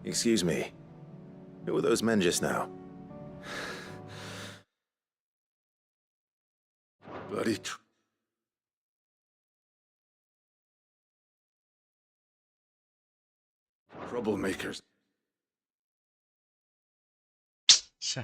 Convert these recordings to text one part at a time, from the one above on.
Excuse me. Who were those men just now? Bloody troublemakers. Sì.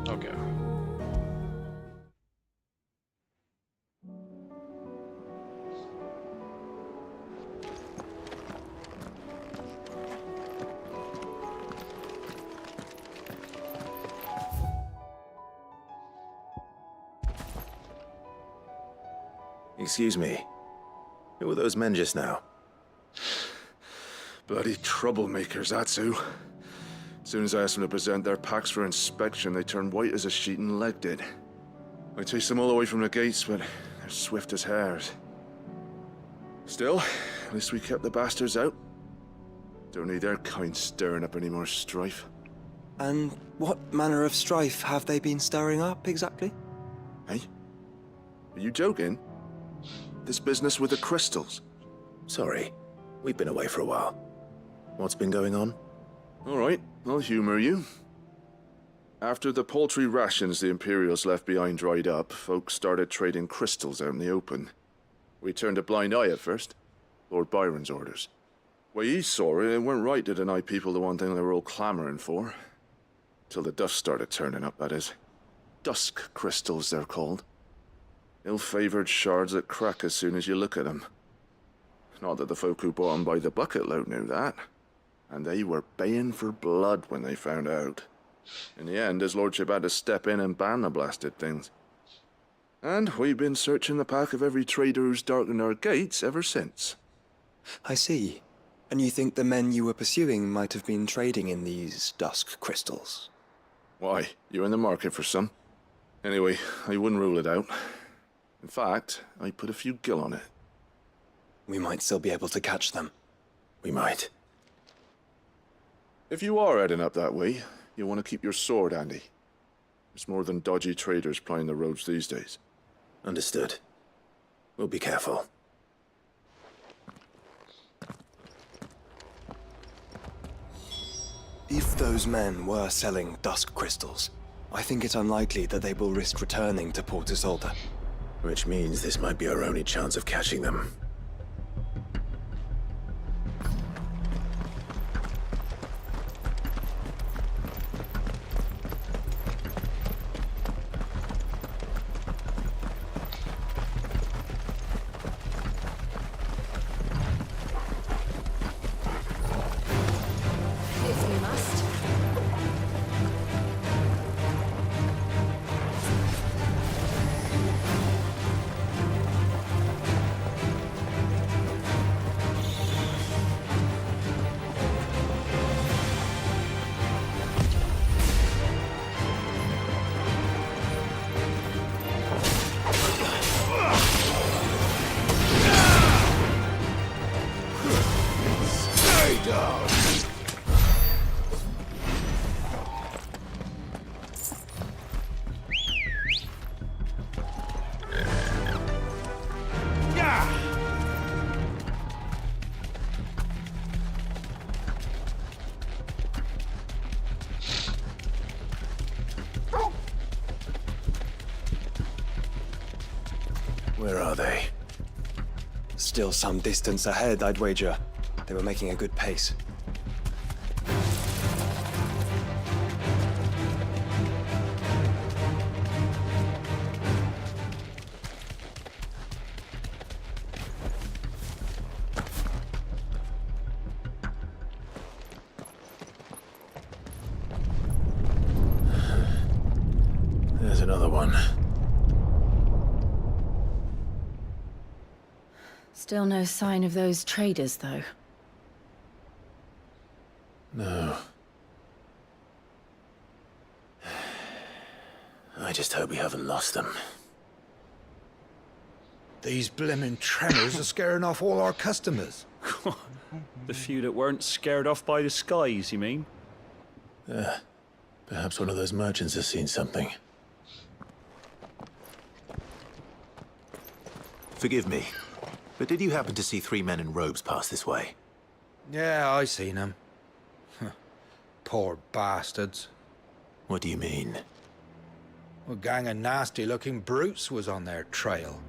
Okay. Excuse me. Who were those men just now? Bloody troublemakers, that's who. As soon as I asked them to present their packs for inspection, they turned white as a sheet and legged it. I chased them all away from the gates, but they're swift as hares. Still, at least we kept the bastards out. Don't need their kind stirring up any more strife. And what manner of strife have they been stirring up, exactly? Hey? Are you joking? This business with the crystals? Sorry. We've been away for a while. What's been going on? All right, I'll humor you. After the paltry rations the Imperials left behind dried up, folks started trading crystals out in the open. We turned a blind eye at first. Lord Byron's orders. Way he saw it, it weren't right to deny people the one thing they were all clamoring for. Till the dust started turning up, that is. Dusk crystals, they're called. Ill-favored shards that crack as soon as you look at them. Not that the folk who bought them by the bucket load knew that. And they were baying for blood when they found out. In the end, his lordship had to step in and ban the blasted things. And we've been searching the path of every trader who's darkened our gates ever since. I see. And you think the men you were pursuing might have been trading in these dusk crystals? Why, you're in the market for some. Anyway, I wouldn't rule it out. In fact, I put a few gil on it. We might still be able to catch them. We might. If you are heading up that way, you'll want to keep your sword handy. There's more than dodgy traders plying the roads these days. Understood. We'll be careful. If those men were selling dusk crystals, I think it unlikely that they will risk returning to Port Isolde. Which means this might be our only chance of catching them. If we must. Where are they? Still some distance ahead, I'd wager. They were making a good pace. There's another one. Still no sign of those traders, though. No. I just hope we haven't lost them. These blimmin' tremors are scaring off all our customers. The few that weren't scared off by the skies, you mean? Perhaps one of those merchants has seen something. Forgive me, but did you happen to see 3 men in robes pass this way? Yeah, I seen them. Poor bastards. What do you mean? A gang of nasty-looking brutes was on their trail.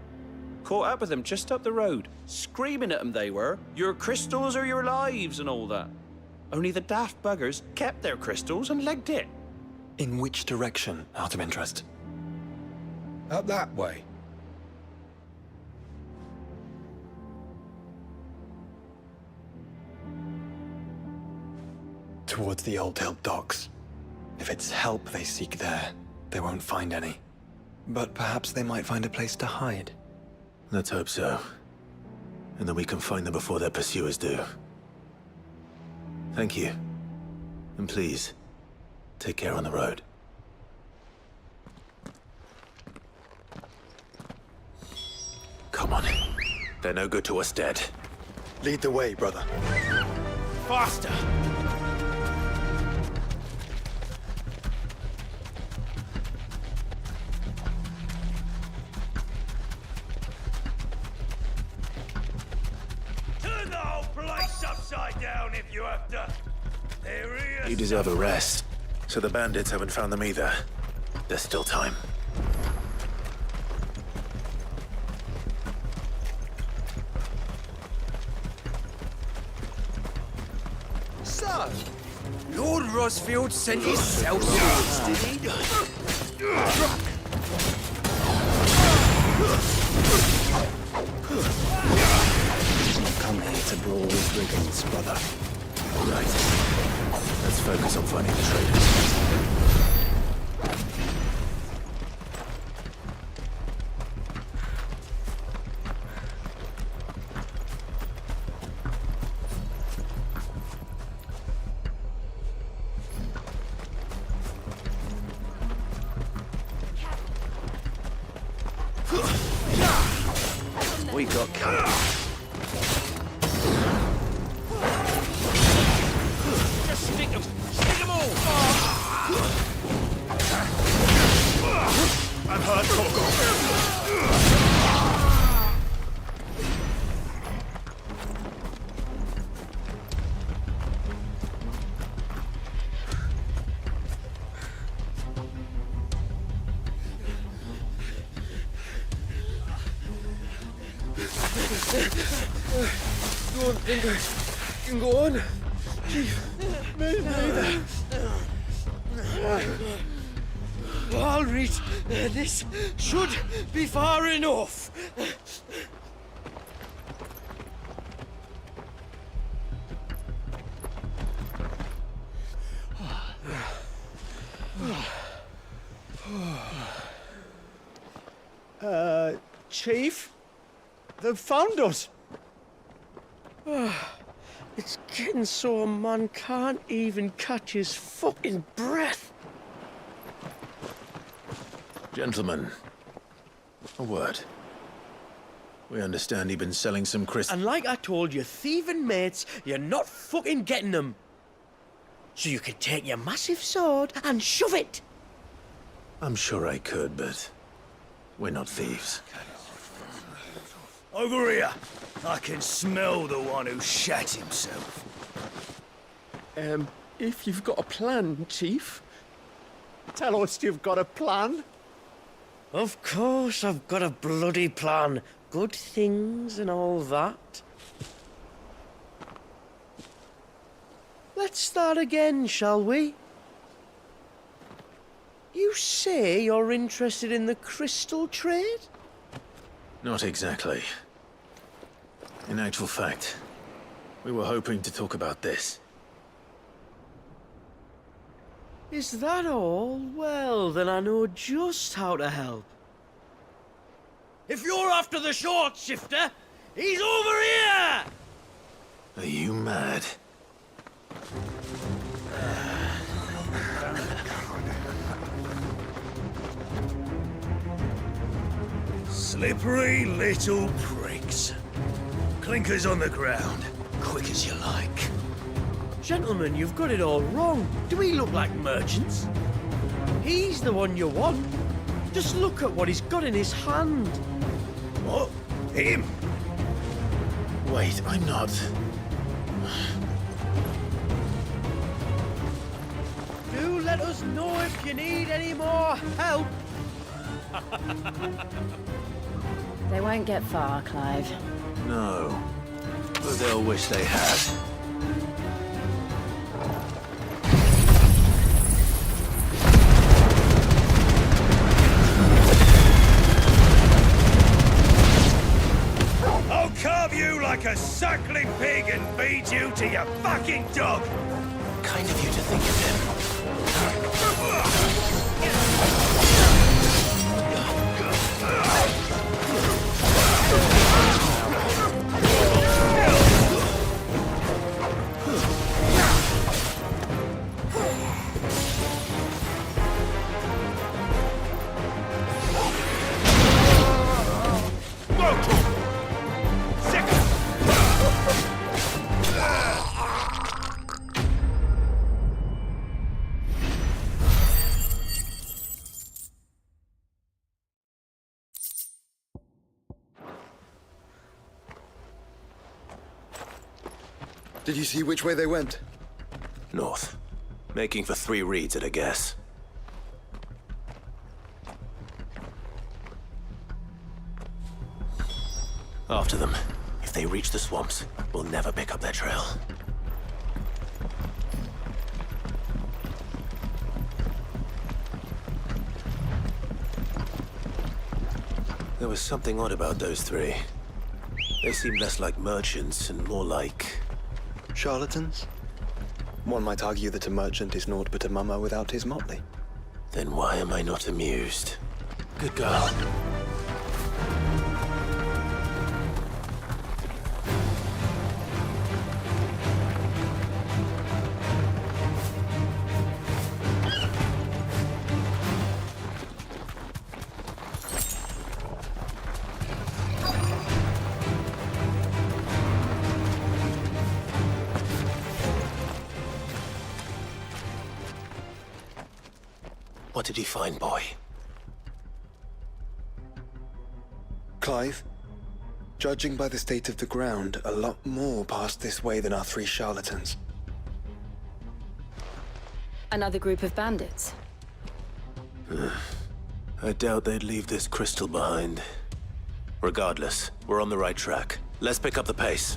Caught up with them just up the road. Screaming at them they were. Your crystals are your lives and all that. Only the daft buggers kept their crystals and legged it. In which direction, out of interest? Up that way. Towards the Old Hill docks. If it's help they seek there, they won't find any. But perhaps they might find a place to hide. Let's hope so. And that we can find them before their pursuers do. Thank you. And please, take care on the road. Come on. They're no good to us dead. Lead the way, brother. Faster! Turn the whole place upside down if you have to. There he is. You deserve a rest. So the bandits haven't found them either. There's still time. So, Lord Rosfield sent his self-service, did he? Come here to brawl with brigands, brother. Right. Let's focus on finding the traders. We got covered. Just stick them. Stick them all. I'm hurt, Torgo. Don't think I can go on. Chief, me neither. All right, this should be far enough. Chief? They've found us. It's getting so a man can't even catch his fucking breath. Gentlemen, a word. We understand you've been selling some crystals. And like I told your thieving mates, you're not fucking getting them. So you can take your massive sword and shove it. I'm sure I could, but we're not thieves. Over here. I can smell the one who shat himself. If you've got a plan, Chief. Tell us you've got a plan. Of course I've got a bloody plan. Good things and all that. Let's start again, shall we? You say you're interested in the crystal trade? Not exactly. In actual fact, we were hoping to talk about this. Is that all? Well, then I know just how to help. If you're after the short shifter, he's over here! Are you mad? Slippery little pricks. Clinkers on the ground, quick as you like. Gentlemen, you've got it all wrong. Do we look like merchants? He's the one you want. Just look at what he's got in his hand. What? Him? Wait, I'm not. Do let us know if you need any more help. They won't get far, Clive. No. But they'll wish they had. I'll carve you like a suckling pig and feed you to your fucking dog! Kind of you to think of him. Did you see which way they went? North. Making for 3 reads at a guess. After them. If they reach the swamps, we'll never pick up their trail. There was something odd about those 3. They seemed less like merchants and more like... Charlatans? One might argue that a merchant is naught but a mummer without his motley. Then why am I not amused? Good girl. What did he find, boy? Clive, judging by the state of the ground, a lot more passed this way than our 3 charlatans. Another group of bandits. I doubt they'd leave this crystal behind. Regardless, we're on the right track. Let's pick up the pace.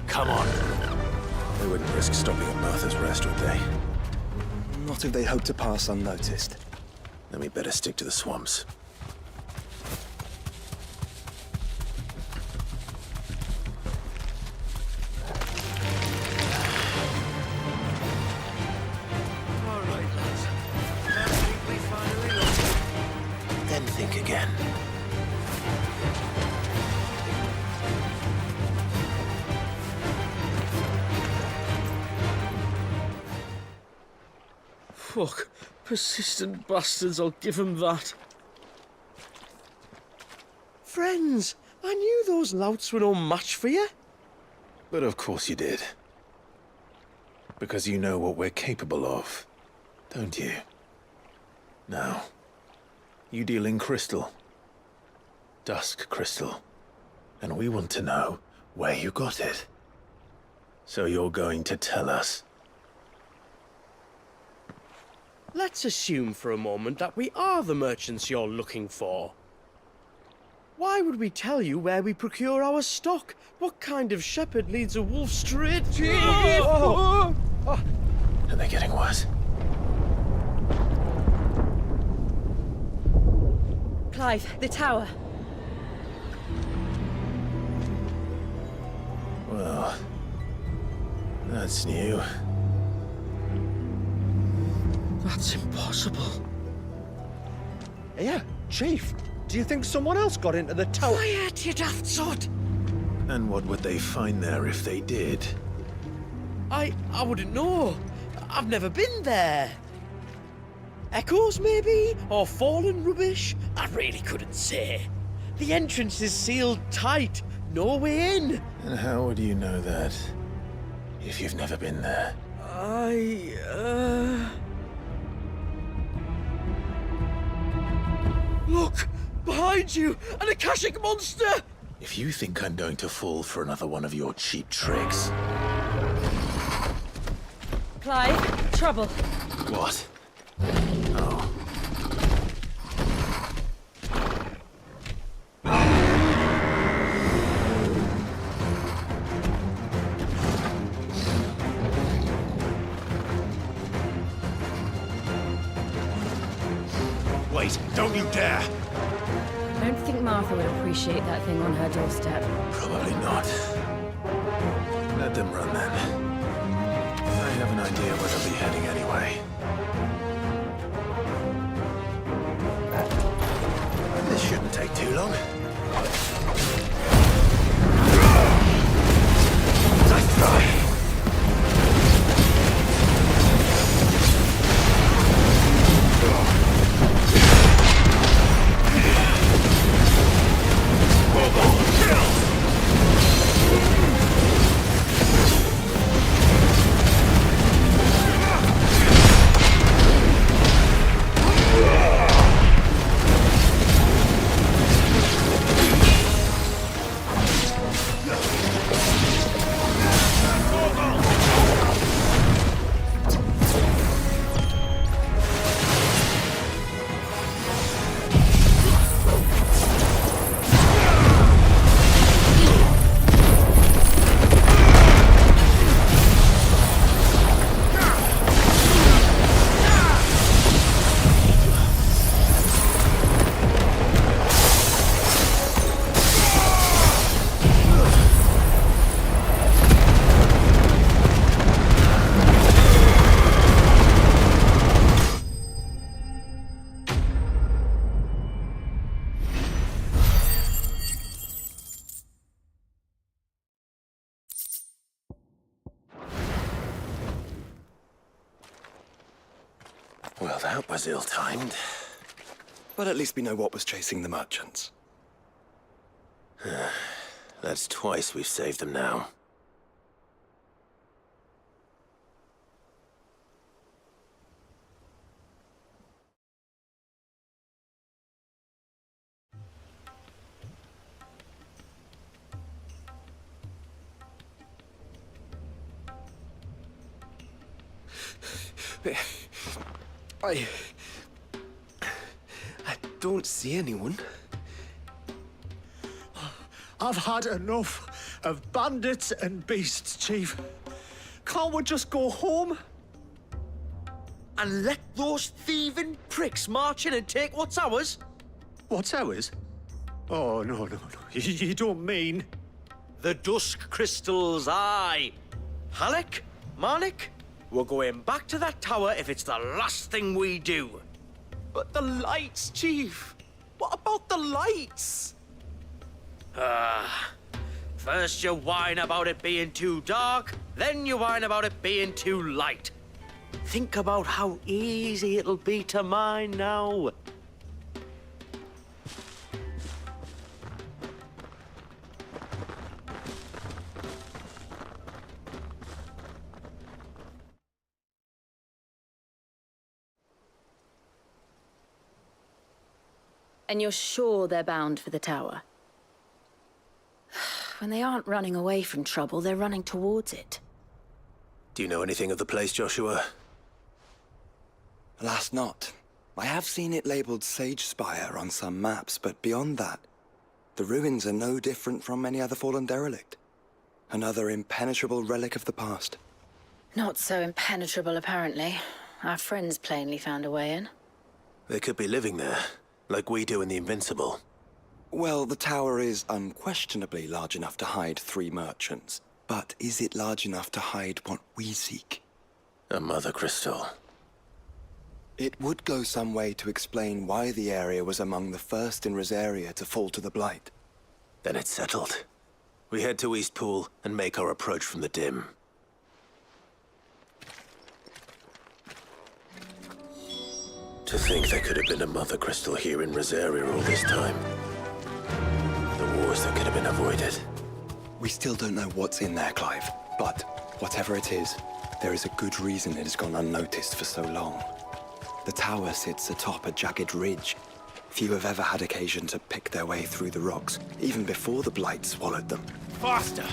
Come on. They wouldn't risk stopping at Martha's Rest, would they? Not if they hope to pass unnoticed. Then we better stick to the swamps. All right, lads. I think we finally lost it. Then think again. Fuck. Persistent bastards, I'll give them that. Friends, I knew those louts were no match for you. But of course you did. Because you know what we're capable of, don't you? Now, you deal in crystal. Dusk crystal. And we want to know where you got it. So you're going to tell us. Let's assume for a moment that we are the merchants you're looking for. Why would we tell you where we procure our stock? What kind of shepherd leads a wolf straight to... Are they getting worse? Clive, the tower. Well, that's new. That's impossible. Yeah, Chief. Do you think someone else got into the tower? Quiet, you daft sod! And what would they find there if they did? I wouldn't know. I've never been there. Echoes, maybe? Or fallen rubbish? I really couldn't say. The entrance is sealed tight. No way in. And how would you know that if you've never been there? Look! Behind you! An Akashic monster! If you think I'm going to fall for another one of your cheap tricks... Clive, trouble. What? Oh. Wait, don't you dare! I don't think Martha would appreciate that thing on her doorstep. Probably not. Let them run then. I have an idea where they'll be heading anyway. This shouldn't take too long. Nice try! Well, that was ill-timed. But at least we know what was chasing the merchants. That's twice we've saved them now. I don't see anyone. I've had enough of bandits and beasts, Chief. Can't we just go home? And let those thieving pricks march in and take what's ours? What's ours? Oh, no. You don't mean... The dusk crystals, aye. Halleck, Marnik, we're going back to that tower if it's the last thing we do. But the lights, Chief. What about the lights? First you whine about it being too dark, then you whine about it being too light. Think about how easy it'll be to mine now. And you're sure they're bound for the tower? When they aren't running away from trouble, they're running towards it. Do you know anything of the place, Joshua? Alas, not. I have seen it labeled Sage Spire on some maps, but beyond that, the ruins are no different from any other fallen derelict. Another impenetrable relic of the past. Not so impenetrable, apparently. Our friends plainly found a way in. They could be living there, like we do in the Invincible. Well, the tower is unquestionably large enough to hide 3 merchants. But is it large enough to hide what we seek? A mother crystal. It would go some way to explain why the area was among the first in Rosaria to fall to the Blight. Then it's settled. We head to Eastpool and make our approach from the dim. To think there could have been a mother crystal here in Rosaria all this time. The wars that could have been avoided. We still don't know what's in there, Clive. But whatever it is, there is a good reason it has gone unnoticed for so long. The tower sits atop a jagged ridge. Few have ever had occasion to pick their way through the rocks, even before the Blight swallowed them. Faster!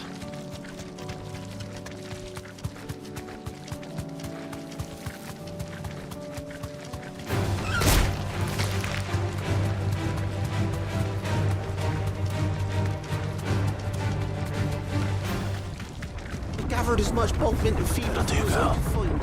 Gathered as much bulk into feed as do, I pal. could find.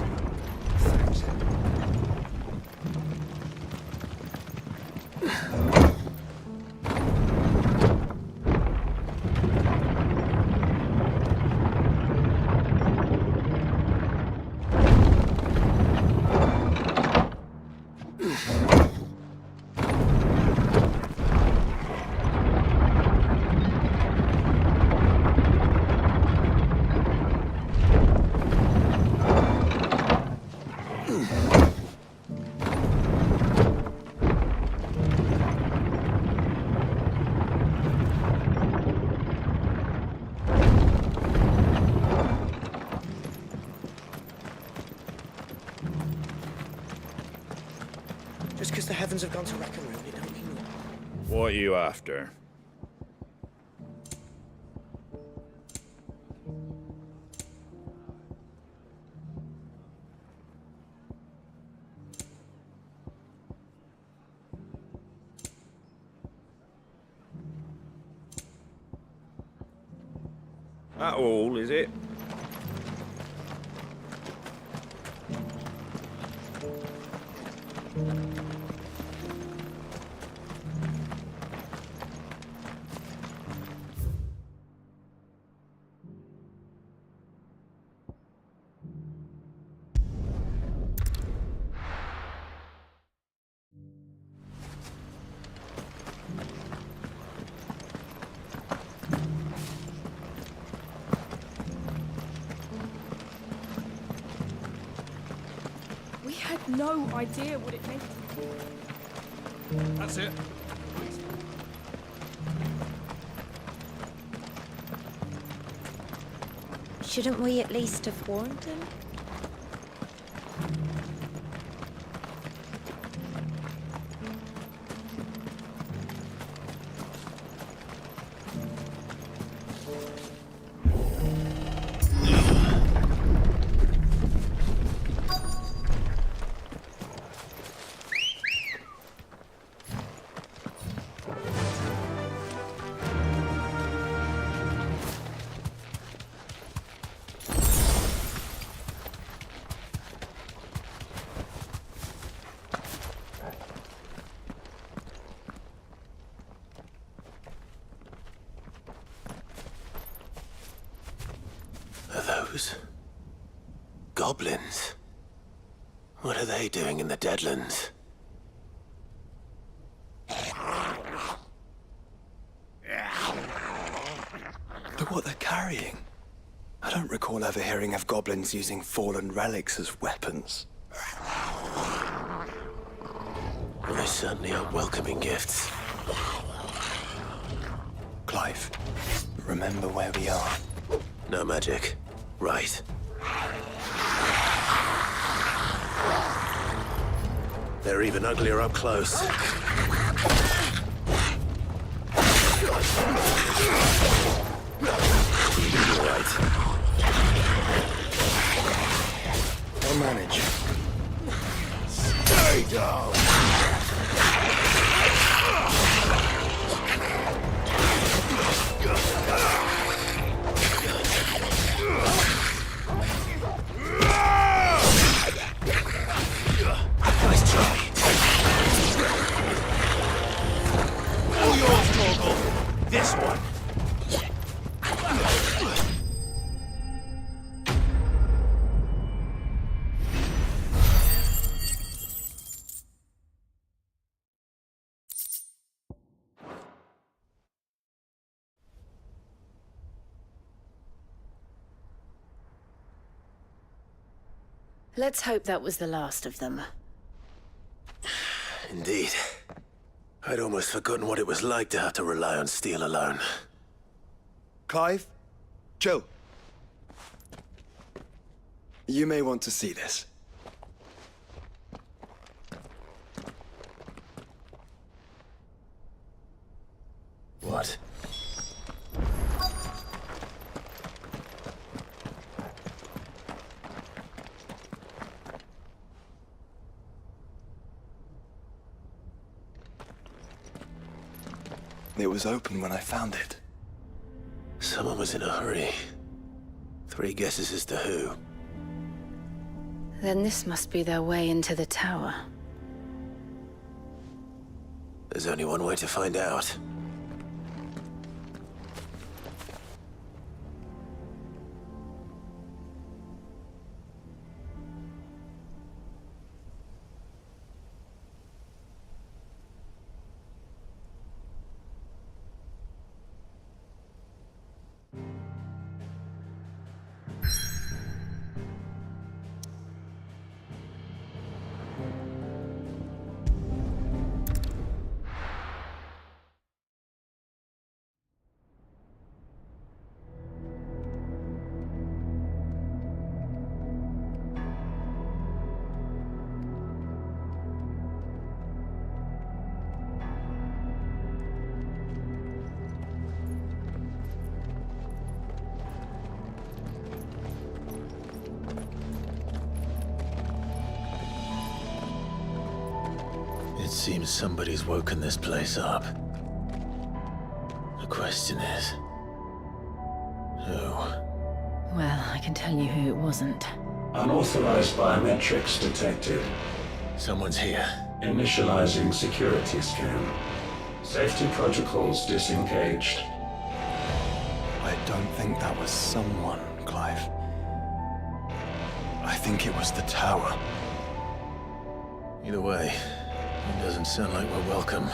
Just because the heavens have gone to wreck and ruin it, don't mean... What are you after? That all, is it? We had no idea what it meant. That's it. Shouldn't we at least have warned him? Those goblins. What are they doing in the Deadlands? Look what they're carrying. I don't recall ever hearing of goblins using fallen relics as weapons. Well, they certainly aren't welcoming gifts. Clive, remember where we are. No magic. Right. They're even uglier up close. You're right. I'll manage. Stay down! Nice try. All yours, Torgal. This one. Let's hope that was the last of them. Indeed. I'd almost forgotten what it was like to have to rely on steel alone. Clive? Joe? You may want to see this. What? It was open when I found it. Someone was in a hurry. 3 guesses as to who. Then this must be their way into the tower. There's only one way to find out. It seems somebody's woken this place up. The question is, who? Well, I can tell you who it wasn't. Unauthorized biometrics detected. Someone's here. Initializing security scan. Safety protocols disengaged. I don't think that was someone, Clive. I think it was the tower. Either way, it doesn't sound like we're welcome.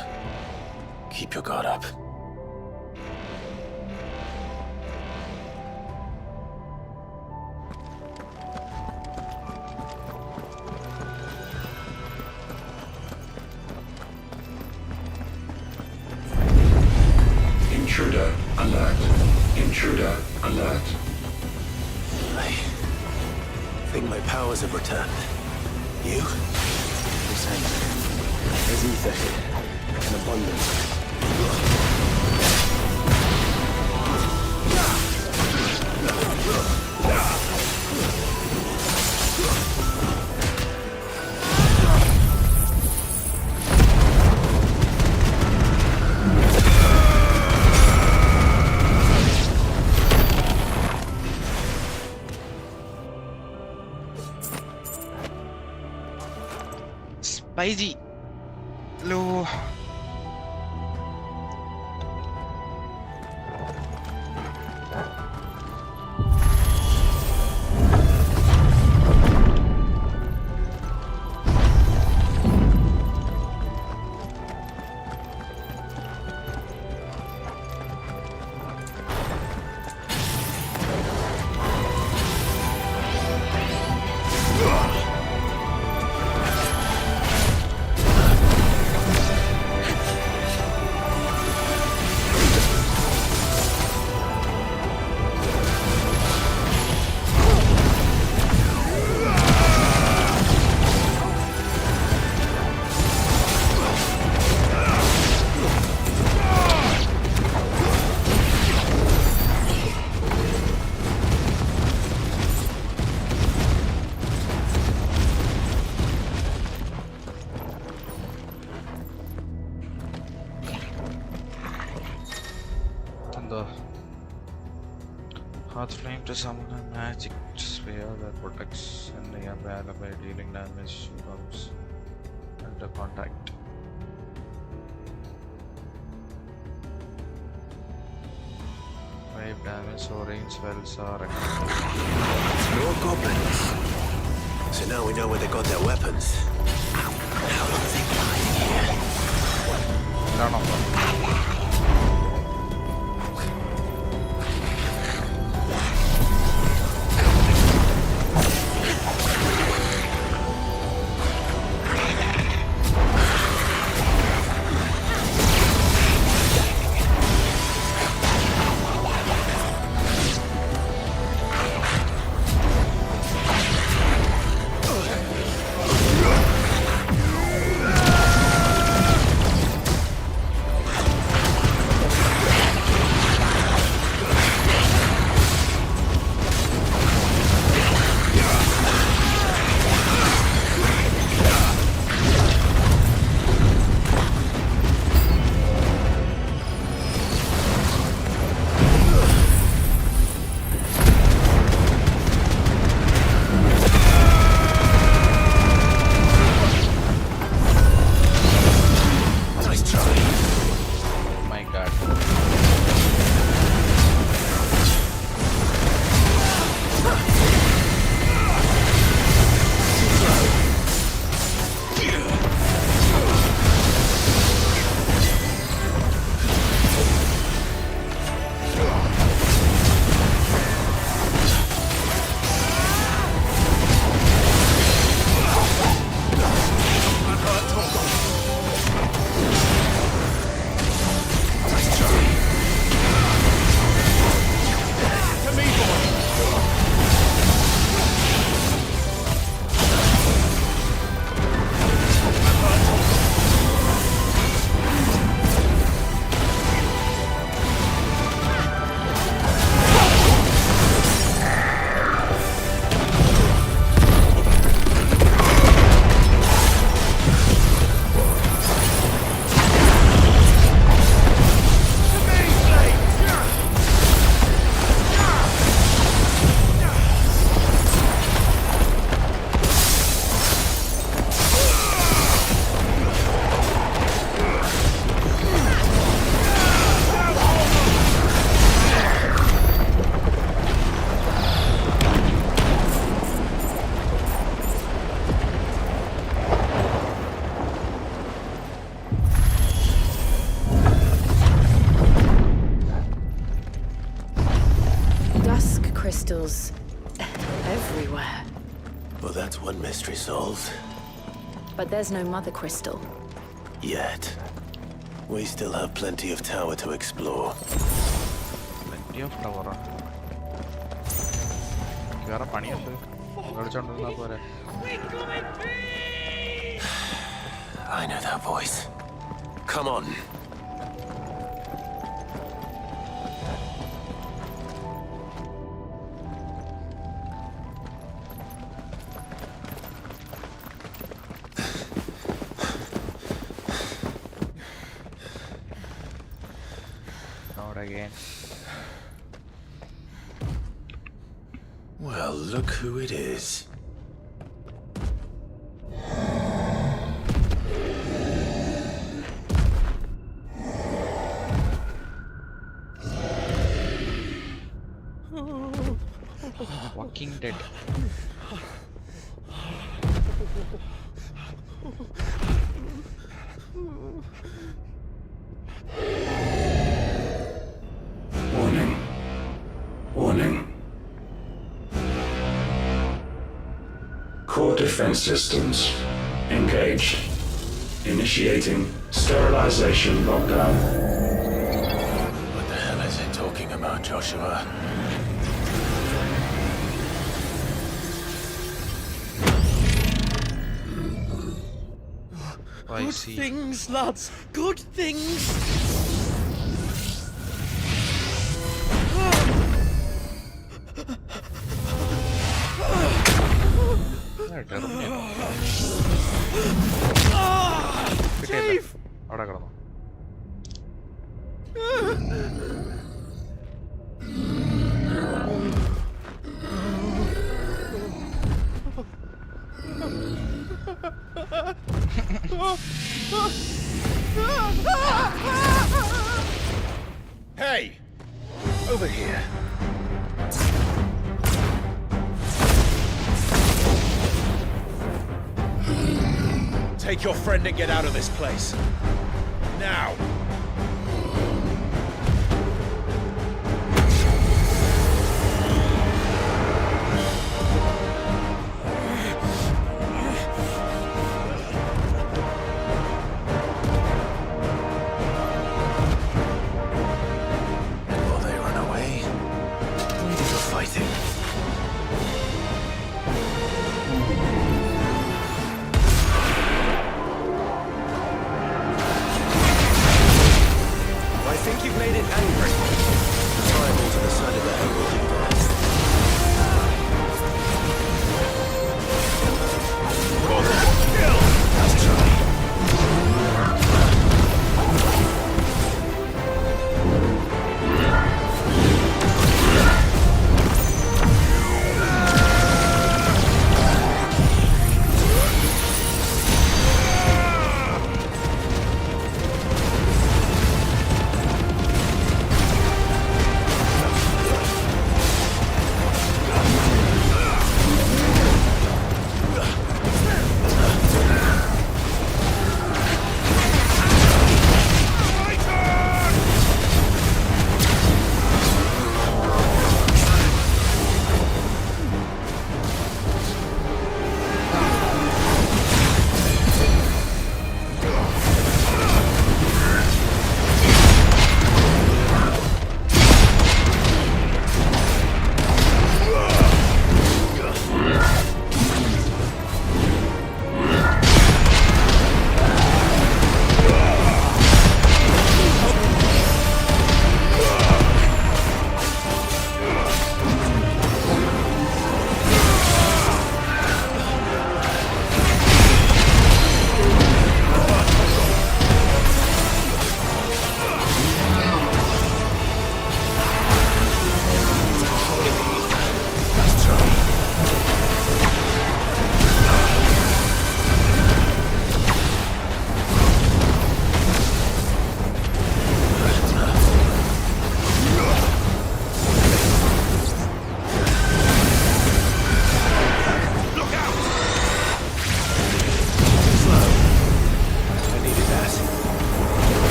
Keep your guard up. Intruder alert. Intruder alert. I think my powers have returned. You? There's ether here, in abundance. Spicy. Hello. the Hearth Flame to summon a magic sphere that protects in the area by dealing damage to bounce under contact. 5 damage or range spells are More goblins. So now we know where they got their weapons. How long have they been hiding here? No. Crystals everywhere. Well, that's one mystery solved. But there's no mother crystal. Yet. We still have plenty of tower to explore. Plenty of tower. Kya pani hai? Gadchondna pore. I know that voice. Come on. Again. Well, look who it is. Walking Dead. Warning. Core defense systems engaged. Initiating sterilization lockdown. What the hell is it talking about, Joshua? Good things, lads. Good things. Chief! Hey! Over here. Take your friend and get out of this place. Now! Will they run away? We do the fighting. I think you've made it angry. Tribal to the side of the hill. Let's try.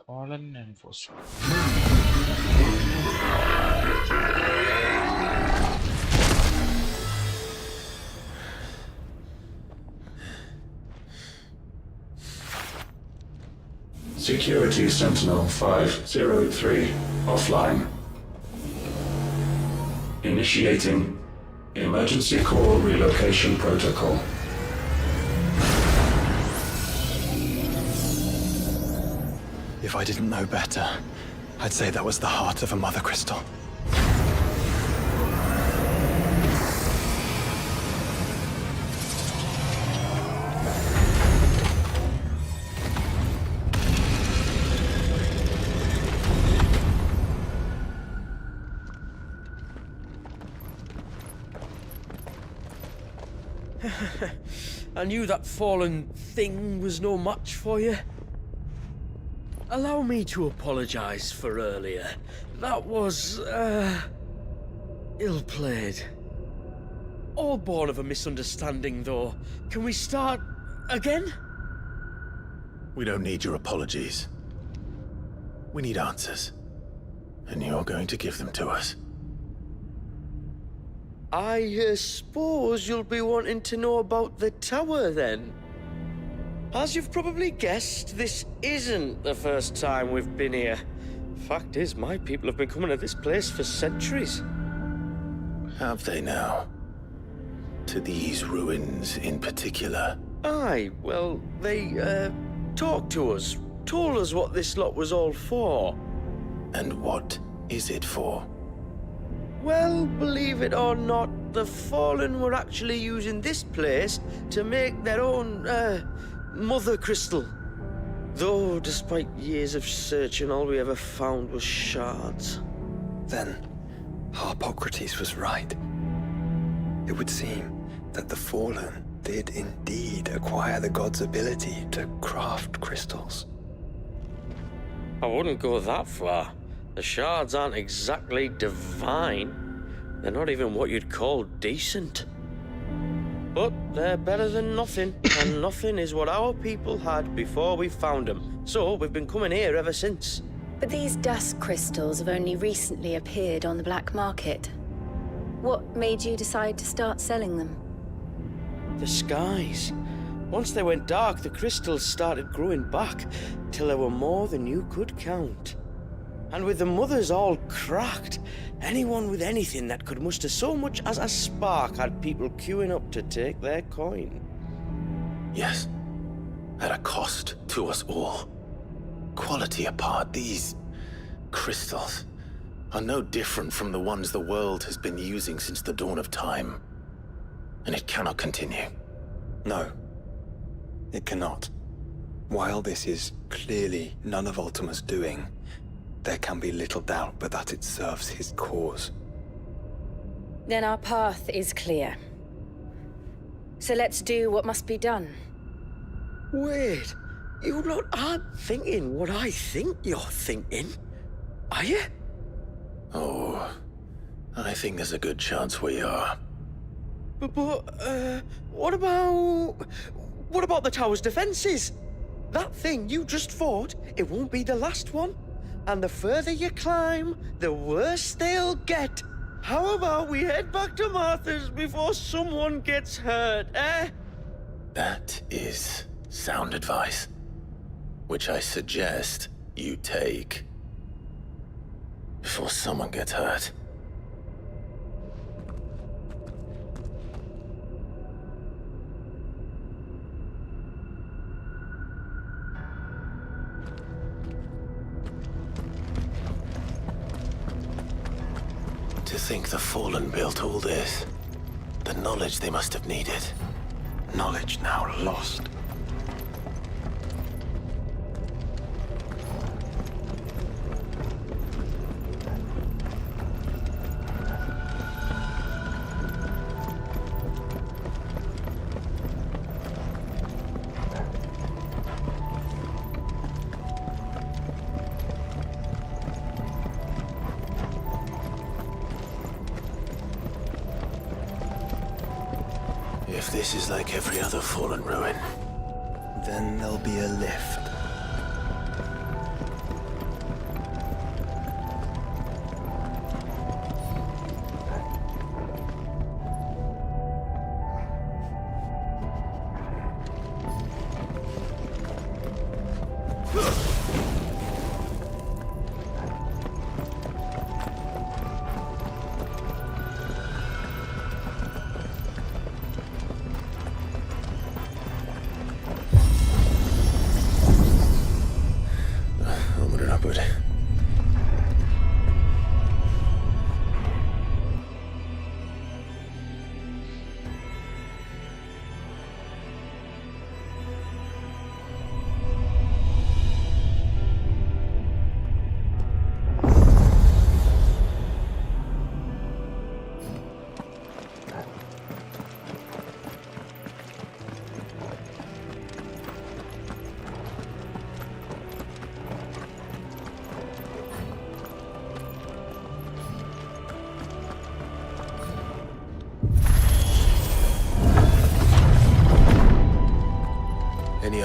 Fallen enforcement. Security Sentinel 503 offline. Initiating emergency call relocation protocol. If I didn't know better, I'd say that was the heart of a mother crystal. I knew that fallen thing was no match for you. Allow me to apologize for earlier. That was, ill-played. All born of a misunderstanding, though. Can we start again? We don't need your apologies. We need answers. And you're going to give them to us. I suppose you'll be wanting to know about the tower, then. As you've probably guessed, this isn't the first time we've been here. Fact is, my people have been coming to this place for centuries. Have they now? To these ruins in particular? Aye, well, they, talked to us, told us what this lot was all for. And what is it for? Well, believe it or not, the Fallen were actually using this place to make their own, mother crystal. Though, despite years of searching, all we ever found was shards. Then, Harpocrates was right. It would seem that the Fallen did indeed acquire the god's ability to craft crystals. I wouldn't go that far. The shards aren't exactly divine. They're not even what you'd call decent. But they're better than nothing, and nothing is what our people had before we found them. So we've been coming here ever since. But these dust crystals have only recently appeared on the black market. What made you decide to start selling them? The skies. Once they went dark, the crystals started growing back, till there were more than you could count. And with the mothers all cracked, anyone with anything that could muster so much as a spark had people queuing up to take their coin. Yes. At a cost to us all. Quality apart, these crystals are no different from the ones the world has been using since the dawn of time. And it cannot continue. No, it cannot. While this is clearly none of Ultima's doing, there can be little doubt but that it serves his cause. Then our path is clear. So let's do what must be done. Wait, you lot aren't thinking what I think you're thinking, are you? Oh, I think there's a good chance we are. But what about the tower's defenses? That thing you just fought, it won't be the last one. And the further you climb, the worse they'll get. How about we head back to Martha's before someone gets hurt, eh? That is sound advice, which I suggest you take before someone gets hurt. To think the Fallen built all this. The knowledge they must have needed. Knowledge now lost. If this is like every other fallen ruin, Then there'll be a lift.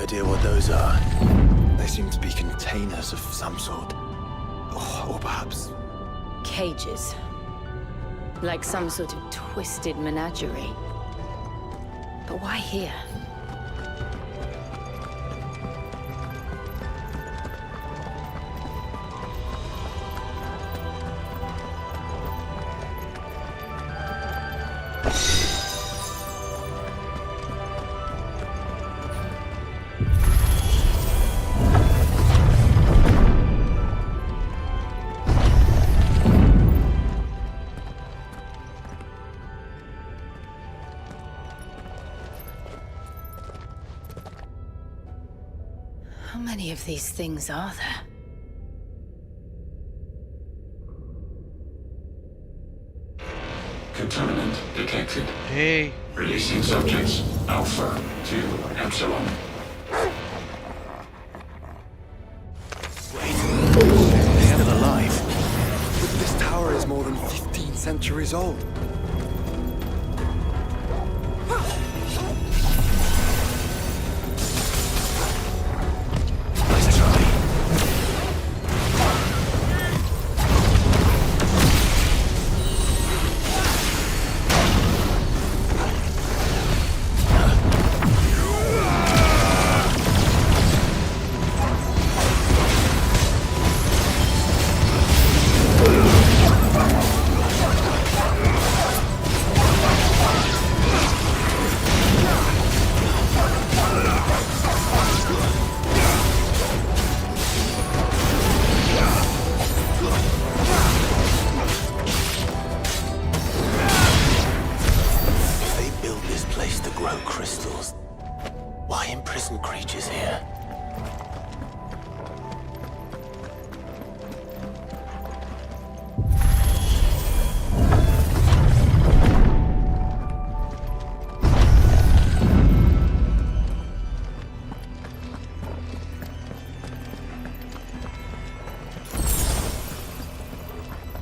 idea what those are? They seem to be containers of some sort. Or perhaps... Cages. Like some sort of twisted menagerie. But why here? How many of these things are there? Contaminant detected. Hey. Releasing subjects Alpha to Epsilon. They're still alive. But this tower is more than 15 centuries old.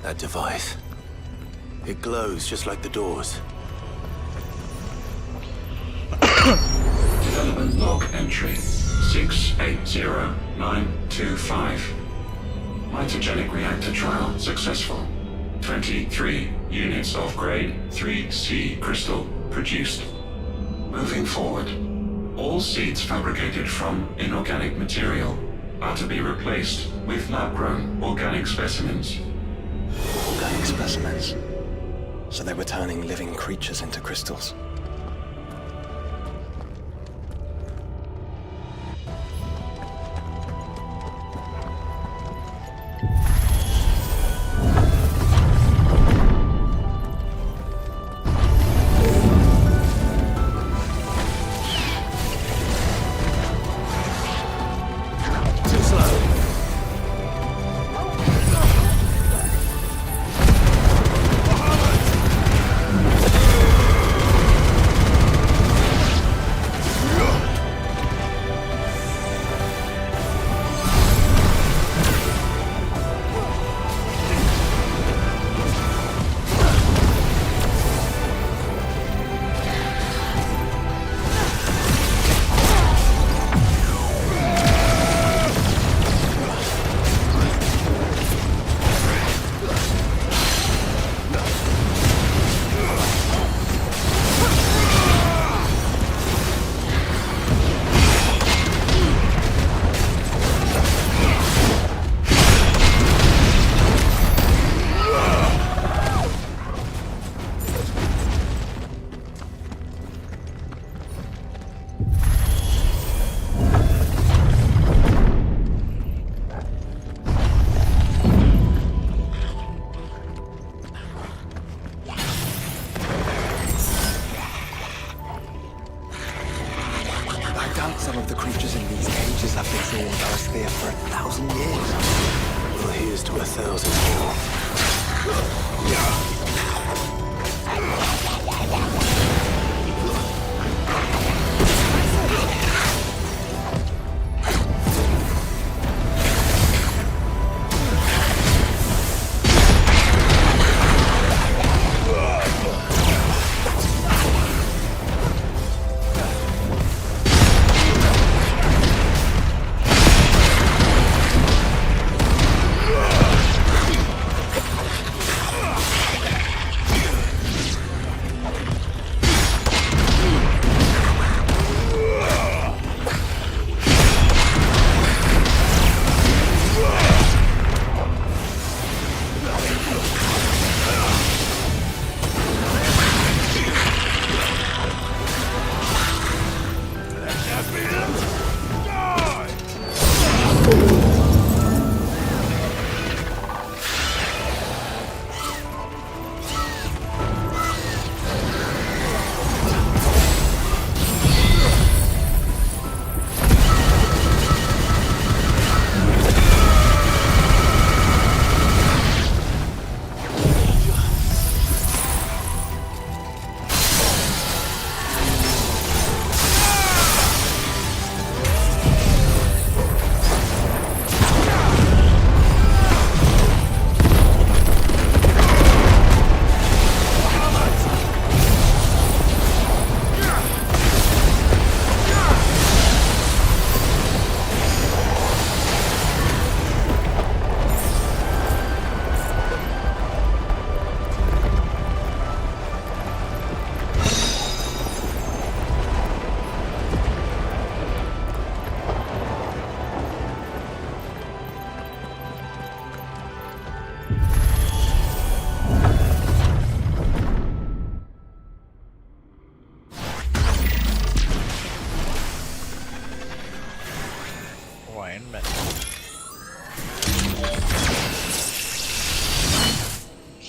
That device. It glows just like the doors. Development log entry 680925. Mitogenic reactor trial successful. 23 units of grade 3C crystal produced. Moving forward, all seeds fabricated from inorganic material are to be replaced with lab-grown organic specimens. Organic specimens. So they were turning living creatures into crystals. Some of the creatures in these cages have been here in Valisthea for 1,000 years. Well, here's to 1,000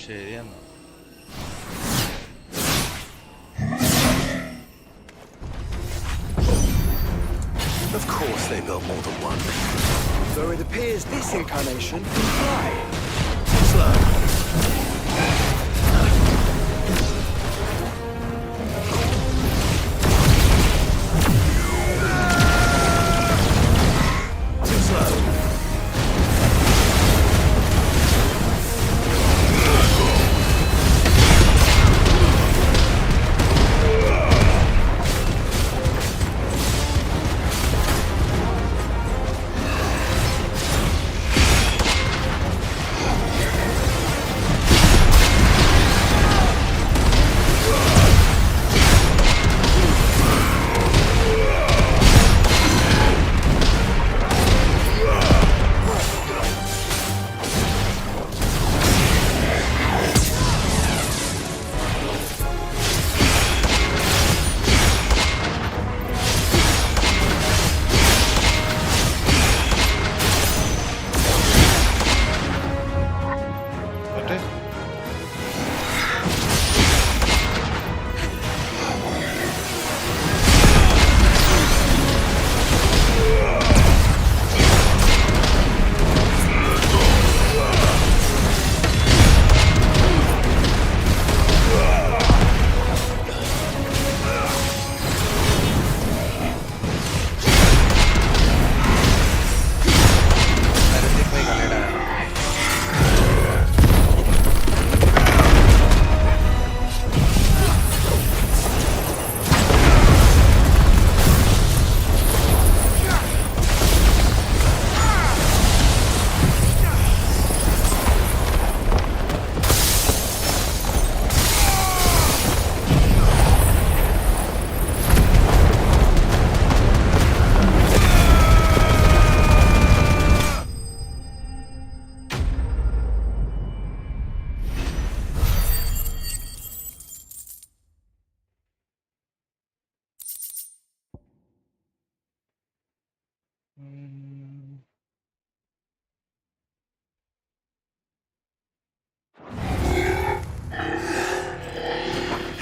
ശരിയെന്നാ. Of course they built more than one. Though it appears this incarnation can fly. Slow. Too slow.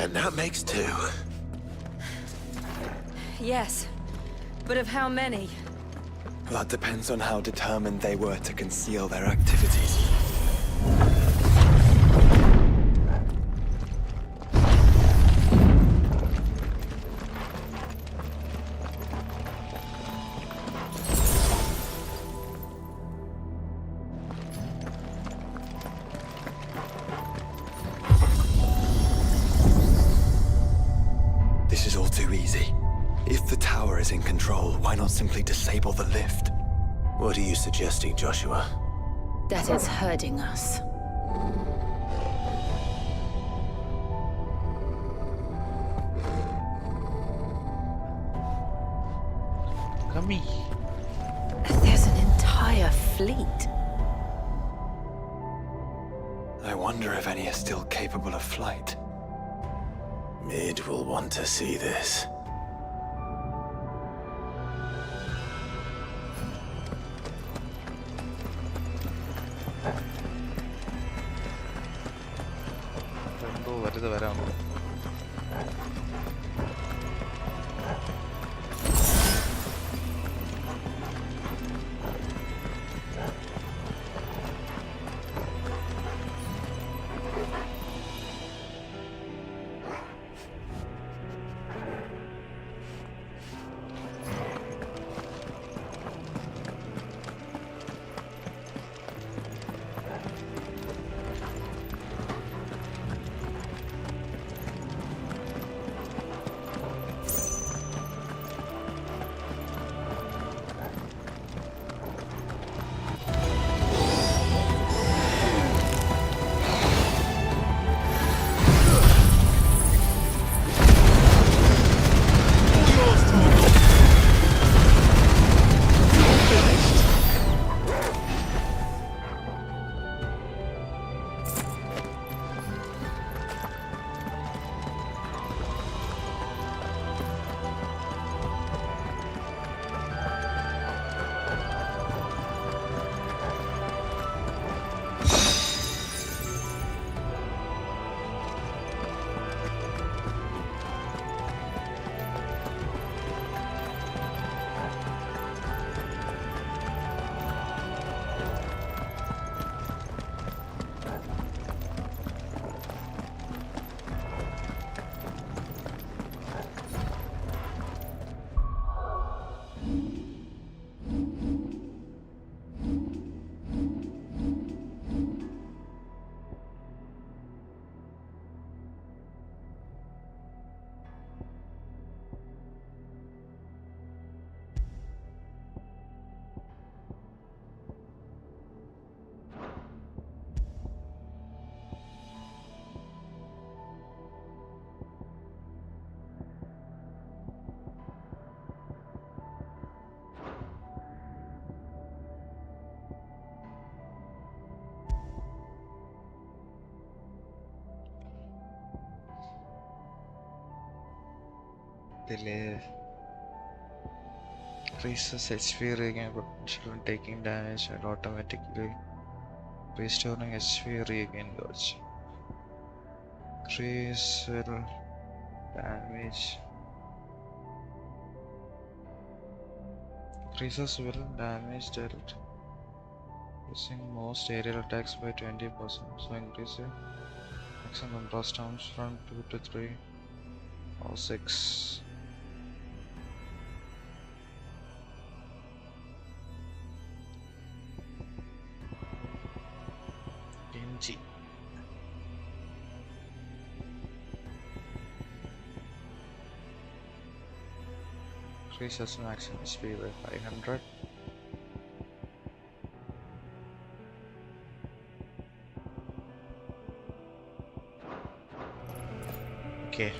And that makes two. Yes, but of how many? That depends on how determined they were to conceal their activities. This is all too easy. If the tower is in control, why not simply disable the lift? What are you suggesting, Joshua? That it's hurting us. Kami. There's an entire fleet. I wonder if any are still capable of flight. Mid will want to see this. എന്തോ വെറുതെ വരാൻ delay. Increases HP regain potential when taking damage and automatically restoring HP regain gauge. Increase will damage. Increases will damage dealt using most aerial attacks by 20%. So increase your maximum number of stomps from 2 to 3 or 6. Genji. Increases maximum speed by 500. Okay.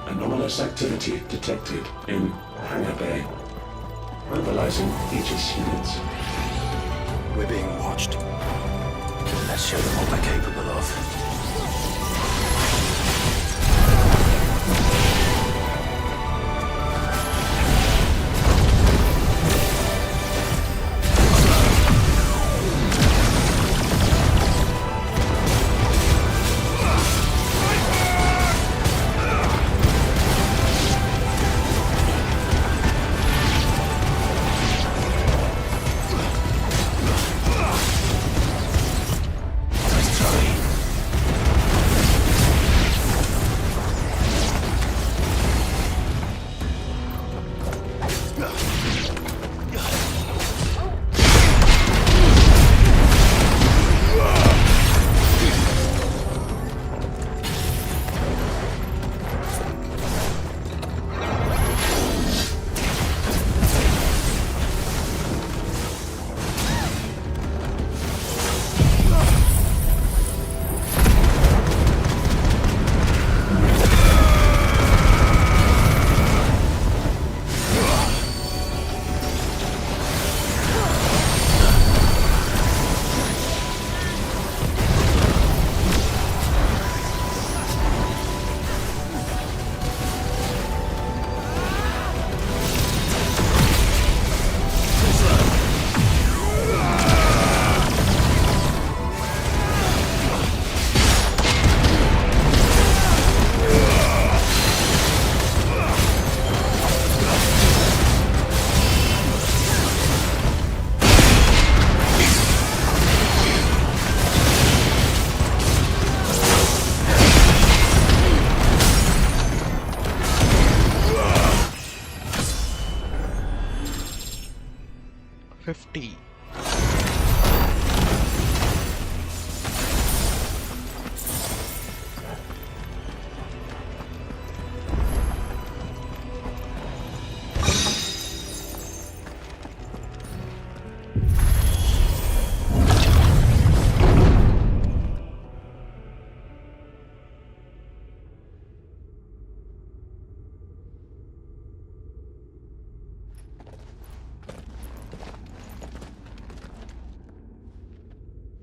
Anomalous activity detected in Hangar Bay. Mobilizing Aegis units. We're being watched. Let's show them what we're capable of.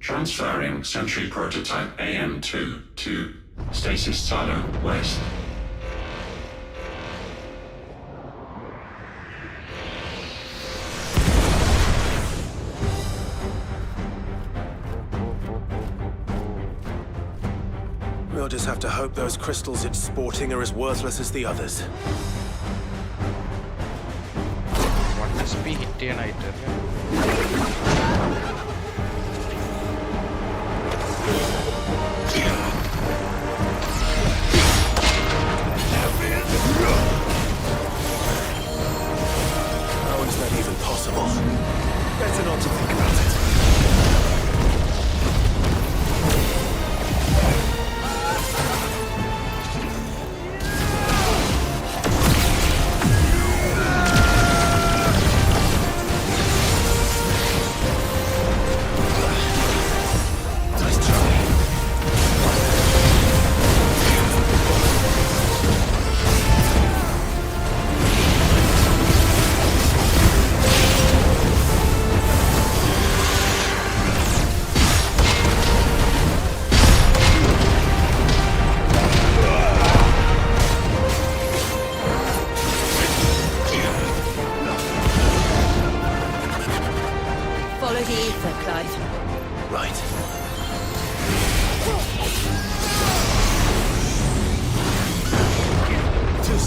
Transferring Sentry Prototype AM2 to Stasis Silo West. We'll just have to hope those crystals it's sporting are as worthless as the others. What must be hit item? How is that even possible? Better not to think about it.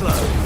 slow.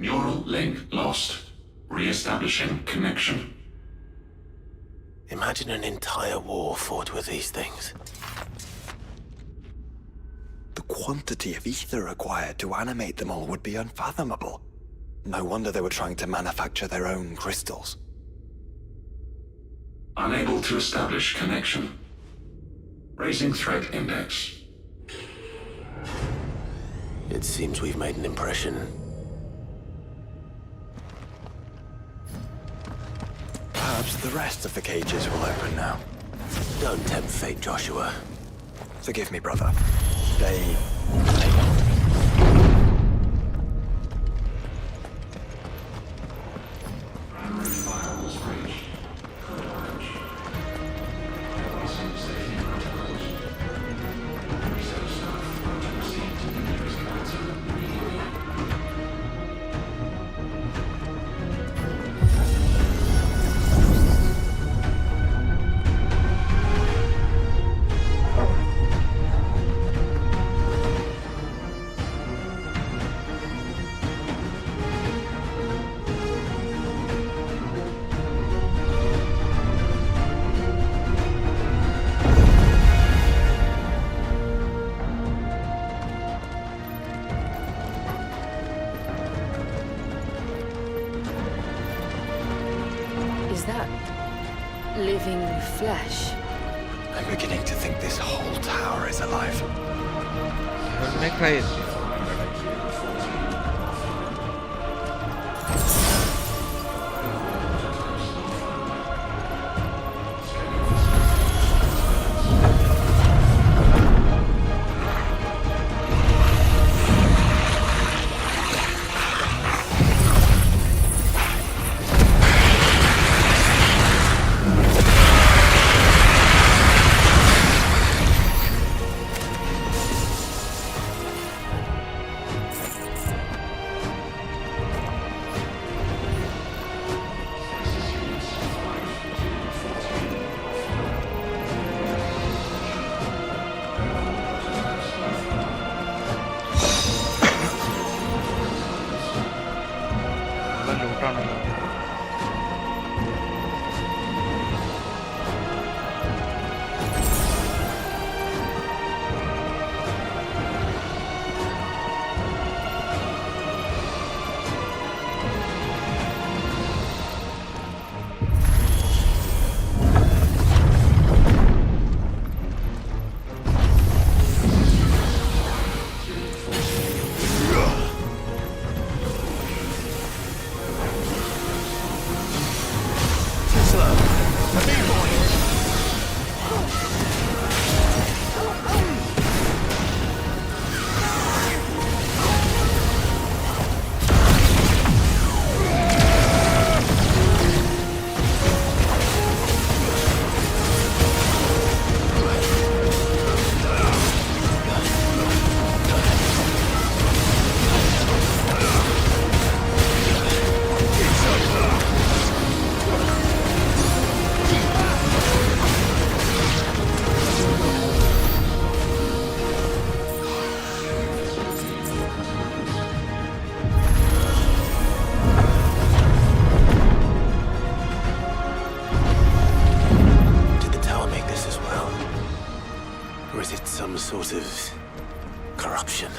Neural link lost. Re-establishing connection. Imagine an entire war fought with these things. The quantity of ether required to animate them all would be unfathomable. No wonder they were trying to manufacture their own crystals. Unable to establish connection. Raising threat index. It seems we've made an impression. Perhaps the rest of the cages will open now. Don't tempt fate, Joshua. Forgive me, brother. They... Is that living flesh? I'm beginning to think this whole tower is alive. Don't make crazy. sort of corruption.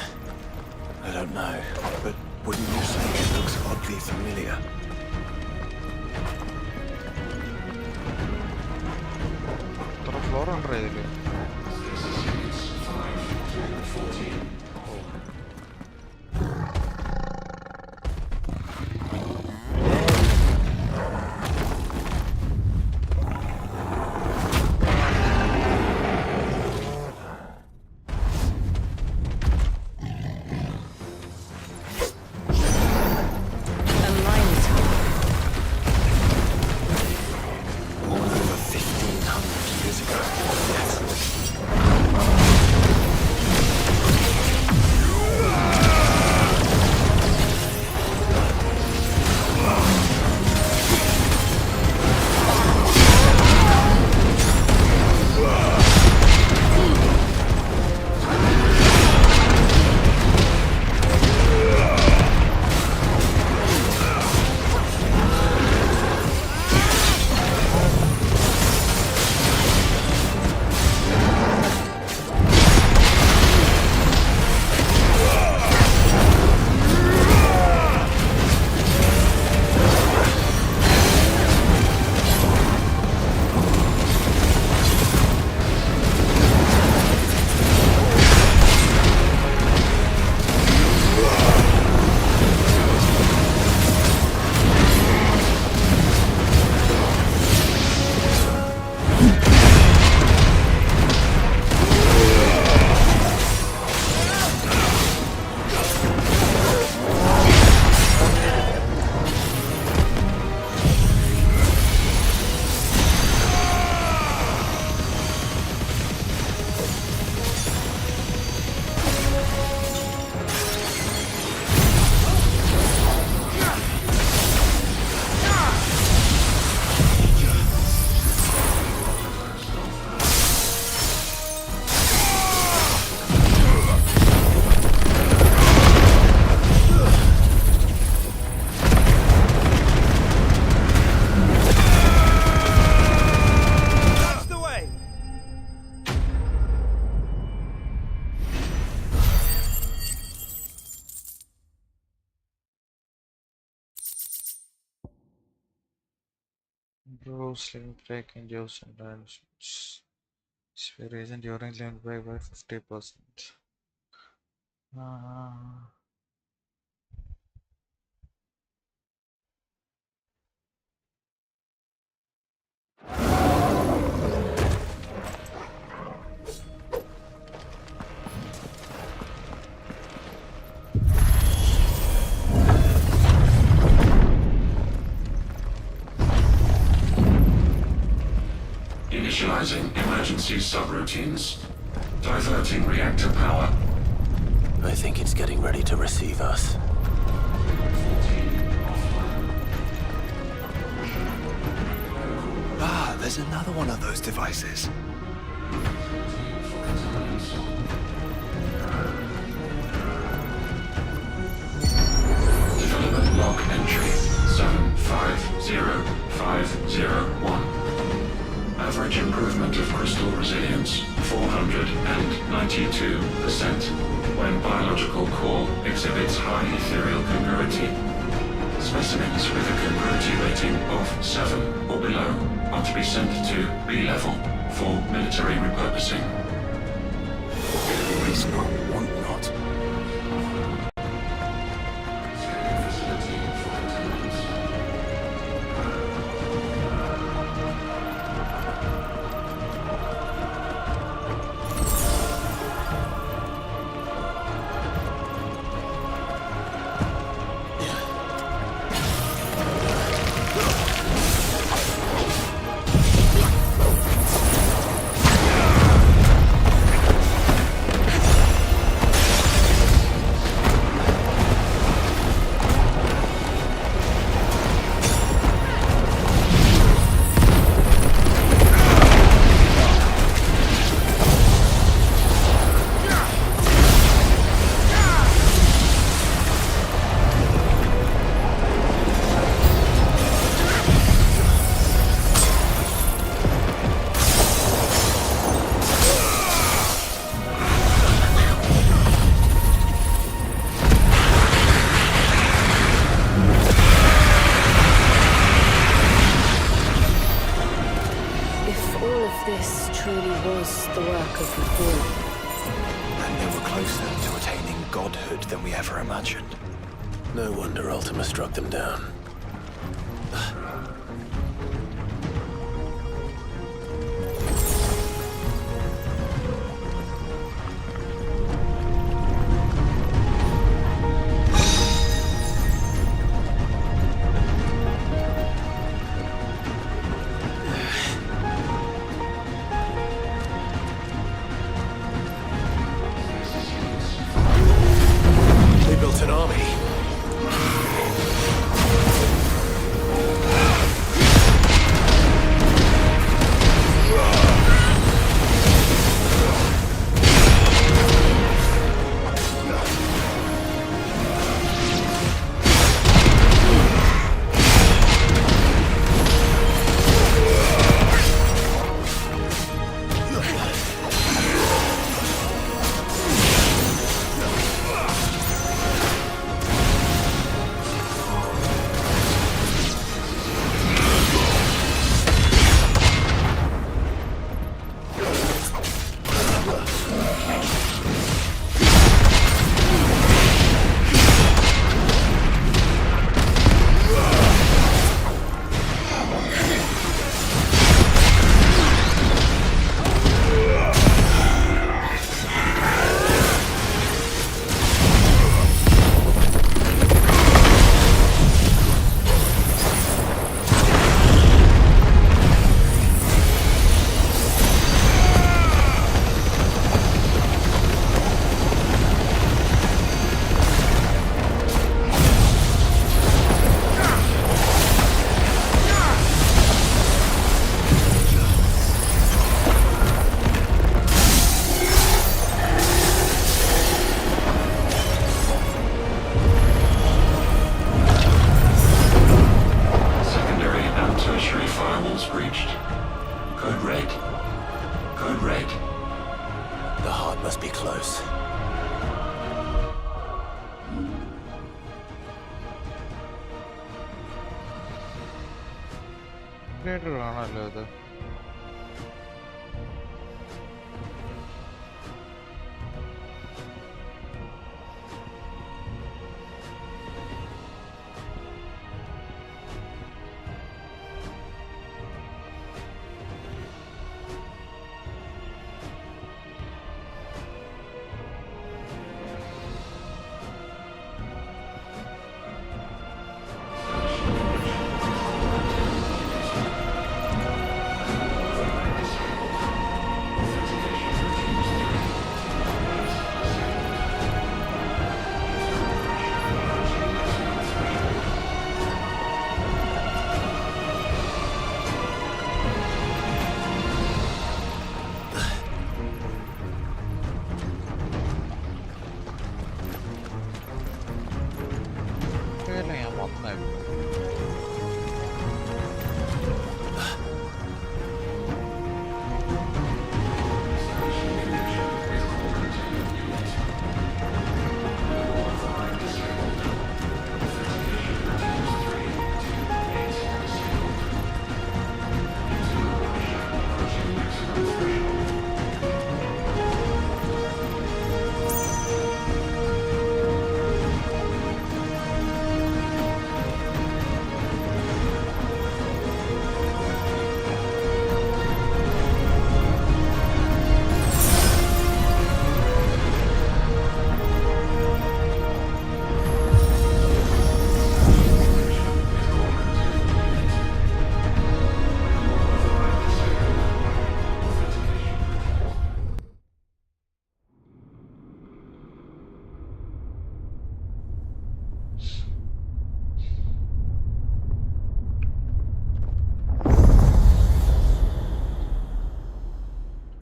I don't know, but wouldn't you say it looks oddly familiar? Floor under ഇതില് Improves limit break induced and raising during limit break by 50%. Initializing emergency subroutines. Diverting reactor power. I think it's getting ready to receive us. Ah, there's another one of those devices. Development log entry 750501. Average improvement of crystal resilience 492% when biological core exhibits high ethereal congruity. Specimens with a congruity rating of 7 or below are to be sent to B level for military repurposing. It's not want not. No wonder Ultima struck them down. They built an army. Upgraded ആണല്ലോ ഇത്.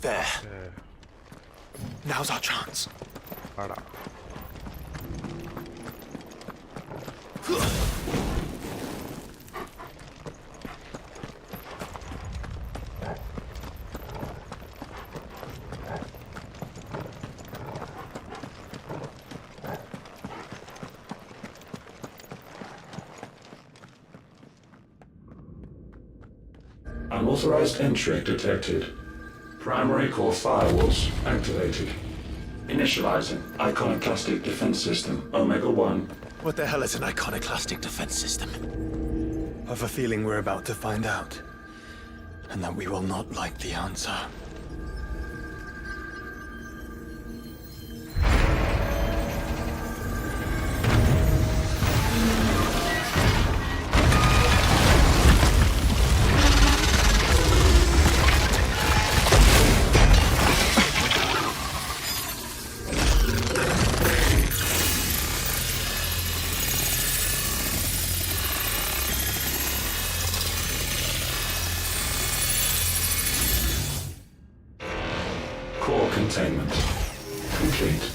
There. Now's our chance. ആടാ. Unauthorized entry detected. Primary core firewalls activated. Initializing iconoclastic defense system Omega-1. What the hell is an iconoclastic defense system? I've a feeling we're about to find out. And that we will not like the answer. Containment complete.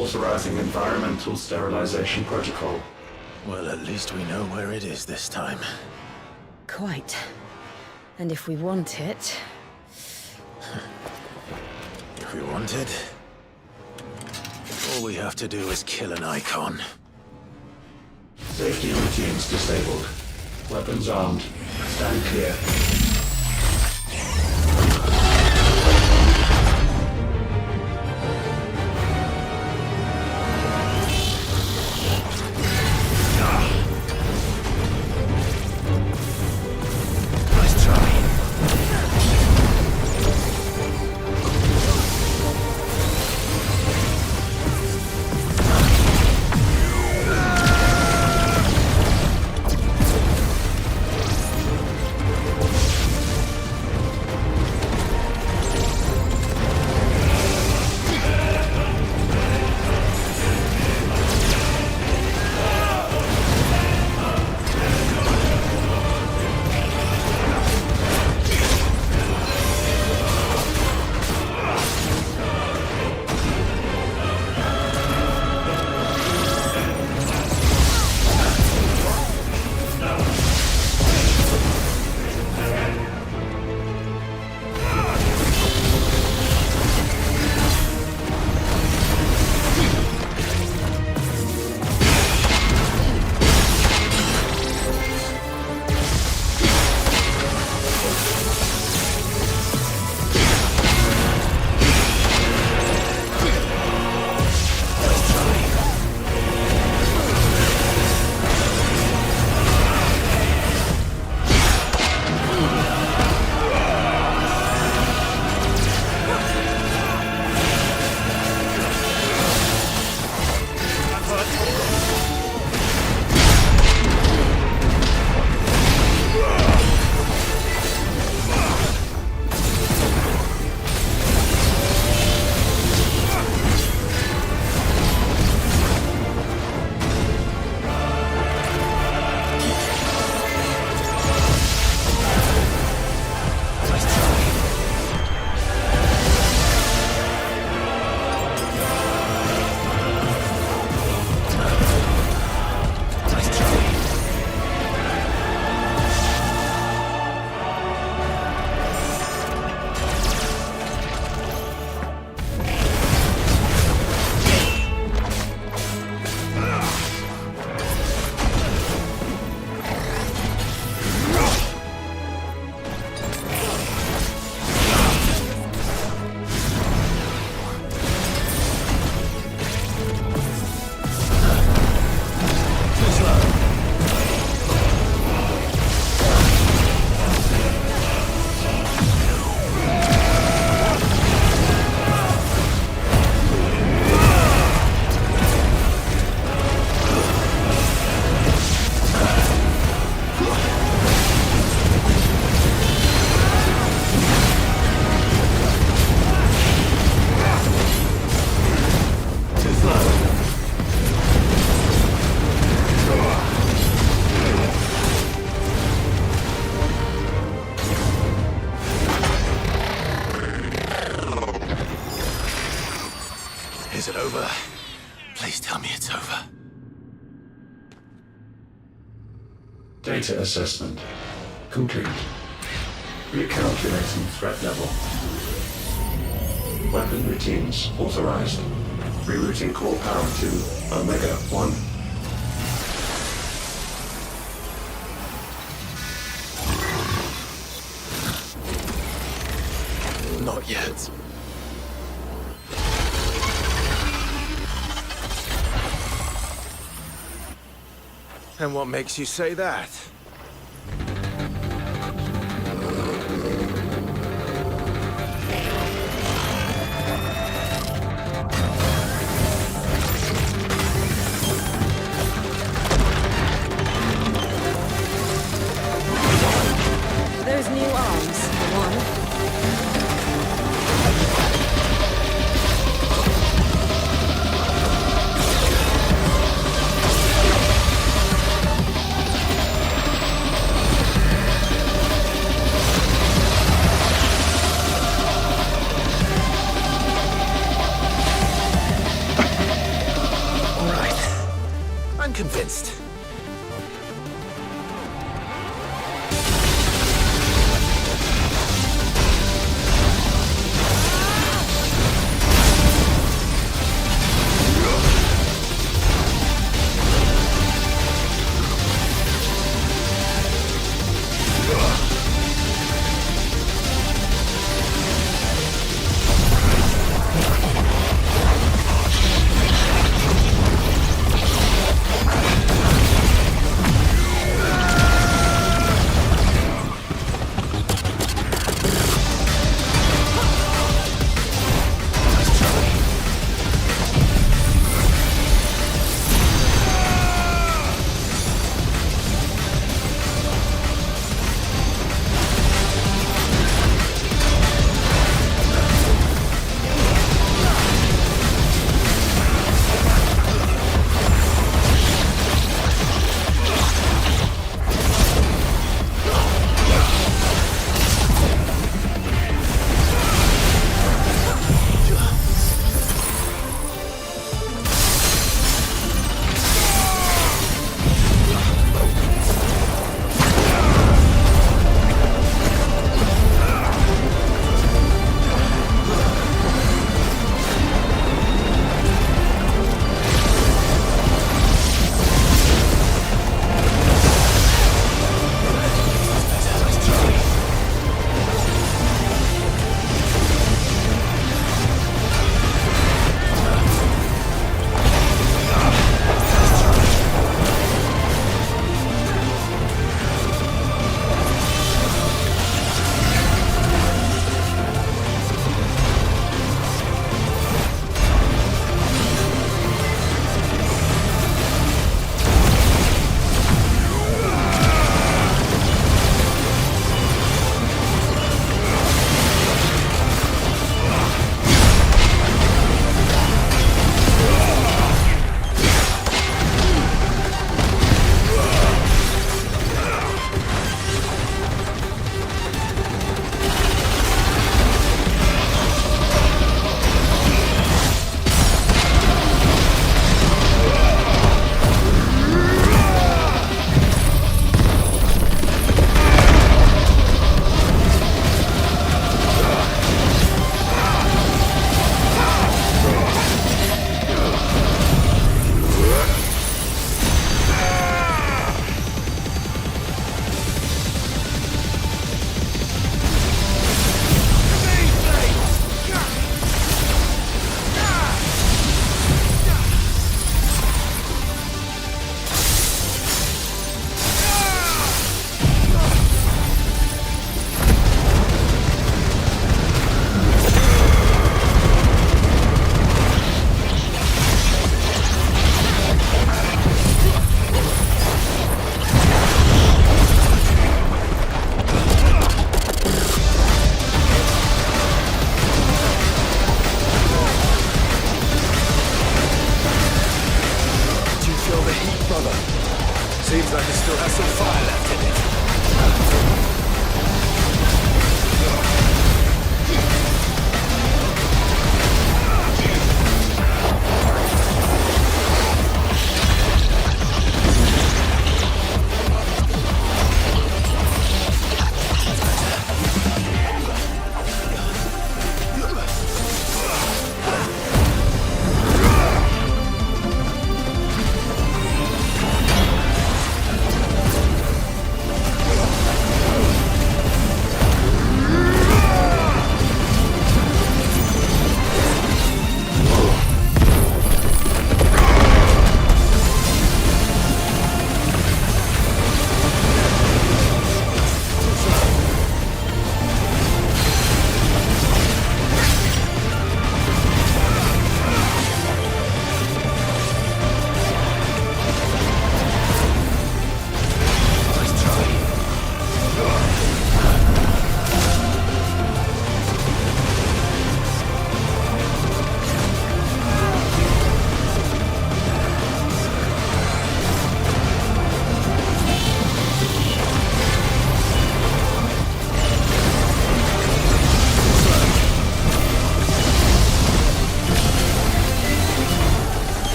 Authorizing environmental sterilization protocol. Well, at least we know where it is this time. Quite. And if we want it... If we want it, all we have to do is kill an Eikon. Safety routines disabled. Weapons armed. Stand clear. it over? Please tell me it's over. Data assessment complete. Recalculating threat level. Weapon routines authorized. Rerouting core power to Omega 1. Not yet. And what makes you say that? Those new arms, for one. I'm convinced.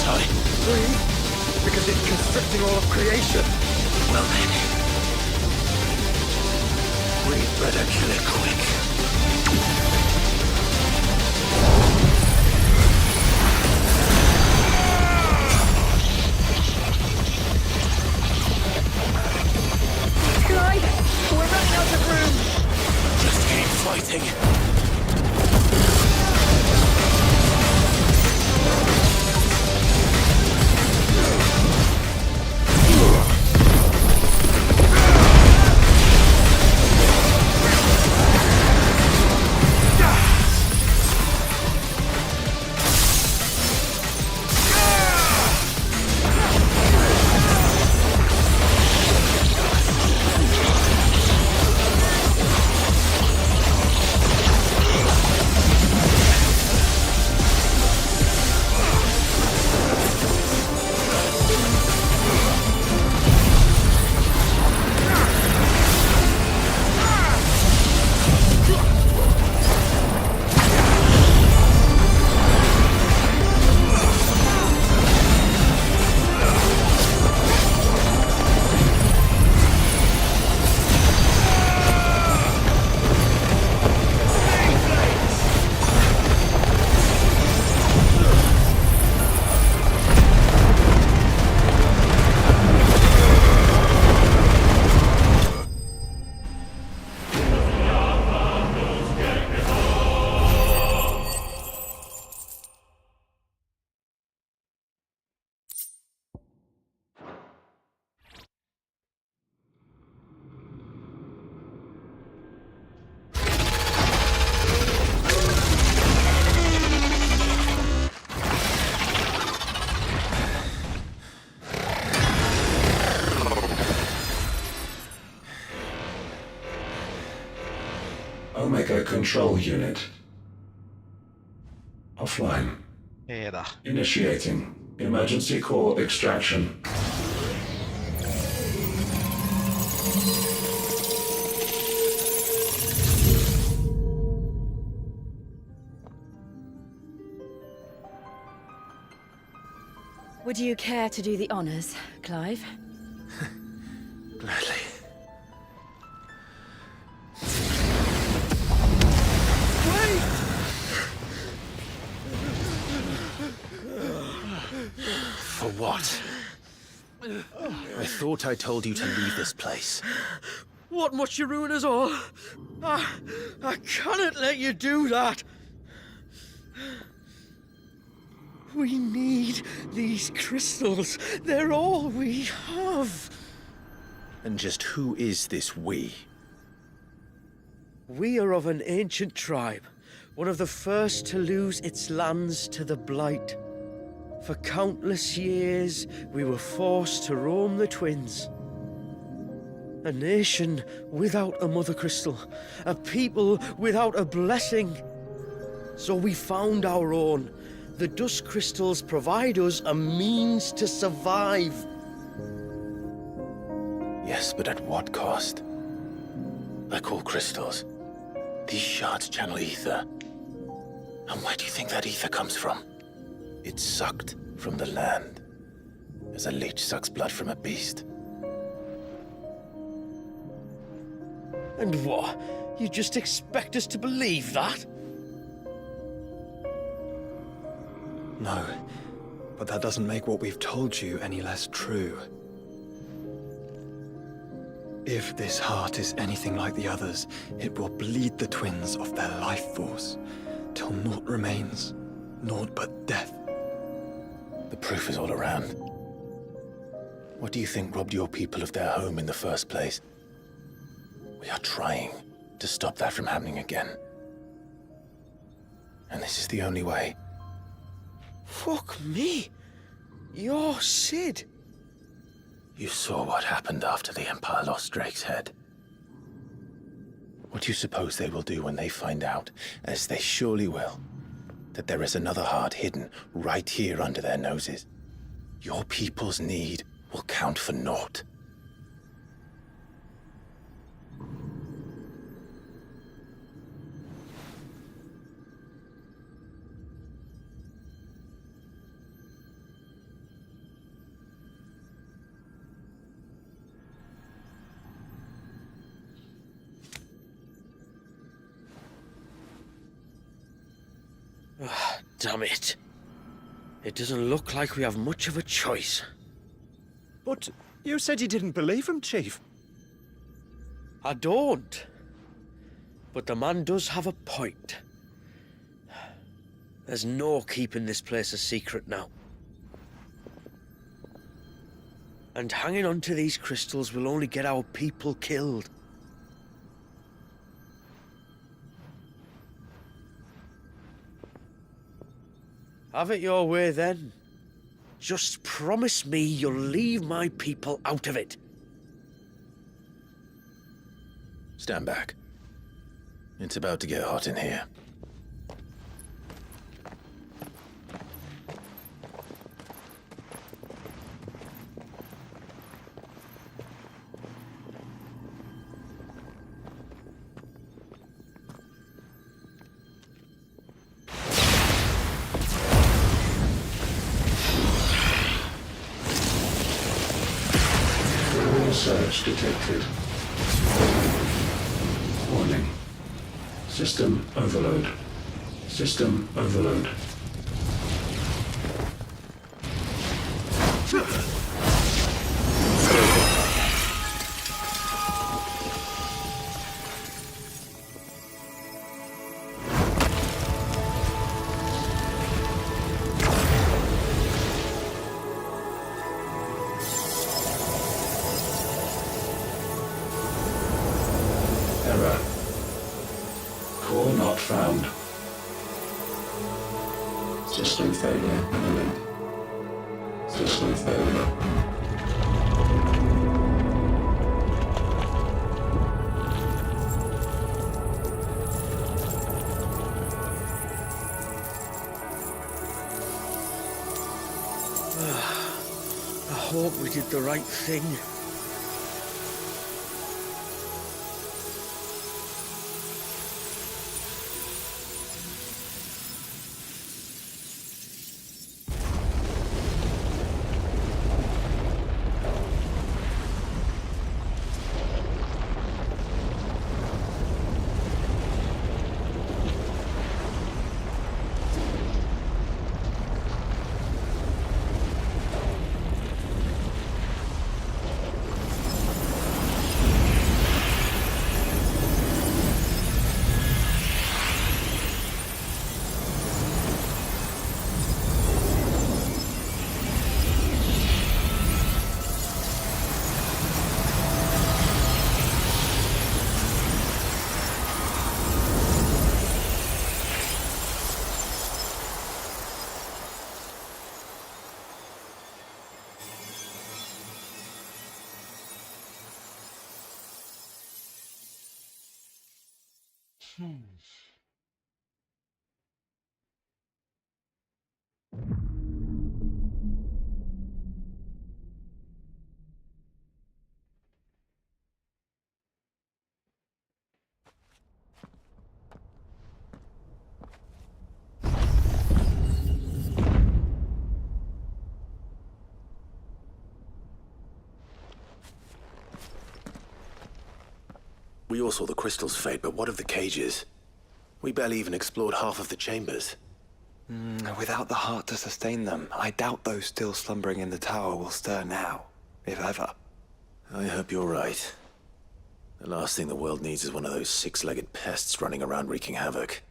can't I? Because it's constricting all of creation. Well then. We'd better kill it quick. Clive, we're running out of room. Just keep fighting. Omega Control Unit. Offline. Era. Initiating emergency core extraction. Would you care to do the honors, Clive? Gladly. For what? I thought I told you to leave this place. What must you ruin us all? I cannot let you do that. We need these crystals. They're all we have. And just who is this we? We are of an ancient tribe, one of the first to lose its lands to the Blight. For countless years, we were forced to roam the Twins. A nation without a mother crystal, a people without a blessing. So we found our own. The dust crystals provide us a means to survive. Yes, but at what cost? Like all crystals, these shards channel ether. And where do you think that ether comes from? It's sucked from the land, as a leech sucks blood from a beast. And what? You just expect us to believe that? No, but that doesn't make what we've told you any less true. If this heart is anything like the others, it will bleed the twins of their life force, till naught remains, naught but death. The proof is all around. What do you think robbed your people of their home in the first place? We are trying to stop that from happening again. And this is the only way. Fuck me. You're Sid. You saw what happened after the Empire lost Drake's head. What do you suppose they will do when they find out, as they surely will, that there is another heart hidden right here under their noses? Your people's need will count for naught. Damn it. It doesn't look like we have much of a choice. But you said you didn't believe him, Chief. I don't. But the man does have a point. There's no keeping this place a secret now. And hanging on to these crystals will only get our people killed. Have it your way then. Just promise me you'll leave my people out of it. Stand back. It's about to get hot in here. Surge detected. Warning. System overload. System overload. Error. Core not found. System failure imminent. System failure. I hope we did the right thing. We all saw the crystals fade, but what of the cages? We barely even explored half of the chambers. Without the heart to sustain them, I doubt those still slumbering in the tower will stir now, if ever. I hope you're right. The last thing the world needs is one of those six-legged pests running around wreaking havoc.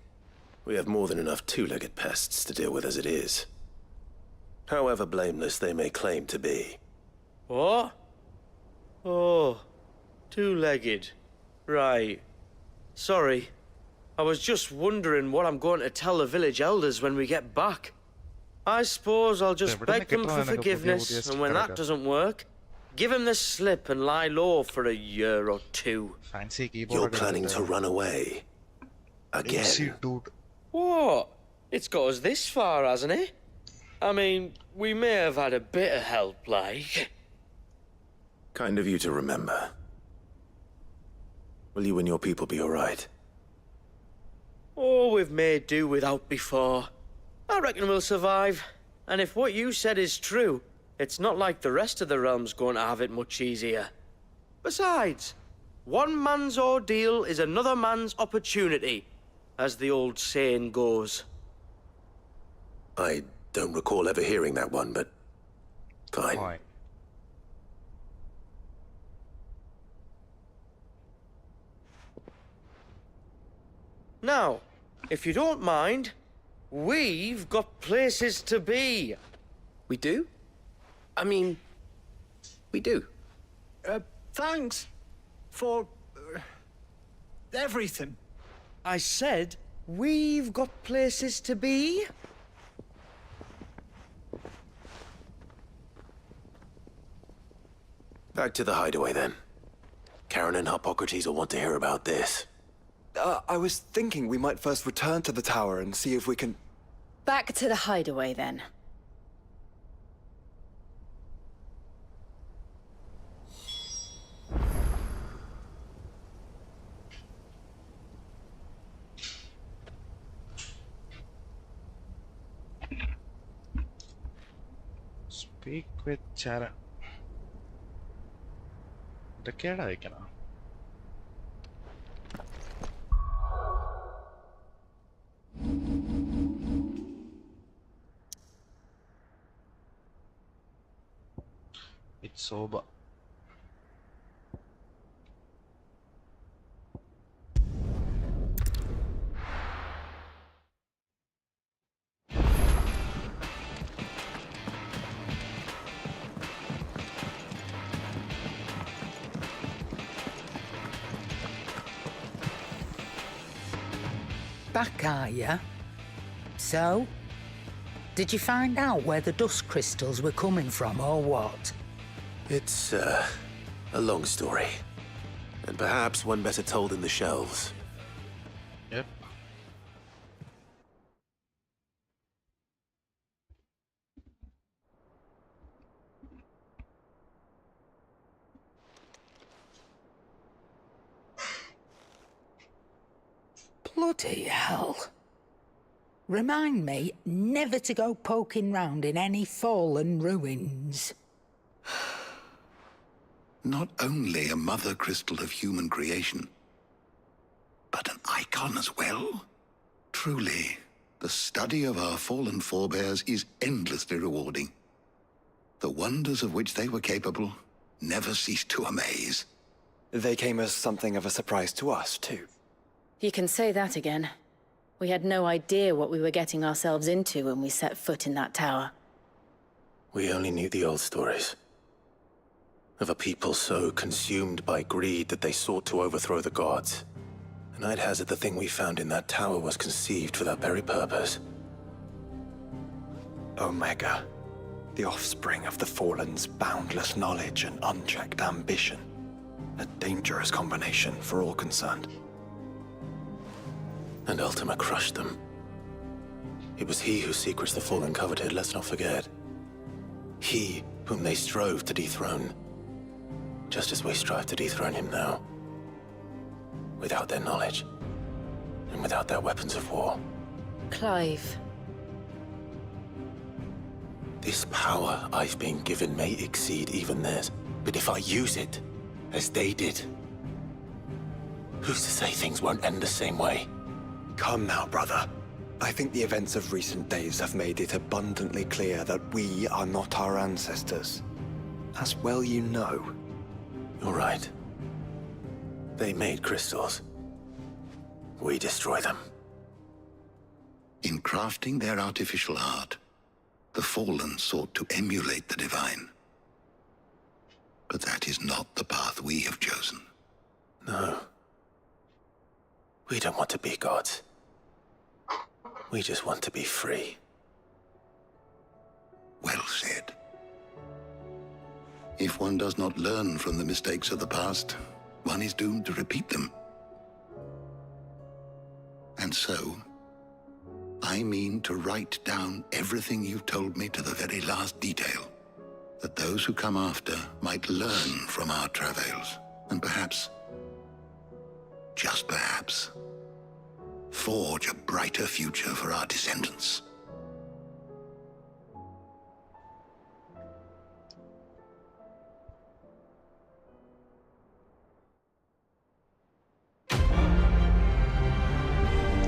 We have more than enough two-legged pests to deal with as it is. However blameless they may claim to be. What? Oh, two-legged. Right. Sorry. I was just wondering what I'm going to tell the village elders when we get back. I suppose I'll just beg them for forgiveness, and when that doesn't work, give them the slip and lie low for a year or two. You're planning to run away? Again? What? It's got us this far, hasn't it? I mean, we may have had a bit of help, like. Kind of you to remember. Will you and your people be all right? Oh, we've made do without before. I reckon we'll survive. And if what you said is true, it's not like the rest of the realm's going to have it much easier. Besides, one man's ordeal is another man's opportunity, as the old saying goes. I don't recall ever hearing that one, but fine. Fine. Now, if you don't mind, we've got places to be. We do? I mean, we do. Thanks for everything. I said, we've got places to be. Back to the hideaway, then. Karen and Hippocrates will want to hear about this. I was thinking we might first return to the tower and see if we can... Back to the hideaway, then. Speak with Chara. ഇതൊക്കെയാടാ വയ്ക്കണം. It's sober. Back, are ya? So? Did you find out where the dust crystals were coming from, or what? It's, a long story. And perhaps one better told in the shelves. Yep. Bloody hell. Remind me never to go poking round in any fallen ruins. Not only a mother crystal of human creation, but an icon as well. Truly, the study of our fallen forebears is endlessly rewarding. The wonders of which they were capable never cease to amaze. They came as something of a surprise to us, too. You can say that again. We had no idea what we were getting ourselves into when we set foot in that tower. We only knew the old stories. Of a people so consumed by greed that they sought to overthrow the gods. And I'd hazard the thing we found in that tower was conceived for that very purpose. Omega, the offspring of the Fallen's boundless knowledge and unchecked ambition. A dangerous combination for all concerned. And Ultima crushed them. It was he whose secrets the Fallen coveted, let's not forget. He whom they strove to dethrone. Just as we strive to dethrone him now. Without their knowledge. And without their weapons of war. Clive. This power I've been given may exceed even theirs. But if I use it, as they did, who's to say things won't end the same way? Come now, brother. I think the events of recent days have made it abundantly clear that we are not our ancestors. As well you know. You're right. They made crystals. We destroy them. In crafting their artificial art, the Fallen sought to emulate the divine. But that is not the path we have chosen. No. We don't want to be gods. We just want to be free. Well said. If one does not learn from the mistakes of the past, one is doomed to repeat them. And so, I mean to write down everything you've told me to the very last detail, that those who come after might learn from our travails, and perhaps, just perhaps, forge a brighter future for our descendants.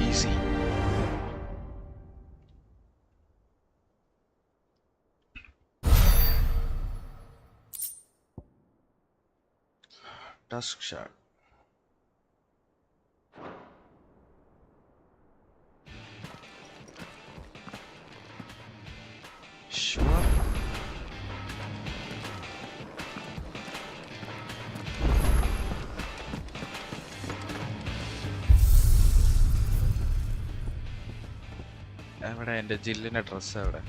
Easy. Tusk shard. Sure. എവിടെ എൻ്റെ ജില്ലിൻ്റെ dress എവിടെ?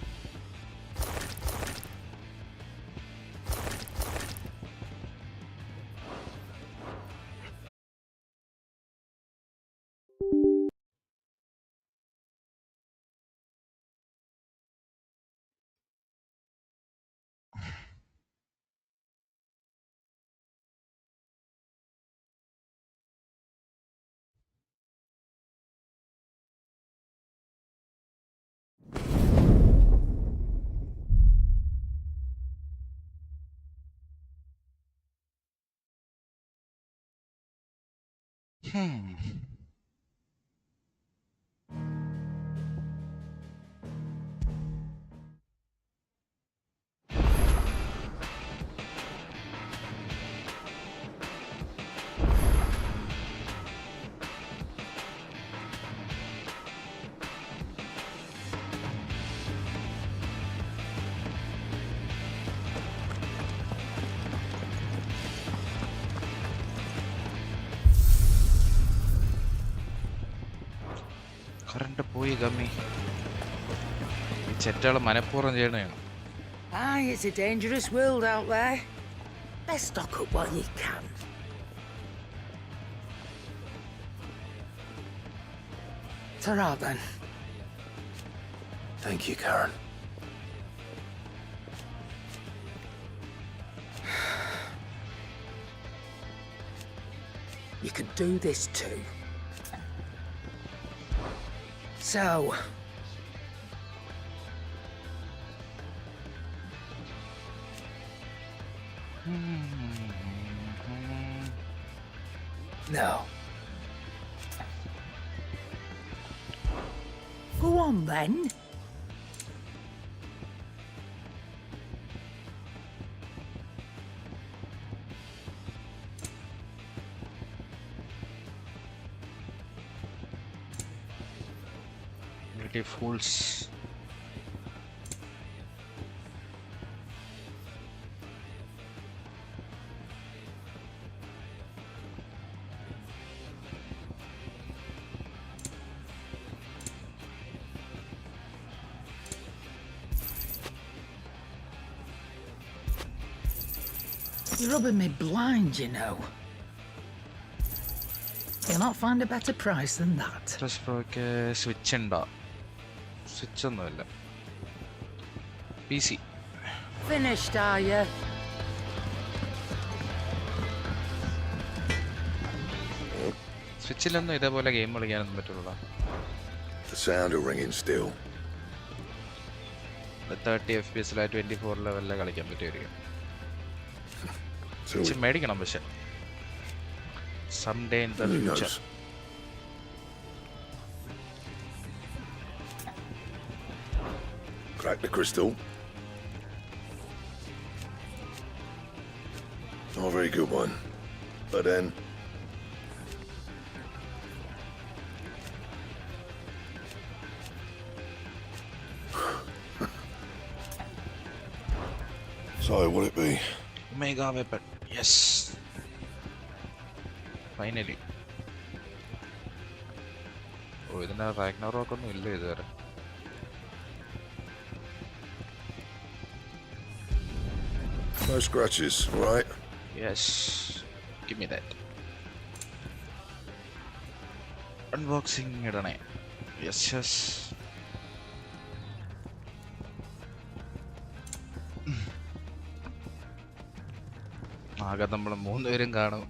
Current പോയി gummy. ഈ ചെറ്റാള് മനഃപൂർവ്വം ചെയ്യണതാണ്. Aye, it's a dangerous world out there. Let's stock up while you can. Ta-ra then. Thank you, Karen. You could do this too. So, no. Go on then. Bloody fools. You're rubbing me blind, you know. You'll not find a better price than that. Trust Proക്ക് switch ഉണ്ടോ? Switch ഒന്നുമില്ല. PC. Finished, are you? സ്വിച്ചിലൊന്നും ഇതേപോലെ game കളിക്കാനൊന്നും പറ്റുള്ളൂ. The sound of ringing still. 30 FPS 24 ലെവലിലെ കളിക്കാൻ പറ്റുമായിരിക്കും. Switch മേടിക്കണം പക്ഷെ. Someday in the future. Crack the crystal. Not a very good one. But then... So, what'll it be? Mega weapon. Yes. Finally. Oh, ഇതിന് Ragnarok ഒന്നും ഇല്ല ഇതുവരെ. No scratches, right? Yes. Give me that. Unboxing ഇടണേ. Yes, yes. ആകെ നമ്മൾ 3 പേരും കാണും.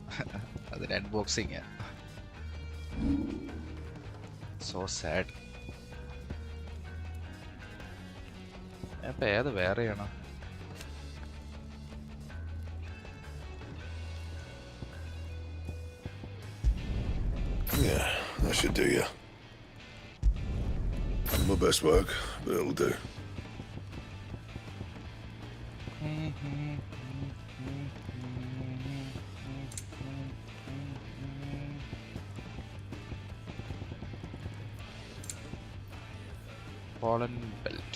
അതിന് അൺബോക്സിങ്. So sad. അപ്പൊ ഏത് വേറെയാണോ? Yeah, that should do you. My best work, but it'll do. Fallen belt.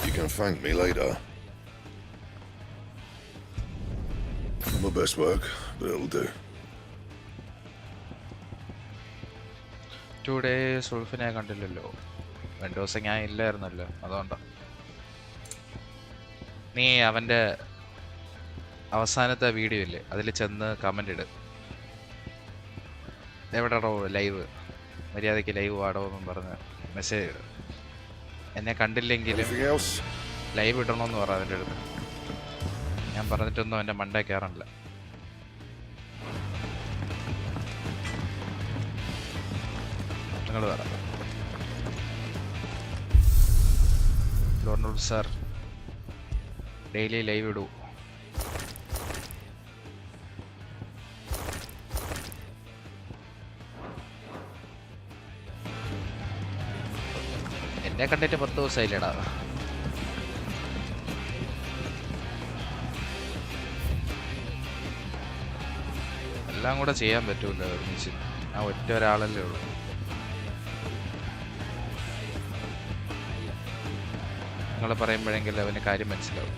You can thank me later. Not my best work, but it'll do. 2 days ഉൾഫിനെ കണ്ടില്ലല്ലോ. 2 ദിവസം ഞാൻ ഇല്ലായിരുന്നല്ലോ, അതുകൊണ്ടാ. നീ അവൻ്റെ അവസാനത്തെ വീഡിയോ ഇല്ലേ, അതിൽ ചെന്ന് കമൻ്റ് ഇട്. എവിടെയാണോ ലൈവ്, മര്യാദയ്ക്ക് ലൈവ് ആടോ എന്നും പറഞ്ഞ് മെസ്സേജ് ഇട്. എന്നെ കണ്ടില്ലെങ്കിലും ലൈവ് ഇടണമെന്ന് പറ അതിൻ്റെ അടുത്ത്. ഞാൻ പറഞ്ഞിട്ടൊന്നും എൻ്റെ മണ്ടേ കയറണില്ല. നിങ്ങൾ പറ. ഡോണൾഡ് സാർ ഡെയിലി ലൈവ് ഇടൂ. എന്നെ കണ്ടിട്ട് 10 ദിവസമായില്ലടാ. എല്ലാം കൂടെ ചെയ്യാൻ പറ്റൂല ഒരുമിച്ച്. ഞാൻ ഒറ്റ ഒരാളല്ലേ ഉള്ളൂ. നിങ്ങൾ പറയുമ്പോഴെങ്കിലും അവന് കാര്യം മനസ്സിലാവും.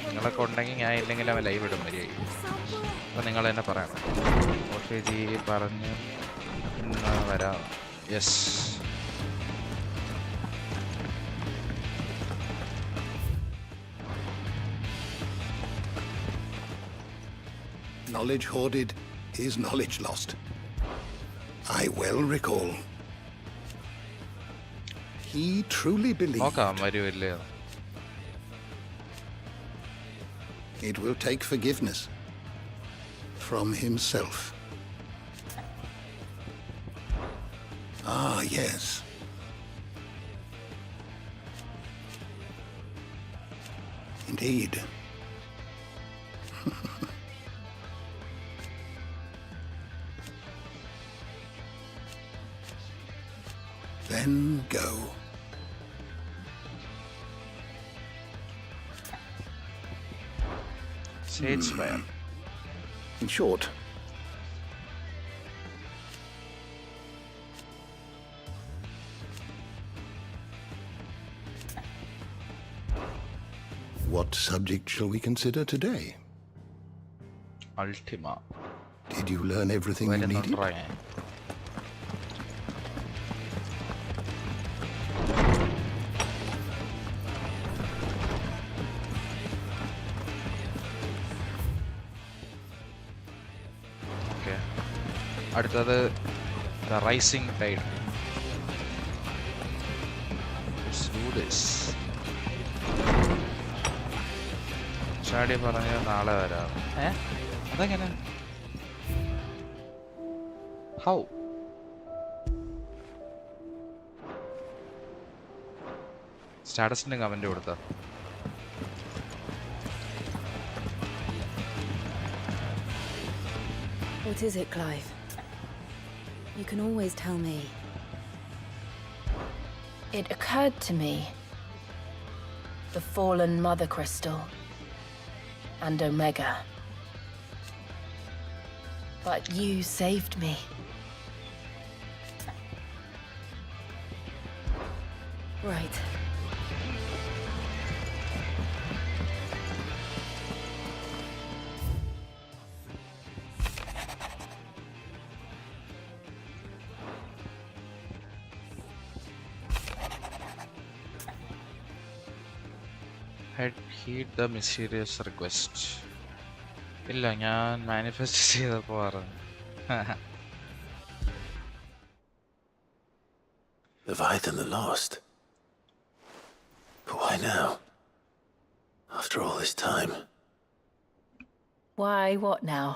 നിങ്ങളൊക്കെ ഉണ്ടെങ്കിൽ ഞാൻ ഇല്ലെങ്കിൽ അവൻ ലൈവ് ഇടും മര്യാദയ്ക്ക്. അപ്പം നിങ്ങൾ തന്നെ പറയണം. ഓഫേജി പറഞ്ഞ് ഇന്ന് വരാം. Yes. Knowledge hoarded is knowledge lost. I well recall. He truly believed. നോക്കാം വരുമില്ലേ. It will take forgiveness from himself. Ah, yes. Indeed. Then go. Sage Spire. In short, what subject shall we consider today? Ultima. Did you learn everything you needed? അടുത്തത് The Rising Tide. Let's do this. ചാടി പറഞ്ഞ നാളെ വരാം. അതെങ്ങനെ? How? സ്റ്റാറ്റസിന്റെ comment കൊടുത്ത. What is it, Clive? You can always tell me. It occurred to me. The fallen mother crystal. And Omega. But you saved me. Right. Heed the mysterious request. ഇല്ല, ഞാൻ manifest ചെയ്തപ്പോൾ പറഞ്ഞു. Leviathan the Lost. But why now? After all this time. Why, what now?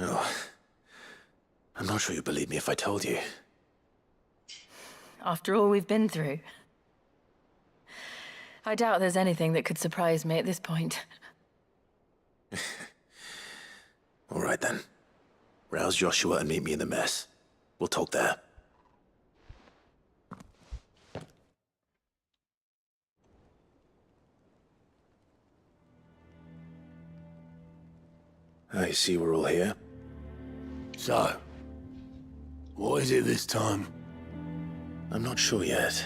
Oh. I'm not sure you believe me if I told you. After all we've been through. I doubt there's anything that could surprise me at this point. All right then. Rouse Joshua and meet me in the mess. We'll talk there. I see we're all here. So, what is it this time? I'm not sure yet.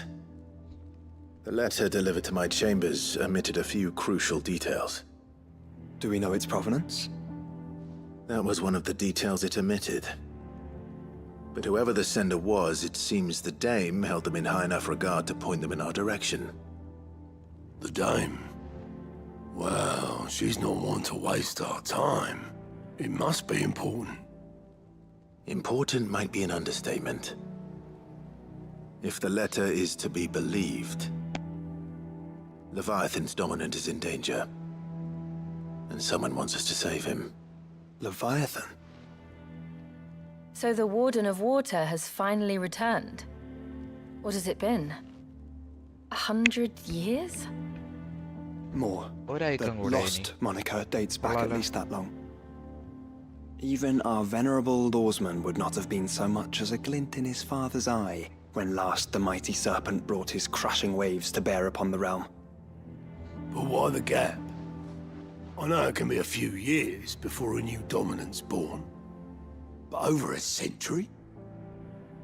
The letter delivered to my chambers omitted a few crucial details. Do we know its provenance? That was one of the details it omitted. But whoever the sender was, it seems the Dame held them in high enough regard to point them in our direction. The Dame? Well, she's not one to waste our time. It must be important. Important might be an understatement. If the letter is to be believed, Leviathan's dominant is in danger. And someone wants us to save him. Leviathan? So the Warden of Water has finally returned. What has it been? 100 years? More. ഒരു icon The കൂടെ lost ഇനി. moniker dates back at least that long. Even our venerable lawsman would not have been so much as a glint in his father's eye when last the mighty serpent brought his crashing waves to bear upon the realm. But why the gap? I know it can be a few years before a new dominant's born. But over a century?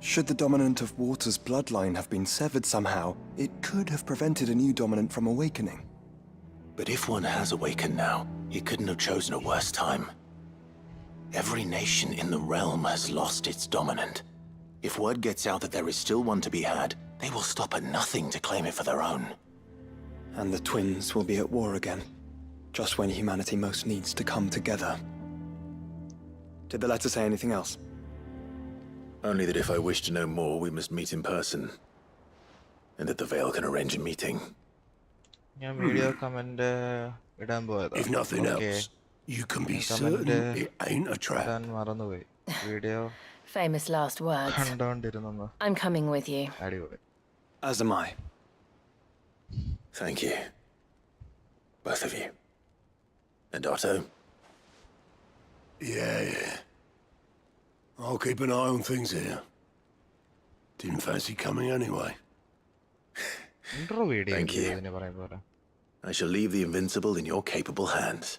Should the dominant of Water's bloodline have been severed somehow, it could have prevented a new dominant from awakening. But if one has awakened now, he couldn't have chosen a worse time. Every nation in the realm has lost its dominant. If word gets out that there is still one to be had, they will stop at nothing to claim it for their own. And the twins will be at war again, just when humanity most needs to come together. Did the letter say anything else? Only that if I wish to know more, we must meet in person. And that the Veil can arrange a meeting. ഞാൻ video comment ഇടാൻ പോയതാ. If nothing else, you can be certain it ain't a trap. ഇടാൻ മറന്നുപോയി. Video Famous last words. കണ്ടോണ്ടിരുന്നു. I'm coming with you. അടിപൊളി. As am I. Thank you. Both of you. And Otto? Yeah. I'll keep an eye on things here. Didn't fancy coming anyway. Intro video. Thank you. I shall leave the invincible in your capable hands.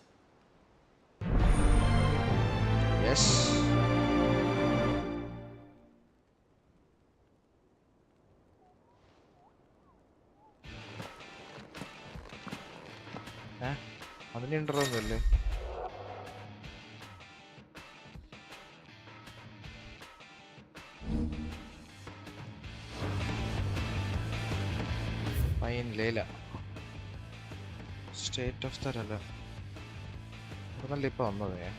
Yes. അതിന് intro ഒന്നുമില്ലേ? Fine ലേല state of തരല്ല നല്ല ഇപ്പൊ വന്നതേ.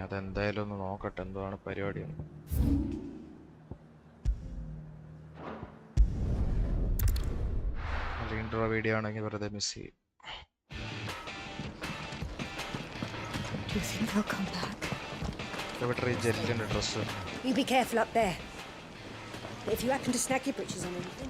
അതെന്തായാലും ഒന്ന് നോക്കട്ടെ എന്താണ് പരിപാടി. ഇൻട്രോ വീഡിയോ ആണെങ്കിൽ വെറുതെ മിസ് ചെയ്യും. ഇവിടെ ജെല്ലിന്റെ dress. You be careful up there. If you happen to snag your britches on anything.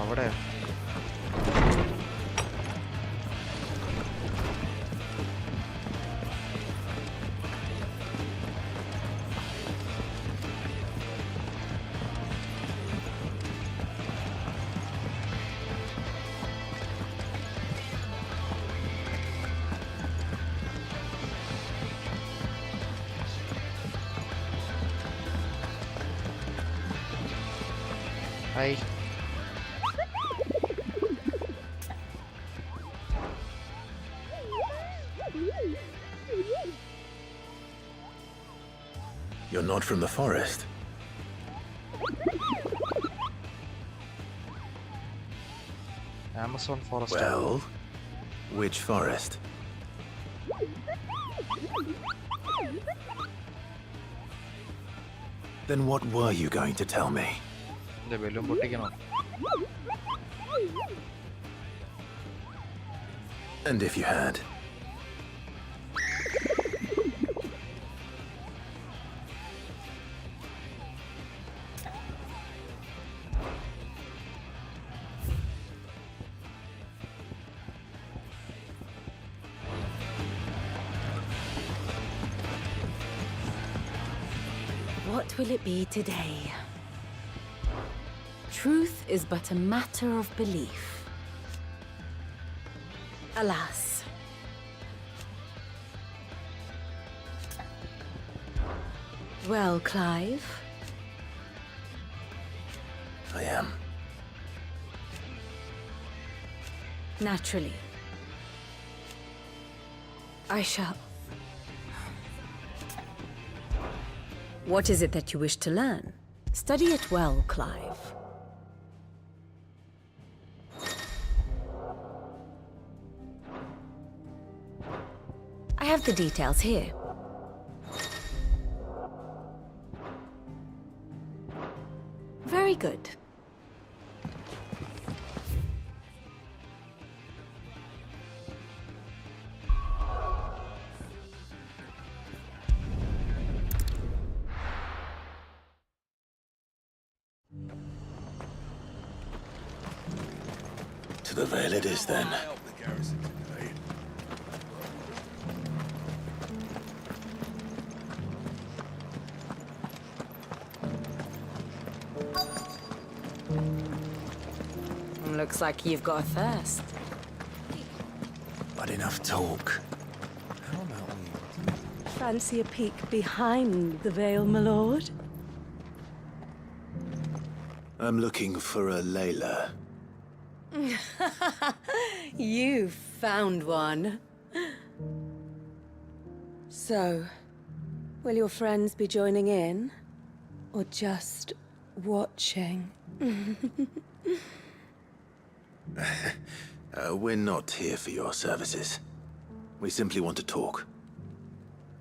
അവിടെ hi. You're not from the forest. Amazon forest. Well, which forest? Then what were you going to tell me? The balloon പൊട്ടിക്കണം. And if you had? What will it be today? Truth is but a matter of belief. Alas. Well, Clive? I am. Naturally. I shall. What is it that you wish to learn? Study it well, Clive. I have the details here. Very good. To the Vale it is, then. Looks like you've got a thirst. But enough talk. Fancy a peek behind the veil, my lord? I'm looking for a Layla. You found one. So, will your friends be joining in? Or just watching? We're not here for your services. We simply want to talk.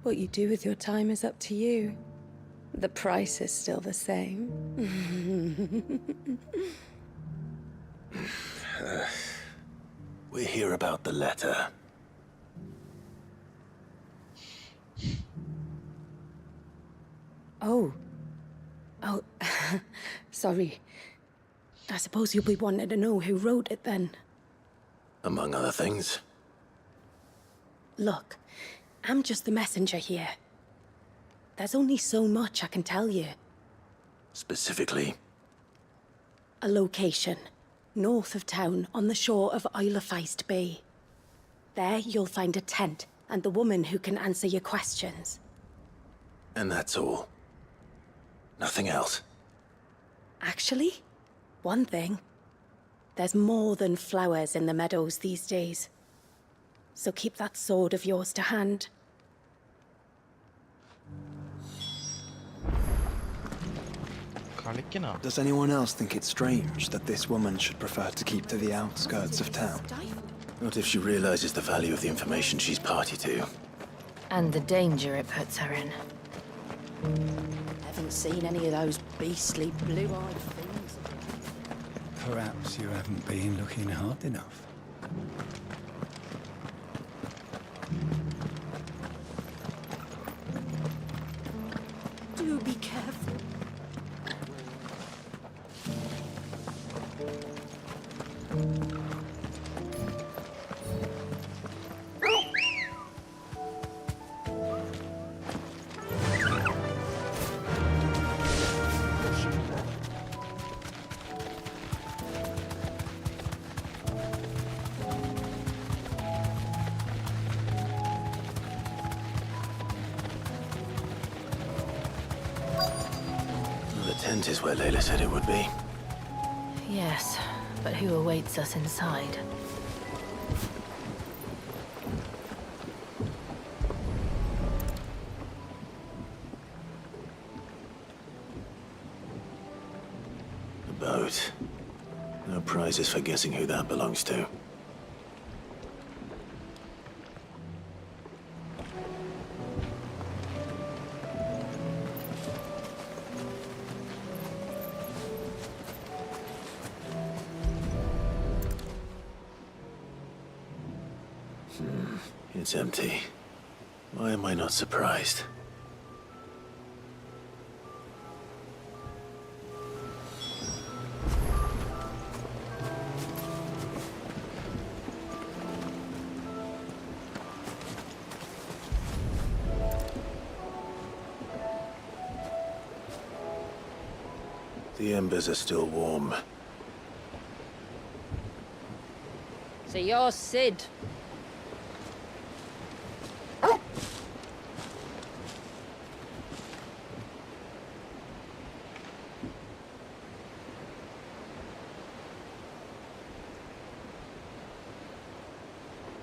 What you do with your time is up to you. The price is still the same. We're here about the letter. Oh. Sorry. I suppose you'll be wanting to know who wrote it then. Among other things. Look, I'm just the messenger here. There's only so much I can tell you. Specifically? A location. North of town, on the shore of Isle of Feist Bay. There you'll find a tent, and the woman who can answer your questions. And that's all? Nothing else? Actually, one thing. There's more than flowers in the meadows these days. So keep that sword of yours to hand. Does anyone else think it's strange that this woman should prefer to keep to the outskirts of town? Not if she realizes the value of the information she's party to. And the danger it puts her in. Haven't seen any of those beastly blue-eyed things. Perhaps you haven't been looking hard enough. Do be careful. The tent is where Layla said it would be. Yes, but who awaits us inside? A boat. No price prizes for guessing who that belongs to. It's empty. Why am I not surprised? The embers are still warm. So you're Sid.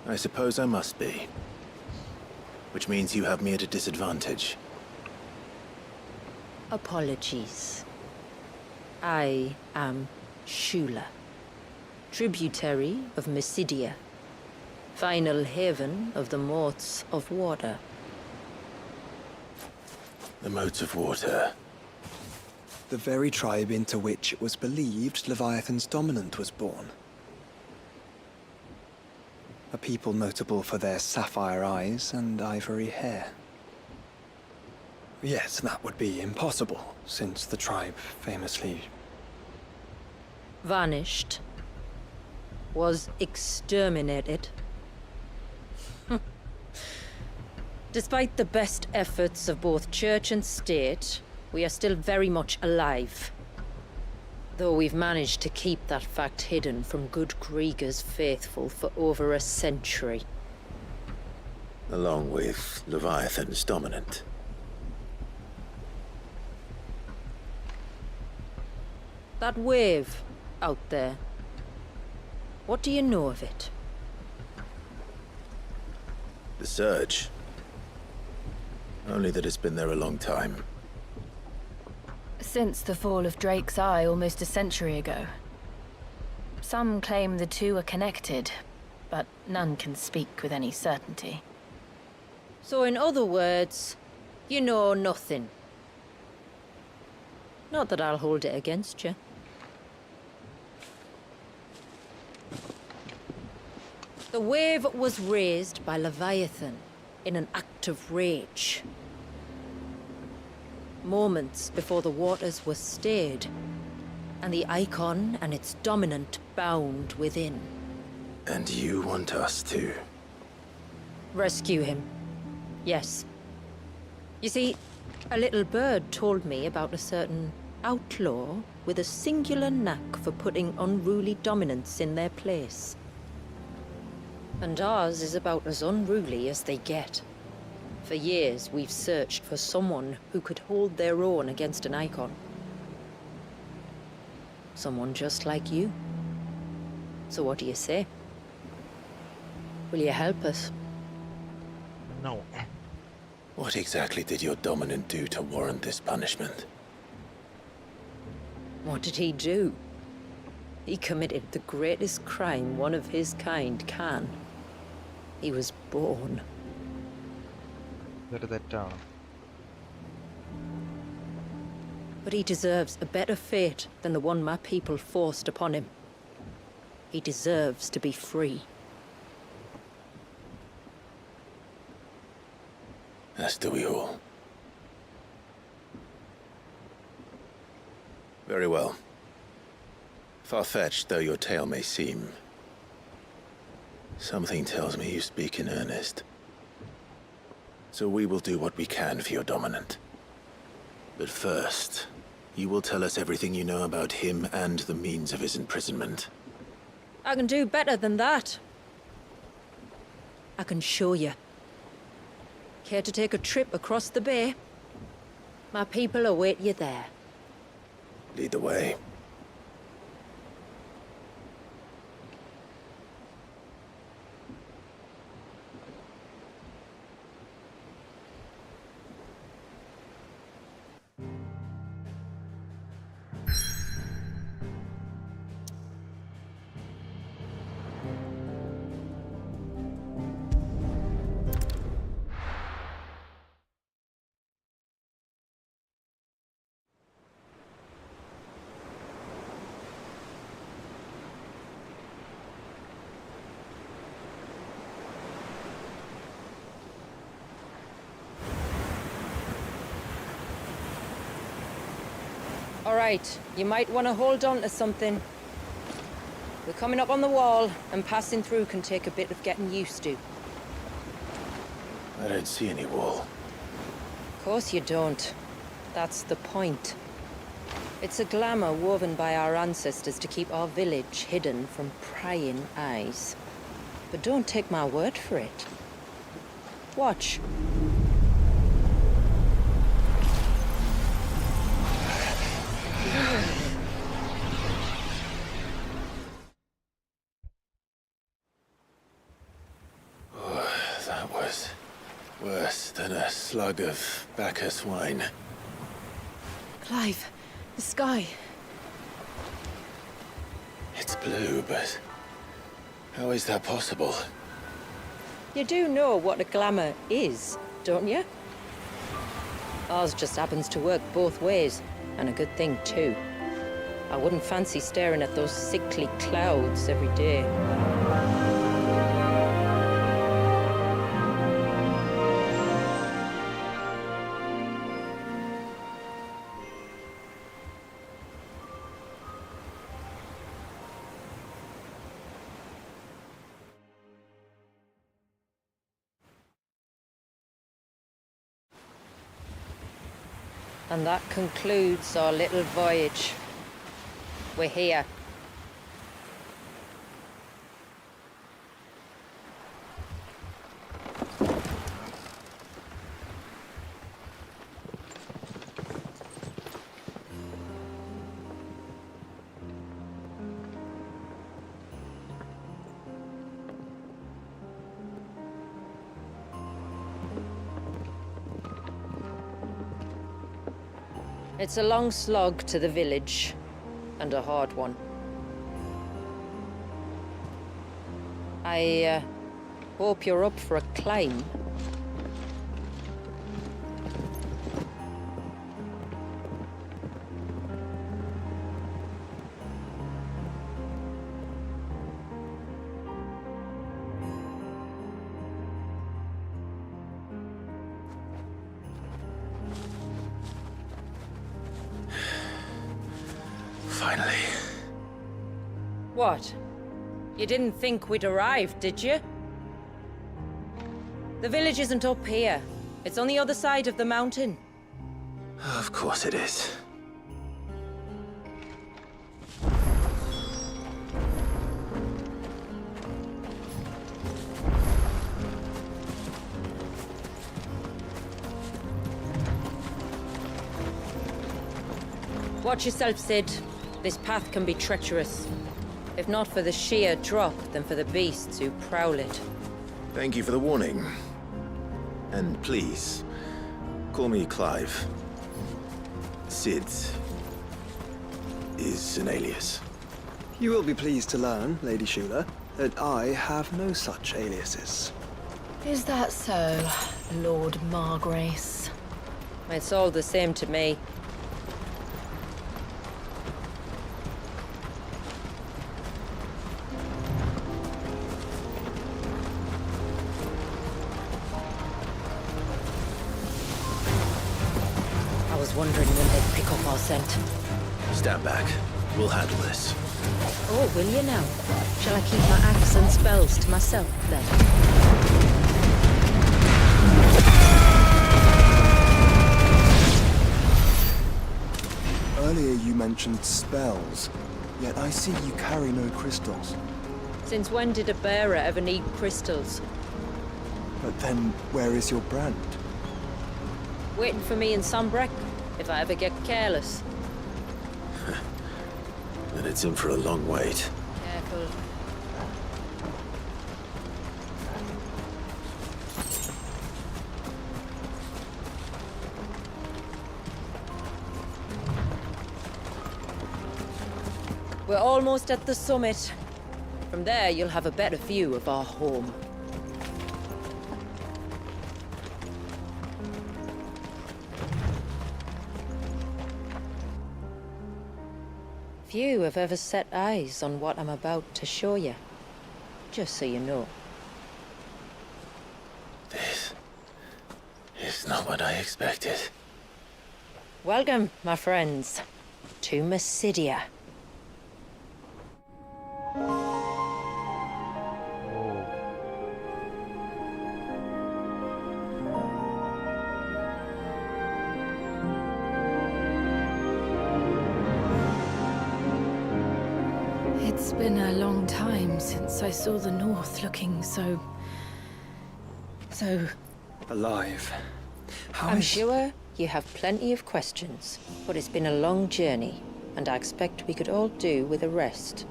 I suppose I must be. Which means you have me at a disadvantage. Apologies. I am Shula, tributary of Mysidia, final haven of the Moats of Water. The Moats of Water. The very tribe into which it was believed Leviathan's dominant was born. A people notable for their sapphire eyes and ivory hair. Yes, that would be impossible, since the tribe famously... vanished. Was exterminated. Despite the best efforts of both church and state, we are still very much alive. Though we've managed to keep that fact hidden from good Krieger's faithful for over a century. Along with Leviathan's dominant. That wave out there. What do you know of it? The Surge. Only that it's been there a long time. Since the fall of Drake's Eye almost a century ago. Some claim the two are connected, but none can speak with any certainty. So in other words, you know nothing. Not that I'll hold it against you. The wave was raised by Leviathan in an act of rage. Moments before the waters were stayed, and the Eikon and its dominant bound within. And you want us to? Rescue him. Yes. You see, a little bird told me about a certain outlaw with a singular knack for putting unruly dominants in their place. And ours is about as unruly as they get. For years, we've searched for someone who could hold their own against an Eikon. Someone just like you. So what do you say? Will you help us? No. What exactly did your dominant do to warrant this punishment? What did he do? He committed the greatest crime one of his kind can. He was born. But he deserves a better fate than the one my people forced upon him. He deserves to be free. As do we all. Very well. Far-fetched though your tale may seem, something tells me you speak in earnest. So we will do what we can for your dominant. But first, you will tell us everything you know about him and the means of his imprisonment. I can do better than that. I can show you. Care to take a trip across the bay? My people await you there. Lead the way. right. You might want to hold on to something. We're coming up on the wall, and passing through can take a bit of getting used to. I don't see any wall. Of course you don't. That's the point. It's a glamour woven by our ancestors to keep our village hidden from prying eyes. But don't take my word for it. Watch. That was worse than a slug of Bacchus wine. Clive, the sky. It's blue, but how is that possible? You do know what a glamour is, don't you? Ours just happens to work both ways, and a good thing too. I wouldn't fancy staring at those sickly clouds every day. And that concludes our little voyage. We're here. It's a long slog to the village, and a hard one. I hope you're up for a climb. Finally. What? You didn't think we'd arrived, did you? The village isn't up here. It's on the other side of the mountain. Of course it is. Watch yourself, Sid. This path can be treacherous. If not for the sheer drop, then for the beasts who prowl it. Thank you for the warning. And please, call me Clive. Sid is an alias. You will be pleased to learn, Lady Shula, that I have no such aliases. Is that so, Lord Margrace? It's all the same to me. Wondering when they'd pick up our scent. Stand back. We'll handle this. Oh, will you now? Shall I keep my axe and spells to myself, then? Earlier you mentioned spells, yet I see you carry no crystals. Since when did a bearer ever need crystals? But then, where is your brand? Waiting for me in Sunbreck, if I ever get careless. Then it's in for a long wait. Careful. We're almost at the summit. From there, you'll have a better view of our home. Few have ever set eyes on what I'm about to show you. Just so you know. This is not what I expected. Welcome, my friends. to Mysidia. It's been a long time since I saw the North looking so alive. I'm sure you have plenty of questions, but it's been a long journey, and I expect we could all do with a rest.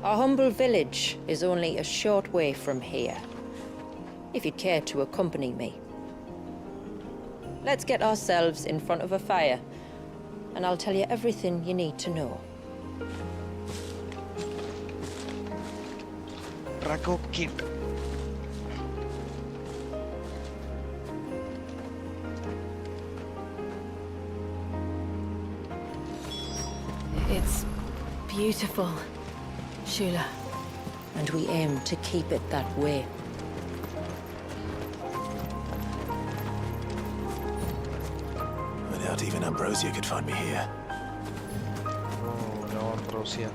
Our humble village is only a short way from here, if you'd care to accompany me. Let's get ourselves in front of a fire, and I'll tell you everything you need to know. Rago kid. It's beautiful, Shula. And we aim to keep it that way. I doubt even Ambrosia could find me here. Oh, no Ambrosia.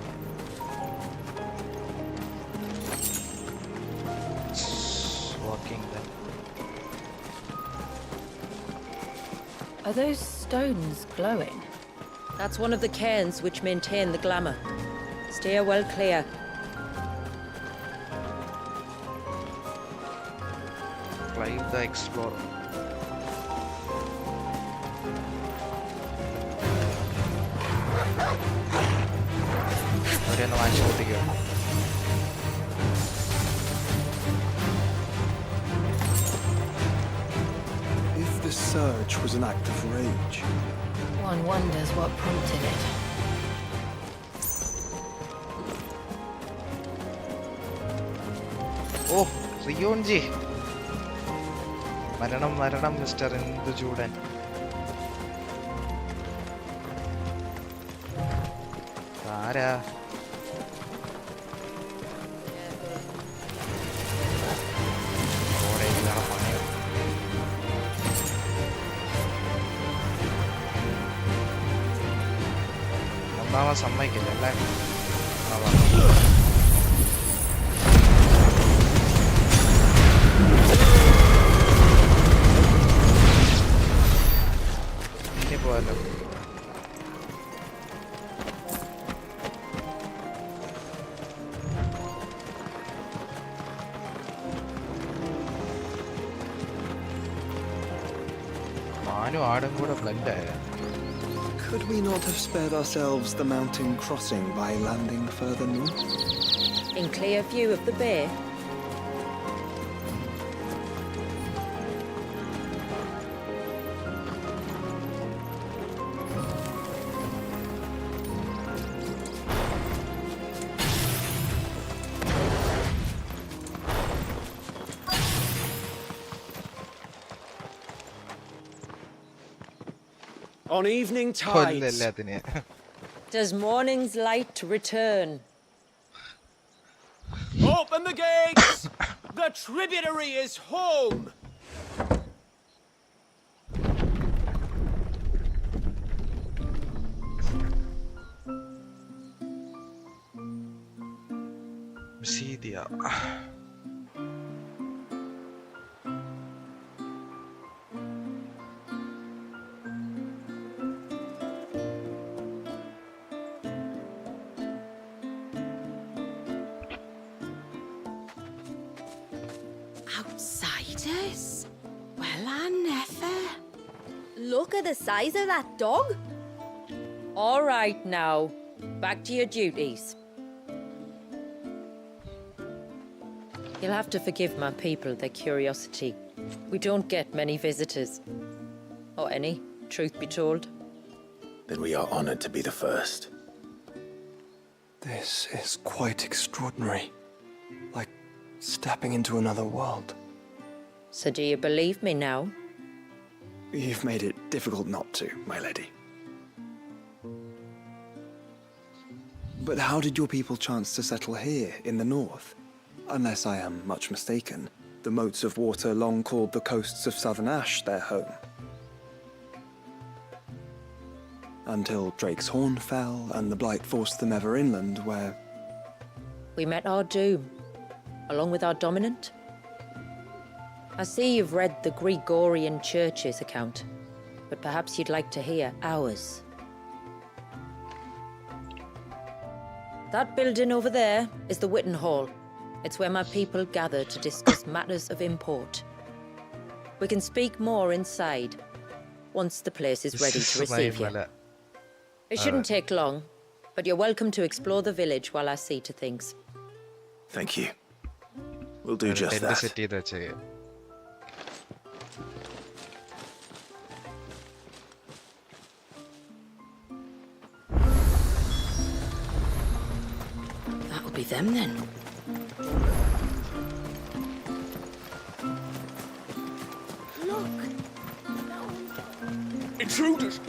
It's working then. Are those stones glowing? That's one of the cairns which maintain the glamour. Steer well clear. Clive the Explorer. ഒരെണ്ണം വാങ്ങിച്ചു കൂട്ടിക്കോ. If the surge was an act of rage, One wonders what prompted it. Oh, Ryonji. മരണം mister Induchoodan. ആരാ? ഒന്നാമത് സമ്മതിക്കില്ല അല്ലേ? ഇനി പോയല്ലോ. മാനും ആടും കൂടെ ബ്ലെൻഡ് ആയ. could we not have spared ourselves the mountain crossing by landing further north? In clear view of the bay. On evening tides. Does morning's light return? Open the gates! The tributary is home! Mysidia. Outsiders? Well, I never. Look at the size of that dog. All right now, back to your duties. You'll have to forgive my people their curiosity. We don't get many visitors. Or any, truth be told. Then we are honored to be the first. This is quite extraordinary. Like stepping into another world. So do you believe me now? You've made it difficult not to, my lady. But how did your people chance to settle here in the north? Unless I am much mistaken, the moats of water long called the coasts of southern Ash their home. Until Drake's Horn fell and the Blight forced them ever inland, where... We met our doom, along with our dominant. I see you've read the Gregorian Church's account, but perhaps you'd like to hear ours. That building over there is the Witten Hall. It's where my people gather to discuss matters of import. We can speak more inside, once the place is ready to receive you. It shouldn't take long, but you're welcome to explore the village while I see to things. Thank you. We'll do just that. That'll be them then. Look! Intruders!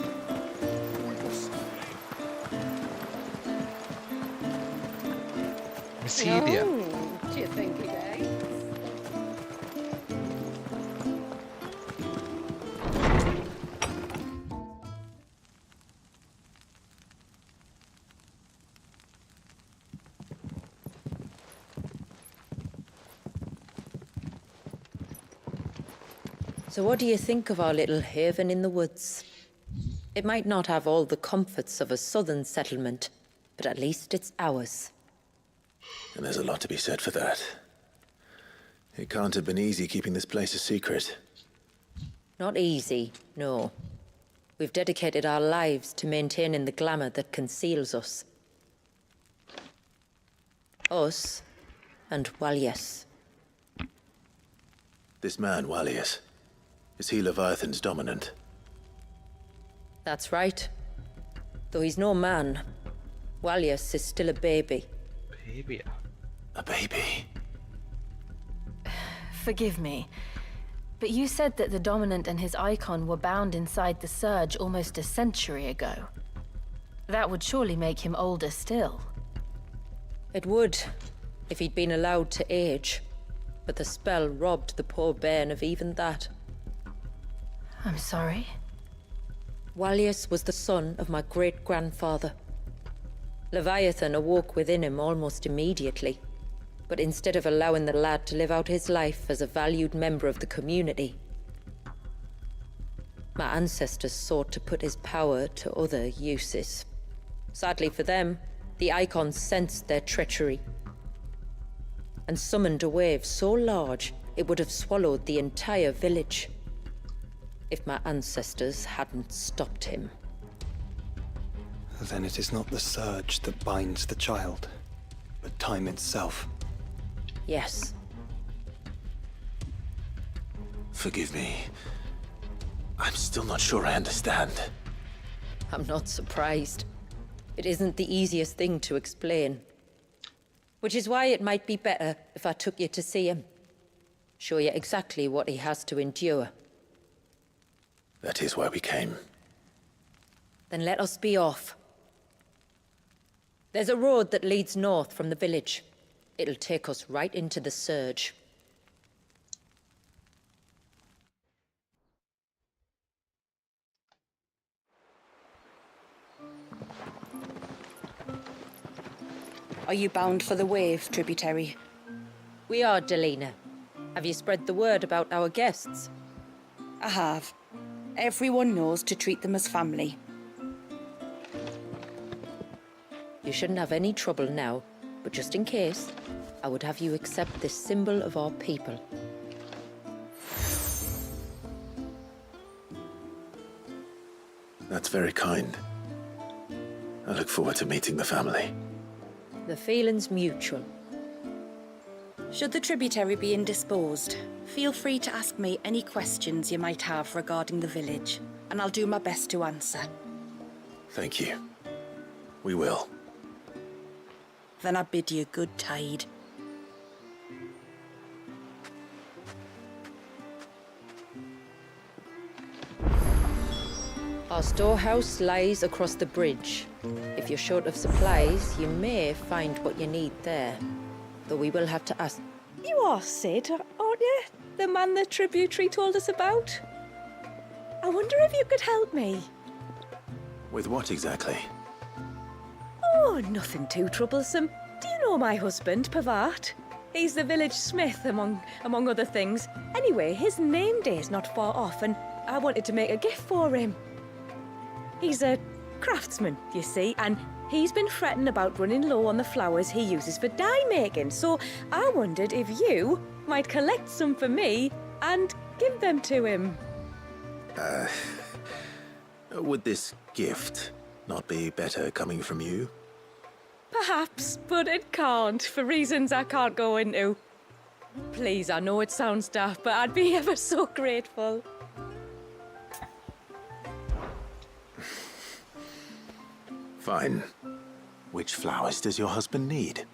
Valisthea. Do you think he does? So what do you think of our little haven in the woods? It might not have all the comforts of a southern settlement, but at least it's ours. And there's a lot to be said for that. It can't have been easy keeping this place a secret. Not easy, no. We've dedicated our lives to maintaining the glamour that conceals us. Us and Walias. This man, Walias, is he Leviathan's dominant? That's right. Though he's no man, Walias is still a baby. Baby? A baby? Forgive me, but you said that the Dominant and his Eikon were bound inside the Surge almost a century ago. That would surely make him older still. It would, if he'd been allowed to age. But the spell robbed the poor bairn of even that. I'm sorry. Walias was the son of my great-grandfather. Leviathan awoke within him almost immediately. But instead of allowing the lad to live out his life as a valued member of the community, my ancestors sought to put his power to other uses. Sadly for them, the Eikons sensed their treachery and summoned a wave so large it would have swallowed the entire village if my ancestors hadn't stopped him. Then it is not the Surge that binds the child, but time itself. Yes. Forgive me. I'm still not sure I understand. I'm not surprised. It isn't the easiest thing to explain. Which is why it might be better if I took you to see him. Show you exactly what he has to endure. That is why we came. Then let us be off. There's a road that leads north from the village. It'll take us right into the Surge. Are you bound for the Wave, tributary? We are, Delina. Have you spread the word about our guests? I have. Everyone knows to treat them as family. You shouldn't have any trouble now, but just in case, I would have you accept this symbol of our people. That's very kind. I look forward to meeting the family. The feeling's mutual. Should the tributary be indisposed, feel free to ask me any questions you might have regarding the village, and I'll do my best to answer. Thank you. We will. Then I bid you good tide. Our storehouse lies across the bridge. If you're short of supplies, you may find what you need there. Though we will have to ask... You are Sid, aren't you? The man the tributary told us about? I wonder if you could help me. With what exactly? Oh, nothing too troublesome. Do you know my husband, Pavat? He's the village smith, among other things. Anyway, his name day's not far off, and I wanted to make a gift for him. He's a craftsman, you see, and he's been fretting about running low on the flowers he uses for dye making, so I wondered if you might collect some for me and give them to him. Would this gift not be better coming from you? Perhaps, but it can't, for reasons I can't go into. Please, I know it sounds daft, but I'd be ever so grateful. Fine. Which flowers does your husband need?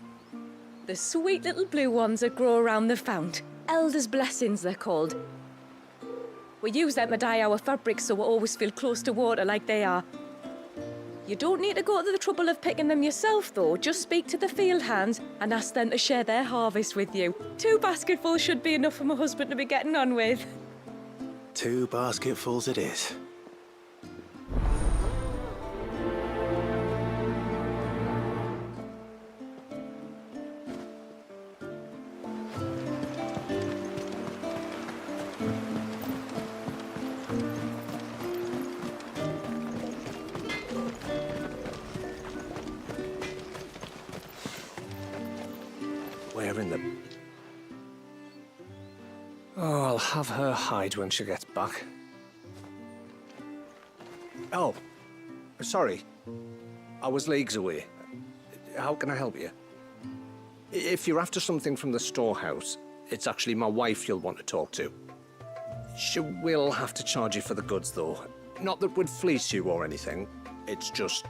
The sweet little blue ones that grow around the fount. Elder's blessings, they're called. We use them to dye our fabrics so we always feel close to water like they are. You don't need to go to the trouble of picking them yourself, though. Just speak to the field hands and ask them to share their harvest with you. 2 basketfuls should be enough for my husband to be getting on with. 2 basketfuls it is. Where in the... Oh, I'll have her hide when she gets back. Oh, sorry. I was leagues away. How can I help you? If you're after something from the storehouse, it's actually my wife you'll want to talk to. She will have to charge you for the goods, though. Not that we'd fleece you or anything. It's just,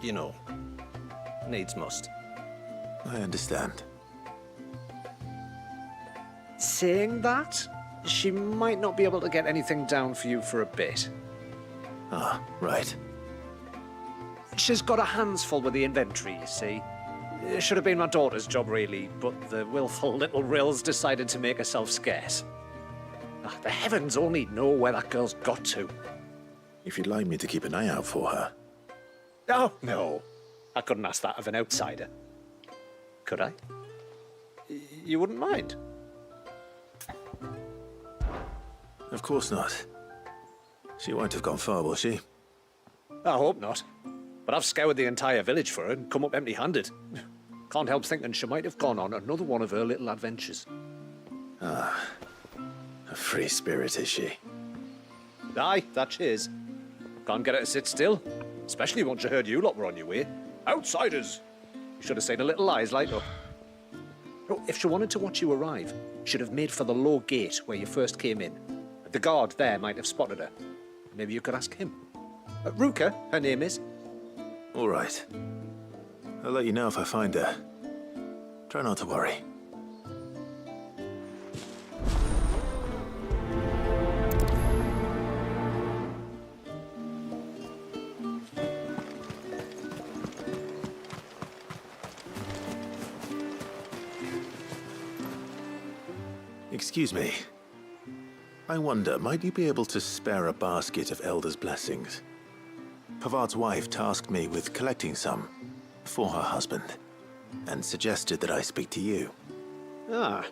you know, needs must. I understand. Saying that, she might not be able to get anything down for you for a bit. Ah, right. She's got her hands full with the inventory, you see. It should have been my daughter's job, really, but the willful little Rills decided to make herself scarce. Ah, the heavens only know where that girl's got to. If you'd like me to keep an eye out for her. Oh, no. I couldn't ask that of an outsider. Could I? You wouldn't mind? Of course not. She won't have gone far, will she? I hope not. But I've scoured the entire village for her and come up empty-handed. Can't help thinking she might have gone on another one of her little adventures. Ah, a free spirit, is she? Aye, that she is. Can't get her to sit still, especially once she heard you lot were on your way. Outsiders! You should have seen her little eyes light up. Oh, if she wanted to watch you arrive, she'd have made for the low gate where you first came in. The guard there might have spotted her. Maybe you could ask him. Ruka, her name is. All right. I'll let you know if I find her. Try not to worry. Excuse me. I wonder, might you be able to spare a basket of Elder's blessings? Pavart's wife tasked me with collecting some for her husband, and suggested that I speak to you. Ah.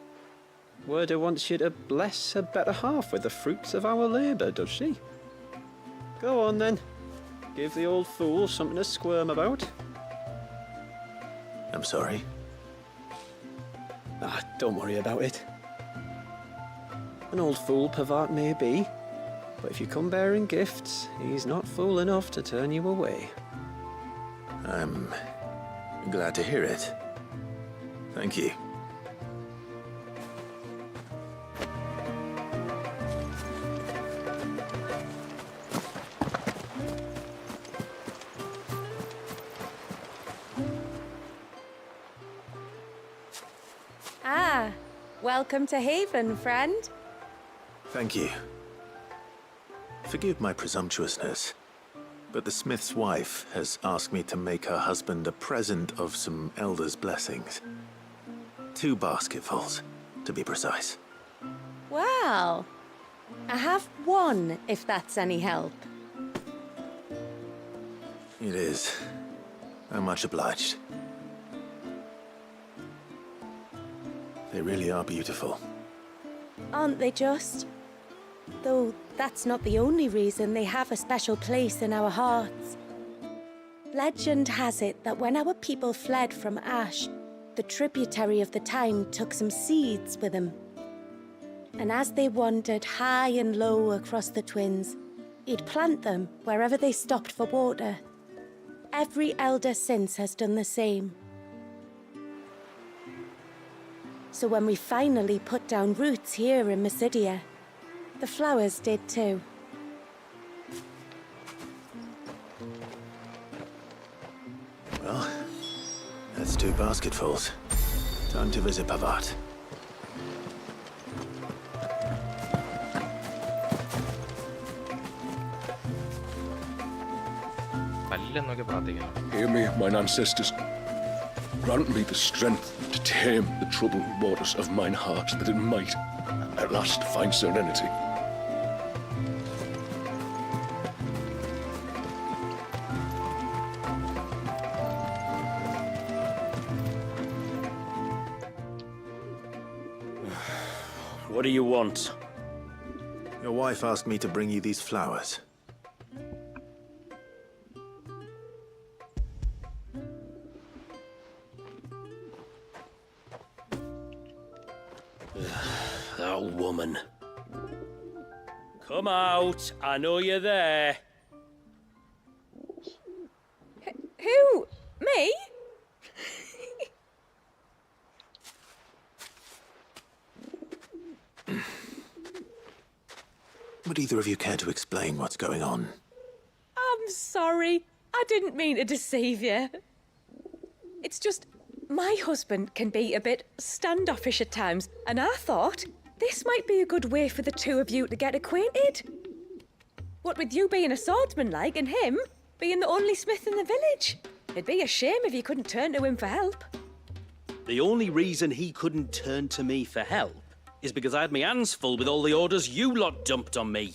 Werda wants you to bless her better half with the fruits of our labour, does she? Go on then. Give the old fool something to squirm about. I'm sorry. Ah, don't worry about it. An old fool Pavart may be, but if you come bearing gifts, he's not fool enough to turn you away. I'm glad to hear it. Thank you. Ah, welcome to Haven, friend. Thank you. Forgive my presumptuousness, but the smith's wife has asked me to make her husband a present of some Elder's blessings. 2 basketfuls, to be precise. Well, I have one, if that's any help. It is. I'm much obliged. They really are beautiful. Aren't they just? Though that's not the only reason they have a special place in our hearts. Legend has it that when our people fled from Ash, the tributary of the time took some seeds with them. And as they wandered high and low across the Twins, he'd plant them wherever they stopped for water. Every elder since has done the same. So when we finally put down roots here in Mysidia, the flowers did too. Well, that's 2 basketfuls. Time to visit Pavat. Hear me, mine ancestors. Grant me the strength to tame the troubled waters of mine heart, that it might at last find serenity. What do you want? Your wife asked me to bring you these flowers. That woman. Come out. I know you're there. Who? Me? Would either of you care to explain what's going on? I'm sorry. I didn't mean to deceive you. It's just, my husband can be a bit standoffish at times, and I thought this might be a good way for the two of you to get acquainted. What with you being a swordsman like, and him being the only smith in the village. It'd be a shame if you couldn't turn to him for help. The only reason he couldn't turn to me for help is because I had my hands full with all the orders you lot dumped on me.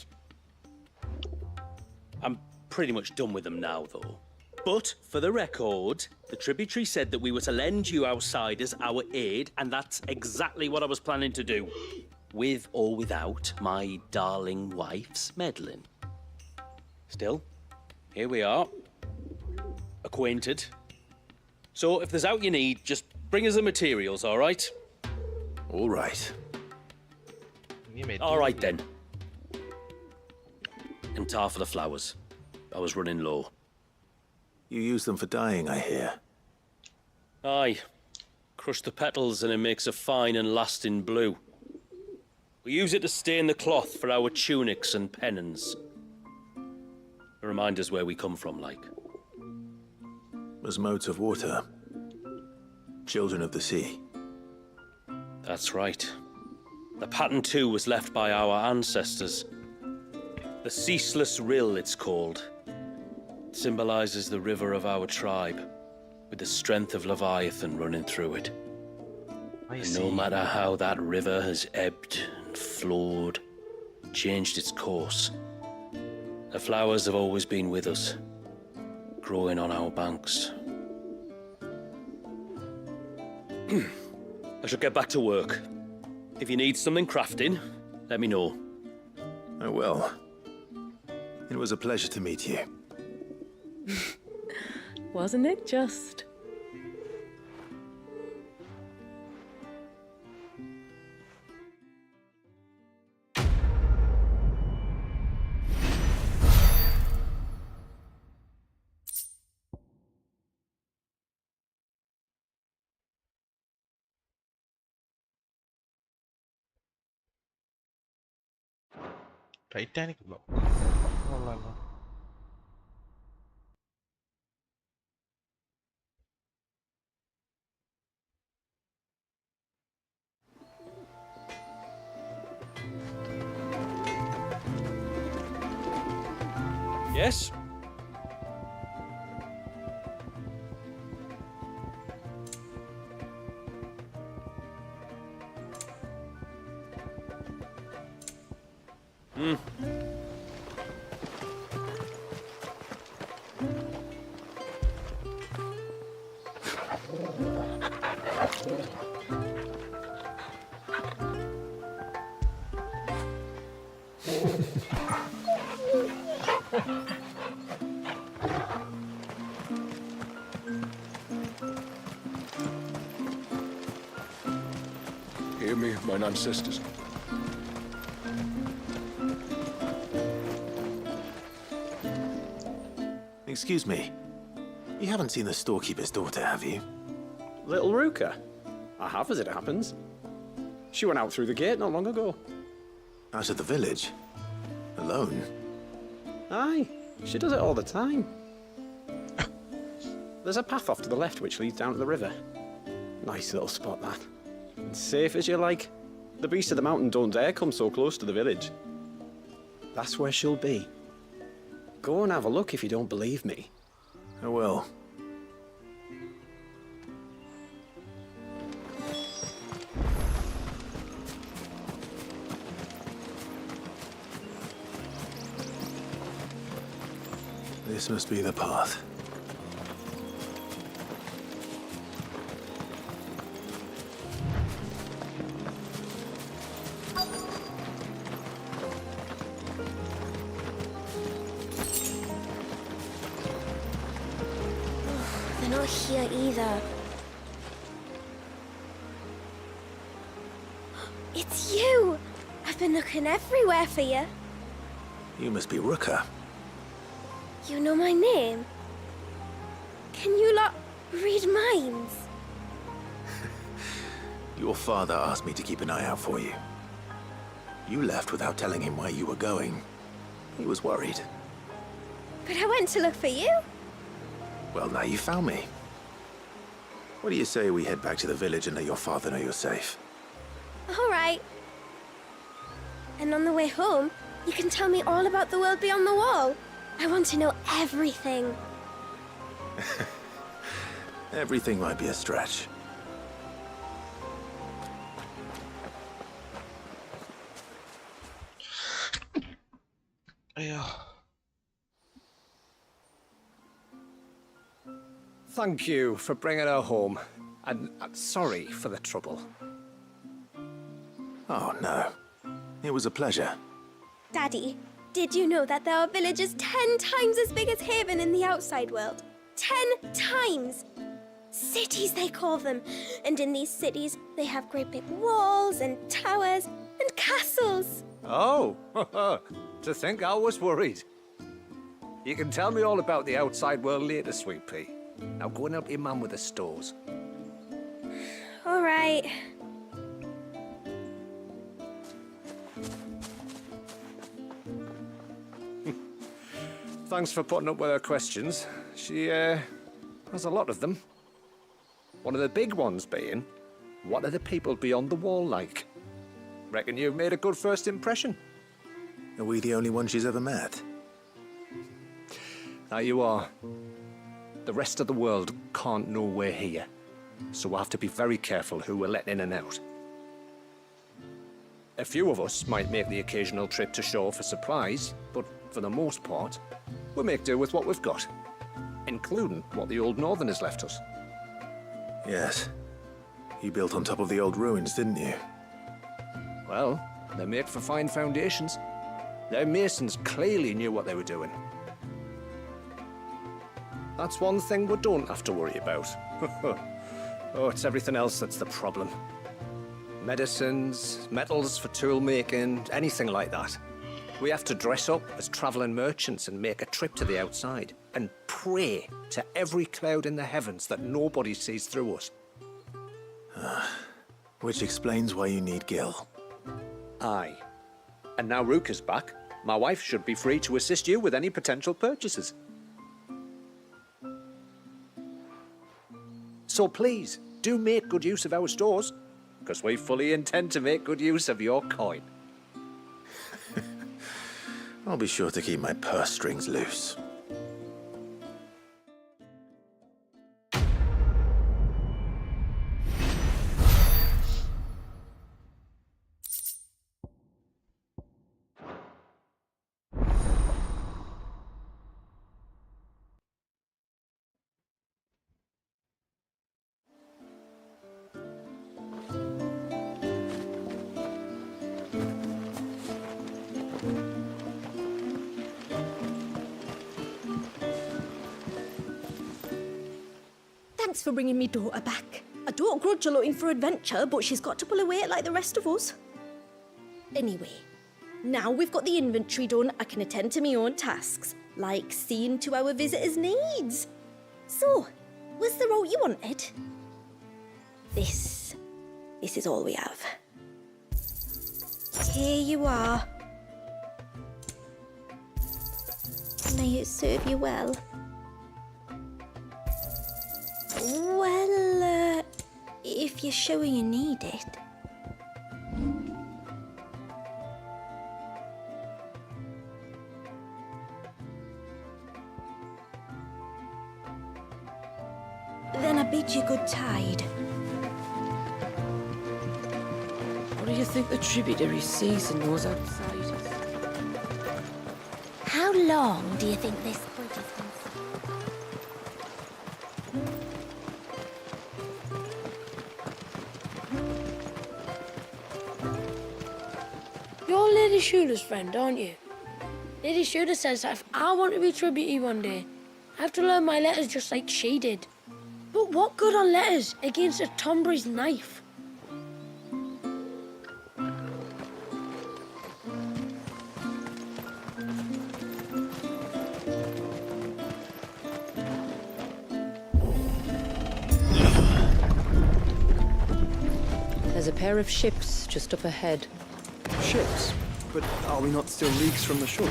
I'm pretty much done with them now, though. But, for the record, the tributary said that we were to lend you outsiders our aid, and that's exactly what I was planning to do. With or without my darling wife's meddling. Still, here we are. Acquainted. So, if there's out you need, just bring us the materials, all right? All right. All right, then. And tar for the flowers. I was running low. You use them for dyeing, I hear. Aye. Crush the petals and it makes a fine and lasting blue. We use it to stain the cloth for our tunics and pennons. To remind us where we come from, like. As modes of water. Children of the sea. That's right. The pattern, too, was left by our ancestors. The Ceaseless Rill, it's called. It symbolizes the river of our tribe, with the strength of Leviathan running through it. And no matter how that river has ebbed and flowed, changed its course, the flowers have always been with us, growing on our banks. I shall get back to work. If you need something crafting, let me know. I will. It was a pleasure to meet you. Wasn't it just? Titanic block. Yes? Hear me, mine ancestors. Excuse me. You haven't seen the storekeeper's daughter, have you? Little Ruka? I have, as it happens. She went out through the gate not long ago. Out of the village? Alone? Aye, she does it all the time. There's a path off to the left which leads down to the river. Nice little spot, that. And safe as you like. The beasts of the mountain don't dare come so close to the village. That's where she'll be. Go and have a look if you don't believe me. I will. This must be the path. They're not here either. It's you! I've been looking everywhere for you. You must be Ruka. You know my name? Can you lot read minds? Your father asked me to keep an eye out for you. You left without telling him where you were going. He was worried. But I went to look for you. Well, now you found me. What do you say we head back to the village and let your father know you're safe? All right. And on the way home, you can tell me all about the world beyond the wall. I want to know everything. Everything might be a stretch. Yeah. Thank you for bringing her home. And sorry for the trouble. Oh, no. It was a pleasure. Daddy, did you know that there are villages 10 times as big as Haven in the outside world? 10 times! Cities, they call them. And in these cities, they have great big walls and towers and castles. Oh, to think I was worried. You can tell me all about the outside world later, Sweet Pea. Now go and help your mum with the stores. All right. Thanks for putting up with her questions. She, has a lot of them. One of the big ones being, what are the people beyond the wall like? Reckon you've made a good first impression. Are we the only one she's ever met? Now you are. The rest of the world can't know we're here, so we'll have to be very careful who we're letting in and out. A few of us might make the occasional trip to shore for supplies, but for the most part, we'll make do with what we've got, including what the old Northerners left us. Yes. You built on top of the old ruins, didn't you? Well, they're made for fine foundations. Their masons clearly knew what they were doing. That's one thing we don't have to worry about. Oh, it's everything else that's the problem. Medicines, metals for tool making, anything like that. We have to dress up as traveling merchants and make a trip to the outside and pray to every cloud in the heavens that nobody sees through us. Which explains why you need Gil. Aye. And now Ruka's back, my wife should be free to assist you with any potential purchases. So please, do make good use of our stores, because we fully intend to make good use of your coin. I'll be sure to keep my purse strings loose. for bringing me daughter back. I don't grudge her looking for adventure, but she's got to pull her weight like the rest of us. Anyway, now we've got the inventory done, I can attend to my own tasks, like seeing to our visitors' needs. So, was the route you wanted? This is all we have. Here you are. May it serve you well. Well, if you're sure you need it. Then I bid you good tide. What do you think the tributary sees and knows outside us? How long do you think this bridge has been? You're Lady Shula's friend, aren't you? Lady Shula says that if I want to be tributary one day, I have to learn my letters just like she did. But what good are letters against a Tombury's knife? There's a pair of ships just up ahead. Ships? But are we not still leagues from the shore?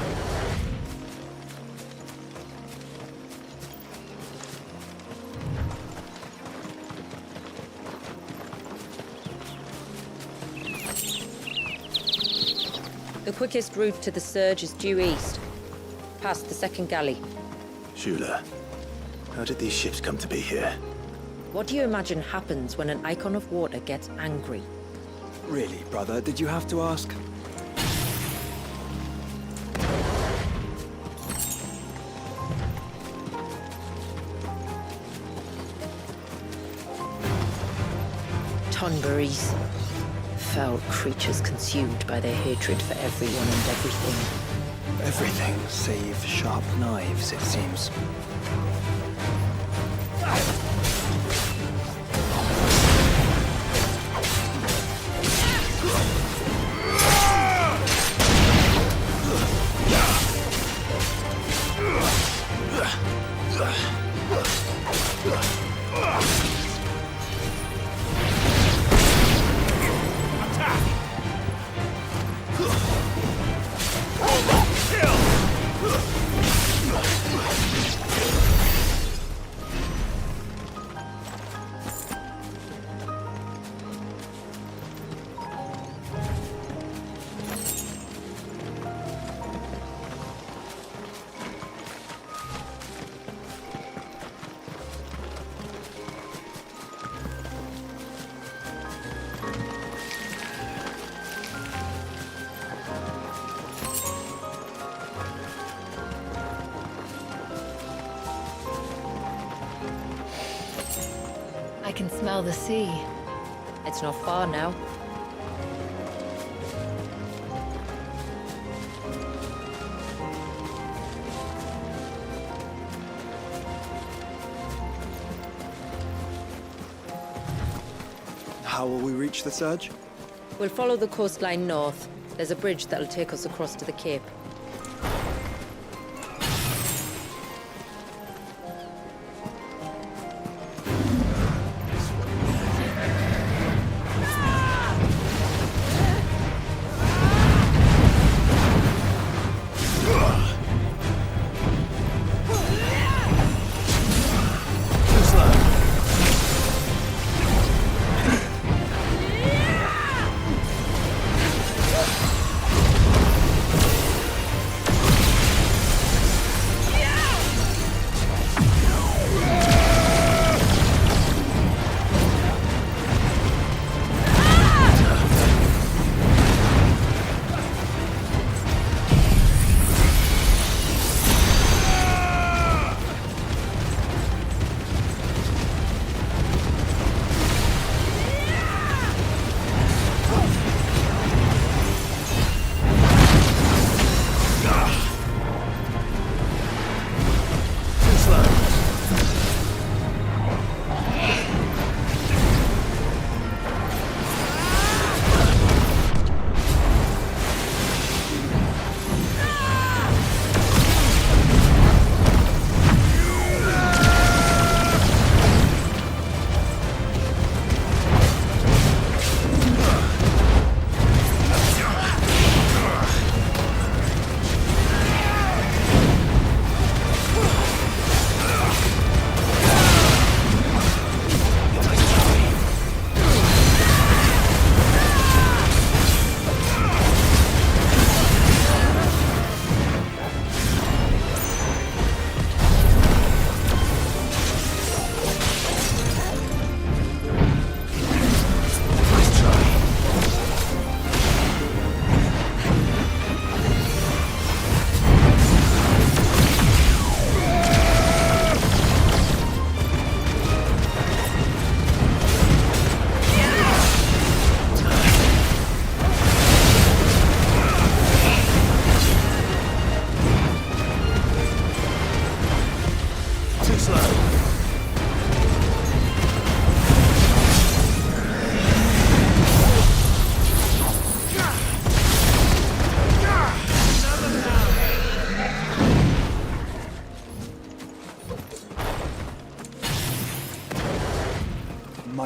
The quickest route to the surge is due east, past the second galley. Shula, how did these ships come to be here? What do you imagine happens when an Eikon of water gets angry? Really, brother, did you have to ask? Tonburies. Foul creatures consumed by their hatred for everyone and everything. Everything save sharp knives, it seems. I can smell the sea. It's not far now. How will we reach the surge? We'll follow the coastline north. There's a bridge that'll take us across to the cape.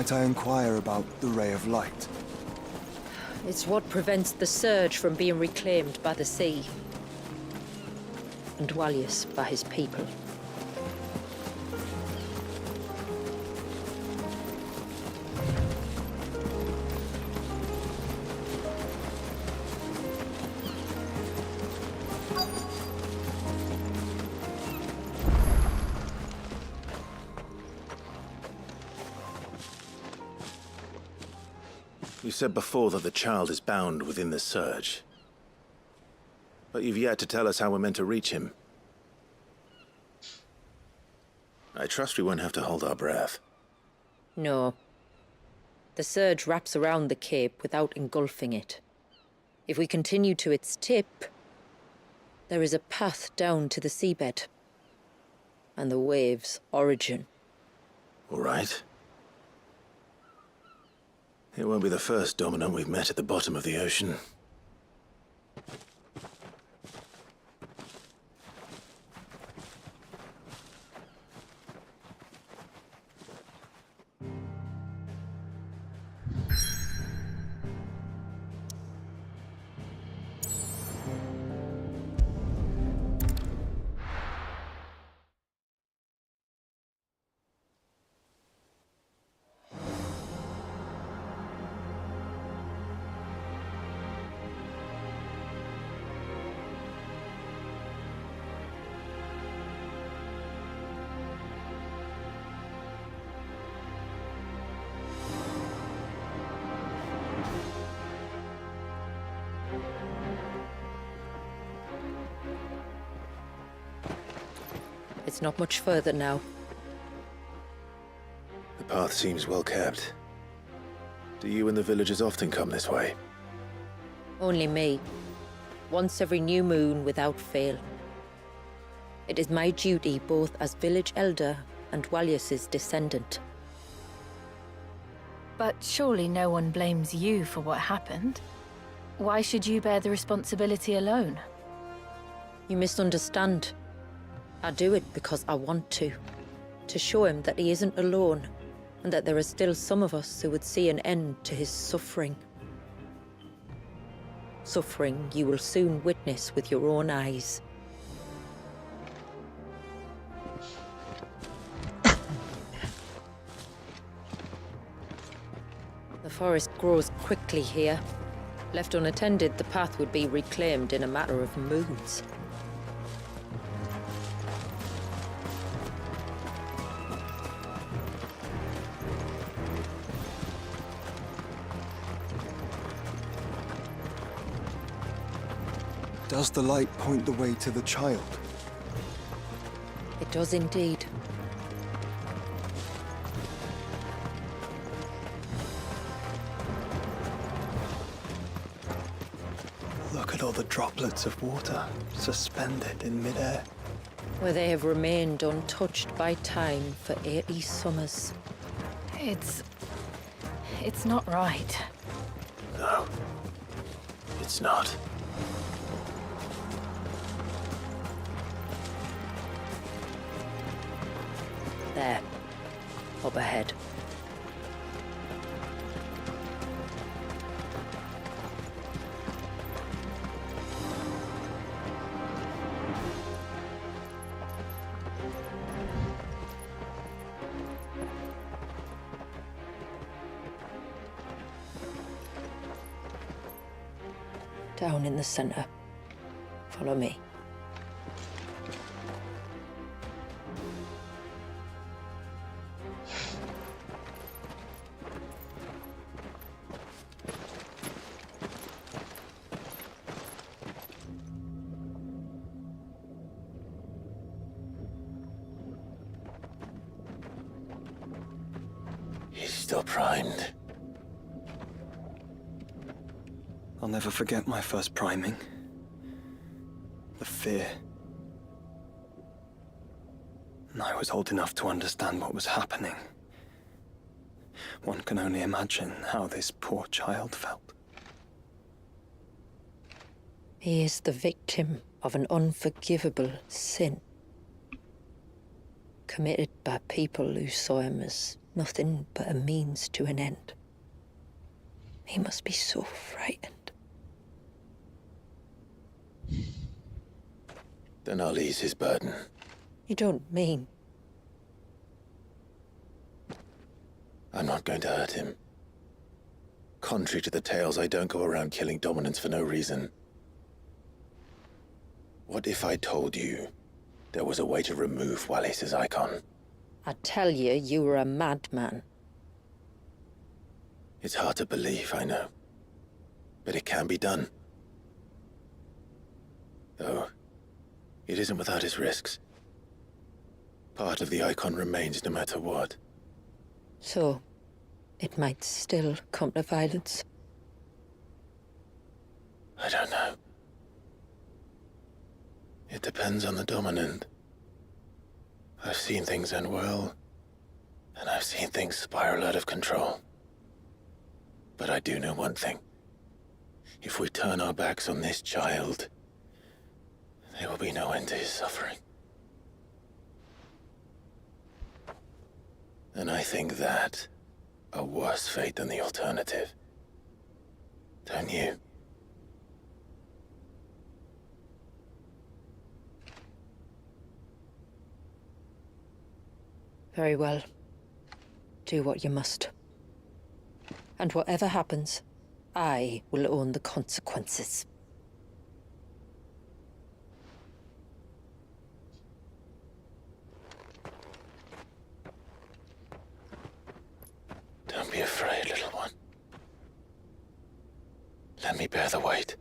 Might I inquire about the ray of light? It's what prevents the surge from being reclaimed by the sea. And Dwalius by his people. You said before that the child is bound within the surge. But you've yet to tell us how we're meant to reach him. I trust we won't have to hold our breath. No. The surge wraps around the cape without engulfing it. If we continue to its tip, there is a path down to the seabed. And the wave's origin. All right. It won't be the first dominant we've met at the bottom of the ocean. It's not much further now. The path seems well kept. Do you and the villagers often come this way? Only me. Once every new moon without fail. It is my duty both as village elder and Dwalius's descendant. But surely no one blames you for what happened. Why should you bear the responsibility alone? You misunderstand. I do it because I want to. To show him that he isn't alone, and that there are still some of us who would see an end to his suffering. Suffering you will soon witness with your own eyes. The forest grows quickly here. Left unattended, the path would be reclaimed in a matter of moons. Does the light point the way to the child? It does indeed. Look at all the droplets of water suspended in midair. Where they have remained untouched by time for 80 summers. It's not right. No. It's not. There. Up ahead. Down in the center. Follow me. He's still primed. I'll never forget my first priming. The fear. And I was old enough to understand what was happening. One can only imagine how this poor child felt. He is the victim of an unforgivable sin. Committed by people who saw him as nothing but a means to an end. He must be so frightened. Then I'll ease his burden. You don't mean... I'm not going to hurt him. Contrary to the tales, I don't go around killing dominants for no reason. What if I told you there was a way to remove Walis's icon? I tell you, you were a madman. It's hard to believe, I know. But it can be done. Though, it isn't without its risks. Part of the icon remains no matter what. So, it might still come to violence. I don't know. It depends on the dominant. I've seen things end well, and I've seen things spiral out of control. But I do know one thing. If we turn our backs on this child, there will be no end to his suffering. And I think that a worse fate than the alternative. Don't you? Very well. Do what you must. And whatever happens, I will own the consequences. Don't be afraid, little one. Let me bear the weight.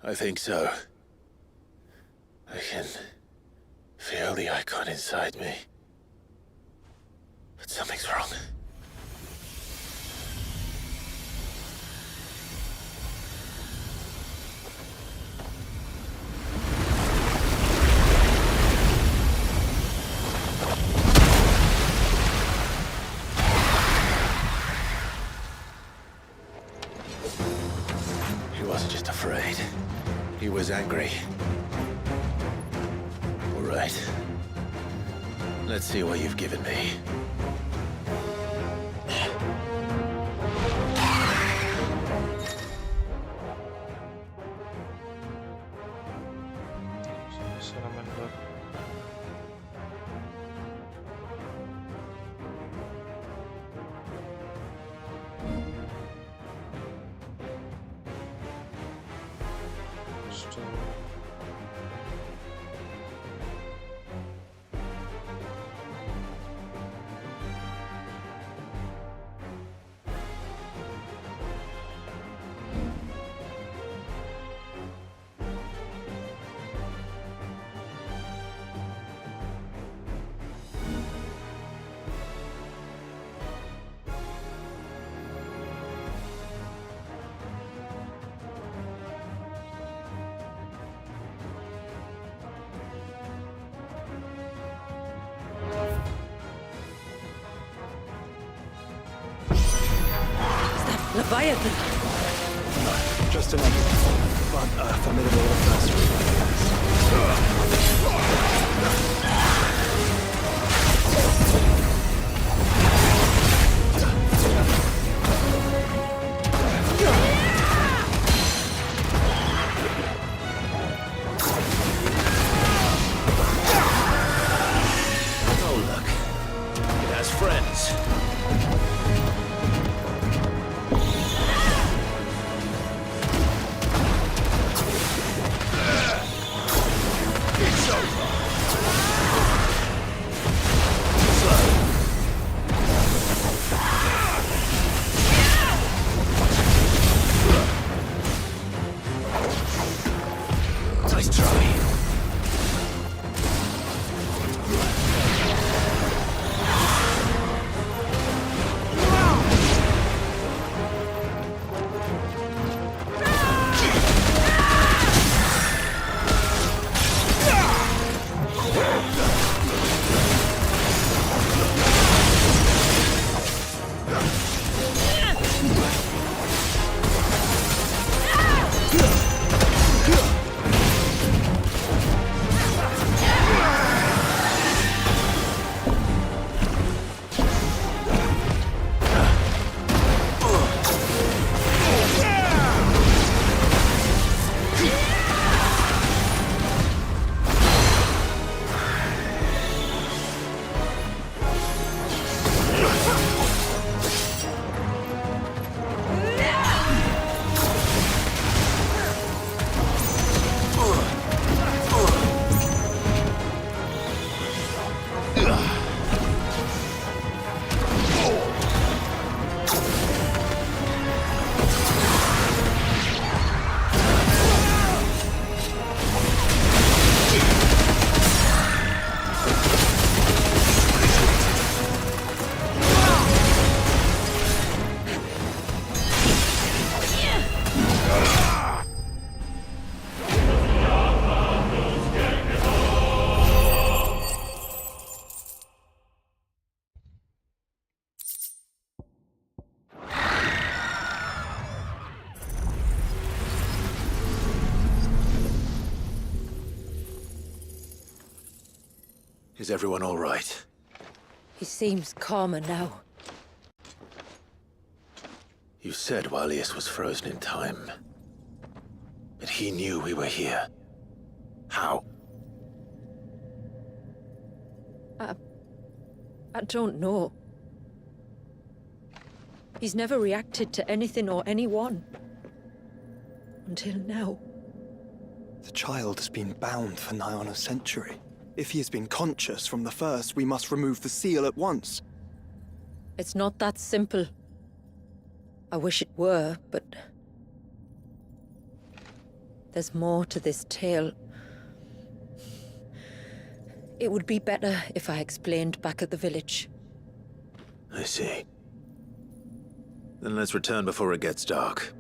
I think so. I can feel the icon inside me. But something's wrong. He wasn't just afraid. He was angry. All right. Let's see what you've given me. Leviathan! No, just another, but a formidable adversary. Oh, look. It has friends. It's over. Is everyone all right? He seems calmer now. You said Walius was frozen in time. But he knew we were here. How? I don't know. He's never reacted to anything or anyone. Until now. The child has been bound for nigh on a century. If he has been conscious from the first, we must remove the seal at once. It's not that simple. I wish it were, but... there's more to this tale. It would be better if I explained back at the village. I see. Then let's return before it gets dark.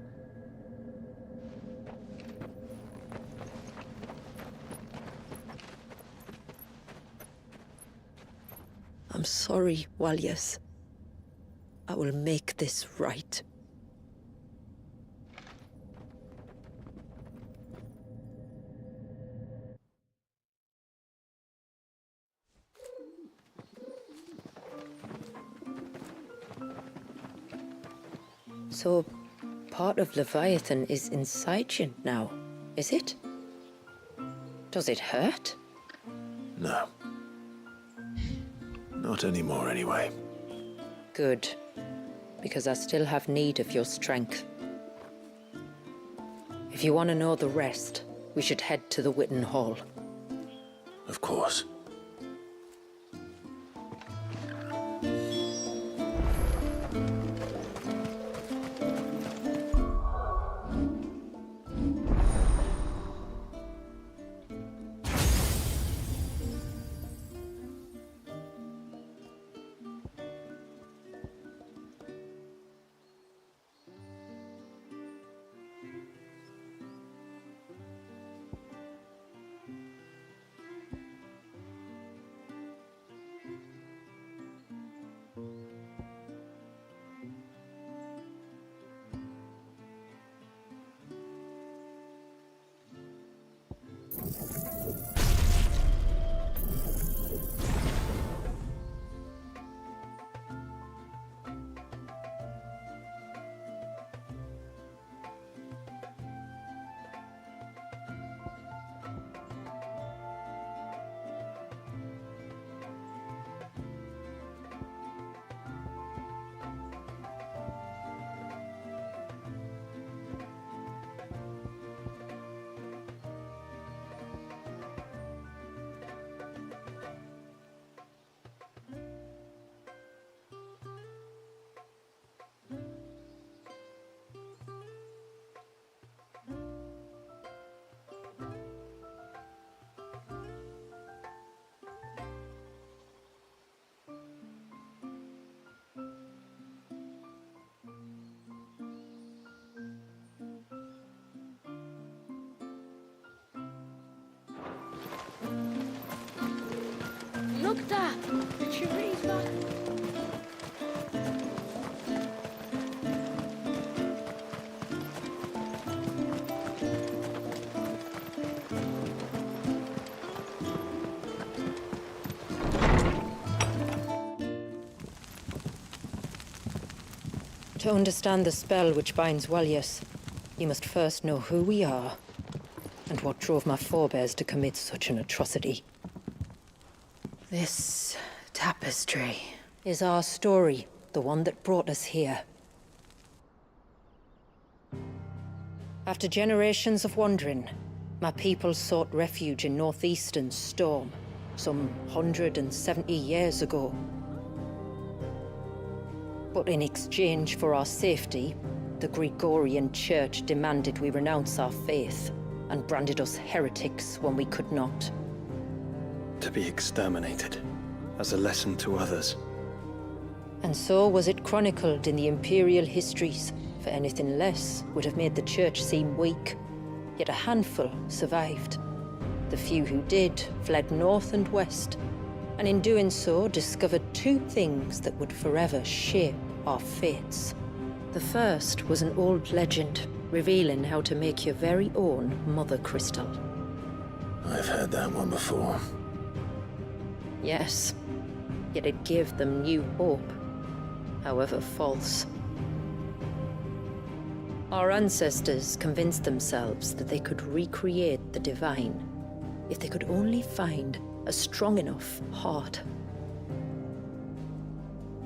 I'm sorry, Walius. I will make this right. So, part of Leviathan is inside you now, is it? Does it hurt? No. Not anymore, anyway. Good. Because I still have need of your strength. If you want to know the rest, we should head to the Witten Hall. Of course. Look, Dad! The tree's back. To understand the spell which binds Walius, you must first know who we are, and what drove my forebears to commit such an atrocity. This tapestry is our story, the one that brought us here. After generations of wandering, my people sought refuge in northeastern Storm, some 170 years ago. But in exchange for our safety, the Gregorian Church demanded we renounce our faith, and branded us heretics when we could not. To be exterminated, as a lesson to others. And so was it chronicled in the imperial histories, for anything less would have made the Church seem weak. Yet a handful survived. The few who did fled north and west, and in doing so discovered two things that would forever shape our fates. The first was an old legend, revealing how to make your very own Mother Crystal. I've heard that one before. Yes, yet it gave them new hope, however false. Our ancestors convinced themselves that they could recreate the divine if they could only find a strong enough heart.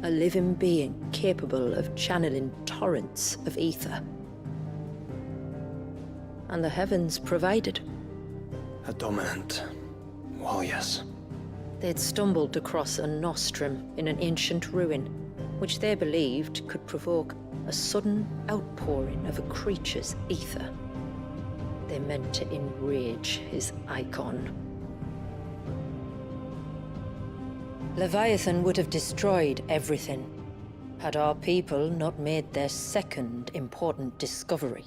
A living being capable of channeling torrents of ether. And the heavens provided. A dominant. Well, yes. They'd stumbled across a nostrum in an ancient ruin, which they believed could provoke a sudden outpouring of a creature's ether. They meant to enrage his Eikon. Leviathan would have destroyed everything, had our people not made their second important discovery.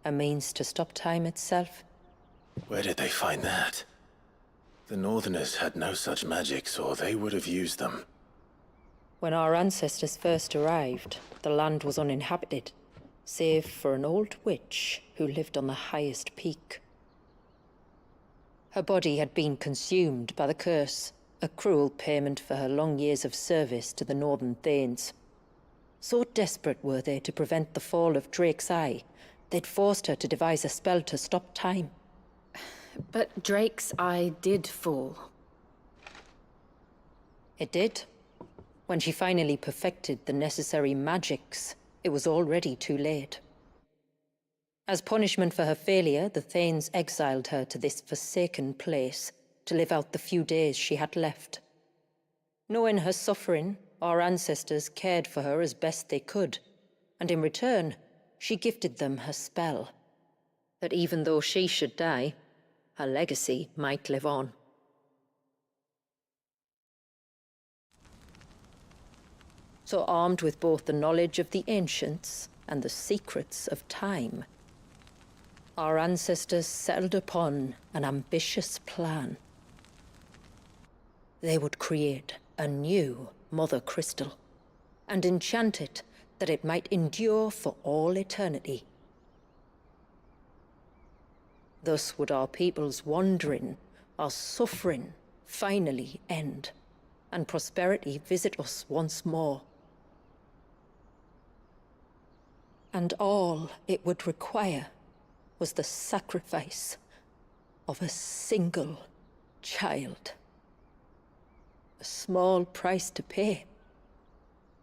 A means to stop time itself. Where did they find that? The Northerners had no such magics, or they would have used them. When our ancestors first arrived, the land was uninhabited, save for an old witch who lived on the highest peak. Her body had been consumed by the curse, a cruel payment for her long years of service to the Northern Thanes. So desperate were they to prevent the fall of Drake's Eye, they'd forced her to devise a spell to stop time. But Drake's Eye did fall. It did. When she finally perfected the necessary magics, it was already too late. As punishment for her failure, the Thanes exiled her to this forsaken place to live out the few days she had left. Knowing her suffering, our ancestors cared for her as best they could, and in return, she gifted them her spell, that even though she should die, her legacy might live on. So armed with both the knowledge of the ancients and the secrets of time, our ancestors settled upon an ambitious plan. They would create a new Mother Crystal, and enchant it that it might endure for all eternity. Thus would our people's wandering, our suffering, finally end, and prosperity visit us once more. And all it would require was the sacrifice of a single child. A small price to pay,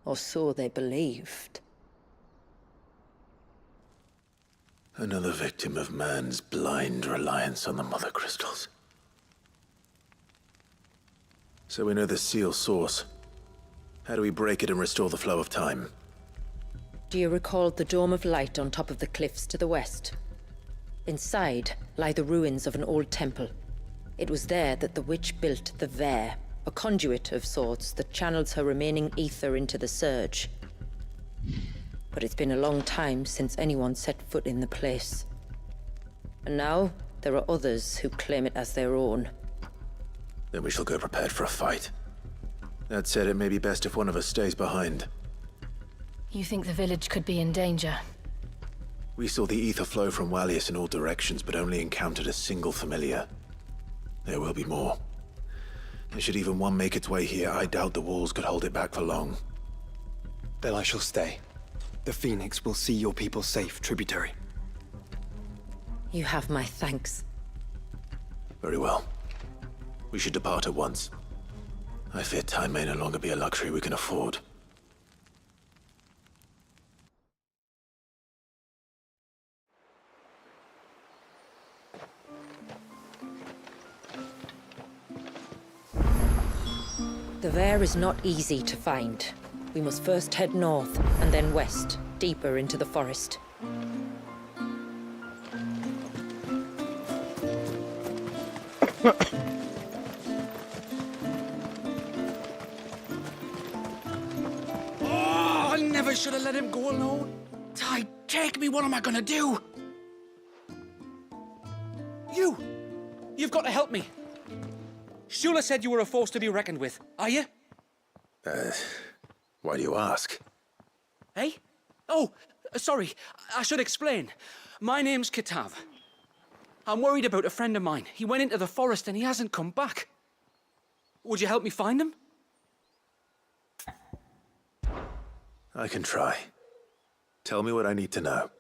or so they believed. Another victim of man's blind reliance on the Mother Crystals. So we know the seal source. How do we break it and restore the flow of time? Do you recall the Dome of Light on top of the cliffs to the west? Inside lie the ruins of an old temple. It was there that the witch built the Vare, a conduit of sorts that channels her remaining ether into the surge. But it's been a long time since anyone set foot in the place. And now, there are others who claim it as their own. Then we shall go prepared for a fight. That said, it may be best if one of us stays behind. You think the village could be in danger? We saw the ether flow from Wallius in all directions, but only encountered a single familiar. There will be more. And should even one make its way here, I doubt the walls could hold it back for long. Then I shall stay. The Phoenix will see your people safe, tributary. You have my thanks. Very well. We should depart at once. I fear time may no longer be a luxury we can afford. The Vare is not easy to find. We must first head north, and then west, deeper into the forest. Oh, I never should have let him go alone. Ty, take me, what am I gonna do? You've got to help me. Shula said you were a force to be reckoned with. Are you? Why do you ask? Eh? Oh, sorry. I should explain. My name's Kitav. I'm worried about a friend of mine. He went into the forest and he hasn't come back. Would you help me find them? I can try. Tell me what I need to know.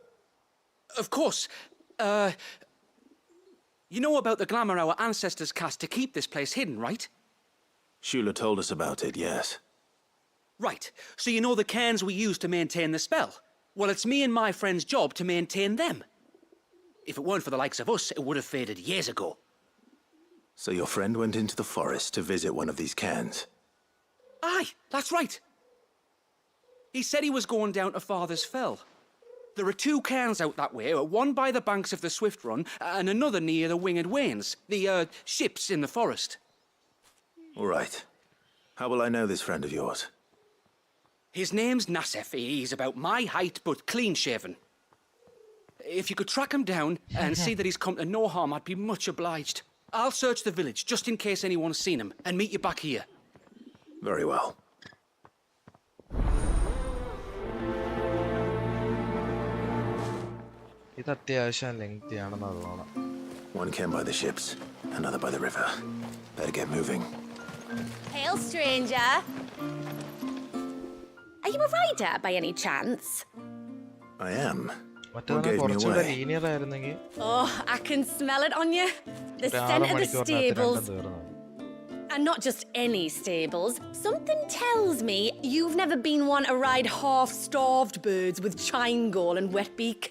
Of course. You know about the glamour our ancestors cast to keep this place hidden, right? Shula told us about it, yes. Right. So you know the cairns we use to maintain the spell? Well, it's me and my friend's job to maintain them. If it weren't for the likes of us, it would have faded years ago. So your friend went into the forest to visit one of these cairns? Aye, that's right. He said he was going down to Father's Fell. There are 2 cairns out that way, one by the banks of the Swift Run, and another near the Winged Wains, the, ships in the forest. All right. How will I know this friend of yours? His name's Nassef. He's about my height, but clean-shaven. If you could track him down and see that he's come to no harm, I'd be much obliged. I'll search the village, just in case anyone's seen him, and meet you back here. Very well. ഇത് അത്യാവശ്യം lengthy ആണെന്നുള്ളതാണ്. One cairn by the ships, another by the river. Better get moving. Hail, stranger. Are you a rider by any chance? I am. What മറ്റേതാണ് gave me കുറച്ചുകൂടെ away? Linear ആയിരുന്നെങ്കിൽ Oh, I can smell it on you. The scent of the stables. And not just any stables. Something tells me you've never been one to ride half-starved birds with chine-gall and wet beak.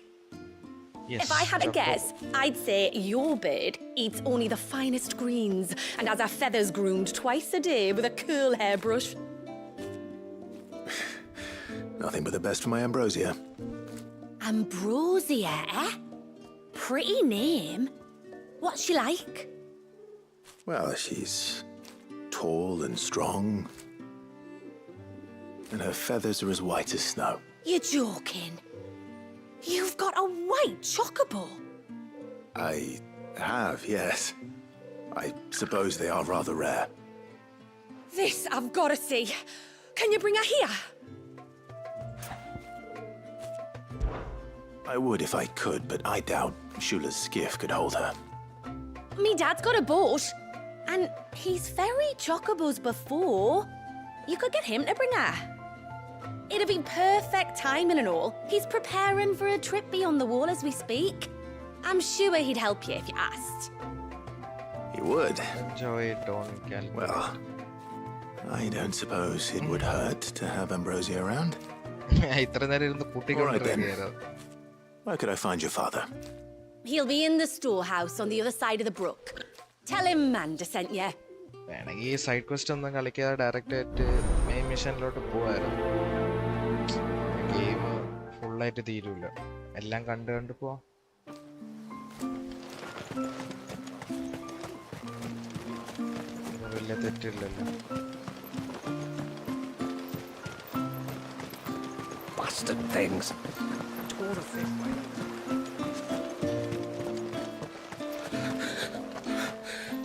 Yes, If I had a guess, I'd say your bird eats only the finest greens and has her feathers groomed twice a day with a curl hairbrush. Nothing but the best for my ambrosia. Ambrosia, eh? Pretty name. What's she like? Well, she's tall and strong. And her feathers are as white as snow. You're joking. You've got a white chocobo. I have, yes. I suppose they are rather rare. This I've got to see. Can you bring her here? I would if I could, but I doubt Shula's skiff could hold her. Me dad's got a boat. And he's ferried chocobos before. You could get him to bring her. It'd be perfect timing and all. He's preparing for a trip beyond the wall as we speak. I'm sure he'd help you if you asked. He would. Enjoy it, don't get. Well, I don't suppose it would hurt to have Ambrosia around. ഇത്ര നേരം ഇരുന്ന് കൂട്ടിക്കൊണ്ടിരിക്കുകയായിരുന്നു. Where could I find your father? He'll be in the storehouse on the other side of the brook. Tell him Manda sent you. വേണമെങ്കിൽ ഈ side question ഒന്നും കളിക്കാതെ direct ആയിട്ട് main മിഷനിലോട്ട് പോവായിരുന്നു. Game ഫുള്ളായിട്ട് തീരൂല. എല്ലാം കണ്ട് കണ്ട് പോവാം. വലിയ തെറ്റില്ലല്ലോ. Bastard things.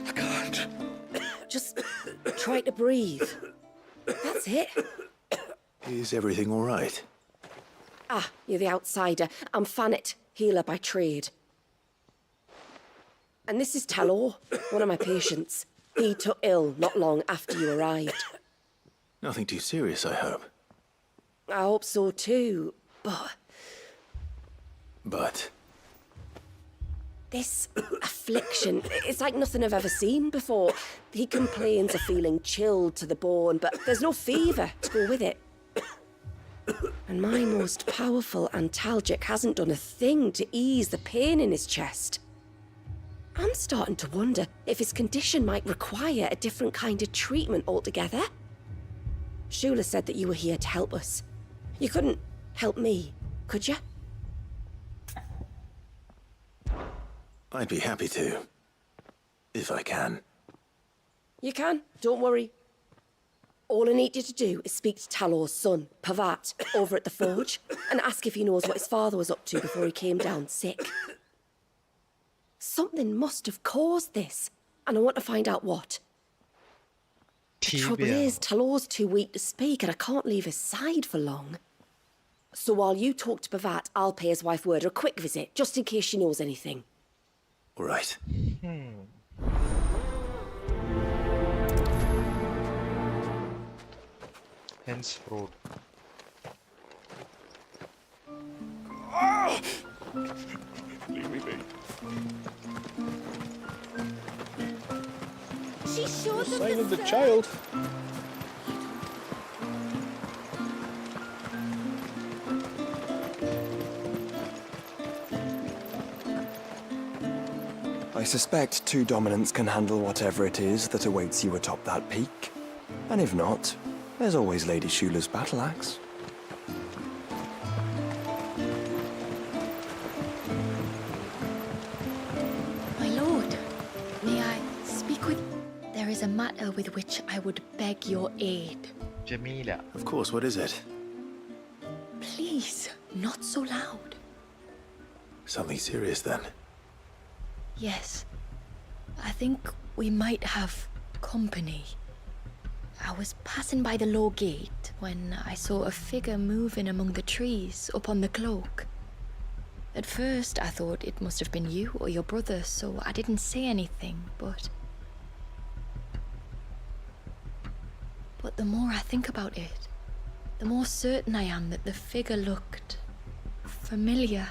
I can't. Just try to breathe. That's it. Is everything all right? Ah, you're the outsider. I'm Fanit, healer by trade. And this is Talor, one of my patients. He took ill not long after you arrived. Nothing too serious, I hope. I hope so too, But? This affliction, it's like nothing I've ever seen before. He complains of feeling chilled to the bone, but there's no fever to go with it. And my most powerful antalgic hasn't done a thing to ease the pain in his chest. I'm starting to wonder if his condition might require a different kind of treatment altogether. Shula said that you were here to help us. You couldn't help me, could you? I'd be happy to. If I can. You can, don't worry. All I need you to do is speak to Talor's son, Pavat, over at the forge, and ask if he knows what his father was up to before he came down sick. Something must have caused this, and I want to find out what. The trouble is, Talor's too weak to speak, and I can't leave his side for long. So while you talk to Pavat, I'll pay his wife word or a quick visit, just in case she knows anything. All right. hence fruit. Leave me be. She showed them Sign of the surge. child. I suspect two dominants can handle whatever it is that awaits you atop that peak. And if not, there's always Lady Shula's battle axe. My lord, may I speak with... There is a matter with which I would beg your aid. Jamila. Of course, what is it? Please, not so loud. Something serious then. Yes. I think we might have company. I was passing by the low gate when I saw a figure moving among the trees up on the cloak. At first, I thought it must have been you or your brother, so I didn't say anything, but the more I think about it, the more certain I am that the figure looked familiar.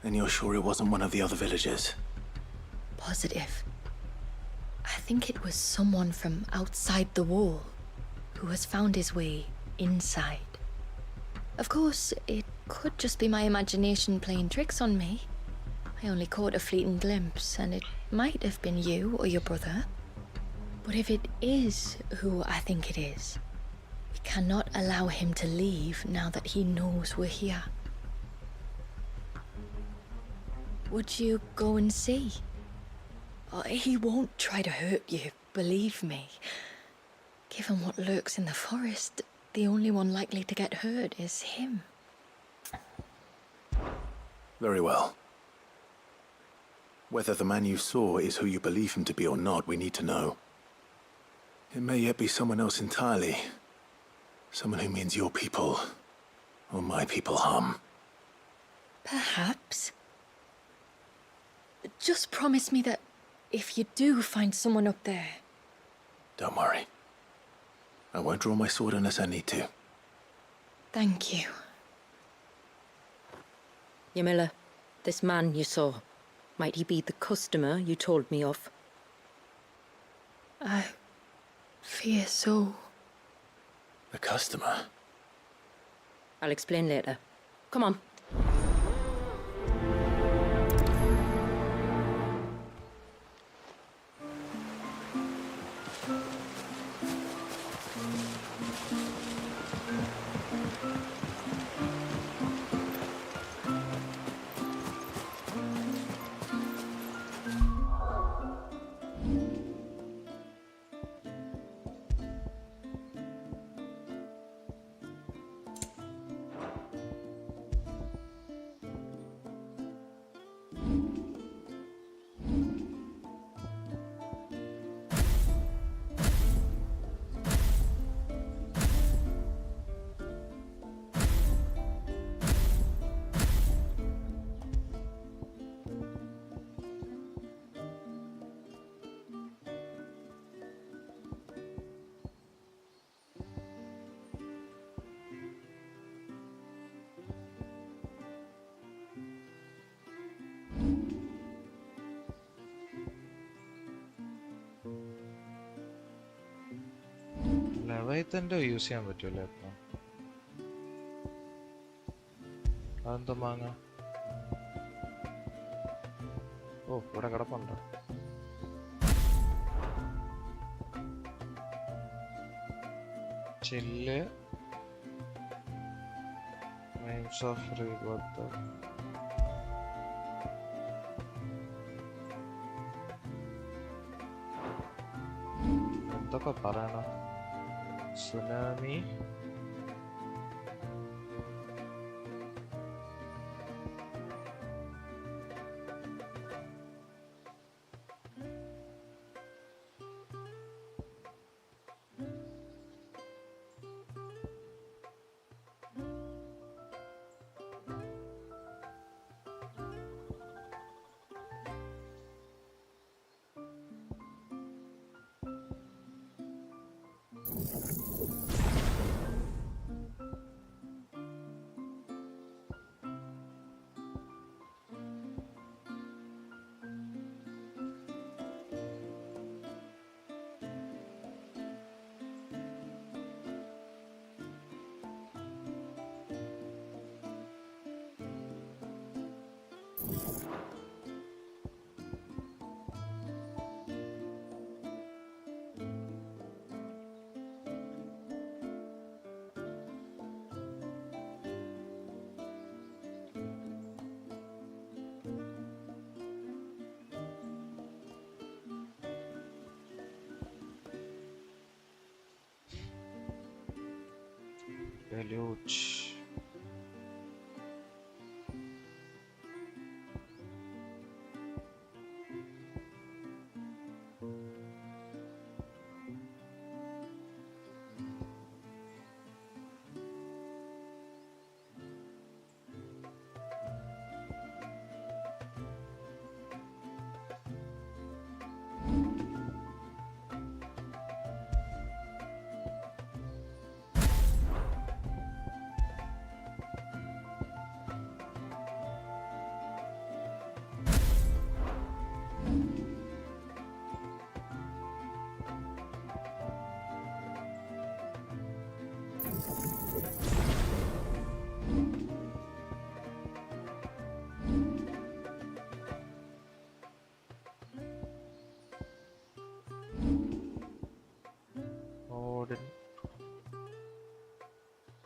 And you're sure it wasn't one of the other villagers? Positive. I think it was someone from outside the wall who has found his way inside. Of course, it could just be my imagination playing tricks on me. I only caught a fleeting glimpse, and it might have been you or your brother. But if it is who I think it is, we cannot allow him to leave now that he knows we're here. Would you go and see? Oh, he won't try to hurt you, believe me. Given what lurks in the forest, the only one likely to get hurt is him. Very well. Whether the man you saw is who you believe him to be or not, we need to know. It may yet be someone else entirely. Someone who means your people, or my people, harm. Perhaps. Just promise me that if you do find someone up there... Don't worry. I won't draw my sword unless I need to. Thank you. Yamila, this man you saw, might he be the customer you told me of? I fear so. The customer? I'll explain later. Come on. Leviathan use ചെയ്യാൻ പറ്റൂലേ ഇപ്പൊ? അതെന്താ മാങ്ങ? ഓ, ഇവിടെ കിടപ്പുണ്ട്. ചില്ല് Names of Rebirth. എന്തൊക്കെ പറയണം? Tsunami. Deluge.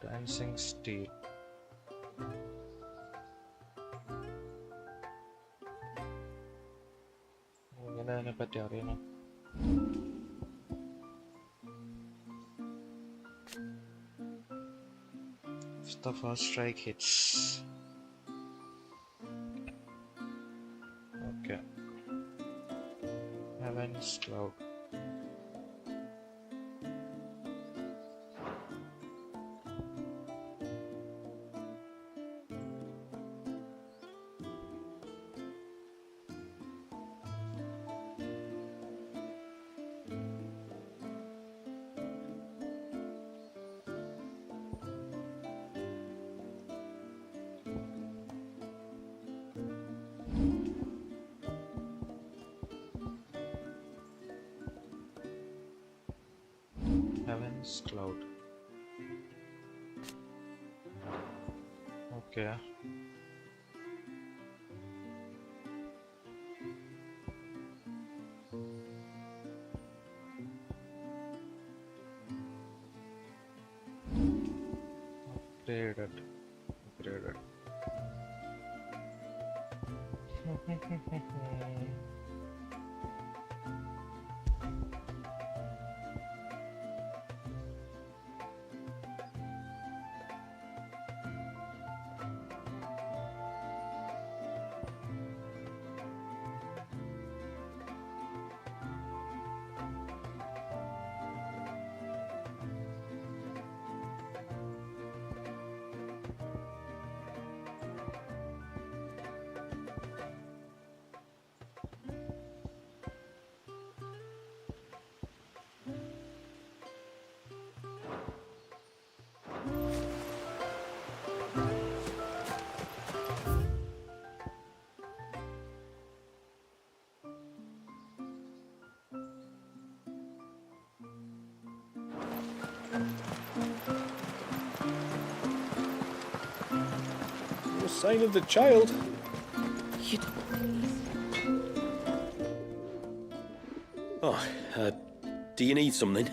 Dancing steel. ഇങ്ങനെ പറ്റി അറിയണം. If the first strike hits. Okay. Heaven's Cloud. Heaven's Cloud. Okay. Upgraded. No sign of the child. Oh, do you need something?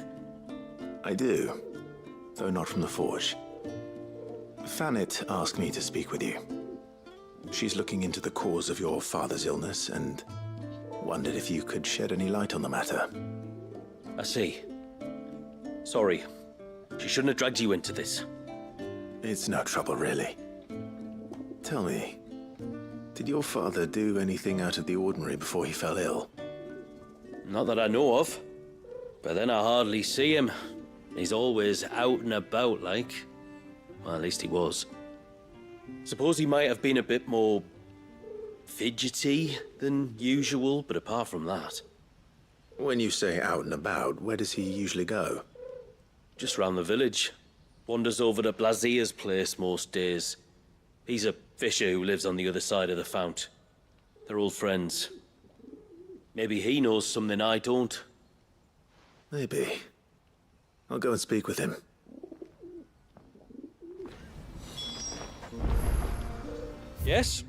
I do, though not from the Forge. Fanit asked me to speak with you. She's looking into the cause of your father's illness and wondered if you could shed any light on the matter. I see. Sorry. She shouldn't have dragged you into this. It's no trouble, really. Tell me, did your father do anything out of the ordinary before he fell ill? Not that I know of. But then I hardly see him. He's always out and about, like. Well, at least he was. Suppose he might have been a bit more fidgety than usual, but apart from that. When you say out and about, where does he usually go? Just round the village. Wanders over to Blazia's place most days. He's a fisher who lives on the other side of the fount. They're old friends. Maybe he knows something I don't. Maybe. I'll go and speak with him. Yes?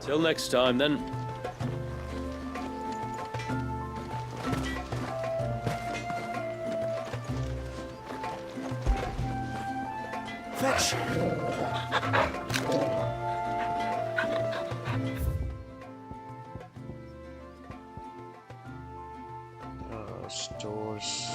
Till next time, then. Fetch! Stores.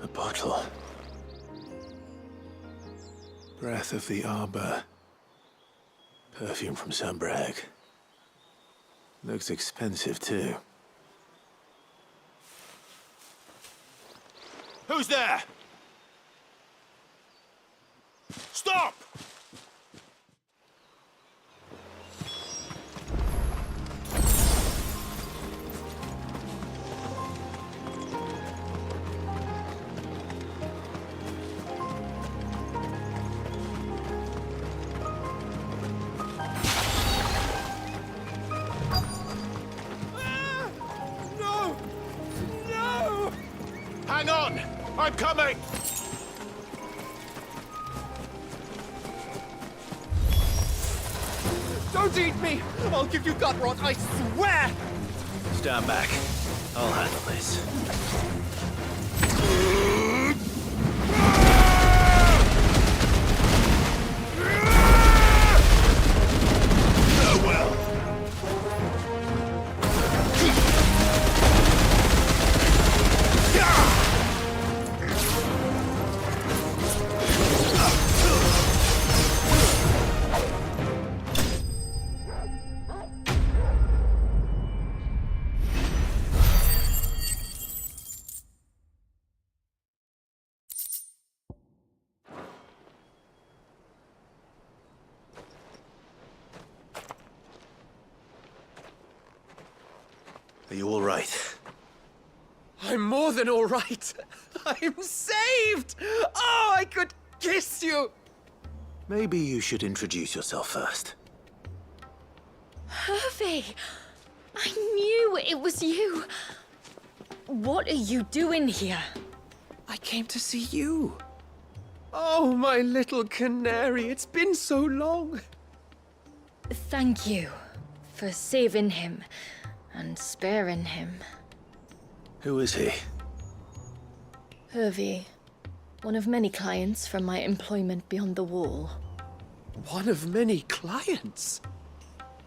A bottle. Breath of the Arbor. Perfume from Sunbrag. Looks expensive, too. Who's there? Stop! Hang on! I'm coming! Don't eat me! I'll give you gut rot, I swear! Stand back. I'll handle this. Farewell! Are you all right? I'm more than all right. I'm saved! Oh, I could kiss you! Maybe you should introduce yourself first. Hervey! I knew it was you. What are you doing here? I came to see you. Oh, my little canary, it's been so long. Thank you for saving him and sparing him. Who is he? Hervey, one of many clients from my employment beyond the wall. One of many clients?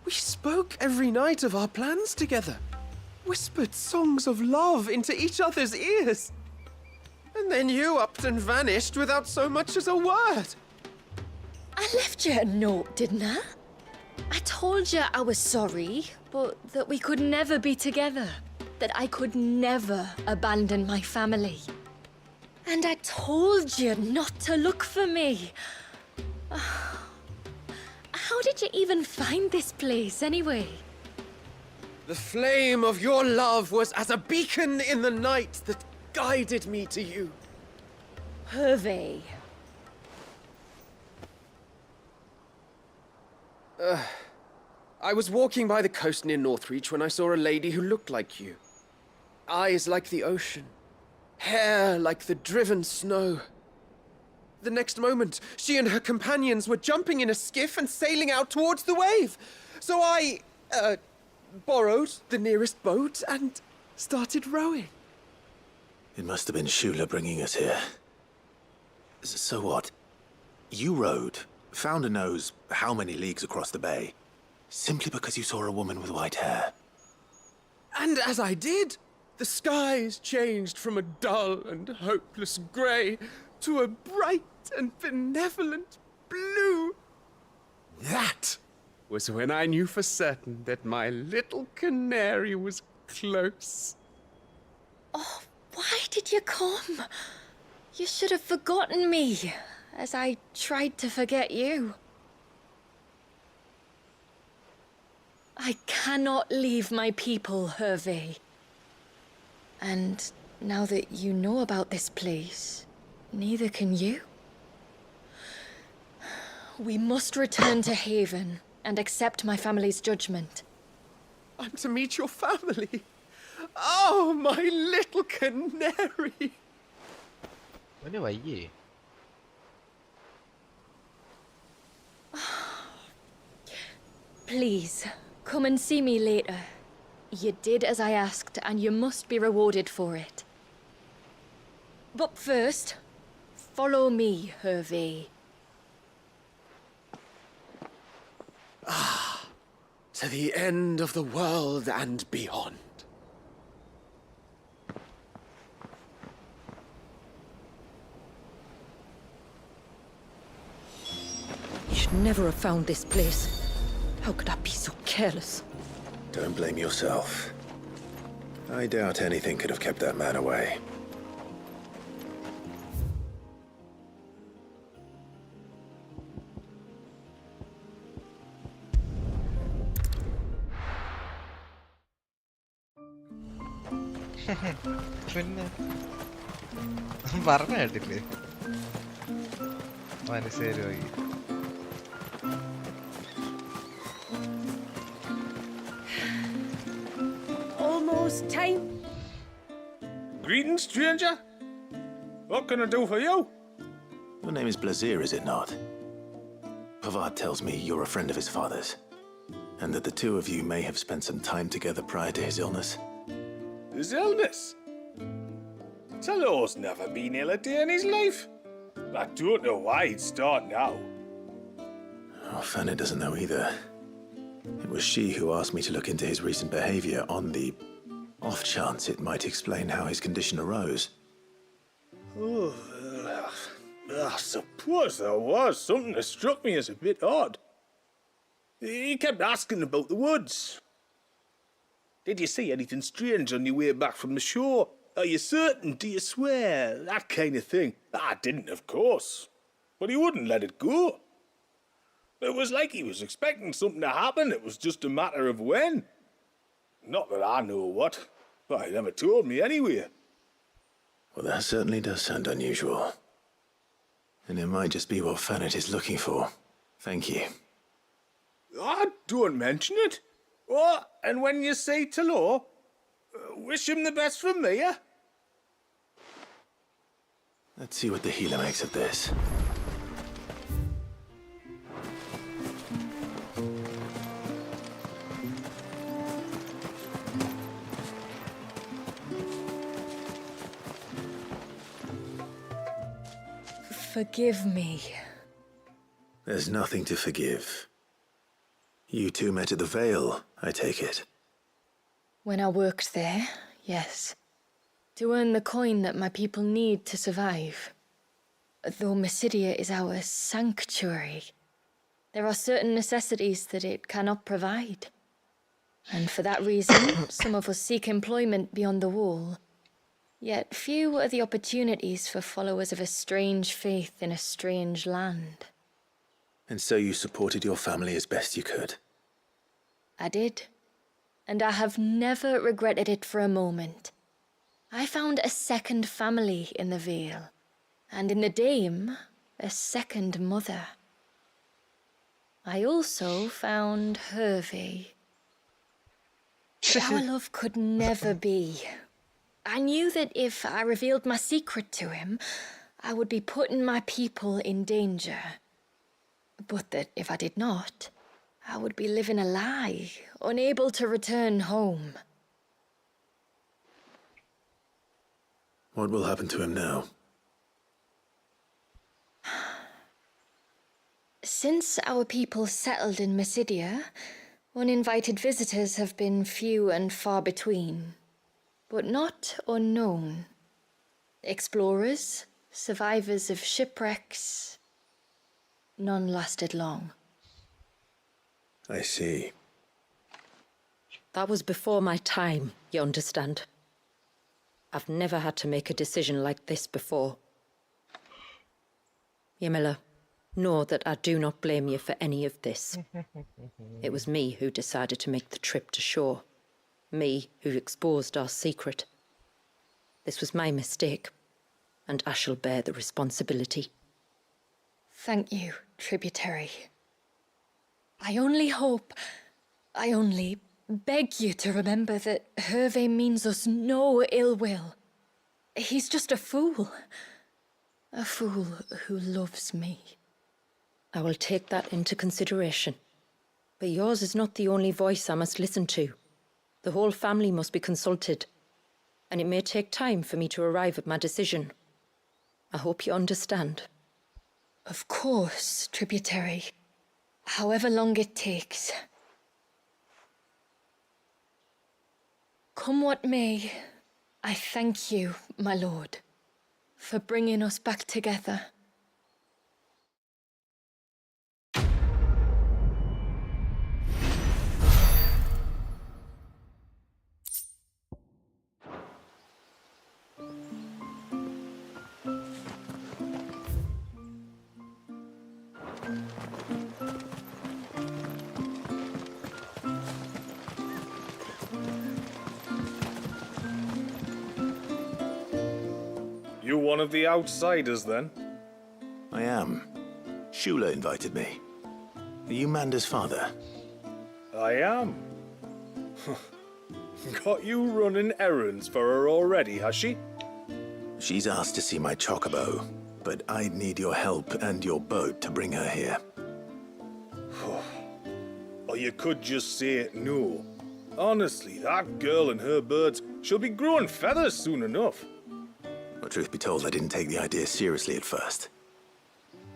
We spoke every night of our plans together. Whispered songs of love into each other's ears. And then you upped and vanished without so much as a word. I left you a note, didn't I? I told you I was sorry, but that we could never be together. That I could never abandon my family. And I told you not to look for me. How did you even find this place, anyway? The flame of your love was as a beacon in the night that guided me to you. Hervey. I was walking by the coast near Northreach when I saw a lady who looked like you. Eyes like the ocean. Hair like the driven snow. The next moment, she and her companions were jumping in a skiff and sailing out towards the wave. So I, borrowed the nearest boat and started rowing. It must have been Shula bringing us here. So what? You rowed, found a nose how many leagues across the bay, simply because you saw a woman with white hair. And as I did, the skies changed from a dull and hopeless grey to a bright and benevolent blue. That was when I knew for certain that my little canary was close. Oh, why did you come? You should have forgotten me, as I tried to forget you. I cannot leave my people, Hervey. And now that you know about this place, neither can you. We must return to Haven and accept my family's judgment. I'm to meet your family. Oh, my little canary. Ini bayi. Please, come and see me later. You did as I asked, and you must be rewarded for it. But first, follow me, Hervé. To the end of the world and beyond. You should never have found this place. How could I be so careless? Don't blame yourself. I doubt anything could have kept that man away. പിന്നെ പറഞ്ഞ കേട്ടില്ലേ മനസ്സേരോയി Almost time. Greetings, stranger. What can I do for you? Your name is Blazir, is it not? Pavad tells me you're a friend of his father's, and that the two of you may have spent some time together prior to his illness. His illness? Talor's never been ill a day in his life. I don't know why he'd start now. Oh, Fanny doesn't know either. It was she who asked me to look into his recent behavior on the off chance it might explain how his condition arose. Oh, I suppose there was something that struck me as a bit odd. He kept asking about the woods. Did you see anything strange on your way back from the shore? Are you certain? Do you swear? That kind of thing. I didn't, of course. But he wouldn't let it go. It was like he was expecting something to happen. It was just a matter of when. Not that I know what. But he never told me anyway. Well, that certainly does sound unusual. And it might just be what Fanet is looking for. Thank you. Don't mention it. Oh, and when you say Talor, wish him the best from me, eh? Let's see what the healer makes of this. Forgive me. There's nothing to forgive. You two met at the Vale, I take it. When I worked there, yes. To earn the coin that my people need to survive. Though Mysidia is our sanctuary, there are certain necessities that it cannot provide. And for that reason, some of us seek employment beyond the wall. Yet few are the opportunities for followers of a strange faith in a strange land. And so you supported your family as best you could? I did. And I have never regretted it for a moment. I found a second family in the Vale. And in the Dame, a second mother. I also found Hervé. Our love could never be. I knew that if I revealed my secret to him, I would be putting my people in danger. But that if I did not, I would be living a lie, unable to return home. What will happen to him now? Since our people settled in Mysidia, uninvited visitors have been few and far between, but not unknown. Explorers, survivors of shipwrecks, none lasted long. I see. That was before my time, you understand? I've never had to make a decision like this before. Yamila, know that I do not blame you for any of this. It was me who decided to make the trip to shore. Me who exposed our secret. This was my mistake, and I shall bear the responsibility. Thank you. tributary. I only beg you to remember that Hervé means us no ill will. He's just a fool. A fool who loves me. I will take that into consideration. But yours is not the only voice I must listen to. The whole family must be consulted, and it may take time for me to arrive at my decision. I hope you understand. Of course, tributary. However long it takes. Come what may, I thank you, my lord, for bringing us back together. You one of the outsiders, then? I am. Shula invited me. Are you Manda's father? I am. Got you running errands for her already, has she? She's asked to see my chocobo, but I'd need your help and your boat to bring her here. Or you could just say no. Honestly, that girl and her birds, she'll be growing feathers soon enough. Well, truth be told, I didn't take the idea seriously at first.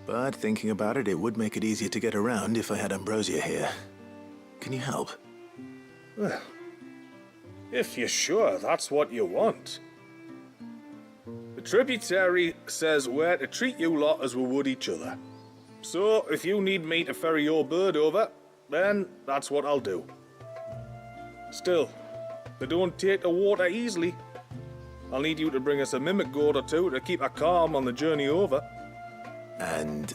But thinking about it, it would make it easier to get around if I had Ambrosia here. Can you help? Well, if you're sure that's what you want. The tributary says we're to treat you lot as we would each other. So, if you need me to ferry your bird over, then that's what I'll do. Still, they don't take the water easily. I'll need you to bring us a mimic gourd or two to keep her calm on the journey over. And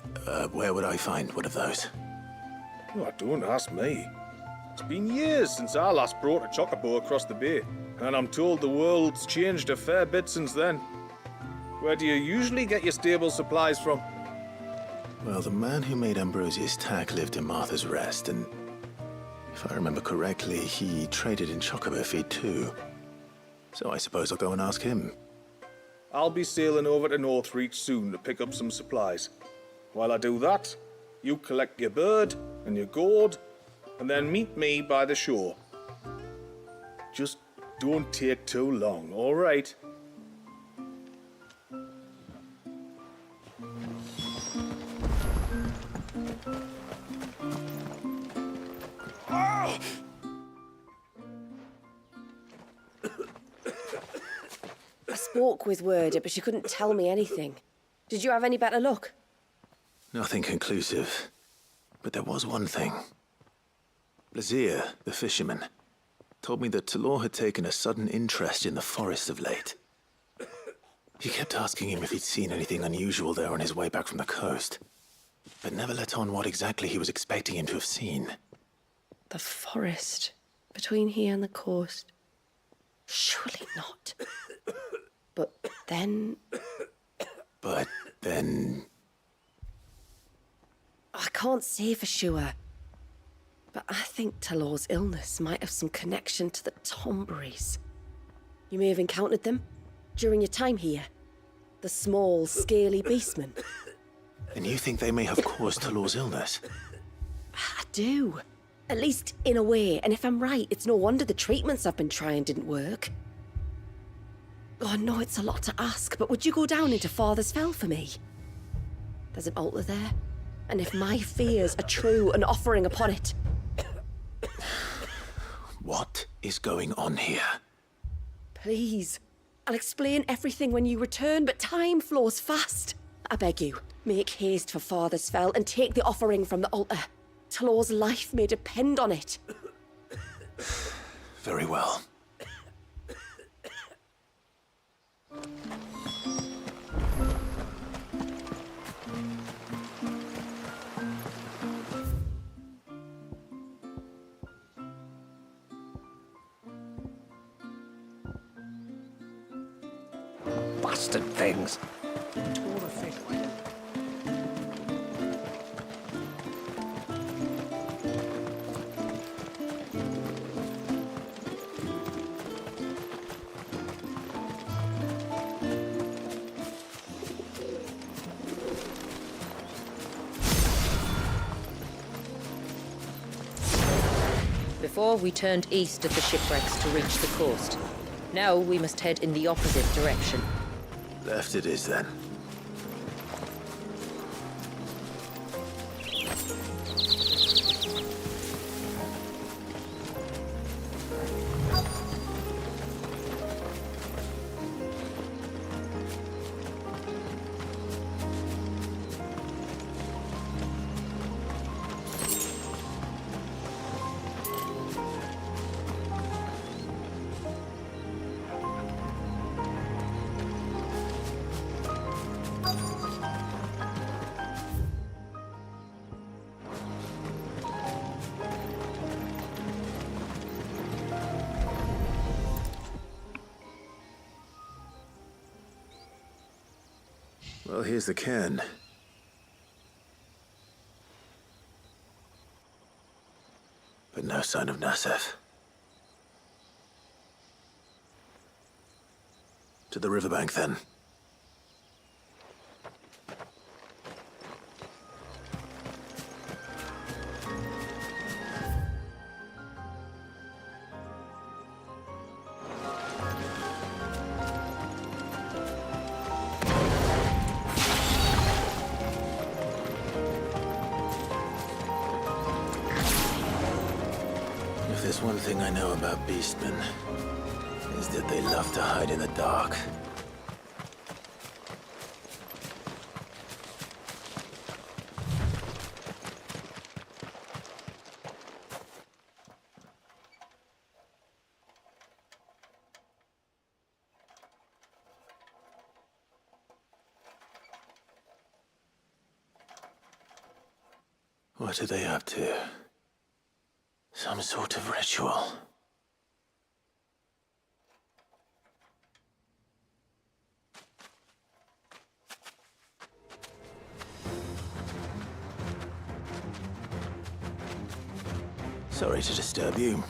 where would I find one of those? Oh, don't ask me. It's been years since I last brought a chocobo across the bay, and I'm told the world's changed a fair bit since then. Where do you usually get your stable supplies from? Well, the man who made Ambrosia's tack lived in Martha's Rest, and if I remember correctly, he traded in chocobo feed too. So I suppose I'll go and ask him. I'll be sailing over to Northreach soon to pick up some supplies. While I do that, you collect your bird and your gourd, and then meet me by the shore. Just don't take too long, all right? I spoke with Werder, but she couldn't tell me anything. Did you have any better luck? Nothing conclusive. But there was one thing. Blazir, the fisherman, told me that Talor had taken a sudden interest in the forest of late. He kept asking him if he'd seen anything unusual there on his way back from the coast, but never let on what exactly he was expecting him to have seen. The forest between here and the coast. Surely not. But then... I can't say for sure. But I think Talor's illness might have some connection to the Tomberries. You may have encountered them during your time here. The small, scaly beastmen. And you think they may have caused Talor's illness? I do. At least in a way. And if I'm right, it's no wonder the treatments I've been trying didn't work. Oh, I know it's a lot to ask, but would you go down into Father's Fell for me? There's an altar there, and if my fears are true, an offering upon it. What is going on here? Please. I'll explain everything when you return, but time flows fast. I beg you, make haste for Father's Fell and take the offering from the altar. Talor's life may depend on it. Very well. Bastard things. Before, we turned east at the shipwrecks to reach the coast. Now we must head in the opposite direction. Left it is, then. Well, here's the cairn. But no sign of Nasef. To the riverbank, then. If there's one thing I know about beastmen, is that they love to hide in the dark. What are they up to? Some sort of ritual. Sorry to disturb you.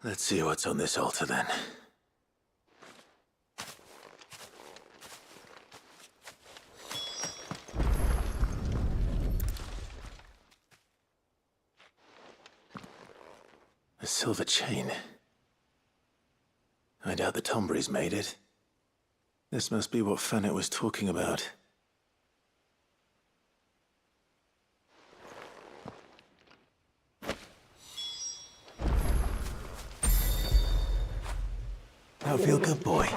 Let's see what's on this altar, then. A silver chain. I doubt the Tombries made it. This must be what Fanet was talking about. Now feel good, boy.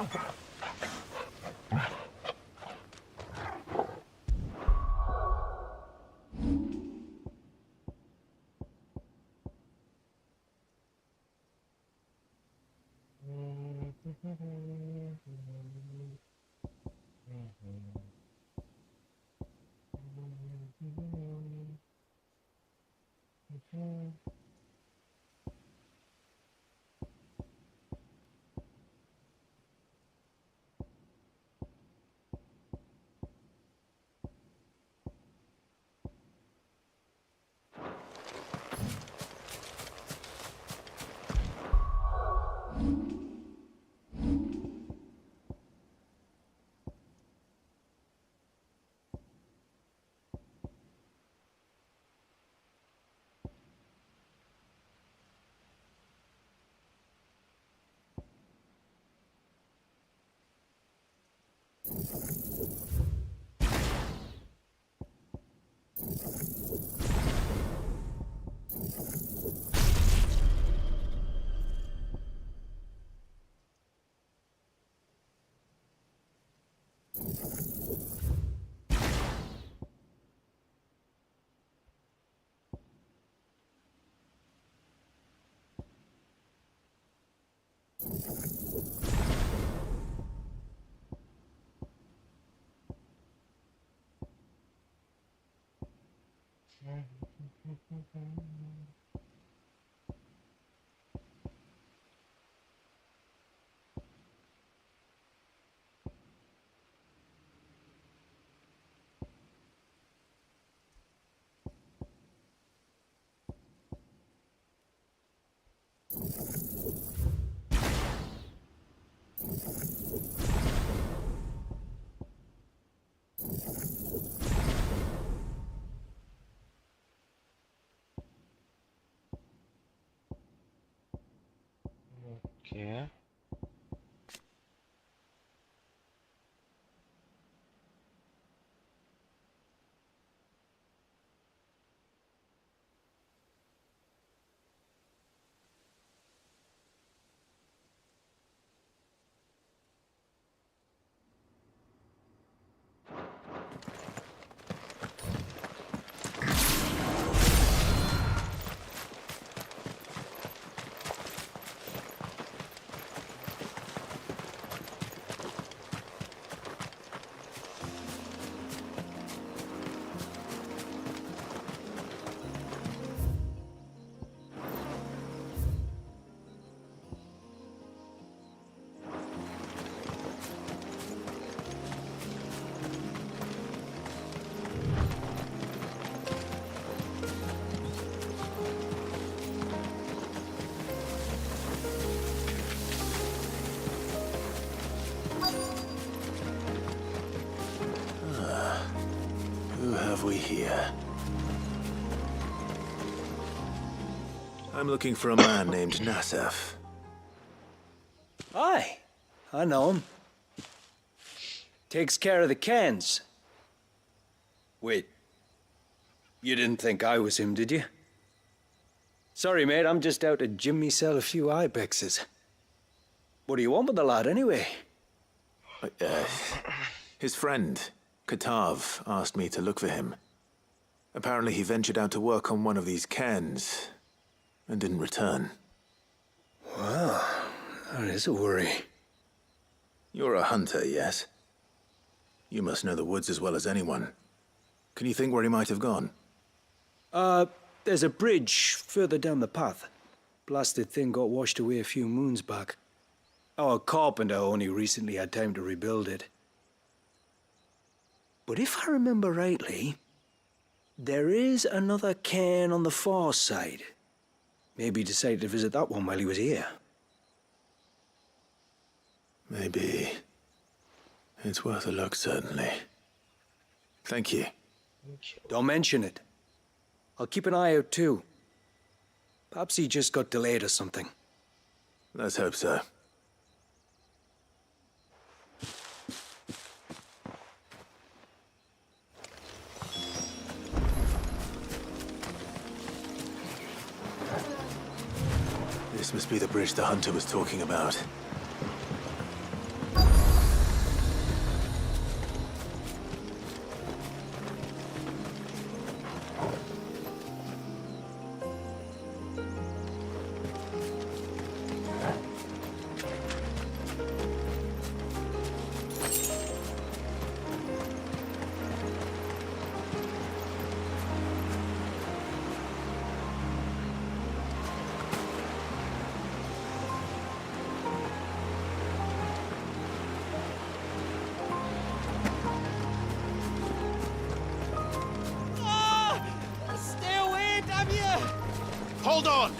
Okay. Who have we here? I'm looking for a man named Nasef. Aye, I know him. Takes care of the cans. Wait, you didn't think I was him, did you? Sorry, mate, I'm just out to gym myself a few ibexes. What do you want with the lad, anyway? His friend, Katav, asked me to look for him. Apparently he ventured out to work on one of these cairns and didn't return. Well, that is a worry. You're a hunter, yes? You must know the woods as well as anyone. Can you think where he might have gone? There's a bridge further down the path. Blasted thing got washed away a few moons back. Our carpenter only recently had time to rebuild it. But if I remember rightly, there is another cairn on the far side. Maybe he decided to visit that one while he was here. Maybe. It's worth a look, certainly. Thank you. Don't mention it. I'll keep an eye out too. Perhaps he just got delayed or something. Let's hope so. This must be the bridge the hunter was talking about. Hold on!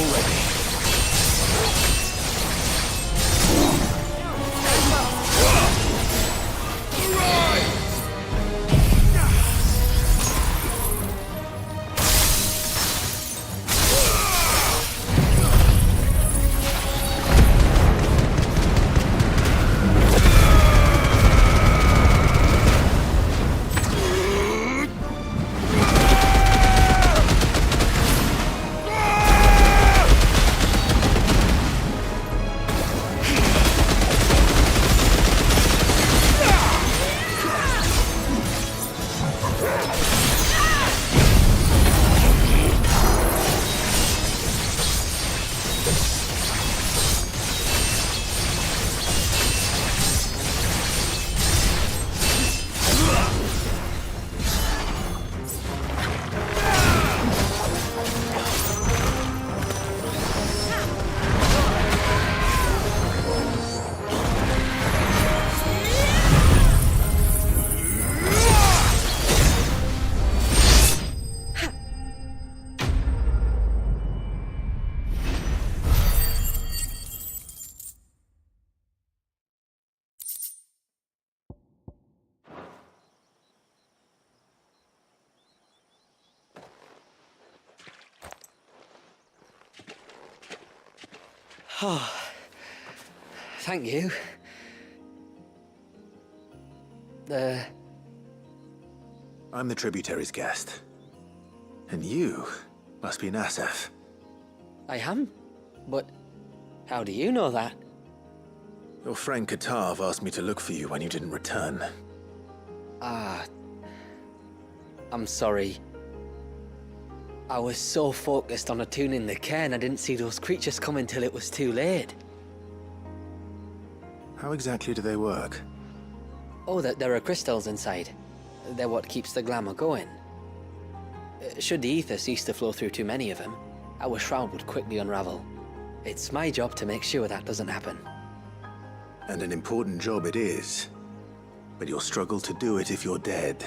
already. Oh, thank you. I'm the tributary's guest. And you must be Nasef. I am? But how do you know that? Your friend Katav asked me to look for you when you didn't return. Ah, I'm sorry. I was so focused on attuning the cairn, I didn't see those creatures coming till it was too late. How exactly do they work? Oh, there are crystals inside. They're what keeps the glamour going. Should the ether cease to flow through too many of them, our shroud would quickly unravel. It's my job to make sure that doesn't happen. And an important job it is. But you'll struggle to do it if you're dead.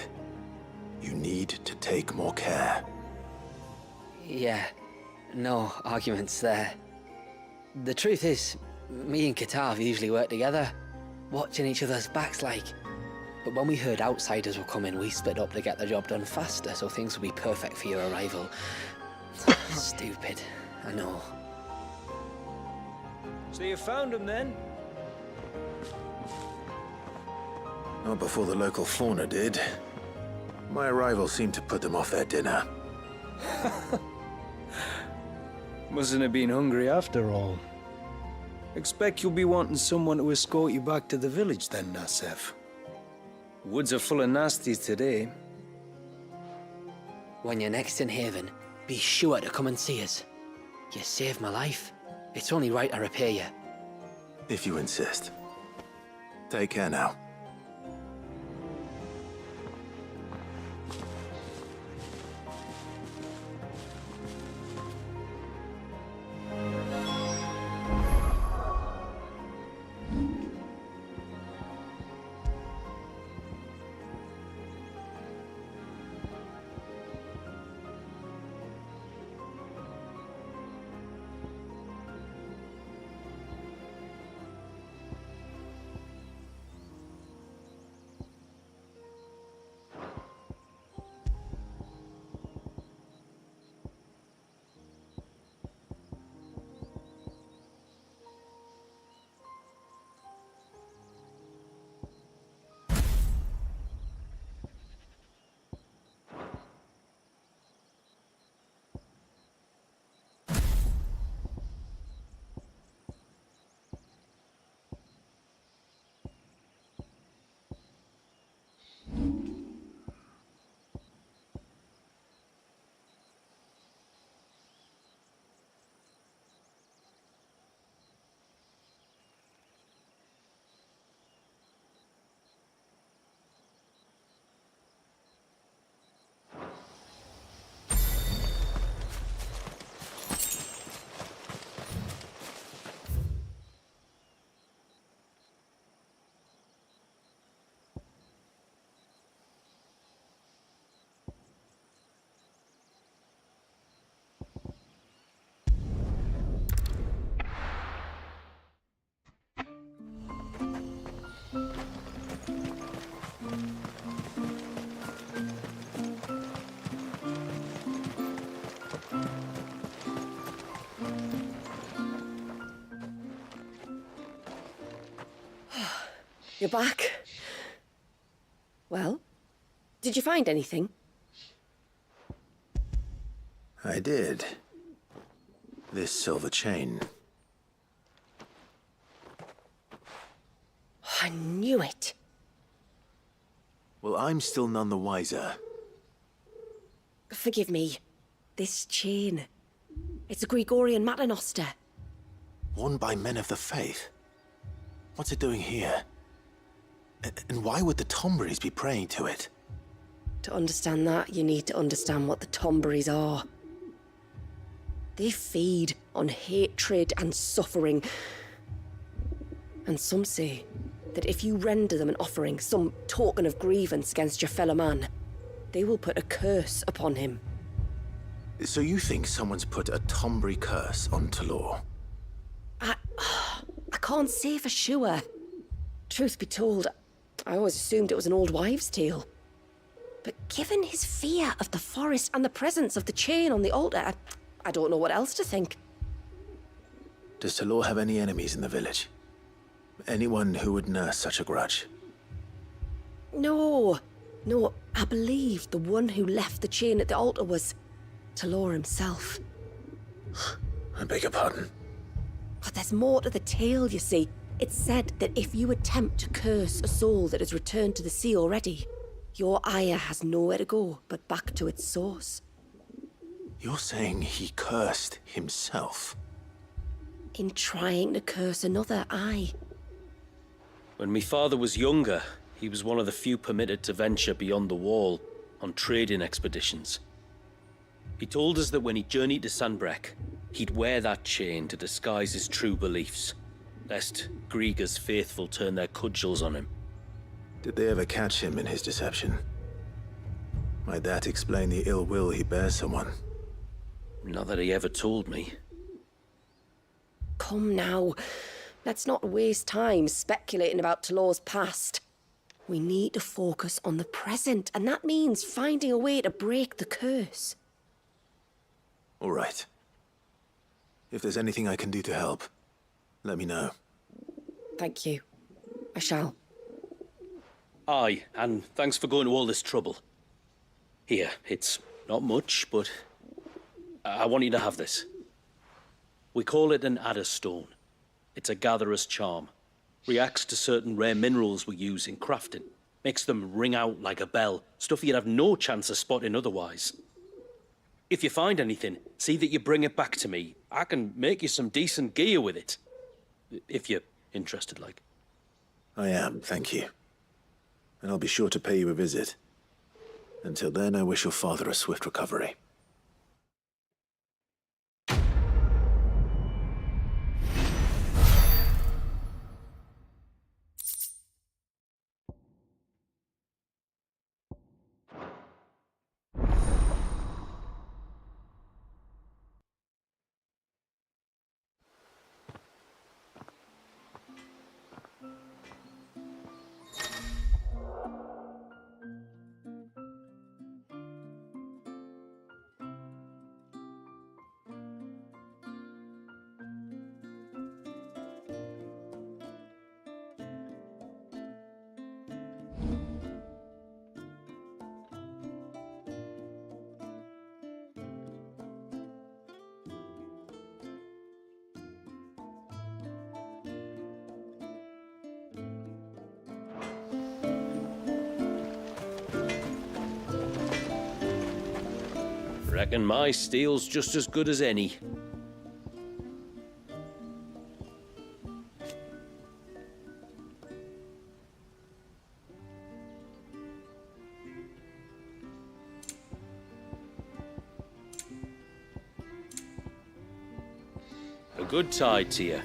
You need to take more care. Yeah, no arguments there. The truth is, me and Katav usually work together, watching each other's backs like. But when we heard outsiders were coming, we split up to get the job done faster, so things would be perfect for your arrival. Stupid, I know. So you found him then? Not before the local fauna did. My arrival seemed to put them off their dinner. Mustn't have been hungry after all. Expect you'll be wanting someone to escort you back to the village then, Nasef. Woods are full of nasties today. When you're next in Haven, be sure to come and see us. You saved my life. It's only right I repay you. If you insist. Take care now. You're back. Well, did you find anything? I did. This silver chain. I knew it. Well, I'm still none the wiser. Forgive me. This chain. It's a Gregorian Maternoster. Worn by men of the faith. What's it doing here? And why would the Tomberries be praying to it? To understand that, you need to understand what the Tomberries are. They feed on hatred and suffering. And some say that if you render them an offering, some token of grievance against your fellow man, they will put a curse upon him. So you think someone's put a Tomberry curse on Talor? I can't say for sure. Truth be told, I always assumed it was an old wives' tale. But given his fear of the forest and the presence of the chain on the altar, I don't know what else to think. Does Talor have any enemies in the village? Anyone who would nurse such a grudge? No, I believe the one who left the chain at the altar was Talor himself. I beg your pardon? But there's more to the tale, you see. It's said that if you attempt to curse a soul that has returned to the sea already, your ire has nowhere to go but back to its source. You're saying he cursed himself? In trying to curse another, aye. When my father was younger, he was one of the few permitted to venture beyond the wall on trading expeditions. He told us that when he journeyed to Sanbreque, he'd wear that chain to disguise his true beliefs, lest Griega's faithful turn their cudgels on him. Did they ever catch him in his deception? Might that explain the ill will he bears someone? Not that he ever told me. Come now. Let's not waste time speculating about Talor's past. We need to focus on the present, and that means finding a way to break the curse. All right. If there's anything I can do to help, let me know. Thank you. I shall. Aye, and thanks for going to all this trouble. Here, it's not much, but I want you to have this. We call it an adder stone. It's a gatherer's charm. Reacts to certain rare minerals we use in crafting. Makes them ring out like a bell, stuff you'd have no chance of spotting otherwise. If you find anything, see that you bring it back to me. I can make you some decent gear with it. If you're interested, like. I am, thank you. And I'll be sure to pay you a visit. Until then, I wish your father a swift recovery. Reckon my steel's just as good as any. A good tide to you.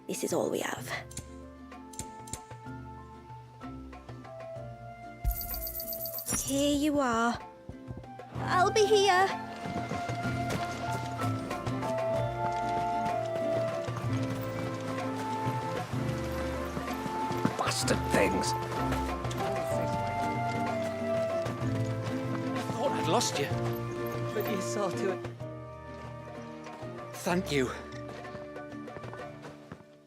This is all we have. Here you are. I'll be here. Bastard things. I'd lost you. But you saw to it. Thank you.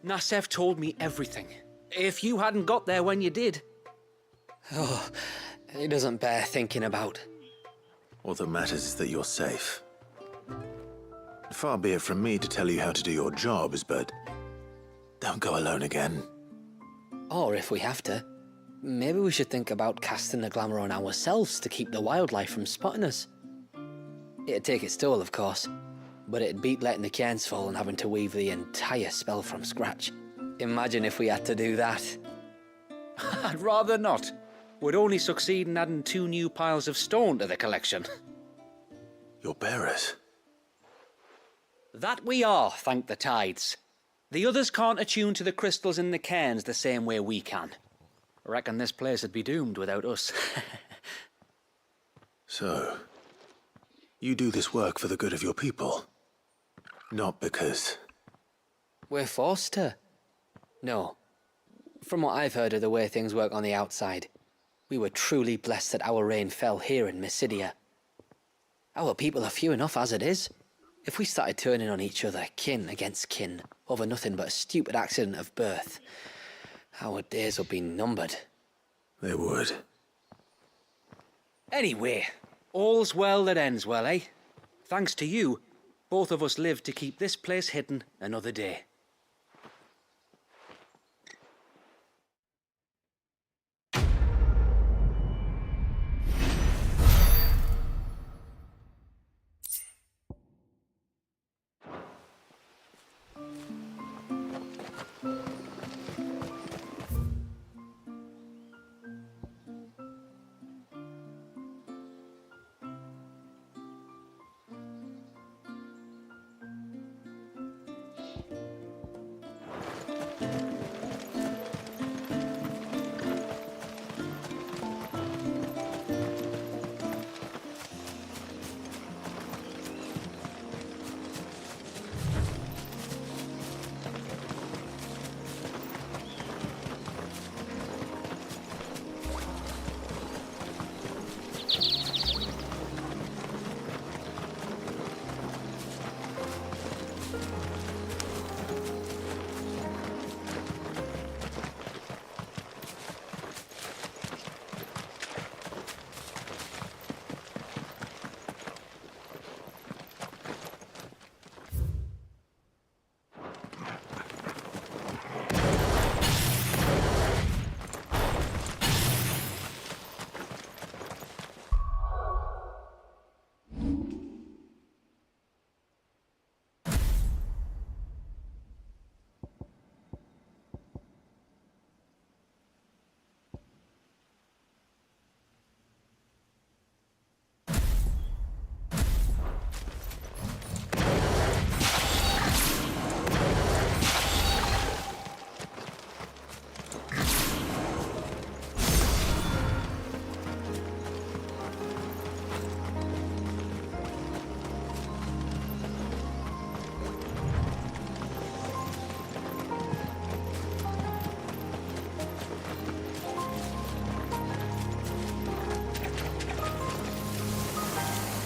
Nassef told me everything. If you hadn't got there when you did. Oh, it doesn't bear thinking about. All that matters is that you're safe. Far be it from me to tell you how to do your jobs, but don't go alone again. Or if we have to, maybe we should think about casting the glamour on ourselves to keep the wildlife from spotting us. It'd take its toll, of course, but it'd beat letting the cairns fall and having to weave the entire spell from scratch. Imagine if we had to do that. I'd rather not. We'd only succeed in adding 2 new piles of stone to the collection. Your bearers? That we are, thank the tides. The others can't attune to the crystals in the cairns the same way we can. I reckon this place would be doomed without us. So, you do this work for the good of your people? Not because... We're forced to. No. From what I've heard of the way things work on the outside, we were truly blessed that our rain fell here in Mysidia. Our people are few enough as it is. If we started turning on each other, kin against kin, over nothing but a stupid accident of birth, our days would be numbered. They would. Anyway, all's well that ends well, eh? Thanks to you, both of us lived to keep this place hidden another day.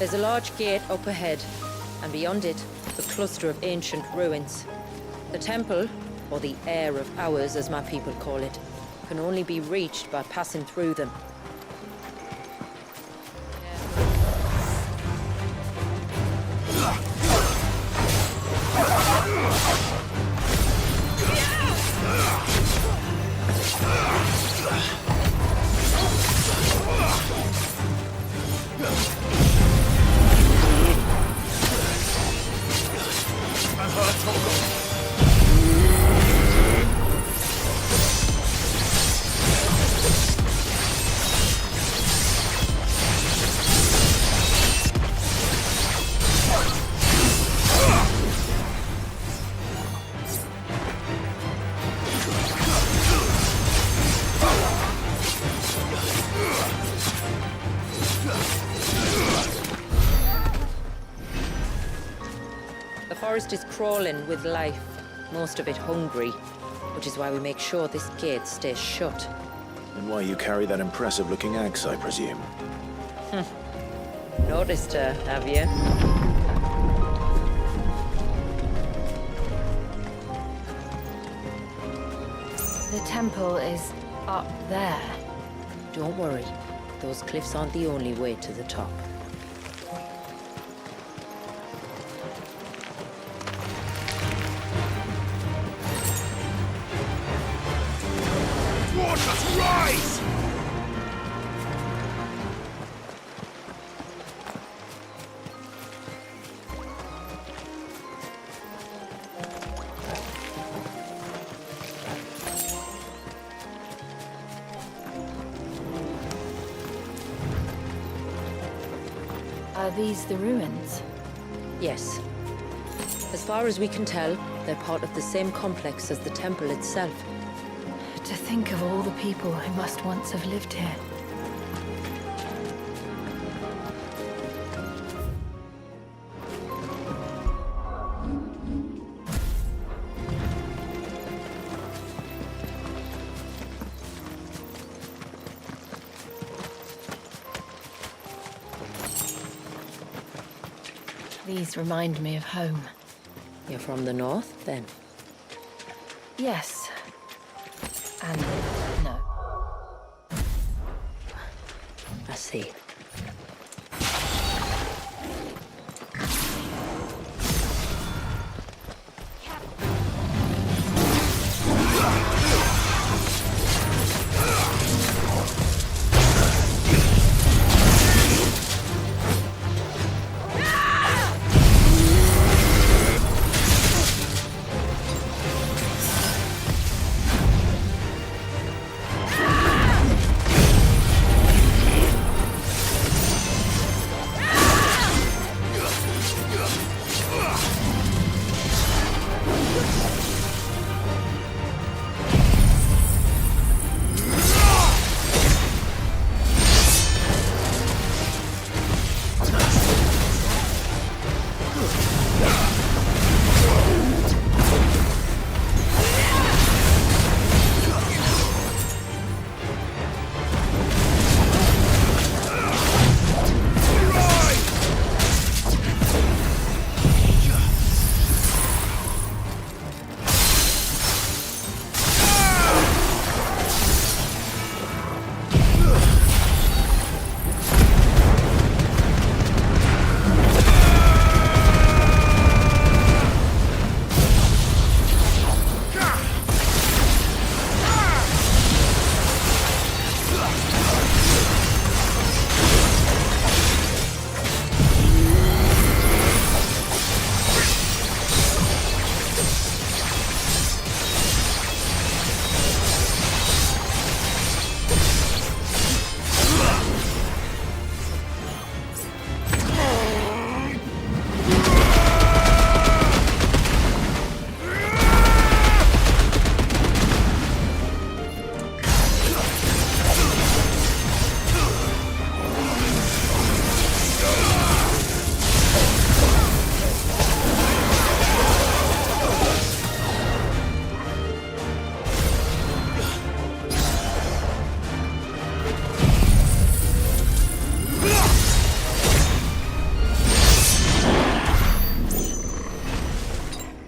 There's a large gate up ahead, and beyond it, a cluster of ancient ruins. The temple, or the Heir of Hours as my people call it, can only be reached by passing through them. The forest is crawling with life, most of it hungry, which is why we make sure this gate stays shut. And why you carry that impressive-looking axe, I presume. Noticed her, have you? The temple is up there. Don't worry. Those cliffs aren't the only way to the top. Waters rise! Are these the ruins? Yes. As far as we can tell, they're part of the same complex as the temple itself. To think of all the people who must once have lived here. These remind me of home. You're from the north, then? Yes. And no. I see.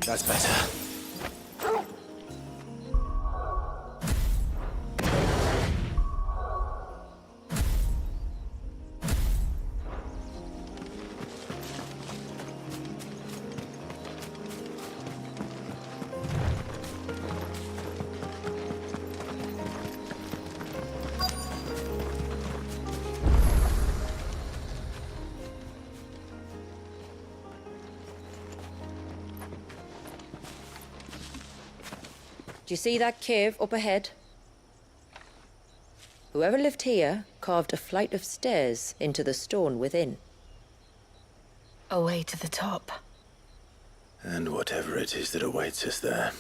That's better. Do you see that cave up ahead? Whoever lived here carved a flight of stairs into the stone within. A way to the top. And whatever it is that awaits us there.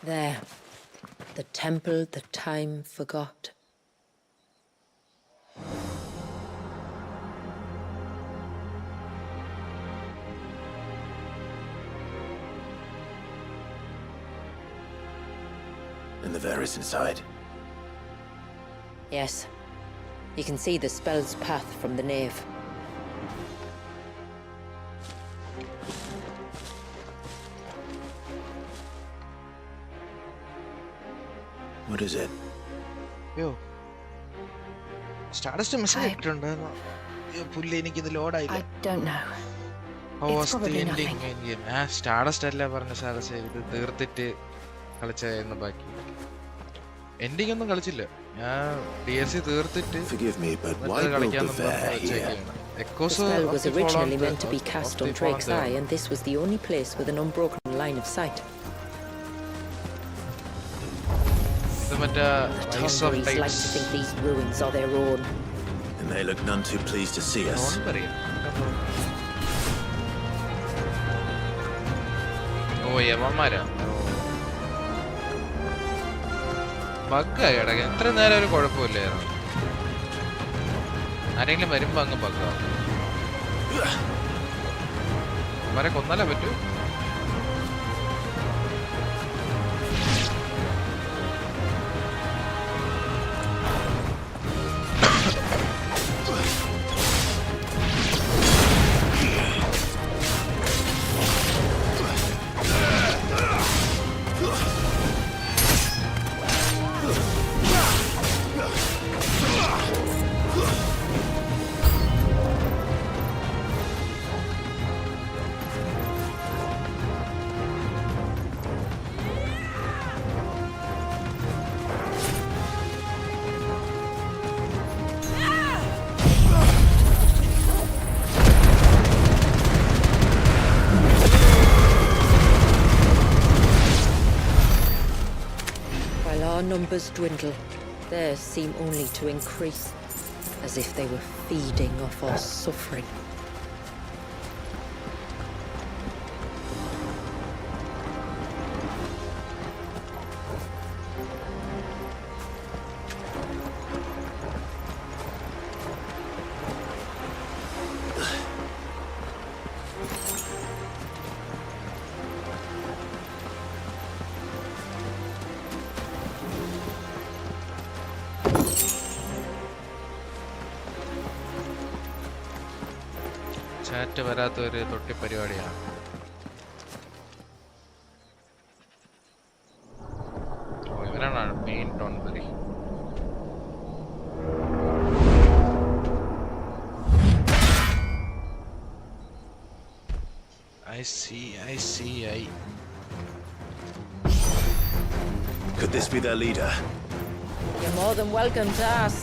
There. The temple that time forgot. And the Varys inside. Yes. You can see the spell's path from the nave. What is it? Yo. Status message ഇട്ടിട്ടുണ്ടായിരുന്നു. പുല്ല് എനിക്കിത് load ആയില്ല. I don't know. How It's was the probably ending nothing. main game? Status അല്ല പറഞ്ഞ status ഇത് തീർത്തിട്ട് കളിച്ചായിരുന്നു ബാക്കി. Ending ഒന്നും കളിച്ചില്ല. ഞാൻ DLC തീർത്തിട്ട് Forgive me, but why build the fair here? The spell was originally meant to be cast on Drake's Eye, and this was the only place with an unbroken line of sight. ഇത് മറ്റേ The Tomberries like to think these ruins are their own. And they look none too pleased to see us. ഓ യവന്മാരാ ബഗ്ഗായി കിടക്കുക. എത്ര നേരം ഒരു കുഴപ്പമില്ലായിരുന്നു. ആരെങ്കിലും വരുമ്പോ അങ്ങ് ബഗ്ഗാവും. അവരെ കൊന്നാലേ പറ്റൂ. Our numbers dwindle. Theirs seem only to increase, as if they were feeding off our suffering. Chat വരാത്ത ഒരു തൊട്ടി പരിപാടിയാണ്. ഇവരാണ് main ടോൺബറി. I see. Could this be their leader? You're more than welcome to ask.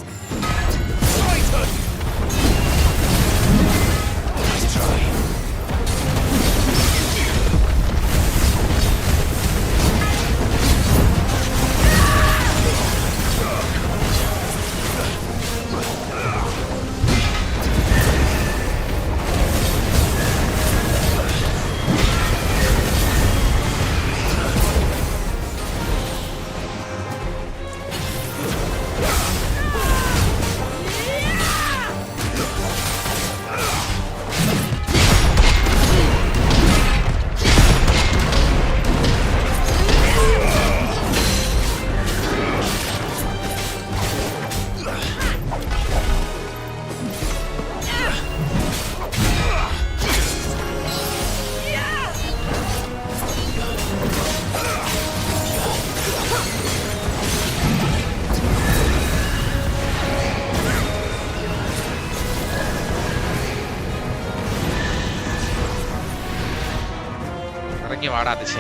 വാടാ ദിശ.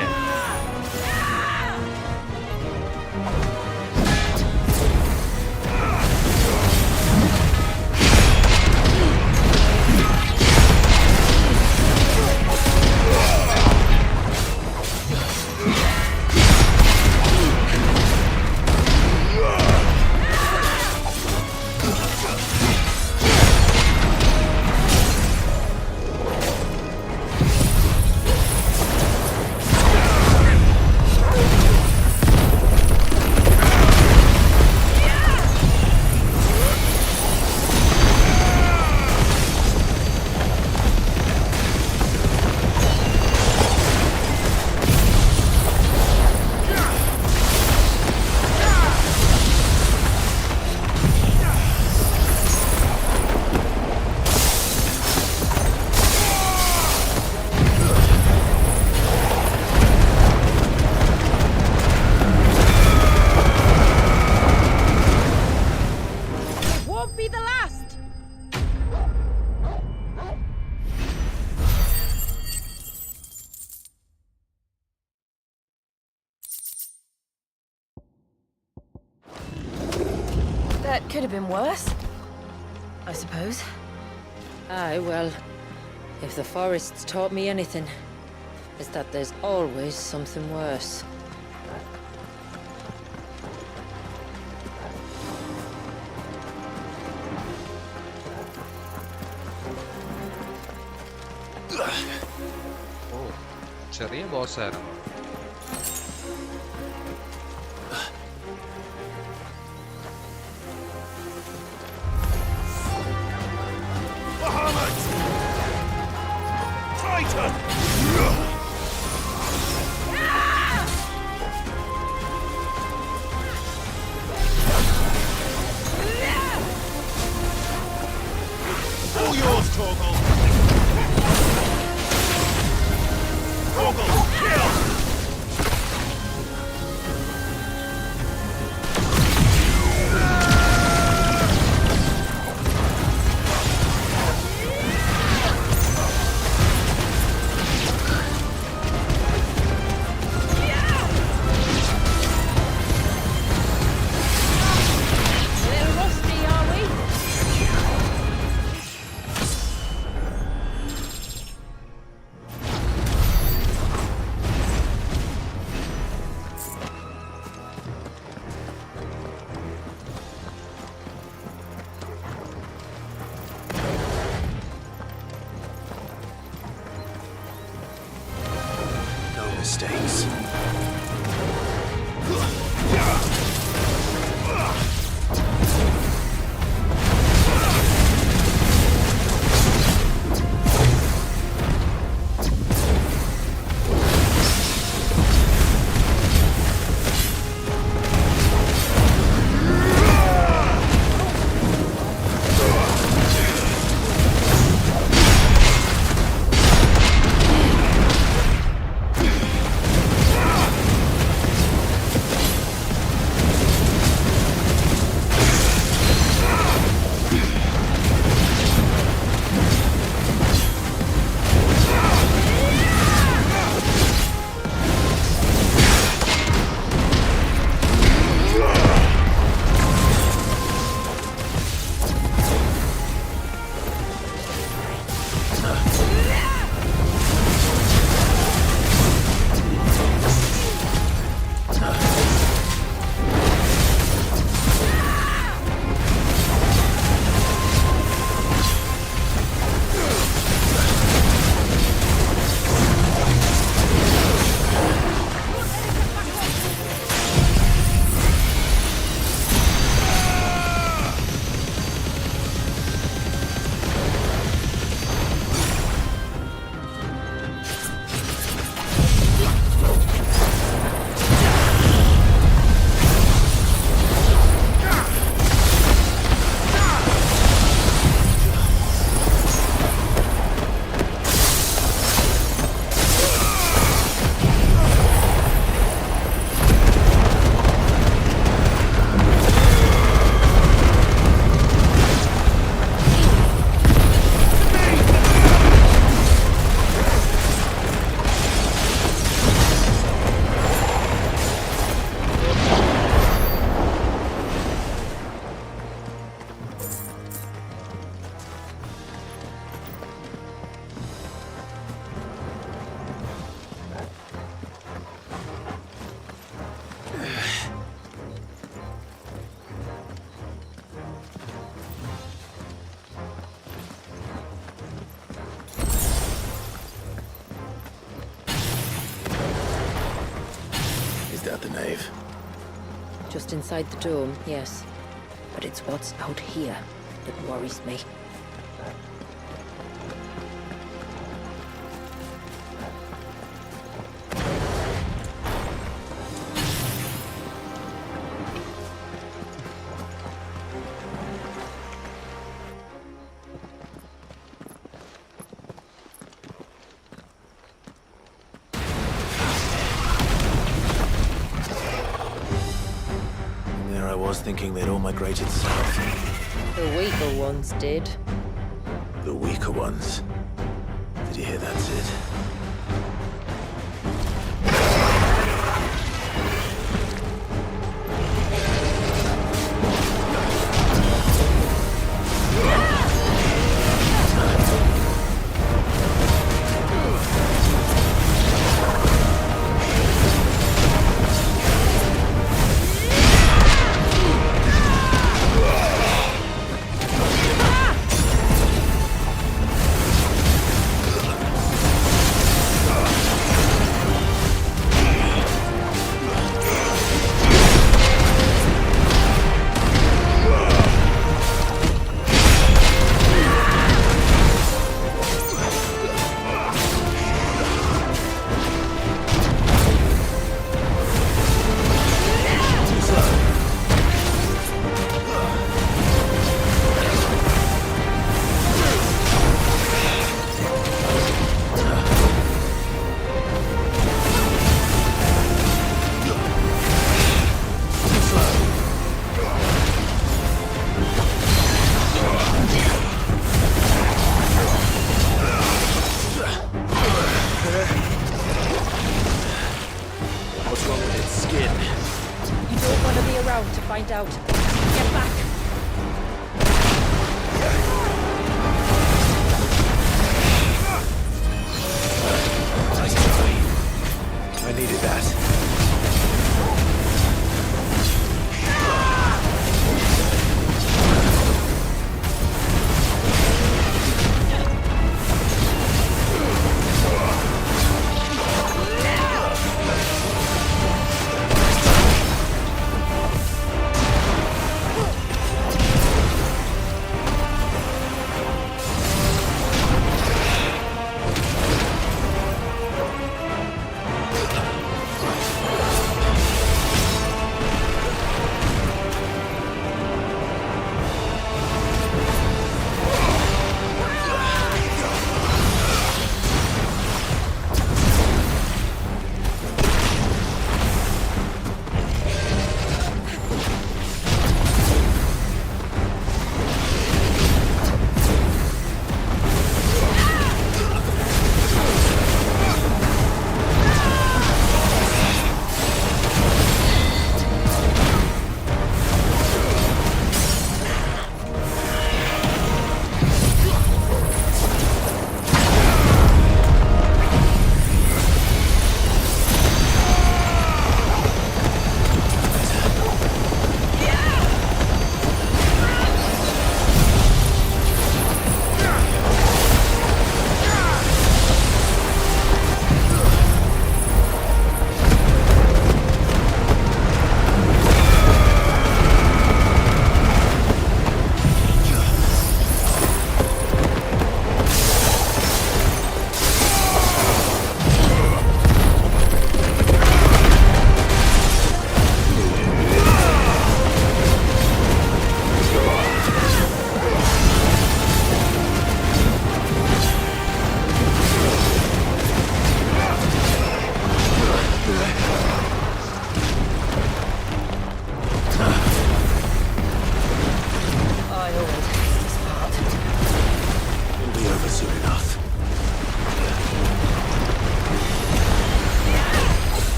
That could have been worse, I suppose. Aye, well, if the forest's taught me anything, it's that there's always something worse. ഓ ചെറിയ boss ആയിരുന്നു. Bahamut! Titan! All yours, Torgal! Torgal, kill! Mistakes. Out the nave. Just inside the dome, yes. But it's what's out here that worries me. Thinking they'd all migrated south. The weaker ones did. The weaker ones? Did you hear that, Sid? in. You don't want to be around to find out. Get back. I needed that.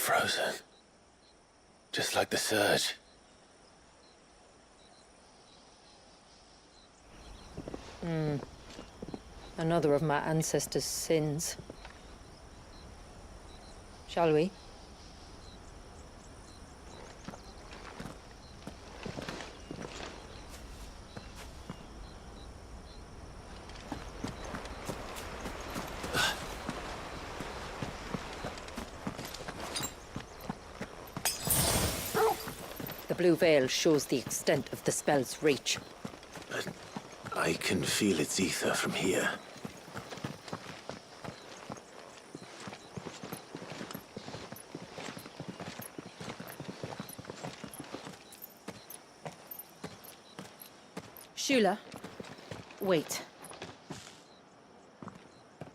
Frozen. Just like the surge. Another of my ancestors' sins. Shall we? The blue veil shows the extent of the spell's reach. But I can feel its ether from here. Shula, wait.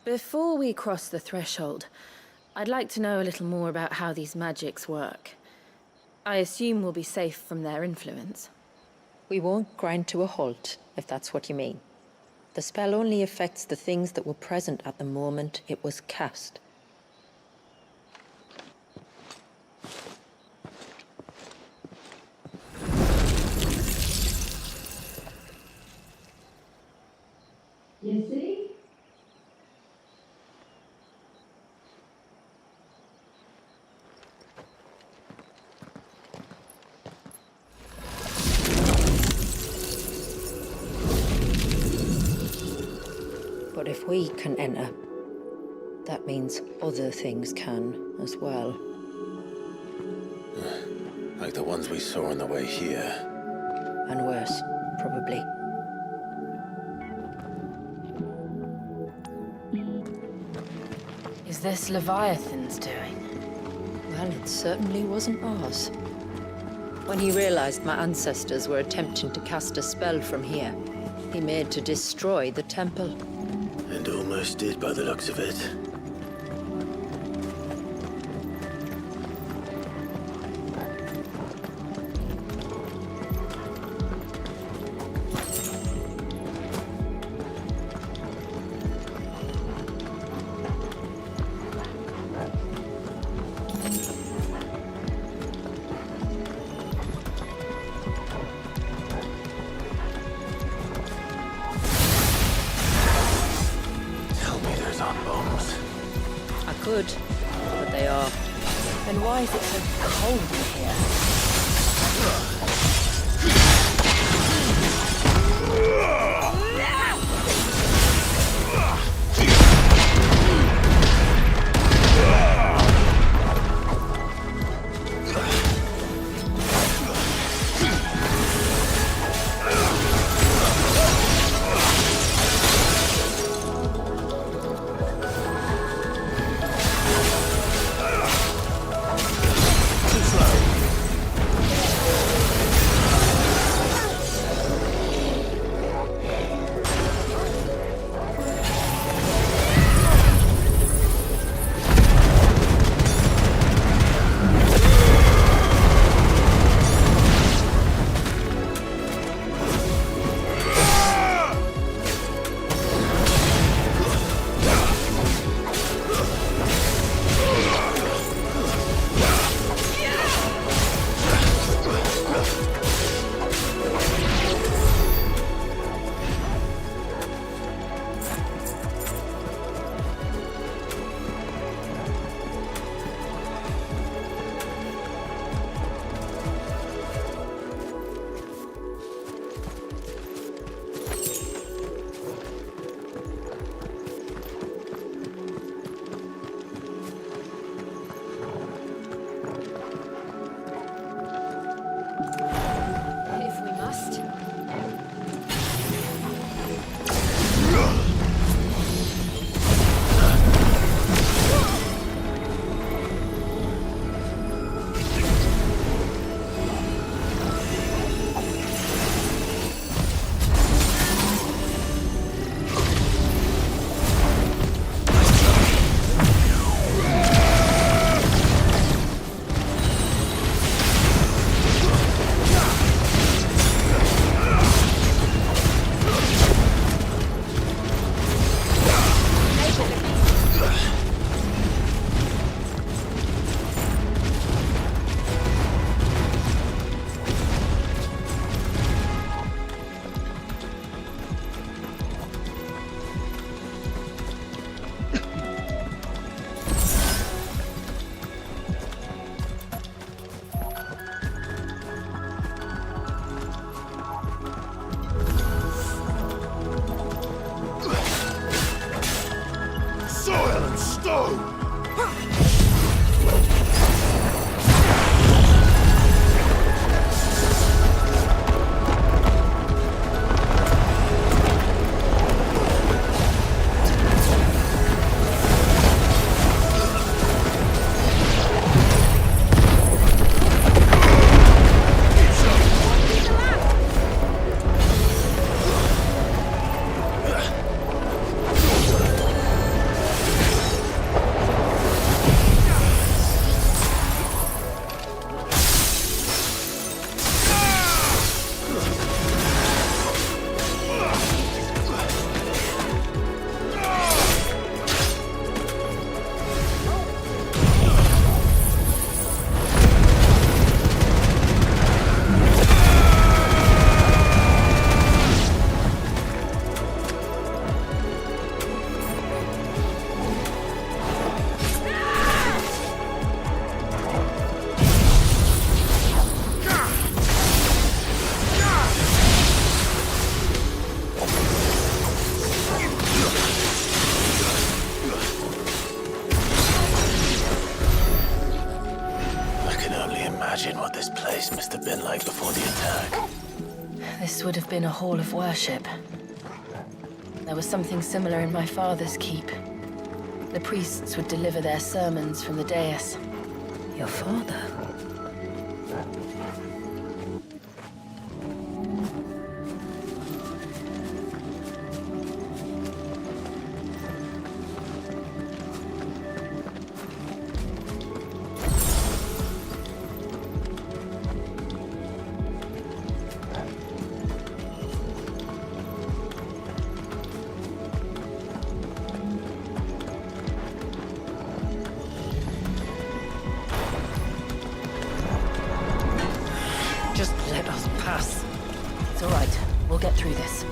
Before we cross the threshold, I'd like to know a little more about how these magics work. I assume we'll be safe from their influence. We won't grind to a halt, if that's what you mean. The spell only affects the things that were present at the moment it was cast. You see? But if we can enter, that means other things can as well. Like the ones we saw on the way here. And worse, probably. Is this Leviathan's doing? Well, it certainly wasn't ours. When he realized my ancestors were attempting to cast a spell from here, he made to destroy the temple. And almost did by the looks of it. But they are. Then why is it so cold in here? imagine what this place must have been like before the attack. This would have been a hall of worship. There was something similar in my father's keep. The priests would deliver their sermons from the dais. Your father? Just let us pass. It's all right. We'll get through this.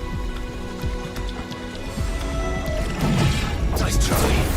Nice try.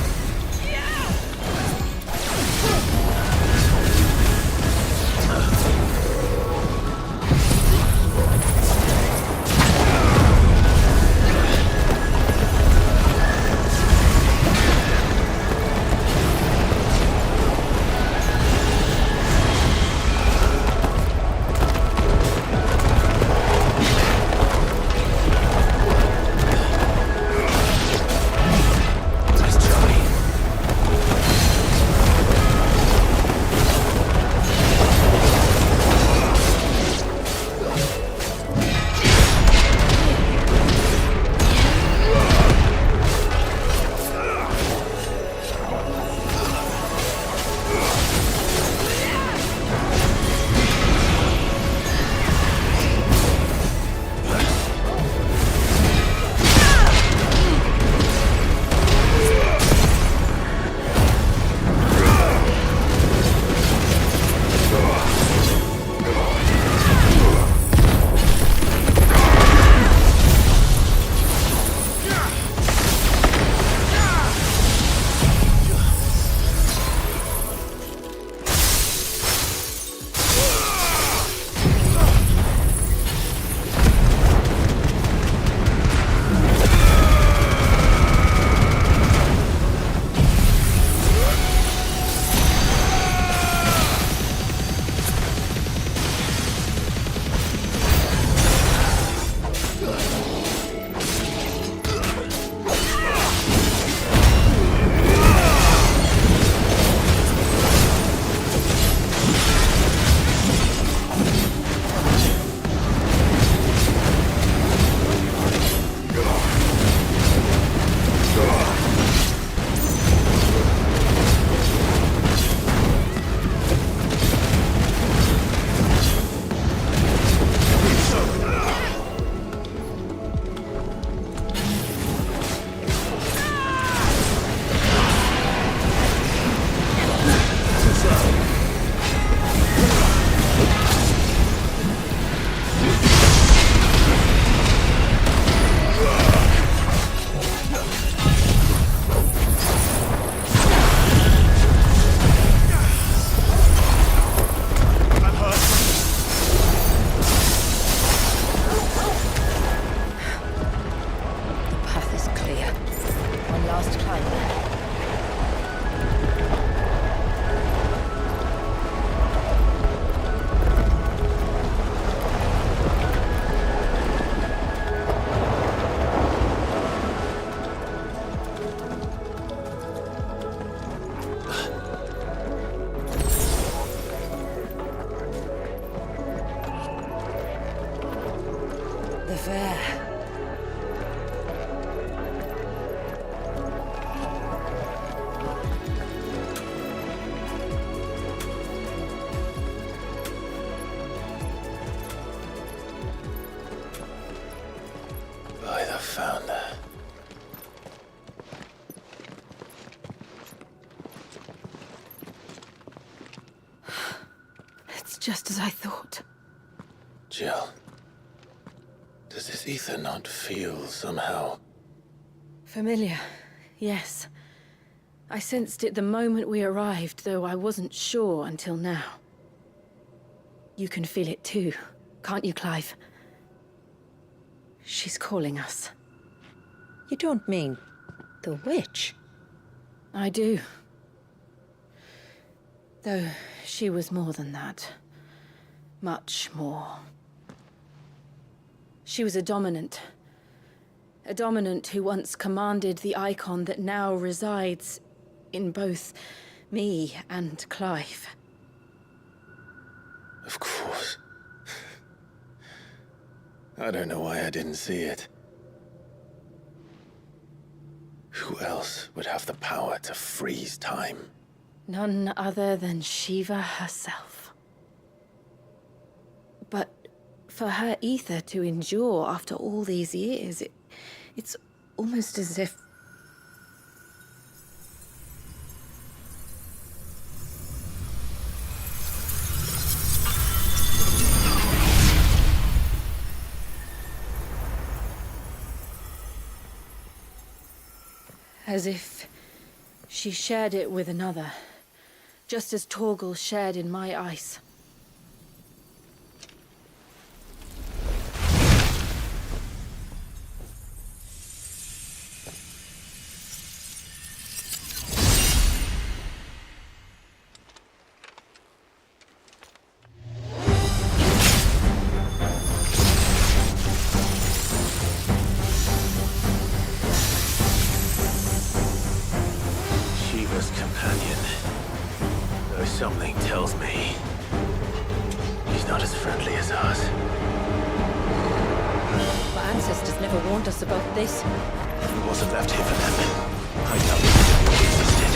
Just as I thought. Jill, does this ether not feel somehow? Familiar, yes. I sensed it the moment we arrived, though I wasn't sure until now. You can feel it too, can't you, Clive? She's calling us. You don't mean the witch? I do. Though she was more than that. Much more. She was a dominant. A dominant who once commanded the Eikon that now resides in both me and Clive. Of course. I don't know why I didn't see it. Who else would have the power to freeze time? None other than Shiva herself. But for her ether to endure after all these years, it's almost as if... As if she shared it with another, just as Torgal shared in my ice. Shiva's companion. Though something tells me she's not as friendly as us. My ancestors never warned us about this. If it wasn't left here for them, I doubt it existed.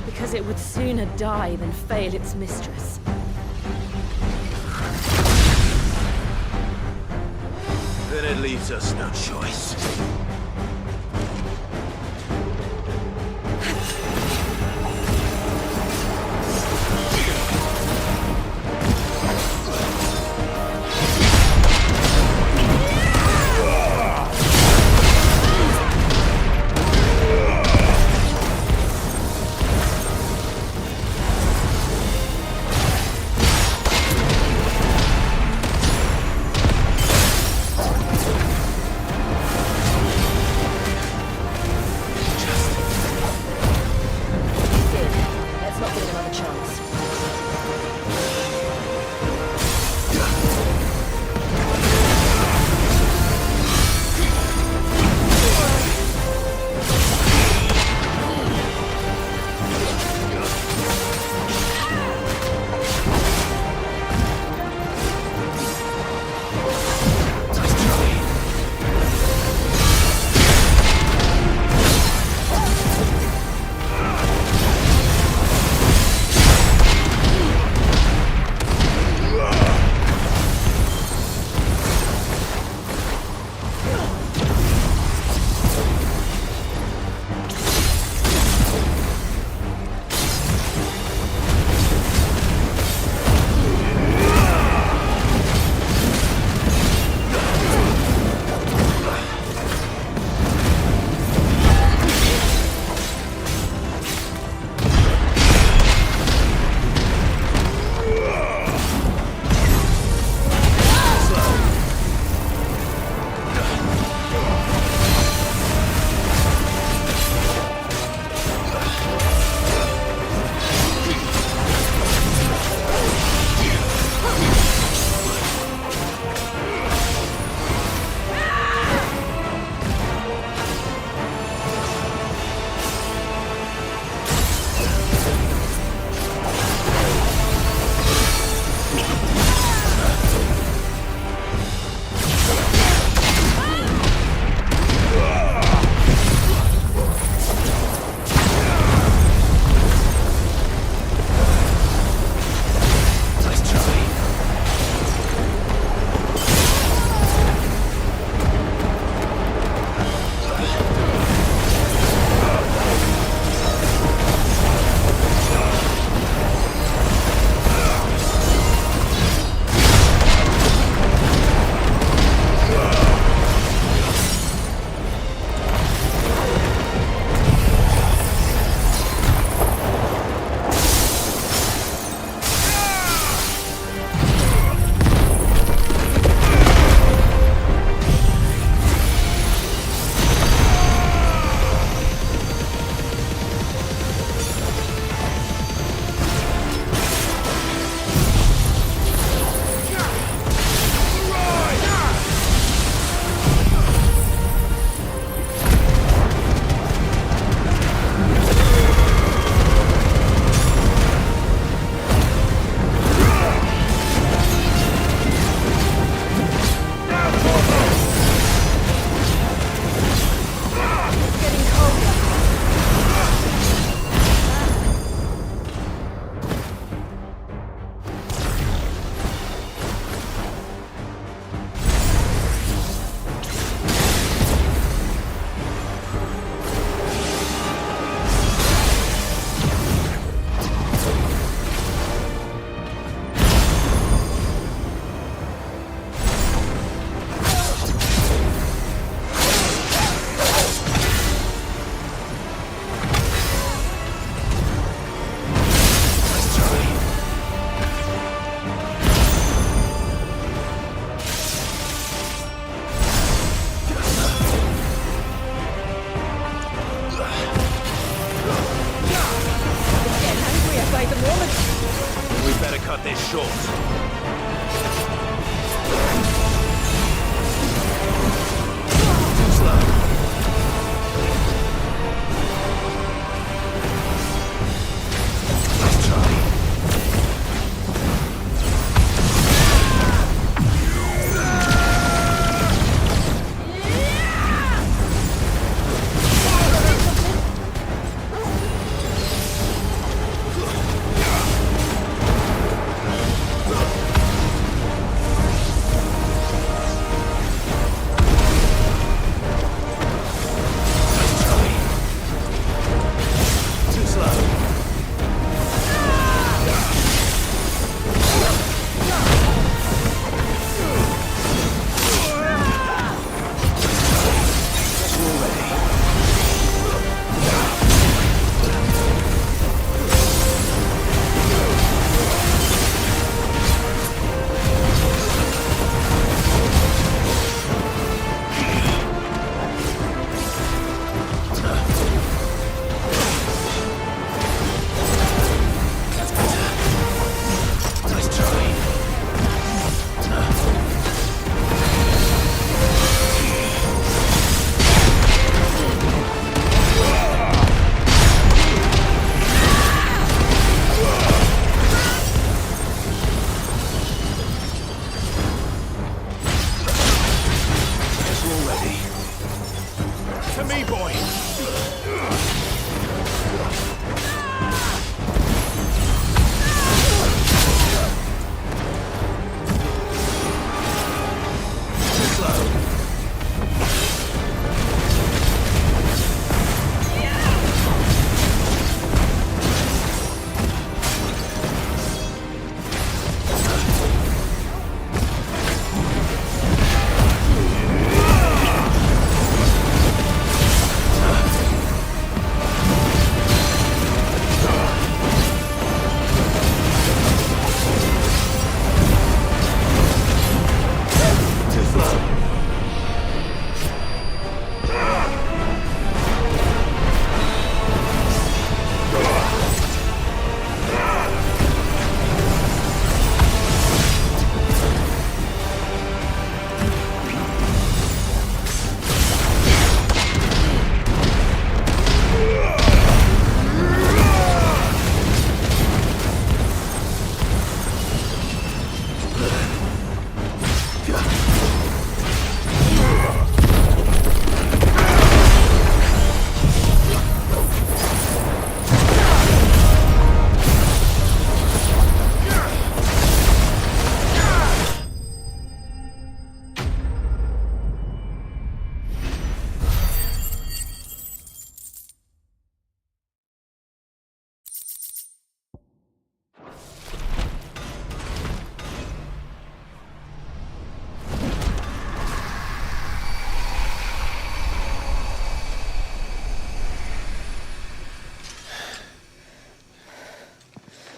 Because it would sooner die than fail its mistress. Then it leaves us no choice. the moment. We better cut this short. Too slow. Let's try.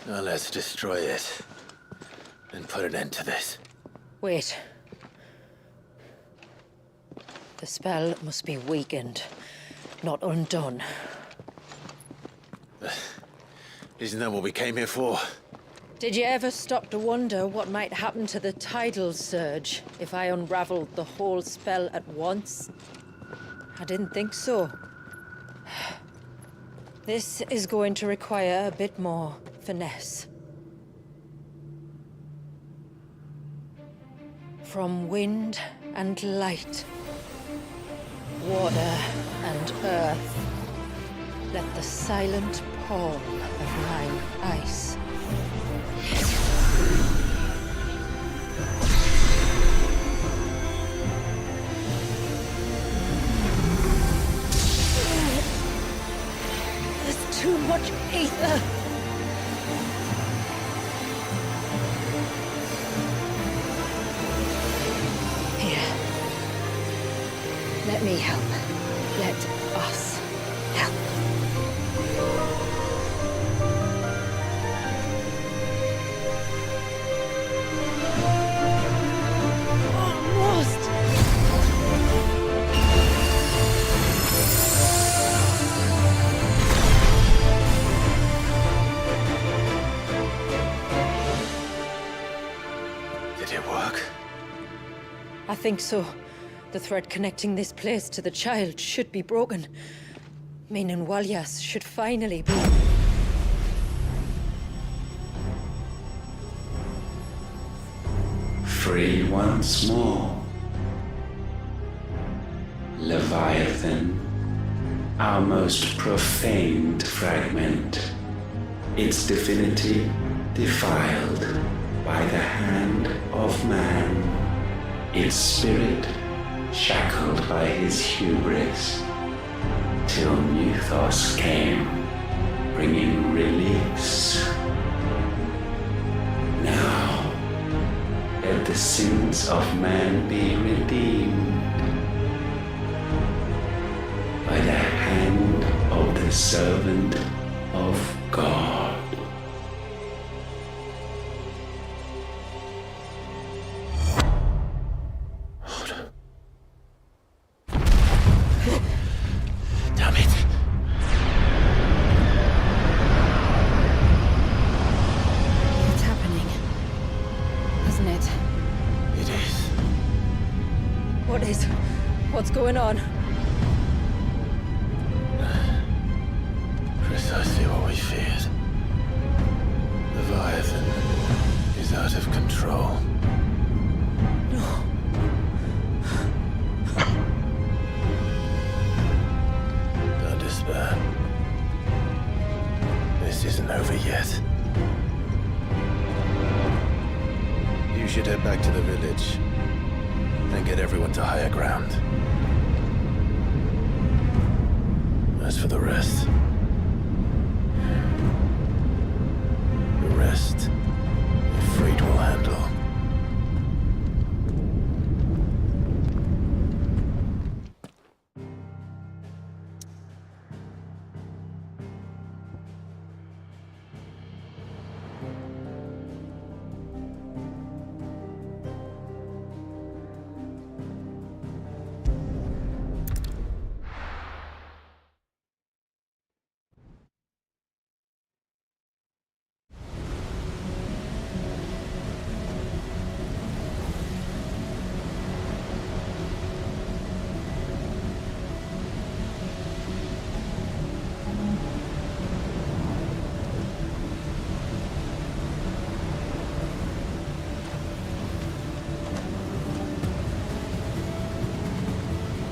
Now let's destroy it. And put an end to this. Wait. The spell must be weakened, not undone. Isn't that what we came here for? Did you ever stop to wonder what might happen to the tidal surge if I unraveled the whole spell at once? I didn't think so. This is going to require a bit more finesse. From wind and light, water and earth, let the silent palm of mine ice. There's too much ether. Here. Let me help. Let us help. Did it work? I think so. The thread connecting this place to the child should be broken. Meaning Walyas should finally be... Free once more. Leviathan, our most profaned fragment, its divinity defiled by the hand of man, its spirit shackled by his hubris, till Mythos came, bringing release. Now, let the sins of man be redeemed by the hand of the servant of God. Damn it. It's happening. Isn't it? It is. What is? What's going on? Precisely what we feared. Leviathan is out of control. No. Don't despair. This isn't over yet. You should head back to the village and get everyone to higher ground. As for the rest... the rest, Ifrit will handle.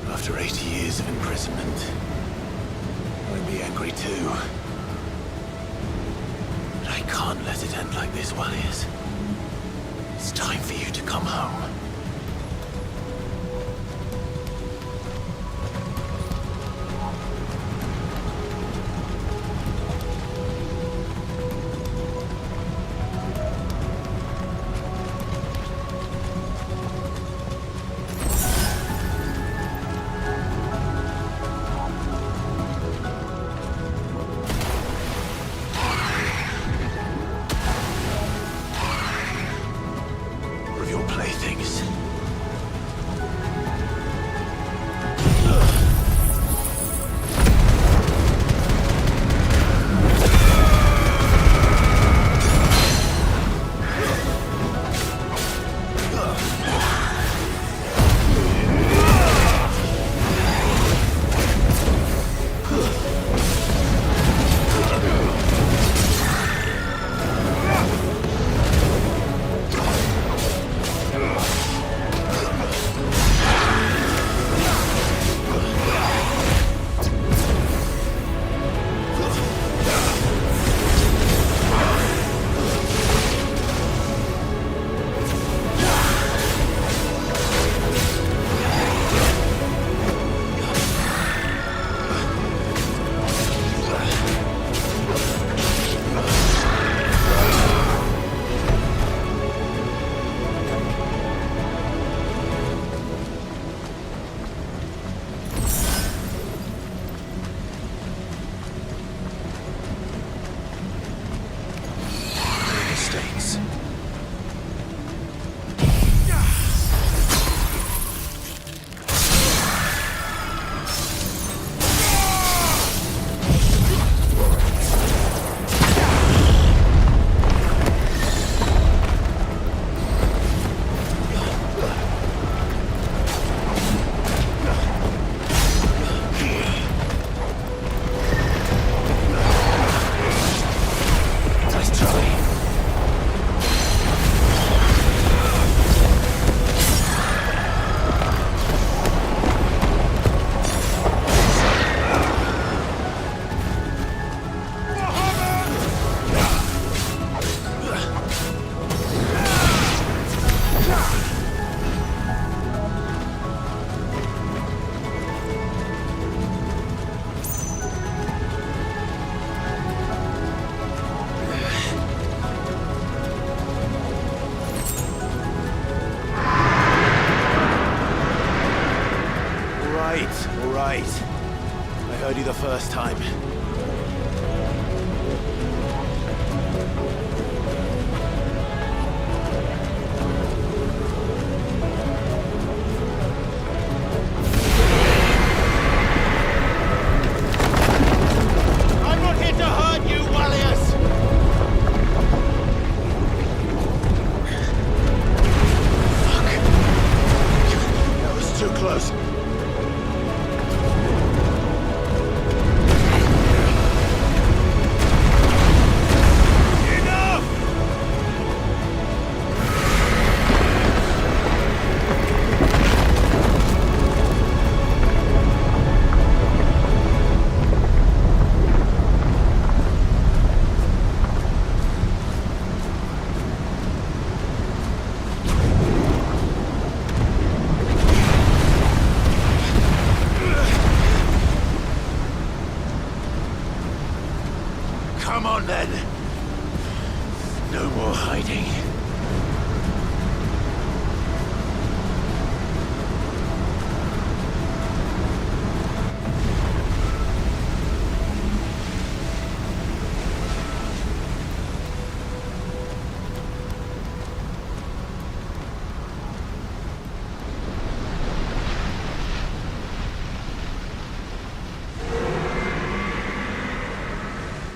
After 80 years of imprisonment, I'd be angry too. But I can't let it end like this, Walyas. It's time for you to come home. Things. try. All right. I heard you the first time. I'm not here to hurt you, Wallius! Fuck. That was too close. Come on, then. No more hiding.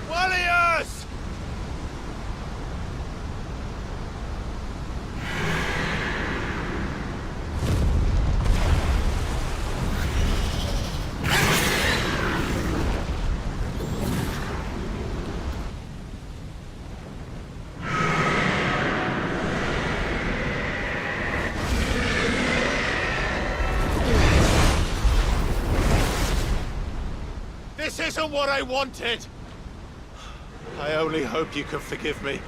Wallius! This isn't what I wanted! I only hope you can forgive me.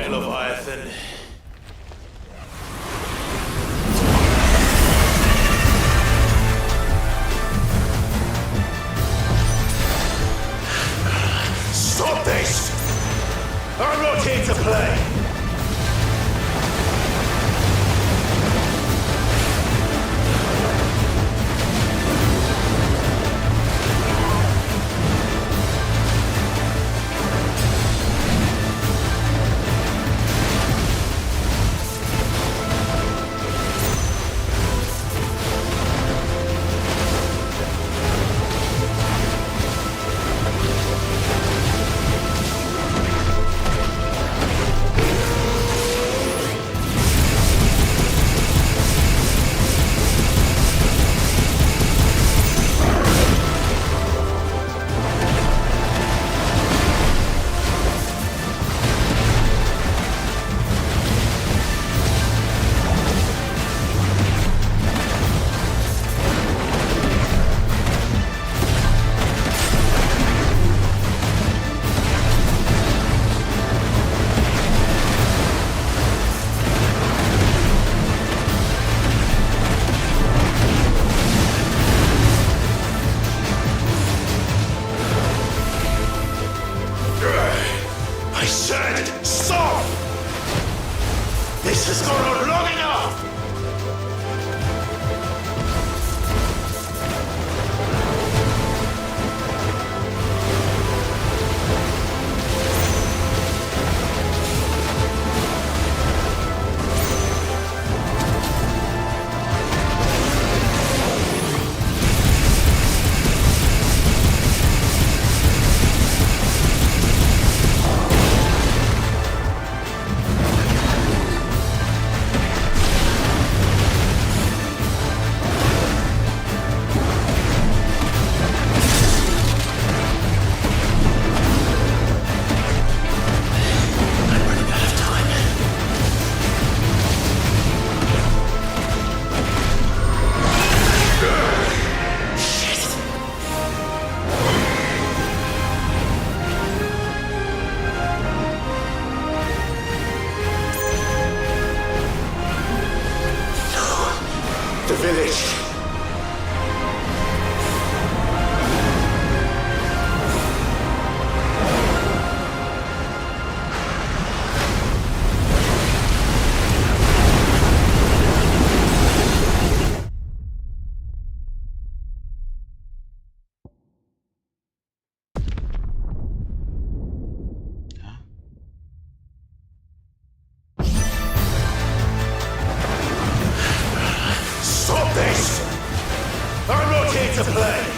right, Leviathan. Stop this! I'm not here to play! To play.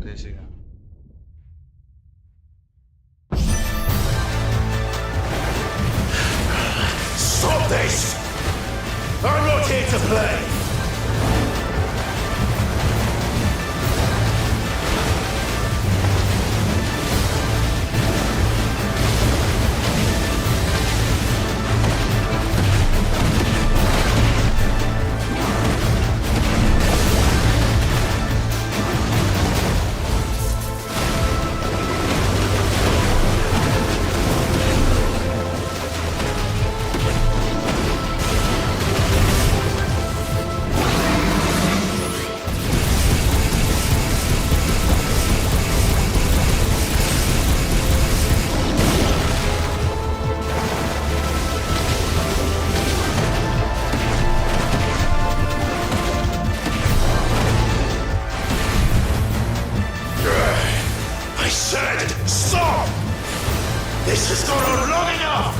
ഉദ്ദേശിക്കുക? Stop this! I'm not here to play! This has gone on long enough!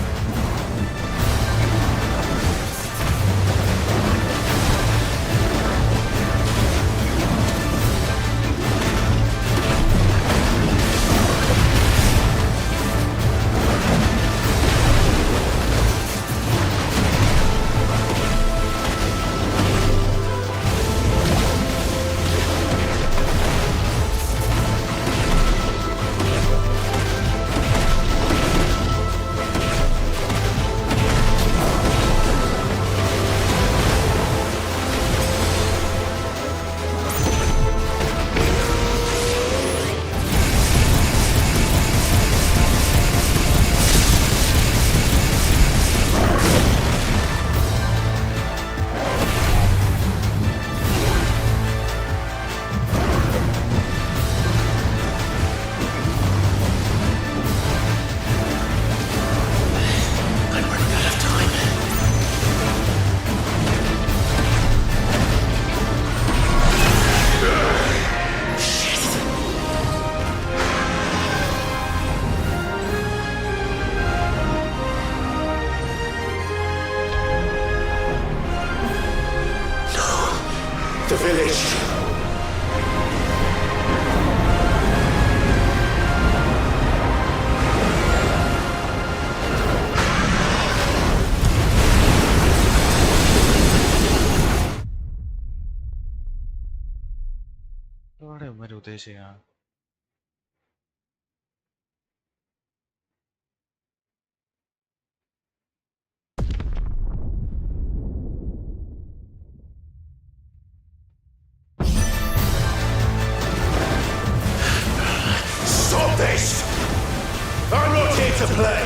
The village. ഇവിടെ ഇവര് ഉദ്ദേശിക്കുക? Stop this! I'm not here to play!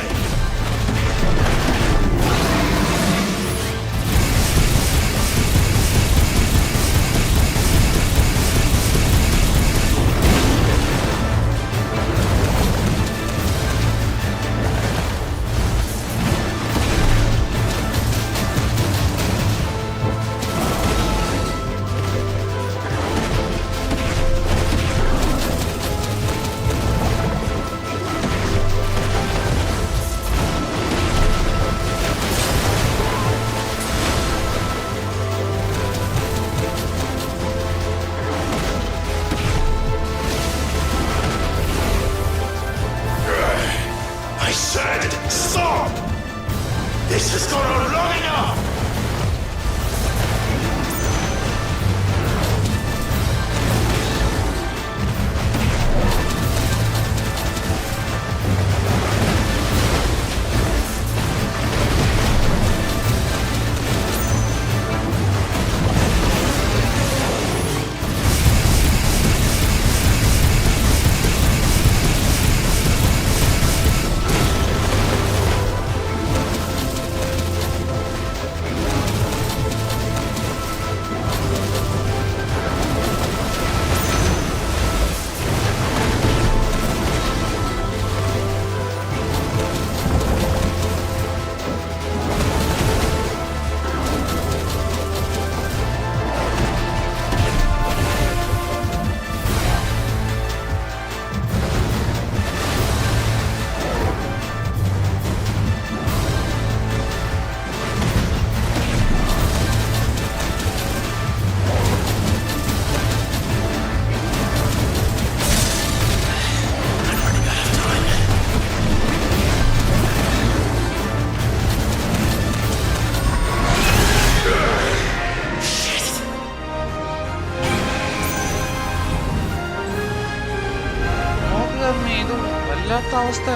അവസ്ഥ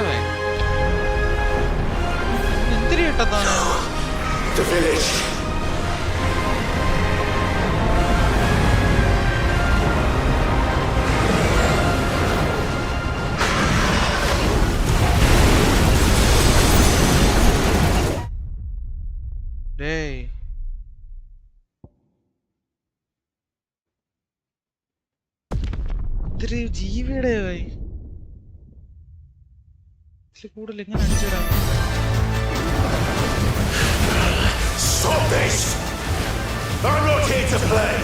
എന്തിരി കിട്ടുന്നതാണ് The village. ഡേയ് ഇത്തിരി ജീവിയുടെ ഇതിൽ കൂടുതൽ എങ്ങനെ അടിച്ചിടാം Stop this! I'm not here to play!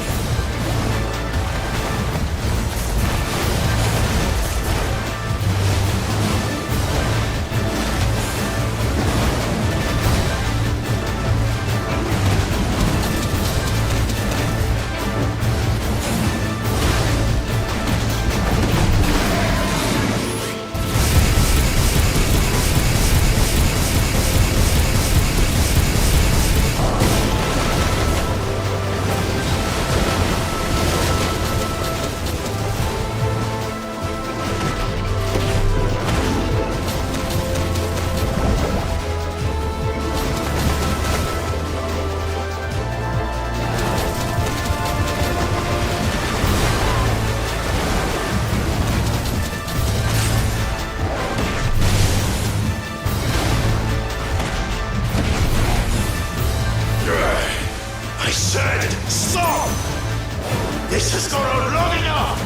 Stop! This has gone on long enough!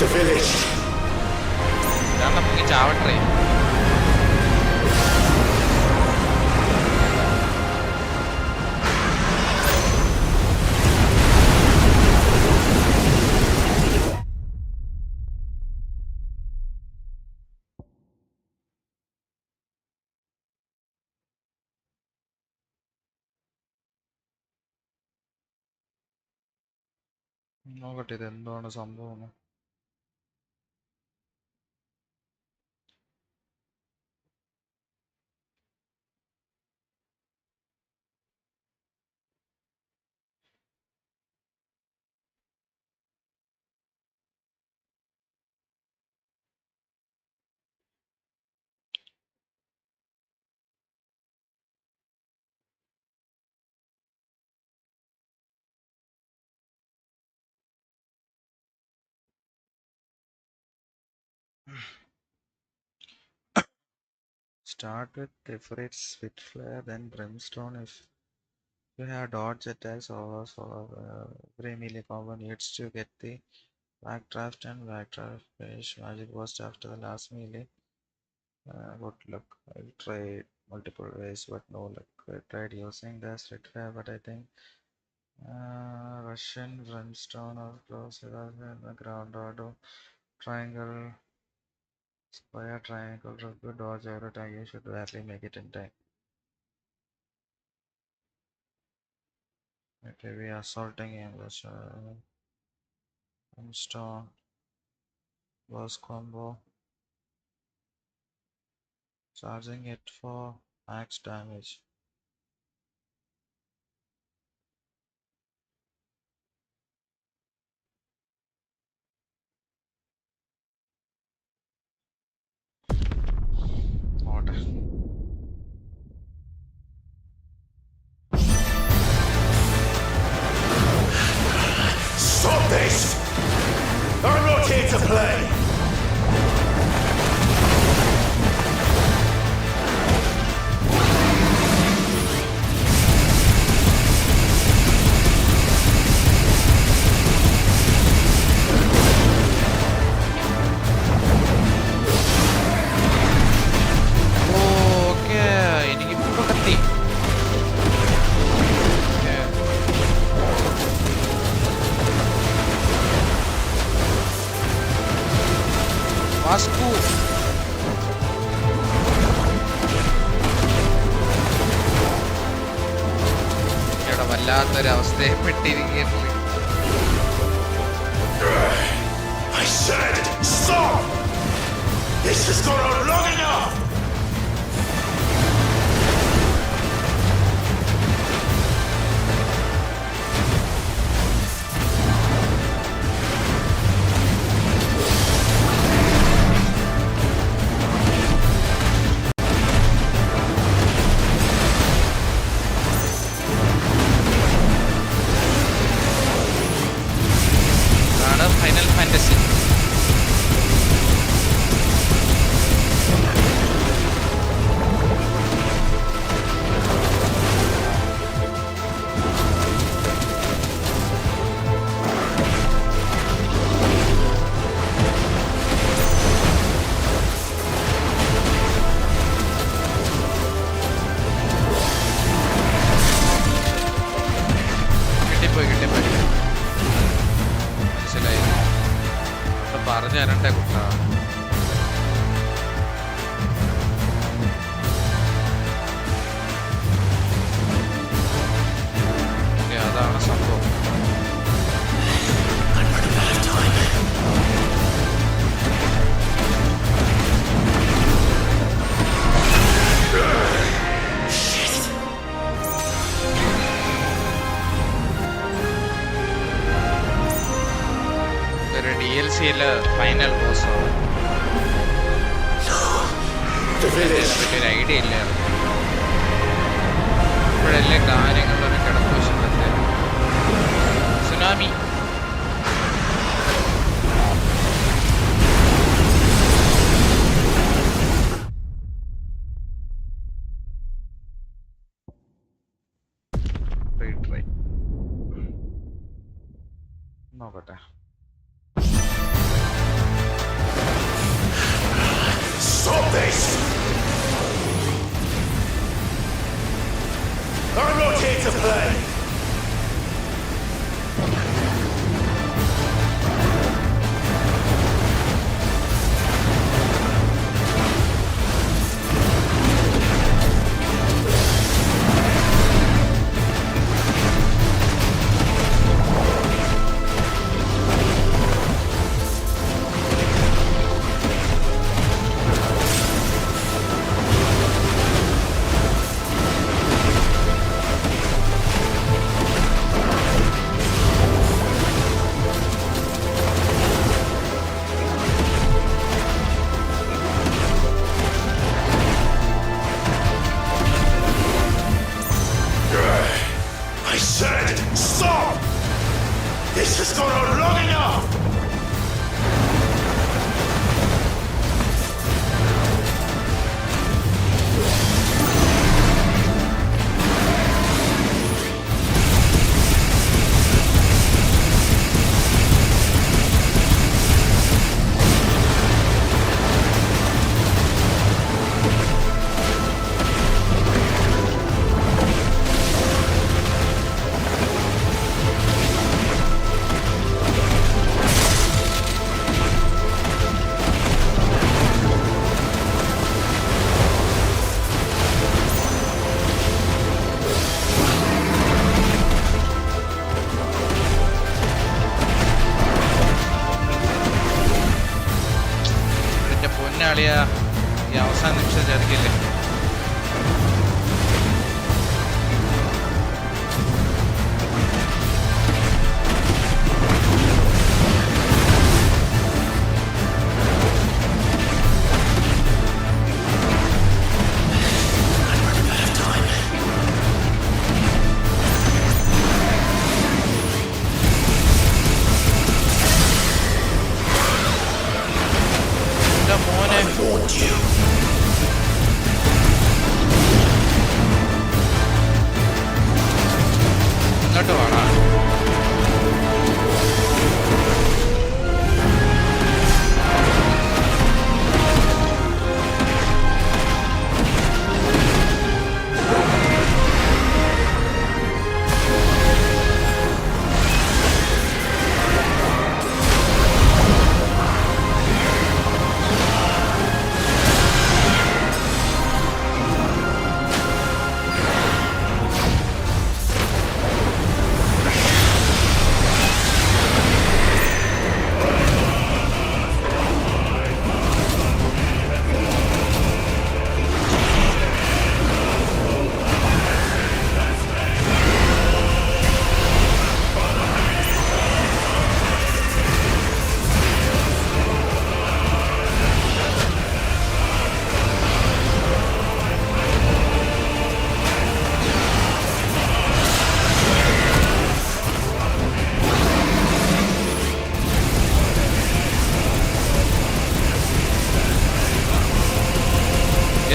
The village. ചാവട്ടെ നോക്കട്ടെ ഇത് എന്താണ് സംഭവം Start with Ifrit, Spitfire, then Brimstone. If you have dodge attacks or every melee combo needs to get the backdraft and backdraft finish magic burst after the last melee. Good luck. I'll try multiple ways, but no luck. I tried using the Spitfire, but I think Russian Brimstone or close in the ground order triangle. Square triangle, good dodge every time, you should barely make it in time. Okay, we are assaulting him. Stone. Burst combo. Charging it for max damage. ഒരവസ്ഥയെ പെട്ടിരിക്കുകയാണ്. I said stop! This has gone on long enough! Final Fantasy. പറഞ്ഞു തരണ്ടേ കുട്ടാ. അതാണ് സംഭവം. DLCയില് final ബോസോ പറ്റിയൊരു idea ഇല്ലായിരുന്നു. ഇപ്പോഴല്ലേ കാര്യങ്ങളൊരു കിടപ്പുവശത്തെ tsunami. നോക്കട്ടെ. Stop this! I'm not here to play! This has gone on long enough! ഈ അവസാന നിമിഷം ചേർക്കില്ലേ. ഇങ്ങോട്ട് വേണം.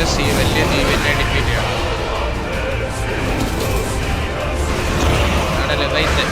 വലിയ ജീവനെ ഡിഫീറ്റ് ചെയ്യണം. ആണല്ലേ വൈറ്റ്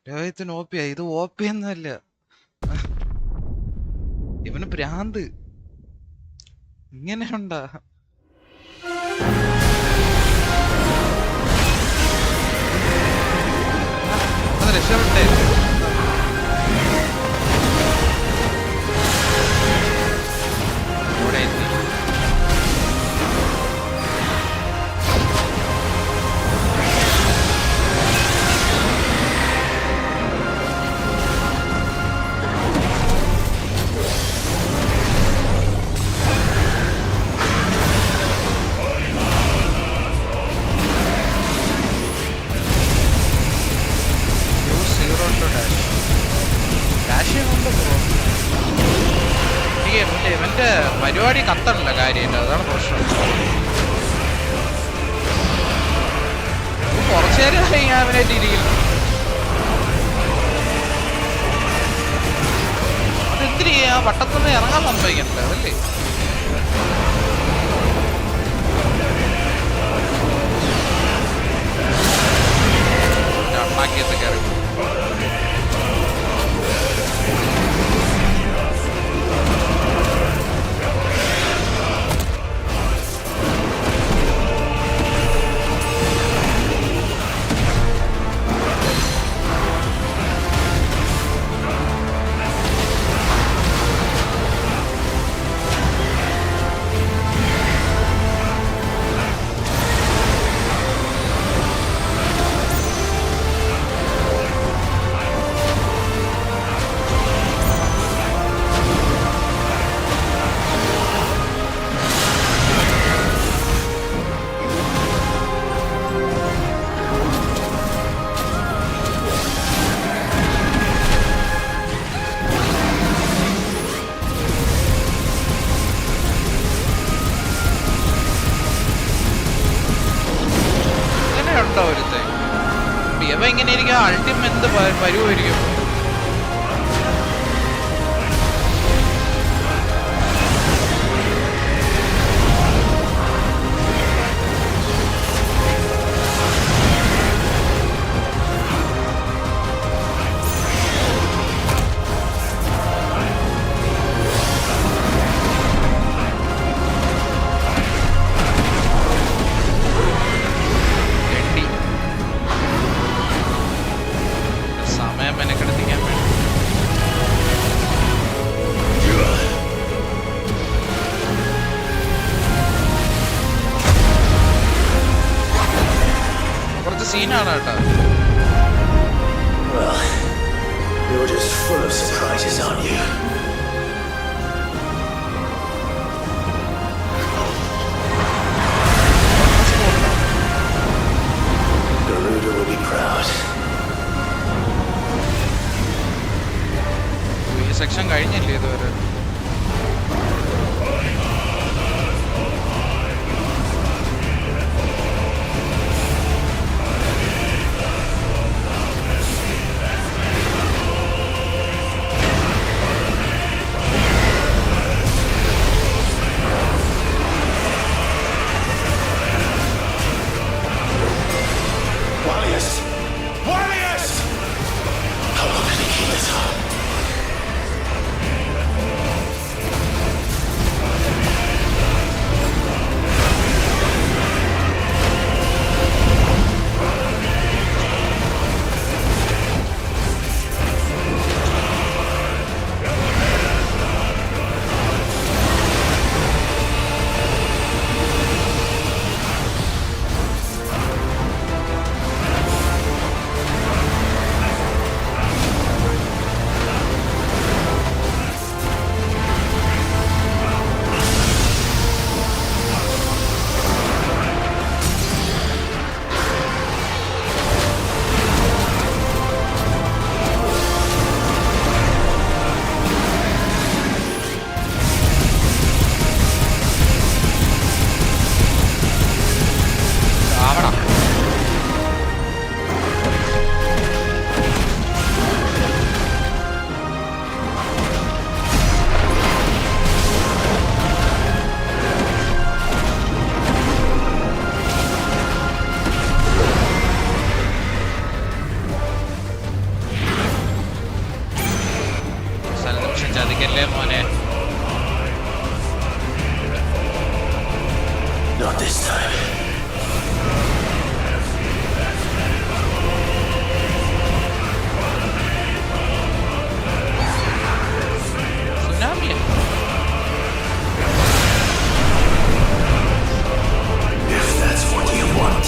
രോഹിത്തിന് ഓപ്പിയാ ഇത് ഓപ്പിയൊന്നുമല്ല ഇവന് ഭ്രാന്ത് ഇങ്ങനെയുണ്ടാ അത് രക്ഷപ്പെട്ടേ ഇവിടെ എത്തി ഇവന്റെ പരിപാടി കത്തണില്ല കാര്യമില്ല അതാണ് പ്രശ്നം കുറച്ചേരം ഞാൻ അവനായിട്ട് ഇരിക്കുന്നു അതെന്തിനു ചെയ്യാ വട്ടത്തുനിന്ന് ഇറങ്ങാൻ സംഭവിക്കണ്ടല്ലോ അതല്ലേ കണ്ണാക്കിയത് കയറി. ഇങ്ങനെയുണ്ടോ ഒരുത്തെ? ഇവ ഇങ്ങനെ ഇരിക്കുക, അൾട്ടിം എന്ത് വരുമായിരിക്കും? Well, you're just full of surprises, aren't you? Garuda will be proud. ഈ സെക്ഷൻ കഴിഞ്ഞില്ലേ ഇതുവരെ? Not this time. Tsunami. If that's what you want.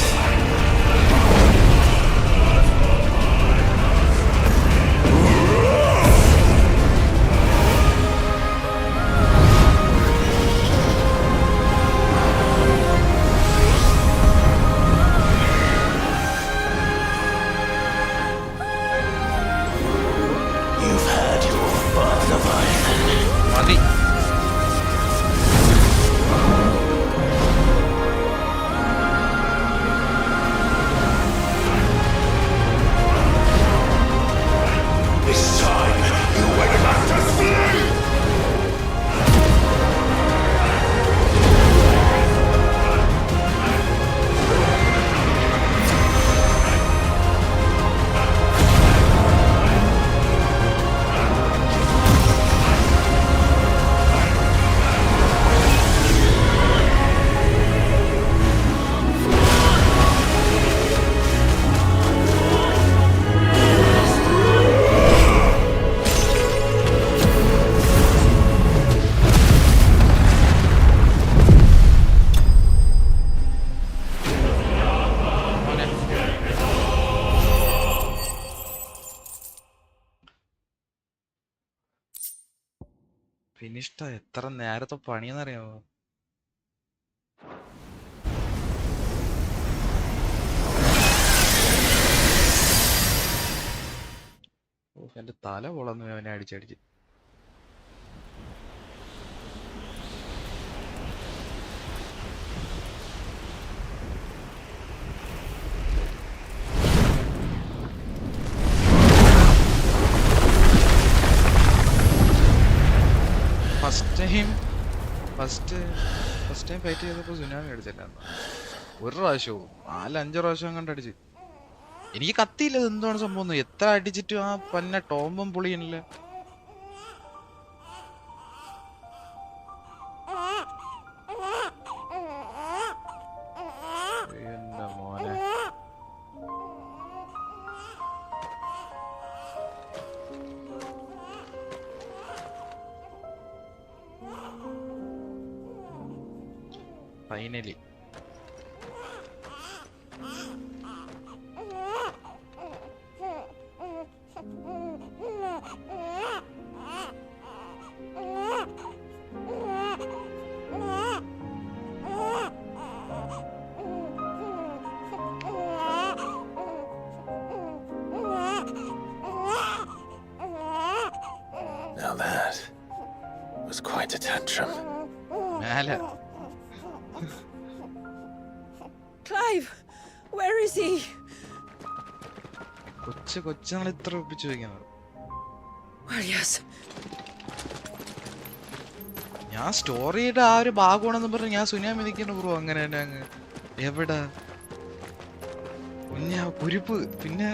ഫിനിഷ്ഡാ. എത്ര നേരത്തെ പണിയെന്നറിയാമോ? എന്റെ തല പൊളന്നു അവനെ അടിച്ചടിച്ച്. ഫസ്റ്റ് ടൈം ഫൈറ്റ് ചെയ്തപ്പോൾ സുനാമി അടിച്ചില്ല. ഒരു പ്രാവശ്യവും 4-5 പ്രാവശ്യം കണ്ടടിച്ച്. എനിക്ക് കത്തിയില്ല. ഇത് എന്താണ് സംഭവം? എത്ര അടിച്ചിട്ടും ആ പന്ന ടോമ്പും പൊളിയണില്ല. എന്റെ മോനെ. Finally Now that was quite a tantrum. മേലെ. Clive, where is he? കൊച്ചാണ് ഇത്ര ഒപ്പിച്ചു വെക്കുന്നത്. Well, yes. ഞാൻ സ്റ്റോറിയുടെ ആ ഒരു ഭാഗമാണെന്ന് പറഞ്ഞ് ഞാൻ സുനാമി നിൽക്കണ ബ്രോ. അങ്ങനെ തന്നെ അങ്ങ് എവിടെ കുരിപ്പ്. പിന്നെ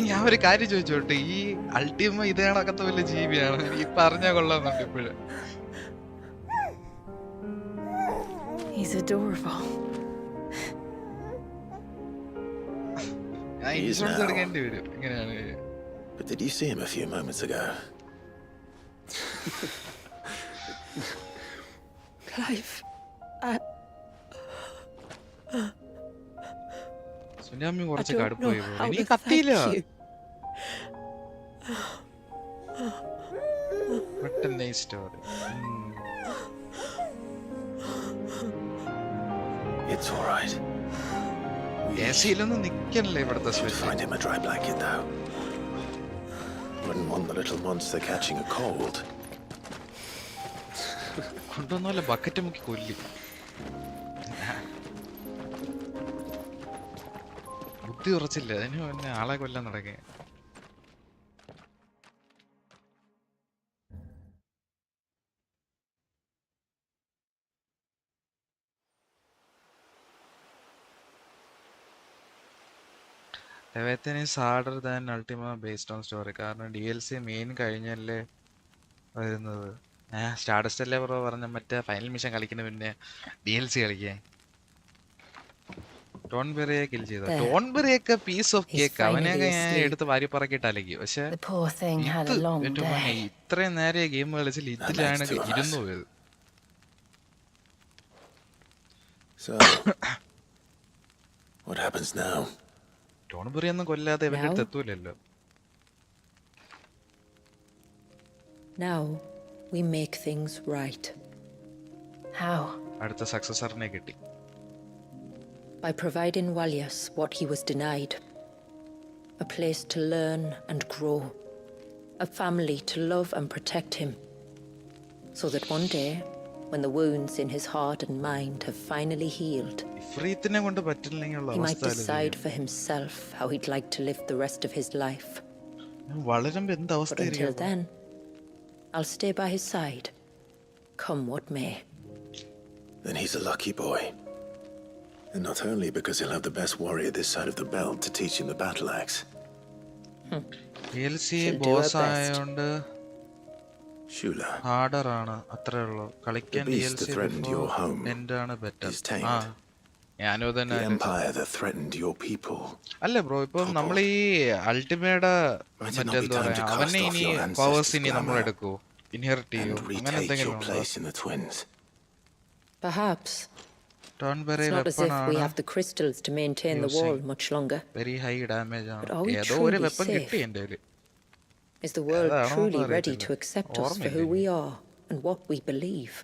ഞാൻ ഒരു കാര്യം ചോദിച്ചോട്ടെ, ഈ അൾട്ടിമ ഇത് കണക്കത്തെ വല്ല ജീവിയാണ്? ഈ പറഞ്ഞാ കൊള്ളാന്നുണ്ട് ഇപ്പോഴും. He's adorable. ഞാൻ ഇൻഷുറൻസ് എടുക്കേണ്ടി വരും ഇങ്ങനെയാണ്. But did you see him a few moments ago? Clive, tsunami കുറച്ച് കടുപ്പോയി. എനിക്ക് കത്തിയില്ല. പെട്ടെന്ന് സ്റ്റോറി. It's all right. എസിയിലൊന്നും നിക്കണല്ലേ ഇവിടുത്തെ Should find him a dry blanket though. Wouldn't want the little monster catching a cold. കൊണ്ടൊന്നുമല്ല, bucket മുക്കി കൊല്ലി. ബുദ്ധി ഉറച്ചില്ല, അതിന് പിന്നെ ആളെ കൊല്ലാൻ നടക്കേ. Everything is harder than Ultima based on story. കാരണം DLC മെയിൻ കഴിഞ്ഞല്ലേ വരുന്നത്. സ്റ്റാർട്ടസ് അല്ലേ ബ്രോ പറഞ്ഞ മറ്റേ ഫൈനൽ മിഷൻ കളിക്കുന്ന പിന്നെ DLC കളിക്കാൻ. ടോൺബെറിയെ കിൽ ചെയ്ത. ടോൺബെറിയൊക്കെ പീസ് ഓഫ് കേക്ക്. അവനെയൊക്കെ ഞാൻ എടുത്ത് വാരി പറക്കിയിട്ടലക്കി. പക്ഷെ ഇത്രയും നേരെ ഗെയിം കളിച്ചില്ല, ഇതിലാണ് ഇരുന്നു പോയത്. So, what happens now? ടോൺബെറി ഒന്നും കൊല്ലാതെ ഇവന്റെ അടുത്ത് എത്തൂലല്ലോ. Now we make things right. How? അടുത്ത സക്സസറിനെ കിട്ടി. By providing Walias what he was denied. A place to learn and grow. A family to love and protect him. So that one day, when the wounds in his heart and mind have finally healed, he might decide for himself how he'd like to live the rest of his life. But until then, I'll stay by his side, come what may. Then he's a lucky boy. And not only because he'll have the best warrior this side of the belt to teach him the battle axe. DLC boss ആയതുകൊണ്ട് Shula. harder ആണ്, അത്രേ ഉള്ളൂ. കളിക്കാൻ DLC എന്താണ് better. ഞാനും തന്നെ. The empire that threatened your people. അല്ല bro, ഇപ്പം നമ്മൾ ഈ അൾട്ടിമേറ്റ് മറ്റെന്താ പറയാ, അവനെ ഇനി പവേഴ്സ് ഇനി നമ്മൾ എടുക്കൂ, ഇൻഹെറിറ്റ് ചെയ്യൂ, അങ്ങനെ എന്തെങ്കിലും ഉണ്ടോ? Perhaps. It's not as if we have the crystals to maintain the wall much longer. Very high damage. But are we truly safe? Is the world truly ready to accept us for who we are and what we believe?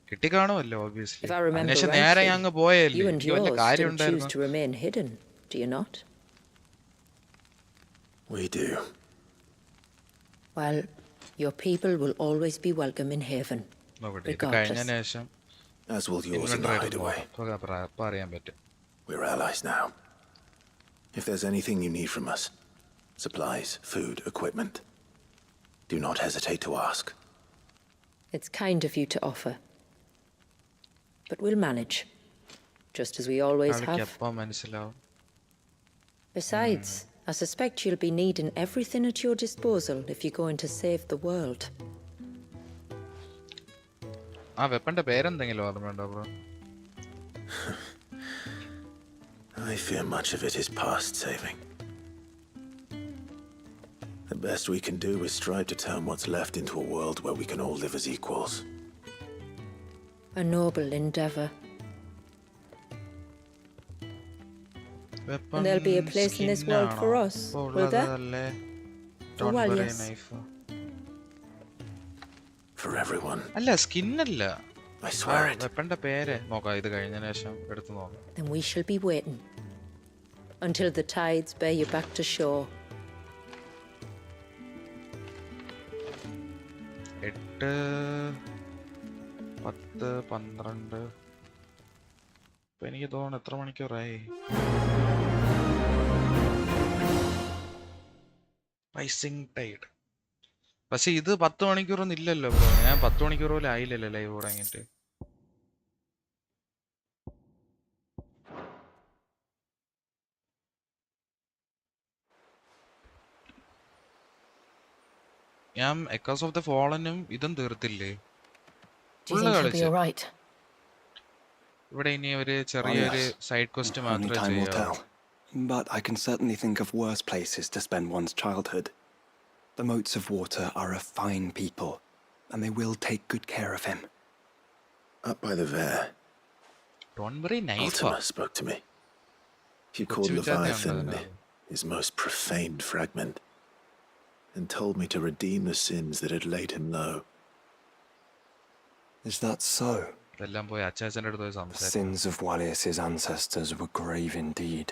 കിട്ടിക്കാണുമല്ലോ obviously. If I remember അന്വേഷണം നേരെ rightly, അങ്ങ് പോയല്ലേ. you and എനിക്ക് വല്ല yours കാര്യം still choose ഉണ്ടായിരുന്നു. to remain hidden, do you not? We do. Well, your people will always be welcome in heaven, നോക്കട്ടെ ഇത് കഴിഞ്ഞതിന് regardless. ശേഷം As will yours in the hideaway. പറയാൻ പറ്റും. We're allies now. If there's anything you need from us, supplies, food, equipment, do not hesitate to ask. It's kind of you to offer. But we'll manage, just as we always have. എപ്പോൾ മനസ്സിലാവും? Besides, I suspect you'll be needing everything at your disposal if you're going to save the world. ആ വെപ്പന്റെ പേരെന്തെങ്കിലും ഓർമ്മയുണ്ടോ bro? I fear much of it is past saving. The best we can do is strive to turn what's left into a world where we can all live as equals. A noble endeavor. And there'll be a place in this world for us, will there? For Valius. For everyone. അല്ല സ്കിന്നല്ല. I swear it. വെപ്പന്റെ പേര് നോക്കാം ഇത് കഴിഞ്ഞതിന് ശേഷം എടുത്തു നോക്കാം. Then we shall be waiting until the tides bear you back to shore. 8 10 12 ഇപ്പൊ എനിക്ക് തോന്നുന്നു എത്ര മണിക്കൂറായി? Rising tide. പക്ഷെ ഇത് 10 മണിക്കൂറൊന്നും ഇല്ലല്ലോ ബ്രോ. ഞാൻ 10 മണിക്കൂർ പോലും ആയില്ലല്ലോ ലൈവ് തുടങ്ങിയിട്ട്. ഞാൻ എക്കോസ് ഓഫ് ദ ഫോളനും ഇതും തീർത്തില്ലേ? ഫുള്ള് കളിച്ചു. ഇവിടെ ഇനി ഒരു ചെറിയൊരു സൈഡ് ക്വസ്റ്റ് മാത്രമേ ചെയ്യാവൂ. But I can certainly think of worse places to spend one's childhood. The moats of water are a fine people, and they will take good care of him. Up by the Vare, Don't very nice. Ultima spoke to me. He called Leviathan his most profaned fragment, and told me to redeem the sins that had laid him low. Is that so? The sins of Valius' ancestors were grave indeed.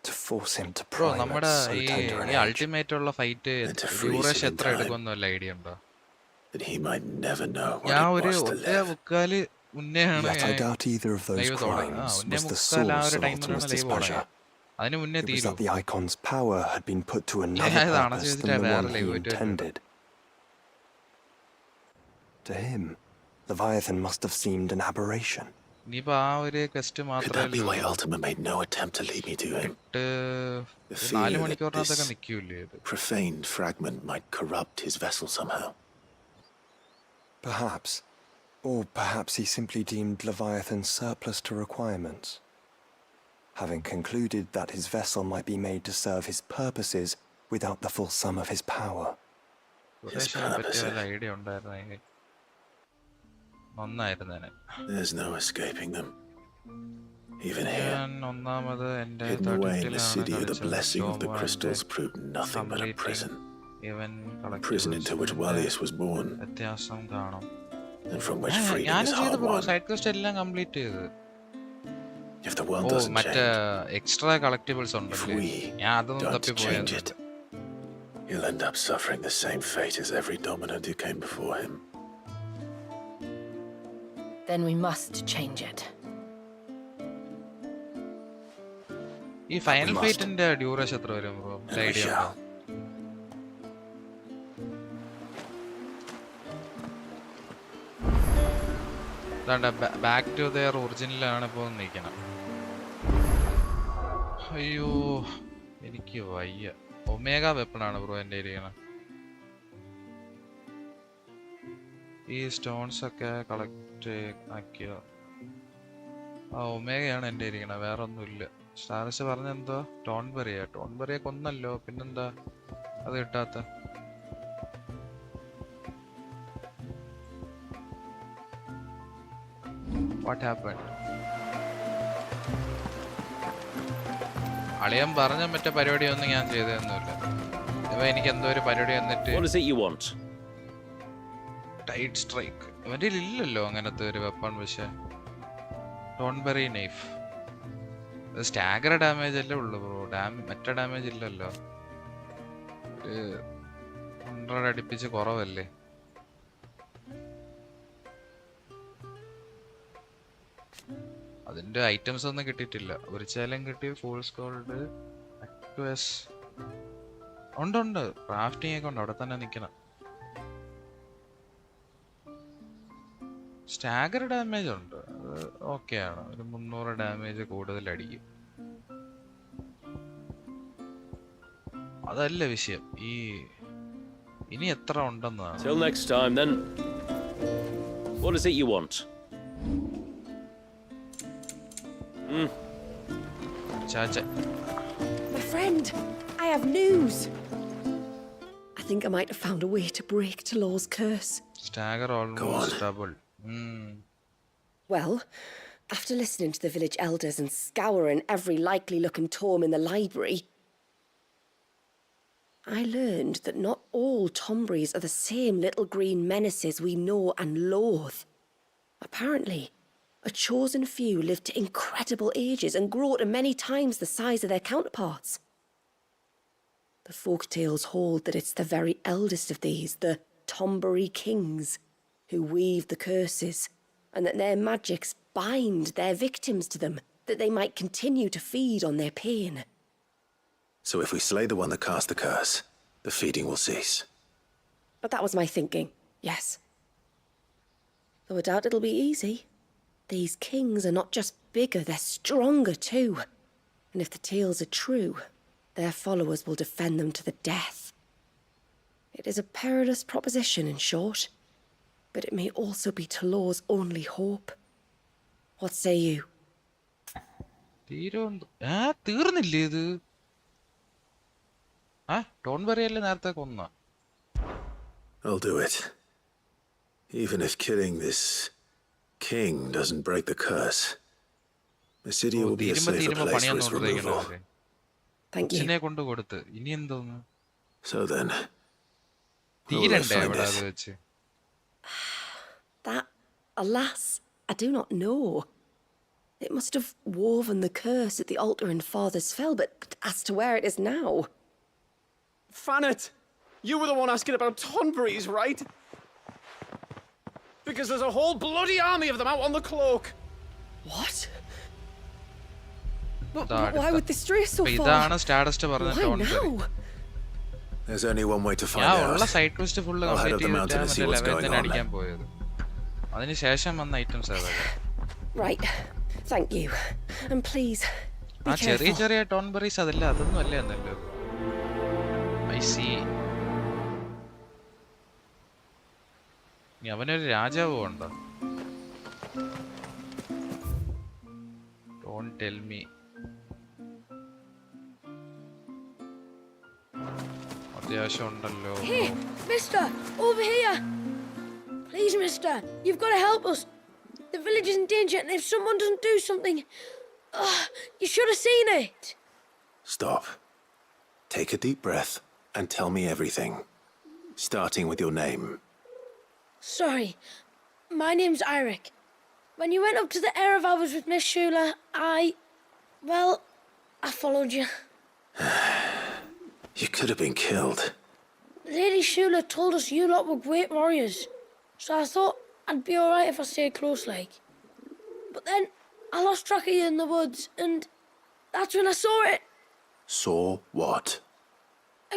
To force him to pry at so tender an age. Ultimate ulla fight duration എത്ര എടുക്കുമെന്ന് വല്ല idea ഉണ്ടോ? That he might never know what it was to live. Yet I doubt either of those crimes was the source of Ultima's displeasure. It was that the Eikons' power had been put to another purpose than the one he intended. To him, Leviathan must have seemed an aberration. Could that be why Ultima made no attempt to lead me to him? The fear that this profaned fragment might corrupt his vessel somehow. Perhaps. Or perhaps he simply deemed Leviathan surplus to requirements, having concluded that his vessel might be made to serve his purposes without the full sum of his power. His purposes. There's no escaping them. Even here, hidden away in the city of the blessing of the crystals proved nothing but a prison. A prison into which Valius was born, and from which freedom is hard won. If the world doesn't change, if we don't change it, he'll end up suffering the same fate as every dominant who came before him. Then we must change it. ഈ final ഫൈറ്റിന്റെ duration എത്ര വരും bro? Idea ഉണ്ടോ? Back to their ഒറിജിനലാണ് ഇപ്പോൾ നിൽക്കണം. അയ്യോ എനിക്ക് വയ്യ. Omega വെപ്പണാണ് bro എൻ്റെ ഇരിക്കണം. ഈ സ്റ്റോൺസ് ഒക്കെ കളക്ട് ആക്കിയ ആ ഒമേഗയാണ് എൻ്റെ ഇരിക്കണം, വേറെ ഒന്നുമില്ല. സ്റ്റാർസ് പറഞ്ഞെന്തോ ടോൺബെറിയെ കൊന്നല്ലോ, പിന്നെന്താ അത് കിട്ടാത്ത? What happened? അളിയൻ പറഞ്ഞ മറ്റേ പരിപാടിയൊന്നും ഞാൻ ചെയ്തതൊന്നുമില്ല. എനിക്ക് എന്തോ ഒരു പരിപാടി വന്നിട്ട് What is it you want? Tight strike അവൻ്റെ ഇല്ലല്ലോ അങ്ങനത്തെ ഒരു വെപ്പൺ. പക്ഷെ ടോൺബെറി നൈഫ് സ്റ്റാഗർ ഡാമേജ് അല്ലേ ഉള്ളു ബ്രോ. മറ്റേ ഡാമേജ് ഇല്ലല്ലോ. 100 അടുപ്പിച്ച് കുറവല്ലേ. അതിന്റെ ഐറ്റംസ് ഒന്നും കിട്ടിയിട്ടില്ല. ഒരു ചേലം കിട്ടി. ഫോൾസ് ഗോൾഡ് അക്വസ് ഉണ്ട്. ക്രാഫ്റ്റിംഗ് ഒക്കെ ഉണ്ട്. അവിടെ തന്നെ നിൽക്കണം. സ്റ്റാഗർ ഡാമേജ് ഉണ്ട്. അത് ഓക്കെയാണ്. ഒരു 300 ഡാമേജ് കൂടുതൽ അടിക്കും. അതല്ല വിഷയം. ഇനി എത്ര ഉണ്ടെന്നാണ്. Till next time then. What is it you want? My friend, I have news. I think I might have found a way to break Talor's curse. Stagger almost double. Well, after listening to the village elders and scouring every likely looking tome in the library, I learned that not all Tombries are the same little green menaces we know and loathe. Apparently, a chosen few live to incredible ages and grow to many times the size of their counterparts. The folktales hold that it's the very eldest of these, the Tombury kings, who weave the curses, and that their magics bind their victims to them, that they might continue to feed on their pain. So if we slay the one that cast the curse, the feeding will cease. But that was my thinking, yes. Though I doubt it'll be easy. These kings are not just bigger, they're stronger too. And if the tales are true, their followers will defend them to the death. It is a perilous proposition, in short, but it may also be Talor's only hope. What say you? തീർന്നില്ലേ ഇത്? ടോൺബെറിയല്ലേ നേരത്തെ കൊന്ന? I'll do it. Even if killing this king doesn't break the curse, the city will be a safer place for its removal. Thank you. So then, that, alas, I do not know. It must have woven the curse at the altar in Father's Fell, but as to where it is now... Fanet! You were the one asking about Tonberries, right? Because there's a whole bloody army of them out on the cloak. What? Why would they stray so far? Why now? There's only one way to find out. I'll head up the mountain and see what's going on. Right. Thank you. And please, be careful. I see. അവനൊരു രാജാവും ഉണ്ടോ? Don't tell me. അത്യാവശ്യം ഉണ്ടല്ലോ. Hey, mister, over here. Please, mister, you've got to help us. The village is in danger, and if someone doesn't do something, you should have seen it. Stop. Take a deep breath and tell me everything, starting with your name. Sorry, my name's Eirik. When you went up to the Erevalvers with Miss Shula, I followed you. You could have been killed. Lady Shula told us you lot were great warriors, so I thought I'd be alright if I stayed close like. But then I lost track of you in the woods, and that's when I saw it. Saw what?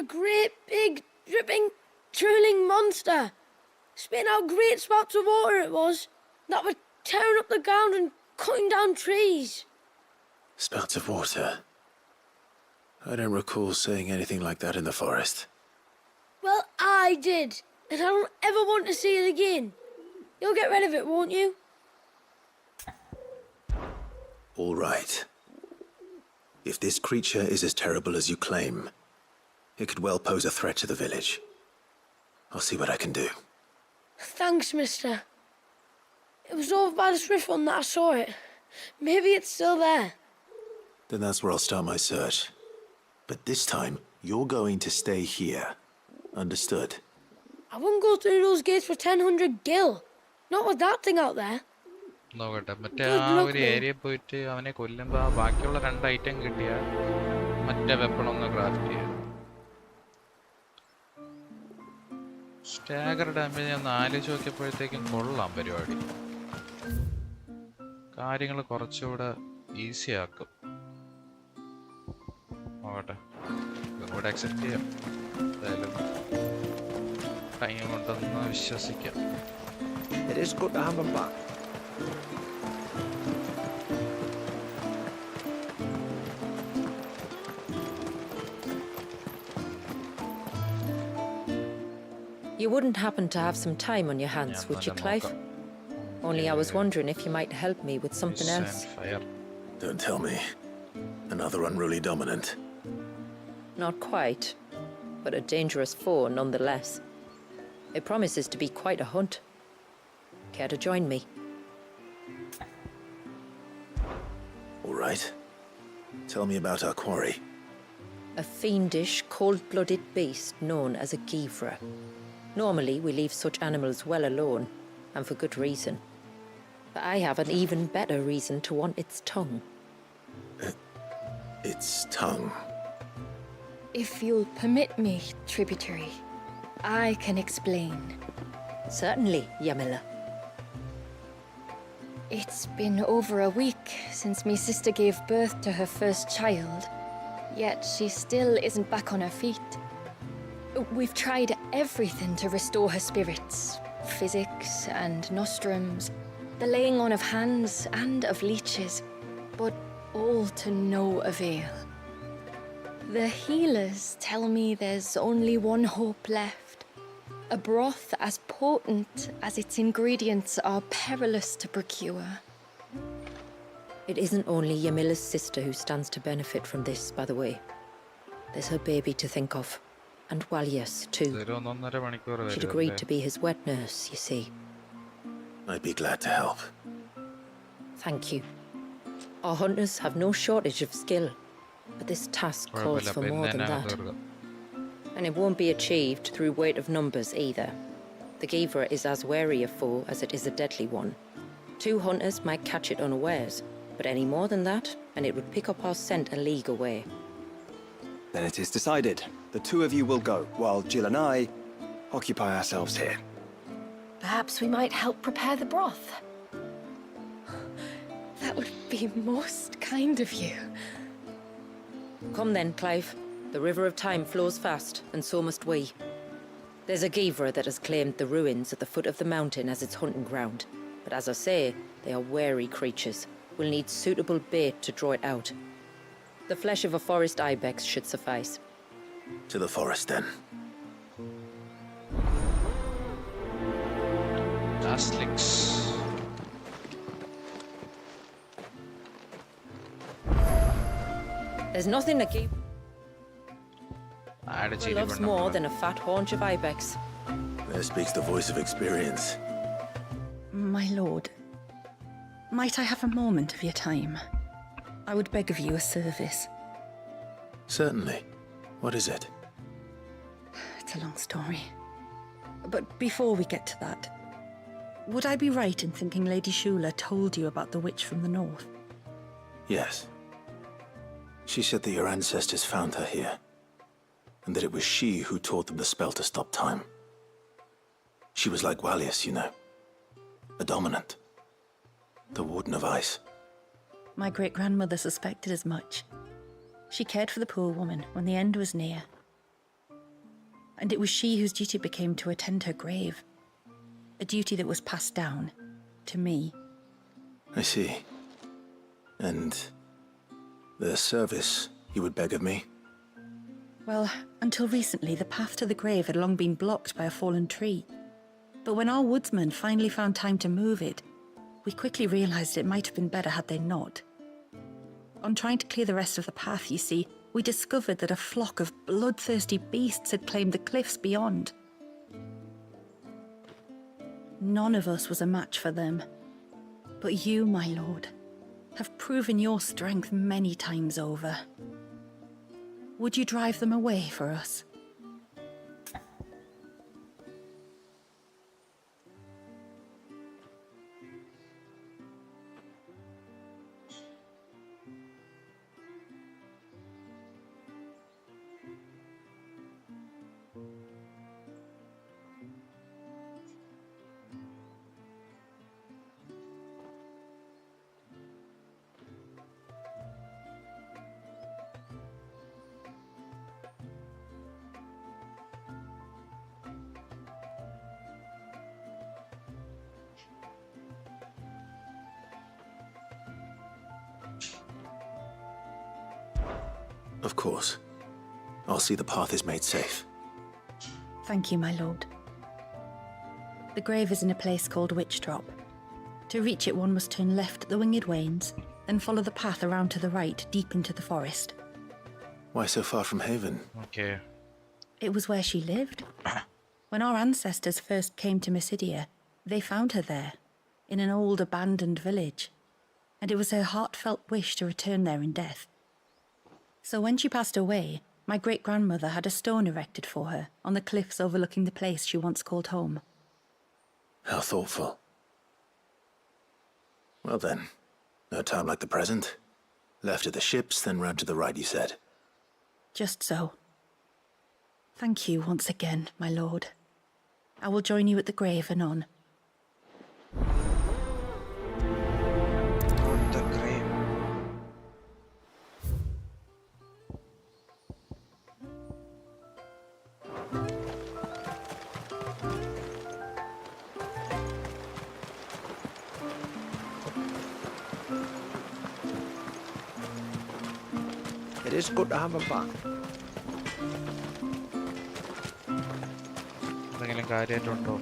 A great, big, dripping, drooling monster. Spitting out great spouts of water it was, that were tearing up the ground and cutting down trees. Spouts of water? I don't recall seeing anything like that in the forest. Well, I did, and I don't ever want to see it again. You'll get rid of it, won't you? All right. If this creature is as terrible as you claim, it could well pose a threat to the village. I'll see what I can do. Thanks, mister. It was over by the Swift one that I saw it. Maybe it's still there. Then that's where I'll start my search. But this time, You're going to stay here. Understood? I wouldn't go through those gates for 1000 gil. Not with that thing out there. നോക്കട്ടെ മറ്റേ Good ആ luck, ഒരു though. Area പോയിട്ട് അവനെ കൊല്ലുമ്പോ ആ ബാക്കിയുള്ള 2 item കിട്ടിയാൽ മറ്റേ വെപ്പൺ ഒന്ന് ക്രാഫ്റ്റ് ചെയ്യാം. സ്റ്റാഗർ ഡാമേജ് ഞാൻ 4 നോക്കിയപ്പോഴത്തേക്കും കൊള്ളാം പരിപാടി. കാര്യങ്ങൾ കുറച്ചുകൂടെ ഈസി ആക്കും. നോക്കട്ടെ ഇതുകൂടെ അക്സെപ്റ്റ് ചെയ്യാം. എന്തായാലും ടൈം കൊണ്ടൊന്ന് വിശ്വസിക്കാം. It is good to have him back. You wouldn't happen to have some time on your hands, would you, Clive? Only I was wondering if you might help me with something else. Don't tell me. Another unruly dominant. Not quite, but a dangerous foe nonetheless. It promises to be quite a hunt. Care to join me? All right. Tell me about our quarry. A fiendish, cold-blooded beast known as a Givra. Normally, we leave such animals well alone, and for good reason. But I have an even better reason to want its tongue. Its tongue? If you'll permit me, tributary, I can explain. Certainly, Yamila. It's been over a week since my sister gave birth to her first child, yet she still isn't back on her feet. We've tried everything to restore her spirits. Physics and nostrums, the laying on of hands and of leeches, but all to no avail. The healers tell me there's only one hope left. A broth as potent as its ingredients are perilous to procure. It isn't only Yamila's sister who stands to benefit from this, by the way. There's her baby to think of. And Walias, too. She'd agreed to be his wet nurse, you see. I'd be glad to help. Thank you. Our hunters have no shortage of skill, but this task calls for more than that. And it won't be achieved through weight of numbers either. The Givra is as wary a foe as it is a deadly one. 2 hunters might catch it unawares, but any more than that, and it would pick up our scent a league away. Then it is decided. The 2 of you will go, while Jill and I occupy ourselves here. Perhaps we might help prepare the broth. That would be most kind of you. Come then, Clive. The river of time flows fast, and so must we. There's a Givra that has claimed the ruins at the foot of the mountain as its hunting ground. But as I say, they are wary creatures. We'll need suitable bait to draw it out. The flesh of a forest ibex should suffice. To the forest, then. Dastlings. There's nothing a Givra loves more than a fat haunch of ibex. There speaks the voice of experience. My lord, might I have a moment of your time? I would beg of you a service. Certainly. What is it? It's a long story. But before we get to that, would I be right in thinking Lady Shula told you about the witch from the north? Yes. She said that your ancestors found her here, and that it was she who taught them the spell to stop time. She was like Walias, you know. A dominant. The Warden of Ice. My great-grandmother suspected as much. She cared for the poor woman when the end was near. And it was she whose duty became to attend her grave. A duty that was passed down to me. I see. And the service you would beg of me? Well, until recently, the path to the grave had long been blocked by a fallen tree. But when our woodsmen finally found time to move it, we quickly realized it might have been better had they not. On trying to clear the rest of the path, you see, we discovered that a flock of bloodthirsty beasts had claimed the cliffs beyond. None of us was a match for them. But you, my lord, have proven your strength many times over. Would you drive them away for us? Of course. I'll see the path is made safe. Thank you, my lord. The grave is in a place called Witch Drop. To reach it, one must turn left at the Winged Wains, then follow the path around to the right, deep into the forest. Why so far from Haven? Okay. It was where she lived. When our ancestors first came to Mysidia, they found her there, in an old abandoned village, and it was her heartfelt wish to return there in death. So when she passed away, my great-grandmother had a stone erected for her on the cliffs overlooking the place she once called home. How thoughtful. Well then, no time like the present. Left at the ships, then round to the right, you said. Just so. Thank you once again, my lord. I will join you at the grave anon. The grave. It is good to have a bath. എന്തെങ്കിലും കാര്യമായിട്ടുണ്ടോ?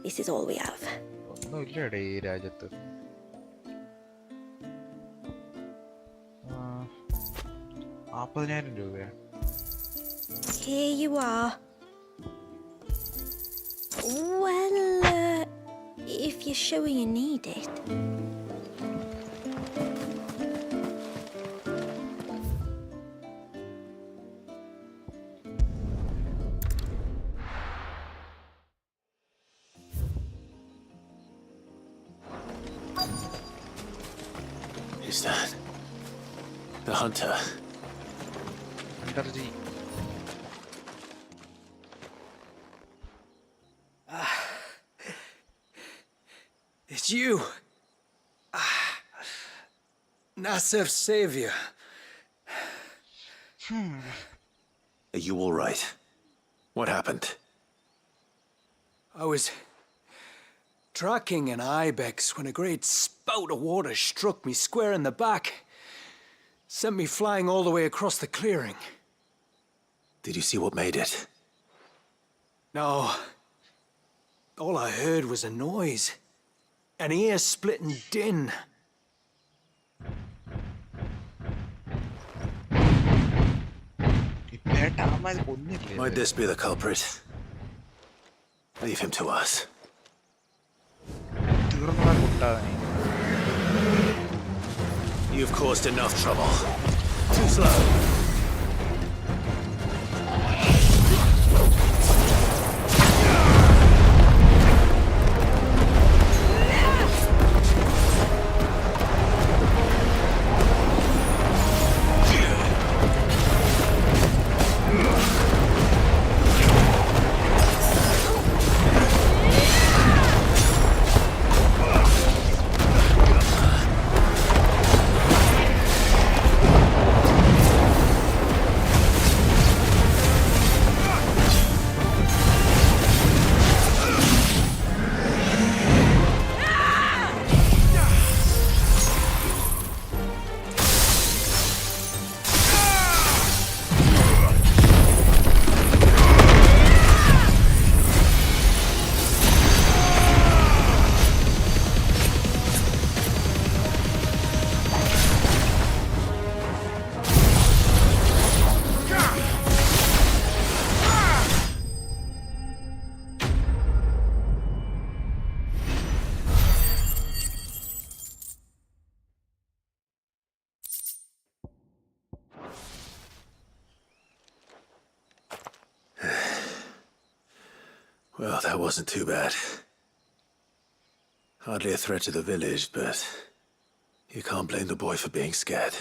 This is all we have. ഒന്നുമില്ലടേ ഈ രാജ്യത്ത്. 40,000 രൂപയാ. Here you are. Well, if you're sure you need it. Is that the hunter? Hunter-ji. It's you. Nasef's savior. Are you all right? What happened? I was tracking an ibex when a great spout of water struck me square in the back. Sent me flying all the way across the clearing. Did you see what made it? No. All I heard was a noise. An ear-splitting din. Might this be the culprit? Leave him to us. You've caused enough trouble. Too slow. Well, that wasn't too bad. Hardly a threat to the village, but you can't blame the boy for being scared.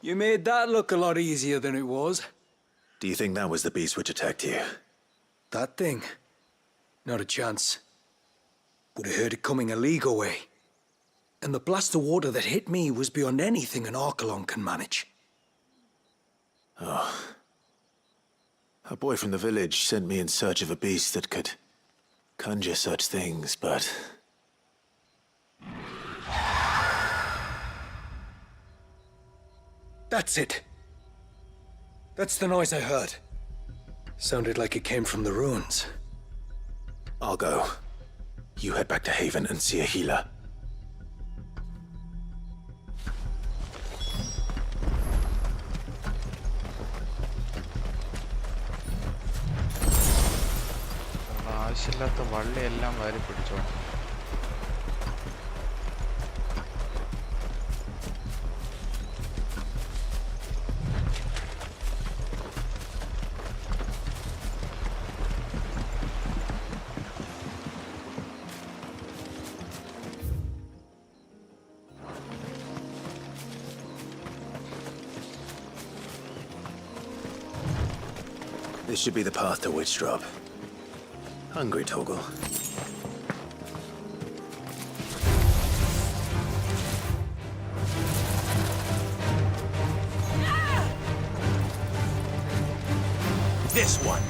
You made that look a lot easier than it was. Do you think that was the beast which attacked you? That thing? Not a chance. Would have heard it coming a league away. And the blast of water that hit me was beyond anything an Archelon can manage. Oh. A boy from the village sent me in search of a beast that could conjure such things, but... That's it. That's the noise I heard. Sounded like it came from the ruins. I'll go. You head back to Haven and see a healer. ആവശ്യമില്ലാത്ത വള്ളിയെല്ലാം വാരി പിടിച്ചോ. This should be the path to Witchdrop. Hungry, Toggle? This one!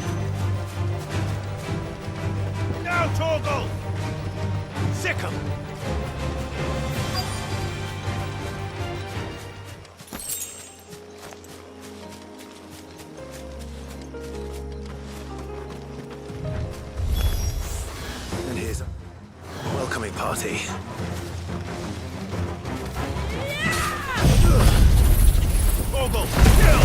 Now, Torgal! Sick 'em! And here's a welcoming party. Torgal, kill!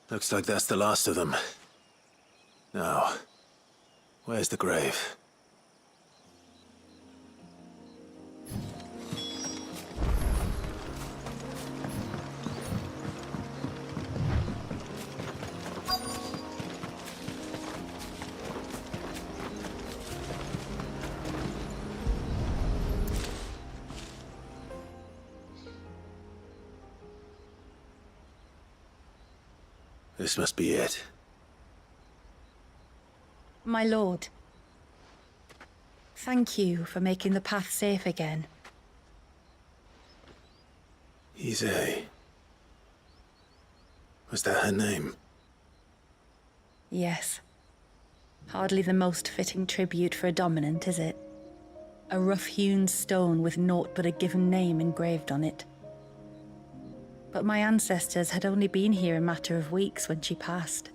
Looks like that's the last of them. Now, where's the grave? This must be it. My lord, thank you for making the path safe again. Ise. Was that her name? Yes. Hardly the most fitting tribute for a dominant, is it? A rough-hewn stone with naught but a given name engraved on it. But my ancestors had only been here a matter of weeks when she passed.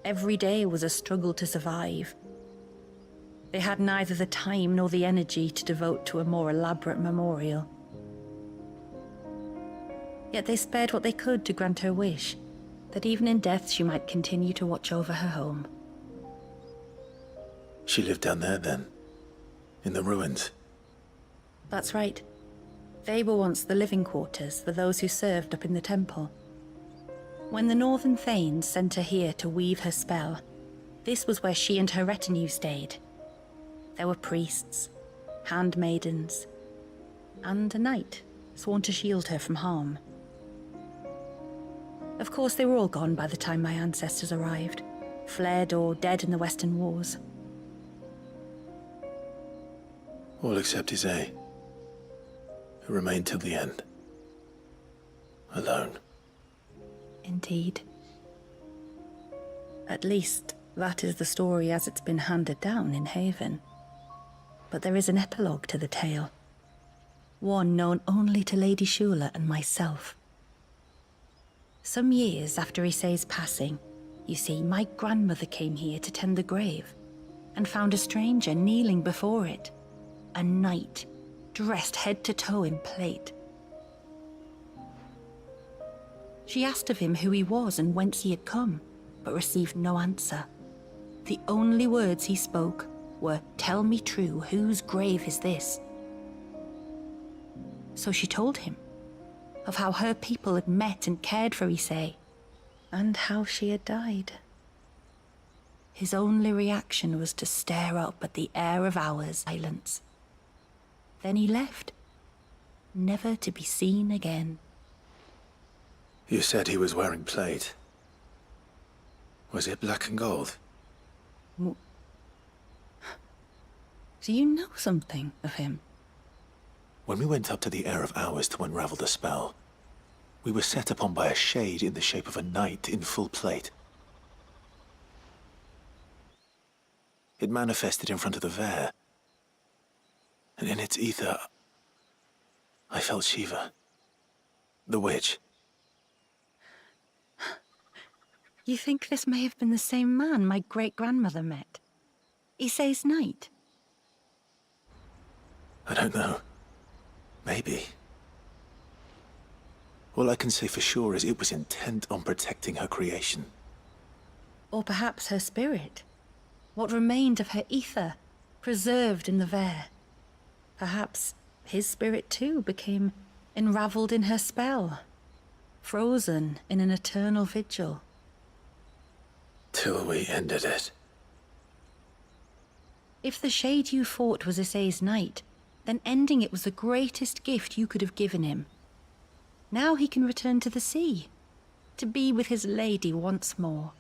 Every day was a struggle to survive. They had neither the time nor the energy to devote to a more elaborate memorial. Yet they spared what they could to grant her wish, that even in death she might continue to watch over her home. She lived down there then? In the ruins? That's right. They were once the living quarters for those who served up in the temple. When the Northern Thanes sent her here to weave her spell, this was where she and her retinue stayed. There were priests, handmaidens, and a knight sworn to shield her from harm. Of course, they were all gone by the time my ancestors arrived, fled or dead in the Western Wars. All except Isay, who remained till the end. Alone. Indeed. At least, that is the story as it's been handed down in Haven. But there is an epilogue to the tale. One known only to Lady Shula and myself. Some years after Isay's passing, you see, my grandmother came here to tend the grave, and found a stranger kneeling before it. A knight, dressed head to toe in plate. She asked of him who he was and whence he had come, but received no answer. The only words he spoke were, "Tell me true, whose grave is this?" So she told him of how her people had met and cared for Isay, and how she had died. His only reaction was to stare up at the air of hours' silence. Then he left, never to be seen again. You said he was wearing plate. Was it black and gold? Do you know something of him? When we went up to the Air of Hours to unravel the spell, we were set upon by a shade in the shape of a knight in full plate. It manifested in front of the Vare, and in its ether, I felt Shiva, the witch. You think this may have been the same man my great-grandmother met? Isay's knight? I don't know. Maybe. All I can say for sure is it was intent on protecting her creation. Or perhaps her spirit? What remained of her ether, preserved in the Vare? Perhaps his spirit too became enraveled in her spell, frozen in an eternal vigil. Till we ended it. If the shade you fought was Isay's knight, then ending it was the greatest gift you could have given him. Now he can return to the sea, to be with his lady once more.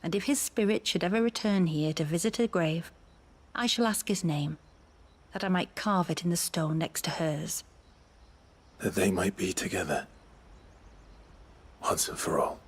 And if his spirit should ever return here to visit her grave, I shall ask his name, that I might carve it in the stone next to hers. That they might be together. Once and for all.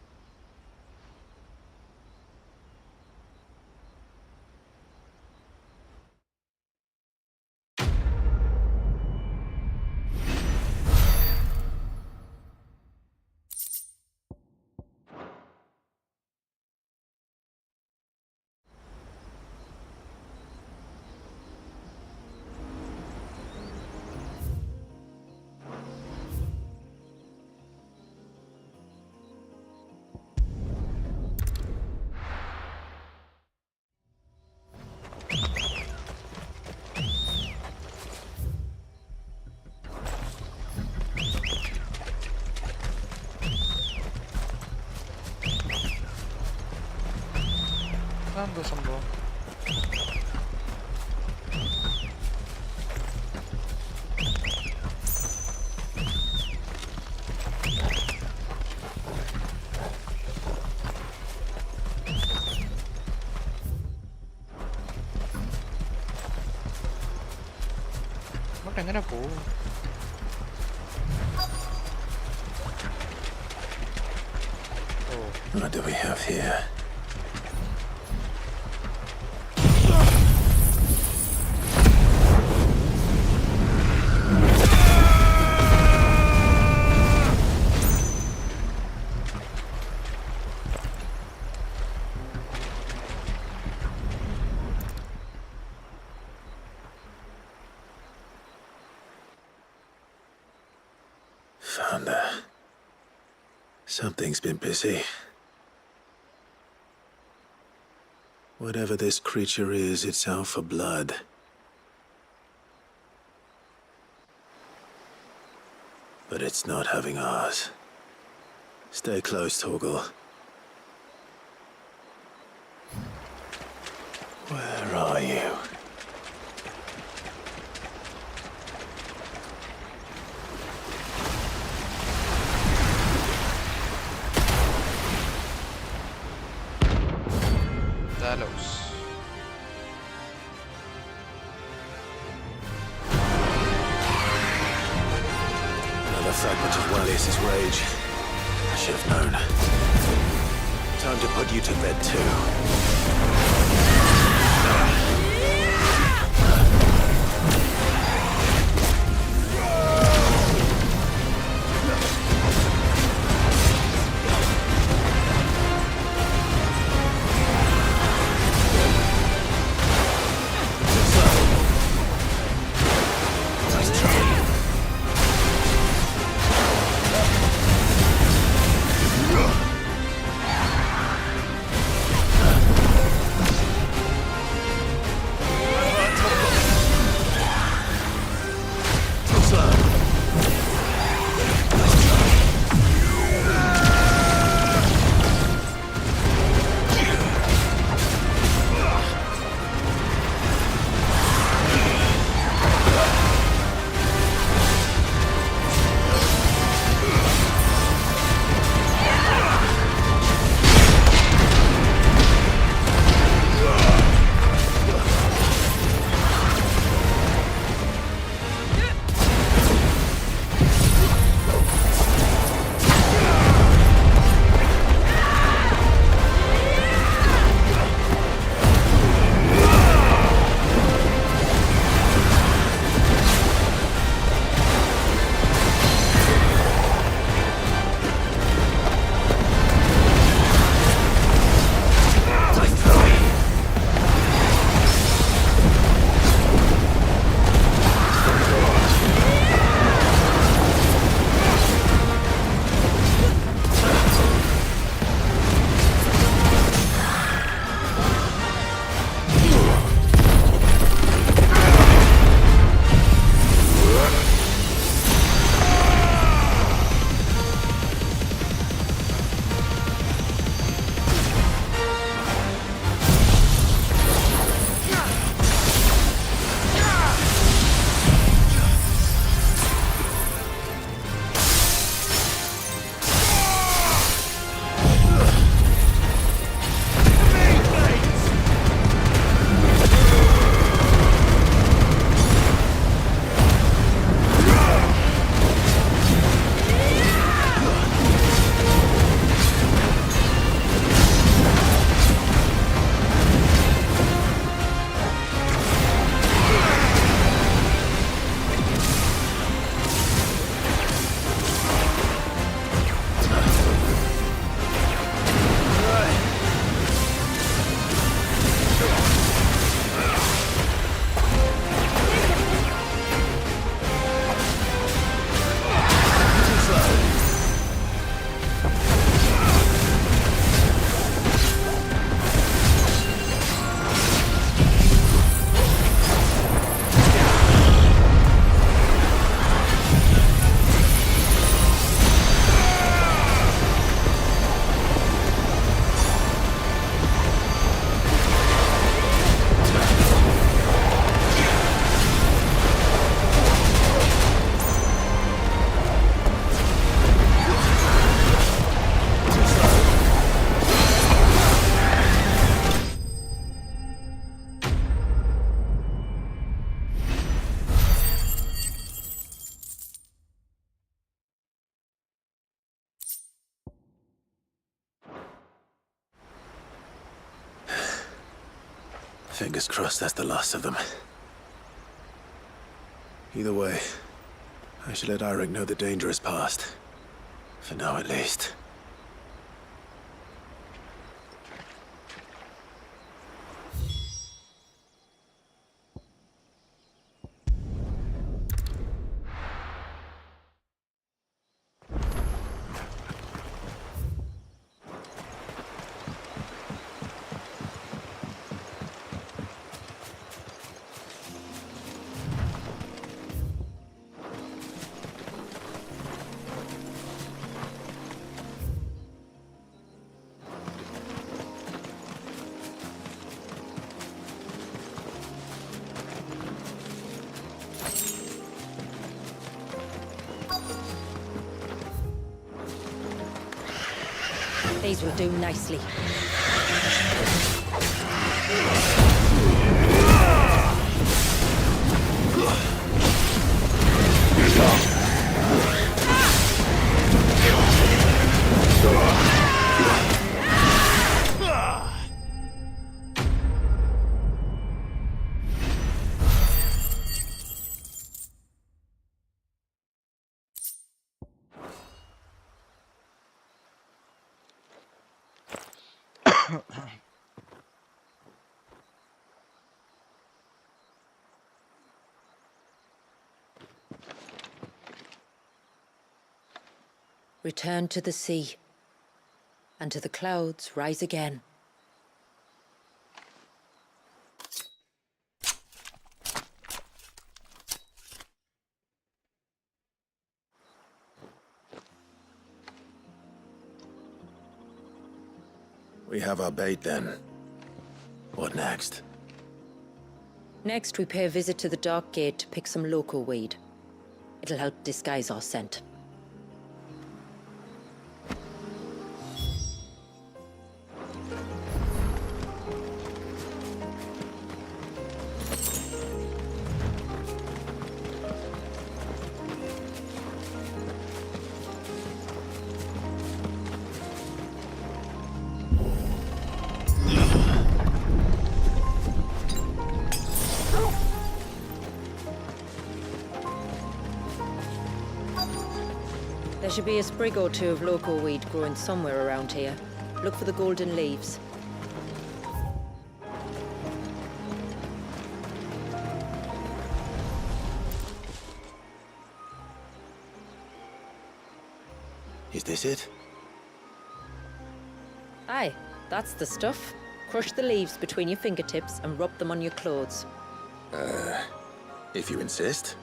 എന്താ സംഭവം? എങ്ങനെ പോവും? What do we have here? Something's been busy. Whatever this creature is, it's out for blood. But it's not having ours. Stay close, Torgal. Where are you? Talos. Another fragment of Walius' rage. I should have known. Time to put you to bed too. Fingers crossed that's the last of them. Either way, I should let Eirik know the danger is past. For now, at least. These will do nicely. Return to the sea, and to the clouds rise again. We have our bait then. What next? Next, we pay a visit to the Dark Gate to pick some local weed. It'll help disguise our scent. There should be a sprig or two of local weed growing somewhere around here. Look for the golden leaves. Is this it? Aye, that's the stuff. Crush the leaves between your fingertips and rub them on your clothes. If you insist.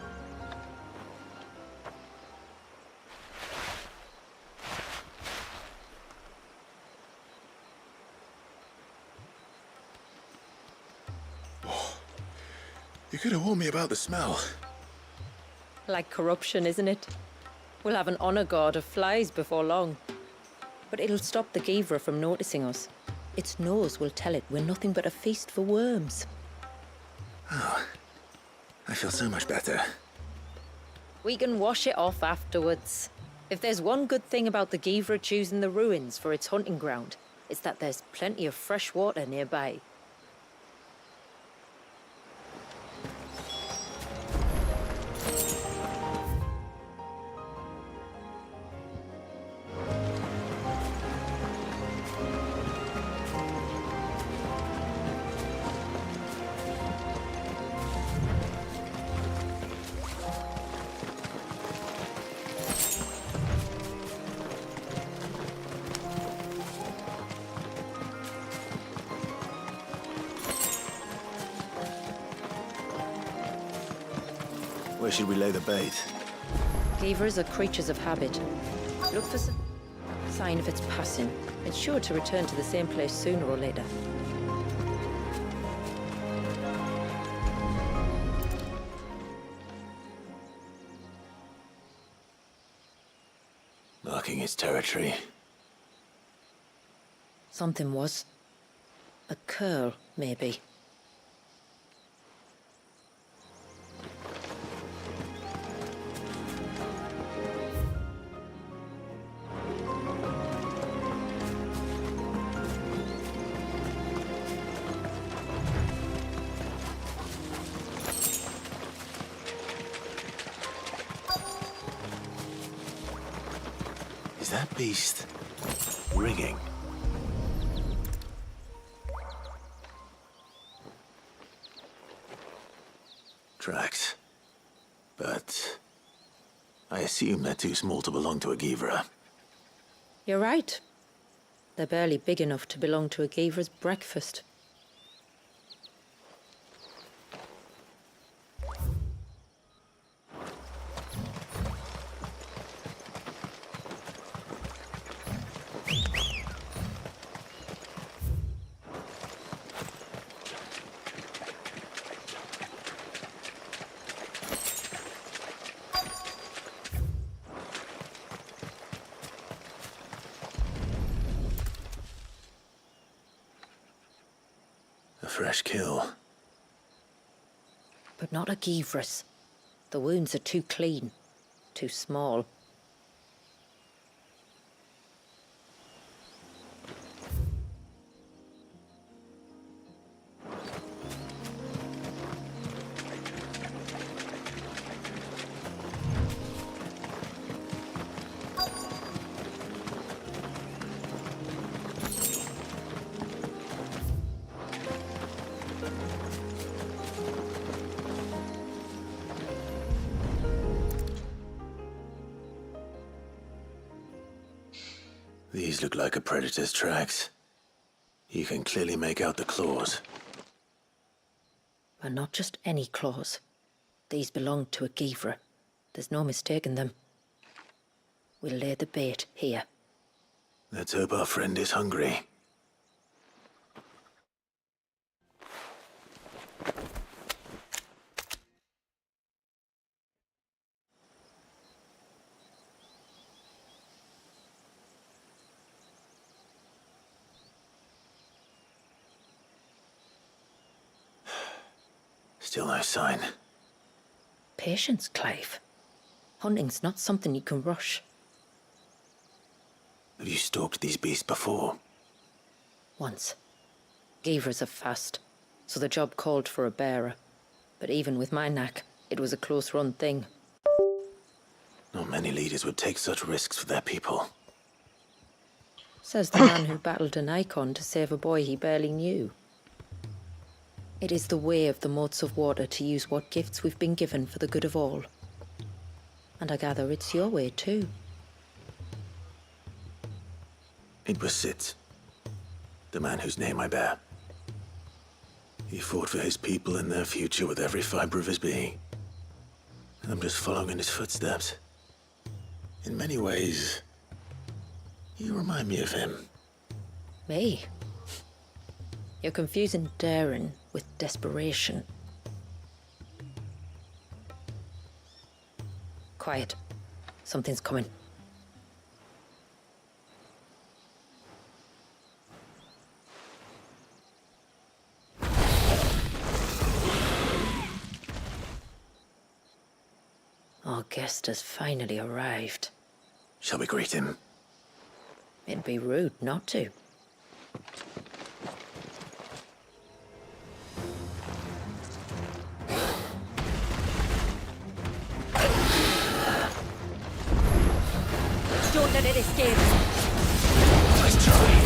You could have warned me about the smell. Like corruption, isn't it? We'll have an honor guard of flies before long. But it'll stop the Givra from noticing us. Its nose will tell it we're nothing but a feast for worms. Oh, I feel so much better. We can wash it off afterwards. If there's one good thing about the Givra choosing the ruins for its hunting ground, it's that there's plenty of fresh water nearby. Where should we lay the bait? Givras are creatures of habit. Look for some sign of its passing. It's sure to return to the same place sooner or later. Marking its territory. Something was. A curl, maybe. Is that beast ringing? Tracks. But I assume they're too small to belong to a Givra. You're right. They're barely big enough to belong to a Givra's breakfast. fresh kill. But not a Givras. The wounds are too clean, too small. These look like a predator's tracks. You can clearly make out the claws. But not just any claws. These belong to a Givra. There's no mistaking them. We'll lay the bait here. Let's hope our friend is hungry. Still no sign. Patience, Clive. Hunting's not something you can rush. Have you stalked these beasts before? Once. Givras are fast, so the job called for a bearer. But even with my knack, it was a close-run thing. Not many leaders would take such risks for their people. Says the man who battled an Eikon to save a boy he barely knew. It is the way of the moats of water to use what gifts we've been given for the good of all. And I gather it's your way too. It was Sid, the man whose name I bear. He fought for his people and their future with every fiber of his being. And I'm just following in his footsteps. In many ways, you remind me of him. Me? You're confusing daring with desperation. Quiet. Something's coming. Our guest has finally arrived. Shall we greet him? It'd be rude not to. Don't let it escape. Nice try.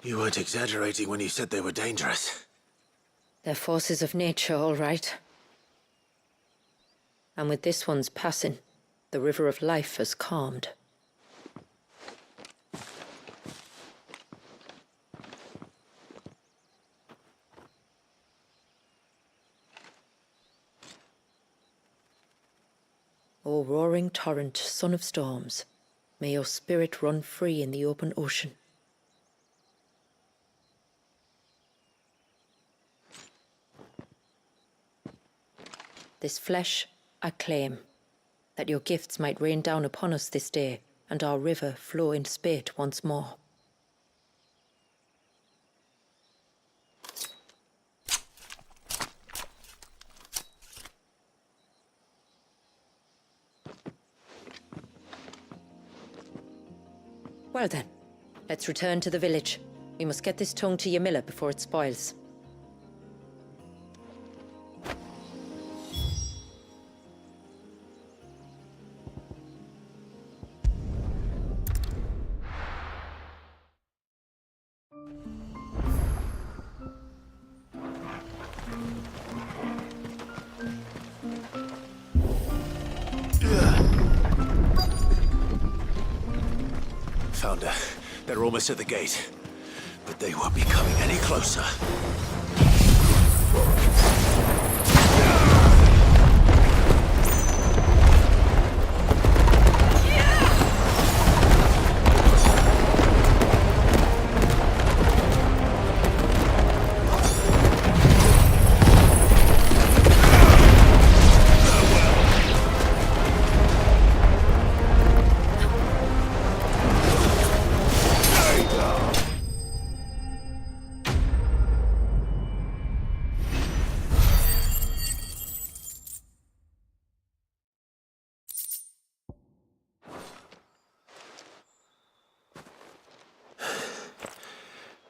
You weren't exaggerating when you said they were dangerous. They're forces of nature, all right. And with this one's passing, the river of life has calmed. O roaring torrent, son of storms, may your spirit run free in the open ocean. This flesh I claim, that your gifts might rain down upon us this day, and our river flow in spate once more. Well then, let's return to the village. We must get this tongue to Yamila before it spoils. Found her. They're almost at the gate. But they won't be coming any closer.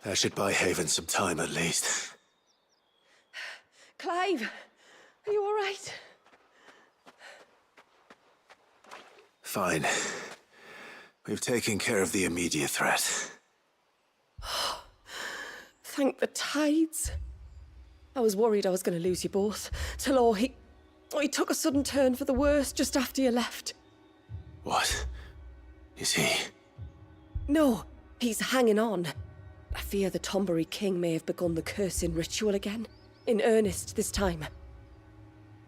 That should buy Haven some time, at least. Clive, are you all right? Fine. We've taken care of the immediate threat. Thank the tides. I was worried I was going to lose you both. Talor, he took a sudden turn for the worse just after you left. What? Is he? No, he's hanging on. I fear the Tombury King may have begun the cursing ritual again. In earnest this time.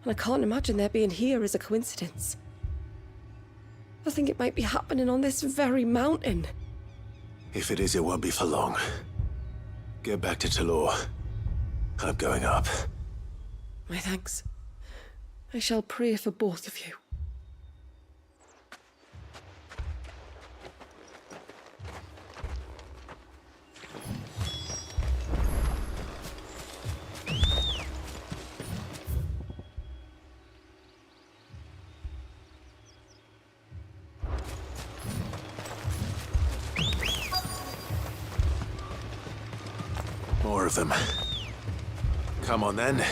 And I can't imagine their being here as a coincidence. I think it might be happening on this very mountain. If it is, it won't be for long. Get back to Talor. I'm going up. My thanks. I shall pray for both of you. More of them. Come on, then.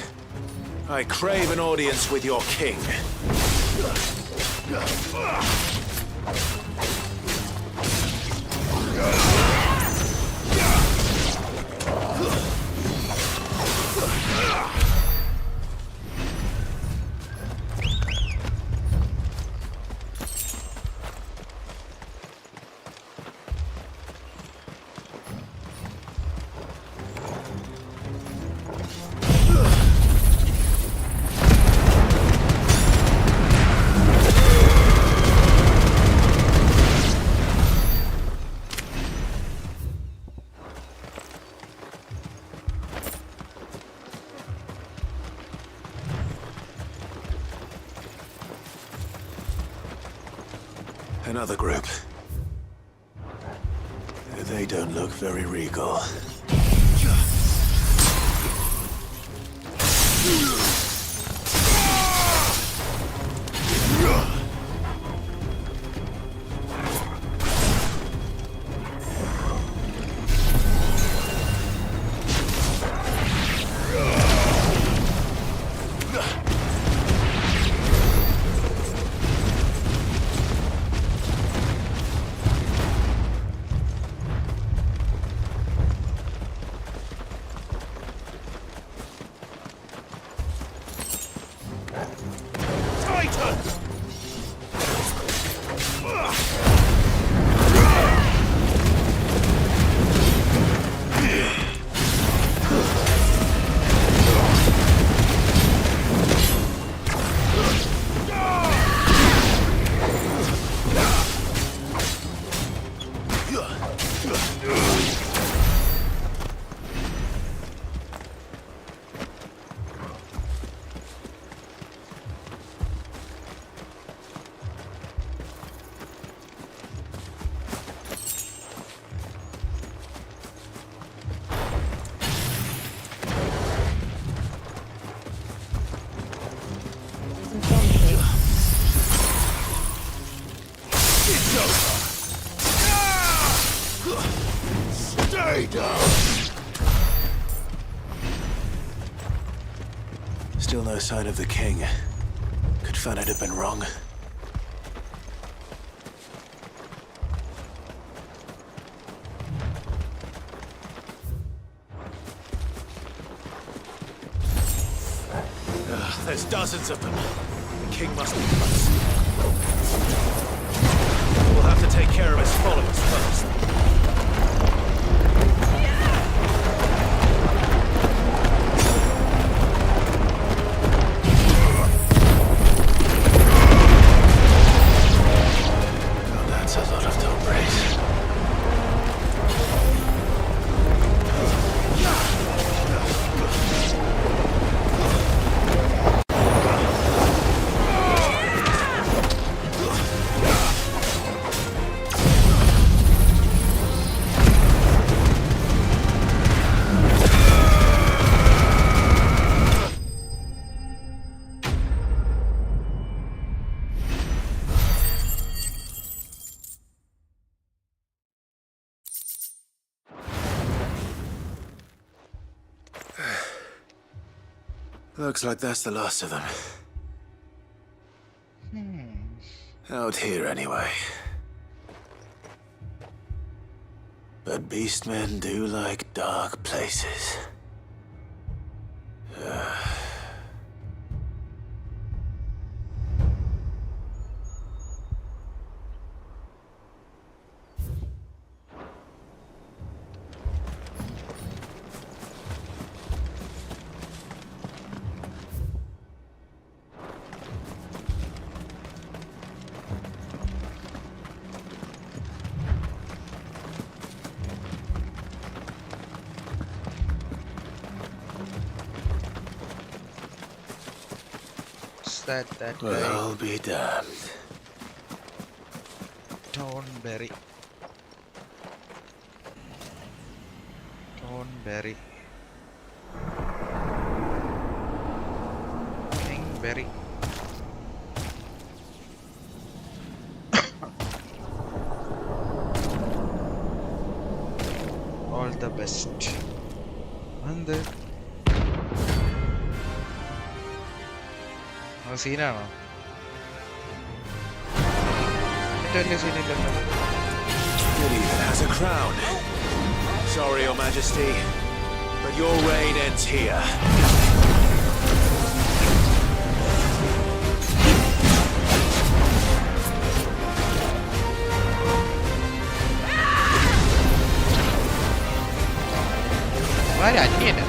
I crave an audience with your king. Another group. They don't look very regal. Still no sign of the king. Could Fanad have been wrong? There's dozens of them. The king must be close. We'll have to take care of his followers first. Oh, that's a lot of Tombres. Looks like that's the last of them. Out here, anyway. But beastmen do like dark places. That Well, guy. I'll be damned. Thornberry. Thornberry. Kingberry. All the best. And the സീനാണോ വലിയ സീനില്ലല്ലോ It even has a crown. Sorry, Your Majesty, but your reign ends here. അന്യന്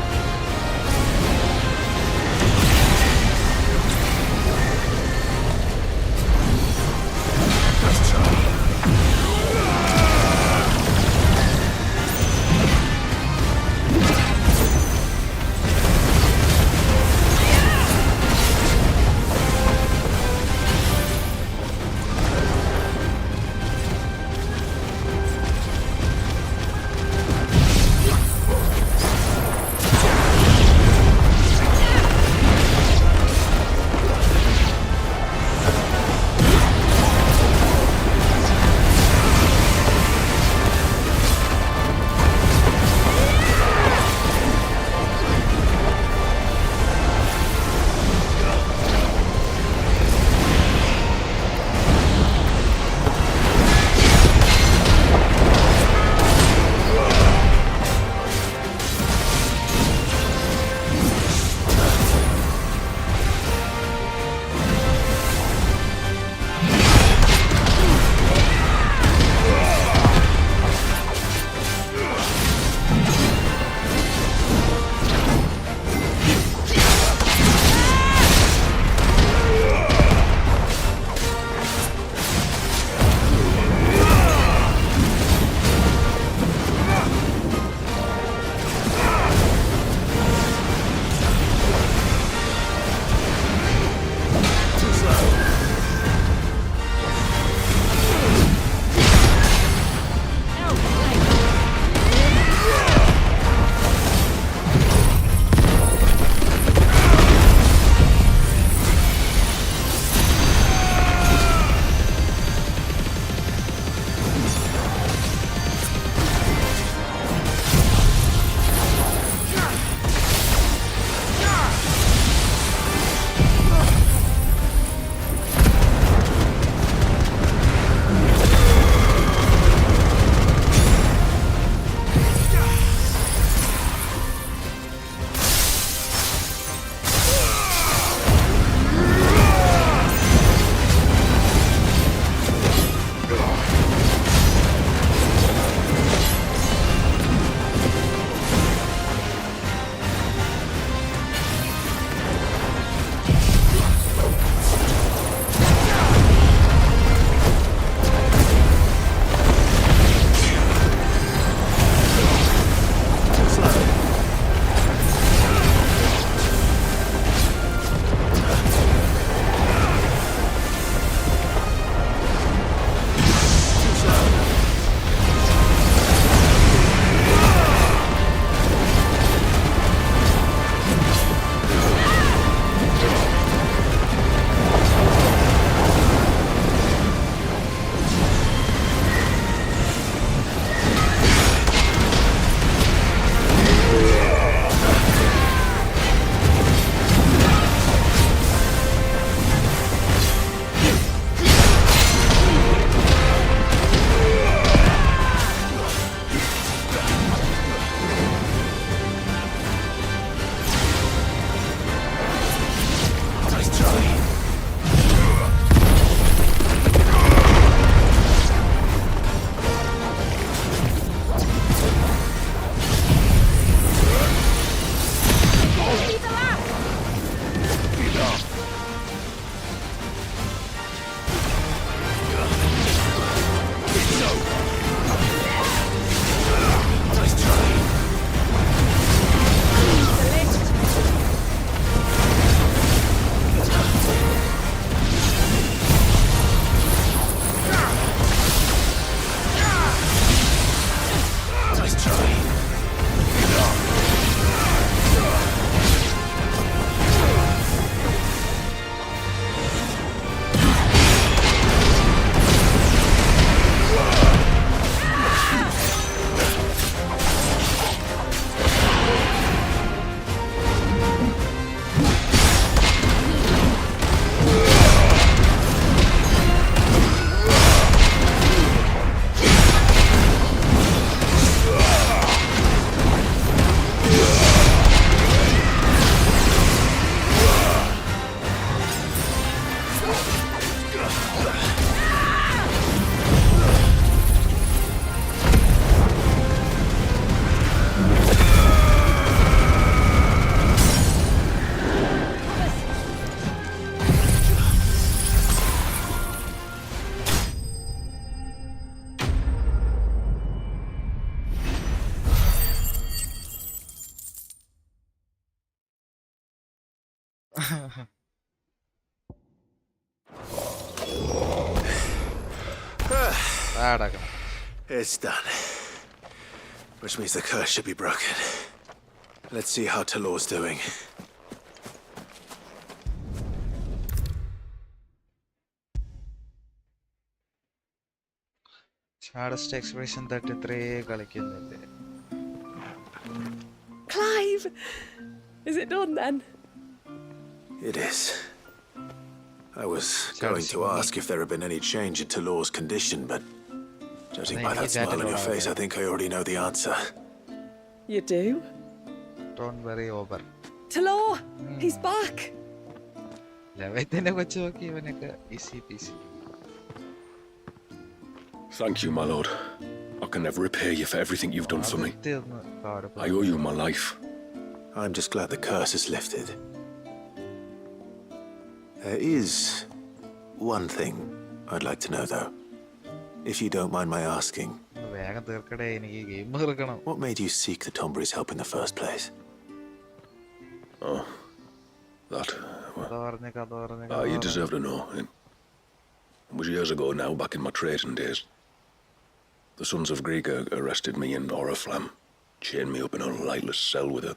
It's done. Which means the curse should be broken. Let's see how Talor's doing. Saddest expression 33 കളിക്കുന്നില്ലേ? Clive! Is it done then? It is. I was going to ask if there had been any change in Talor's condition, but judging by that smile on your face, I think I already know the answer. You do? Don't worry over. Talor! He's back! ലവൈത്തിനെ കൊച്ചു നോക്കി ഇവനൊക്കെ easy peasy. Thank you, my lord. I can never repay you for everything you've done for me. I owe you my life. I'm just glad the curse is lifted. There is one thing I'd like to know, though. If you don't mind my asking. What made you seek the Tombury's help in the first place? Oh, that. You deserve to know. It was years ago now, back in my trading days. The Sons of Griega arrested me in Oriflamme, chained me up in a lightless cell with a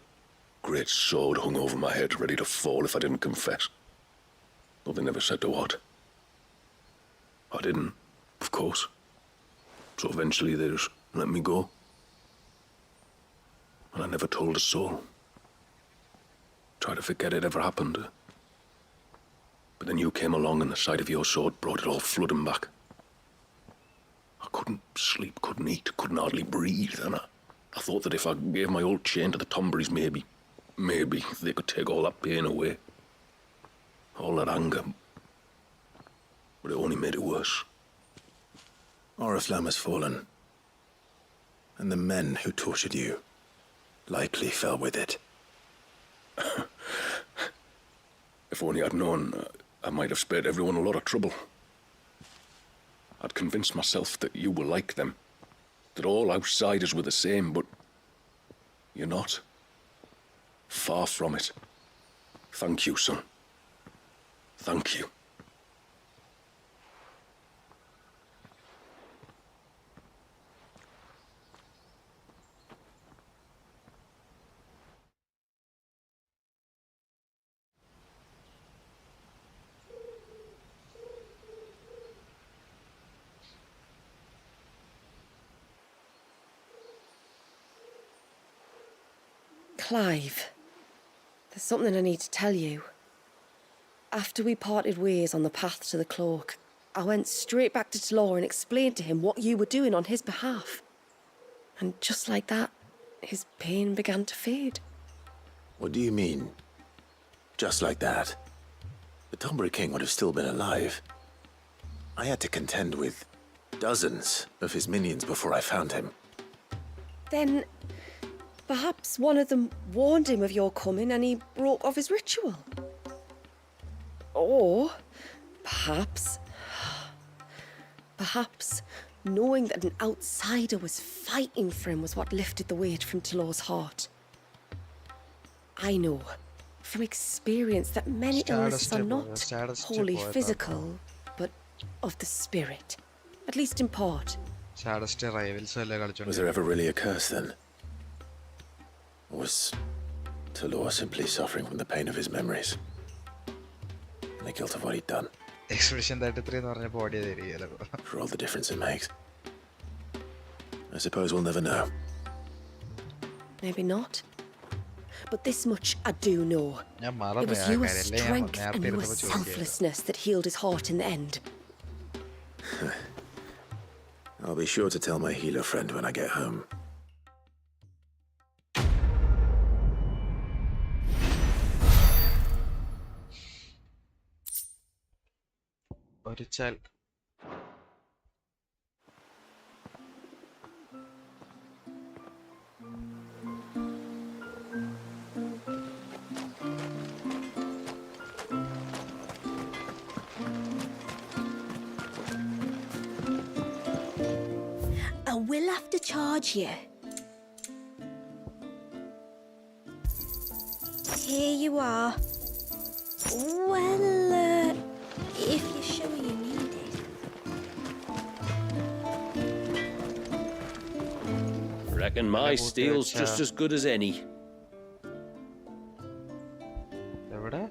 great sword hung over my head, ready to fall if I didn't confess. Though they never said to what. I didn't, of course. So eventually they just let me go. And I never told a soul. Tried to forget it ever happened. But then you came along and the sight of your sword brought it all flooding back. I couldn't sleep, couldn't eat, couldn't hardly breathe, and I thought that if I gave my old chain to the Tomburys, maybe they could take all that pain away. All that anger. But it only made it worse. Oriflamme has fallen. And the men who tortured you likely fell with it. If only I'd known, I might have spared everyone a lot of trouble. I'd convinced myself that you were like them, that all outsiders were the same, but you're not. Far from it. Thank you, son. Thank you. Clive, there's something I need to tell you. After we parted ways on the path to the cloak, I went straight back to Talor and explained to him what you were doing on his behalf. And just like that, his pain began to fade. What do you mean? Just like that? The Tombury King would have still been alive. I had to contend with dozens of his minions before I found him. Then perhaps one of them warned him of your coming and he broke off his ritual. Or perhaps knowing that an outsider was fighting for him was what lifted the weight from Talor's heart. I know from experience that many illnesses are not wholly physical, but of the spirit, at least in part. Was there ever really a curse then? Or was Talor simply suffering from the pain of his memories? And the guilt of what he'd done? Expression 33 എന്ന് പറഞ്ഞ body തരികയല്ലോ. For all the difference it makes. I suppose we'll never know. Maybe not. But this much I do know. It was your strength and your selflessness that healed his heart in the end. I'll be sure to tell my healer friend when I get home. ഒരു ചാൽ I will have to charge you. Here you are. Well, if you're sure you need it. Reckon my steel's just as good as any. എവിടെ?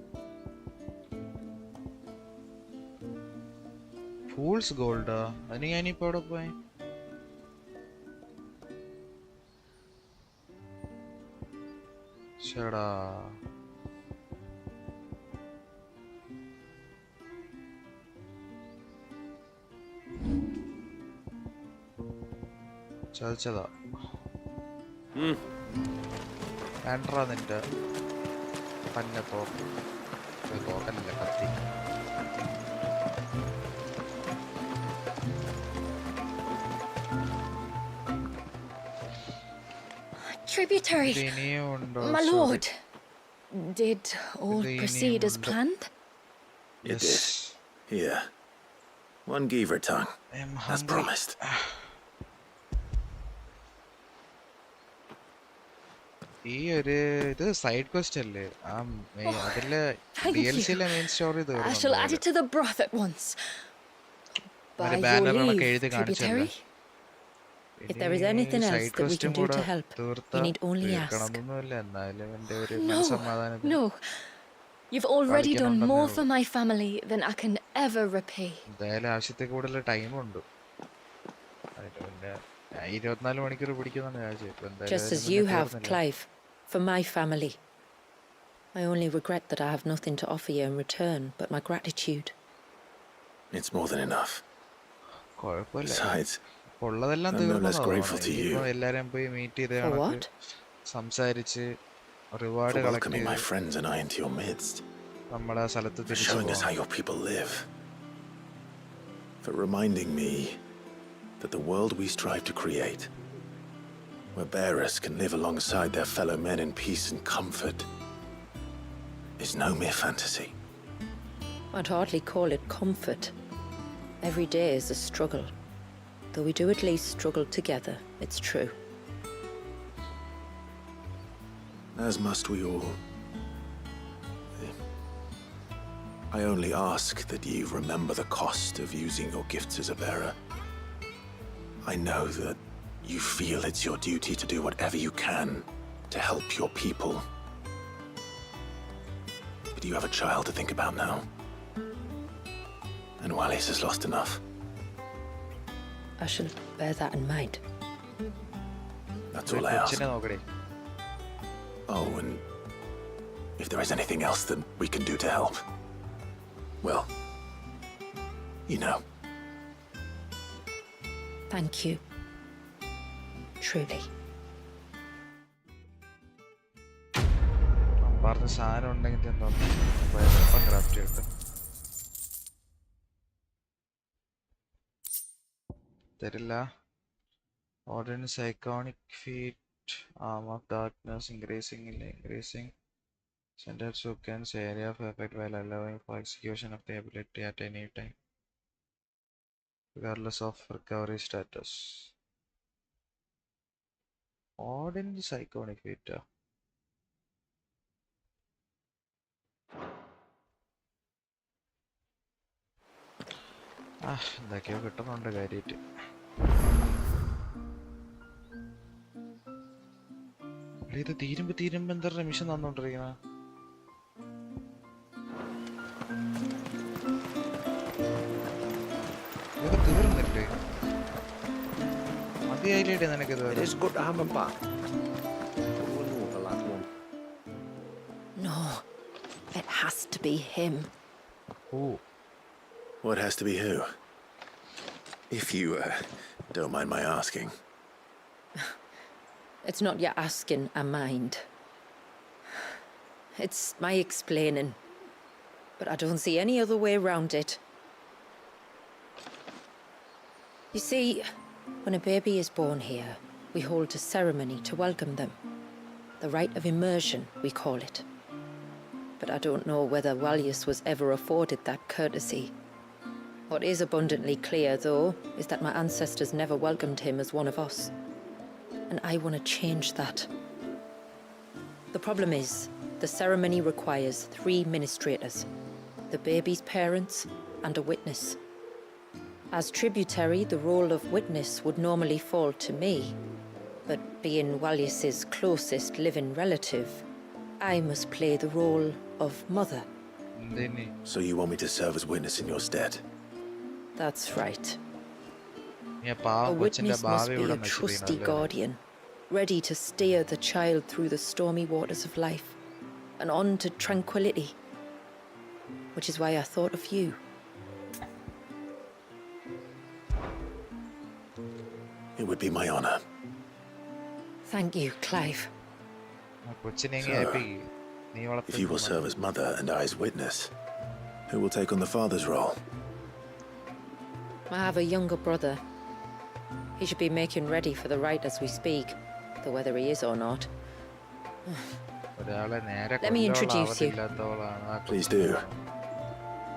Fools Golda? അതിന് ഞാനിപ്പോ എവിടെ പോയി? ചേടാ, ചതിച്ചതാ. വേണ്ടാ നിന്റെ പന്ന തോക്ക്. തോക്കല്ല, കത്തി. Tributary. My lord, did all proceed as planned? It did. Here. One Geaver tongue, as promised. ഈ ഒരു ഇത് സൈഡ് ക്വസ്റ്റ് അല്ലേ? അതിലെ DLCയിലെ main story I shall add it to the broth at once. By your leave, tributary. If there is anything else that we can do to help, you need only ask. No. You've already done more for my family than I can ever repay. എന്തായാലും ആവശ്യത്തെ കൂടുതൽ ടൈമുണ്ട്. 24 മണിക്കൂർ പിടിക്കുന്നാണ് വിചാരിച്ചത്. Just as you have, Clive, for my family. I only regret that I have nothing to offer you in return but my gratitude. It's more than enough. Besides, ഉള്ളതെല്ലാം I'm no less grateful to you എല്ലാരെയും പോയി meet ചെയ്ത് സംസാരിച്ച് for welcoming my friends and I into your midst, നമ്മളെ സ്ഥലത്ത് for showing us how your people live, for reminding me that the world we strive to create, where bearers can live alongside their fellow men in peace and comfort, is no mere fantasy. I'd hardly call it comfort. Every day is a struggle. Though we do at least struggle together, it's true. As must we all. I only ask that you remember the cost of using your gifts as a bearer. I know that you feel it's your duty to do whatever you can to help your people. But you have a child to think about now. And Wallis has lost enough. I shall bear that in mind. That's all I ask. Oh, and if there is anything else that we can do to help, well, you know. Thank you. Truly. പറഞ്ഞ സാധനം ഉണ്ടെങ്കിൽ craft ചെയ്തിട്ട് തരില്ല. Ordinance iconic feat, arm of darkness, increasing sentence tokens area of effect while allowing for execution of the ability at any time, regardless of recovery status. Ordinance iconic feat. എന്തൊക്കെയോ കിട്ടുന്നുണ്ട് കാര്യമായിട്ട്. ഇത് തീരുമ്പോ എന്താ മിഷൻ തന്നോണ്ടിരിക്കണ? ഇത് തീർന്നില്ലേ? മതിയായില്ലേ നിനക്കിത്? No, it has to be him. Who? What has to be who? If you don't mind my asking. It's not your asking, I mind. It's my explaining. But I don't see any other way around it. You see, when a baby is born here, we hold a ceremony to welcome them. The rite of immersion, we call it. But I don't know whether Walius was ever afforded that courtesy. What is abundantly clear, though, is that my ancestors never welcomed him as one of us. And I want to change that. The problem is, The ceremony requires 3 ministrators, the baby's parents and a witness. As tributary, the role of witness would normally fall to me, but being Walius's closest living relative, I must play the role of mother. So you want me to serve as witness in your stead? That's right. Yeah, A witness must be a trusty guardian, ready to steer the child through the stormy waters of life and on to tranquility. Which is why I thought of you. It would be my honor. Thank you, Clive. So, if you will serve as mother and I as witness, who will take on the father's role? I have a younger brother. He should be making ready for the rite as we speak, though whether he is or not. Let me introduce you. Please do.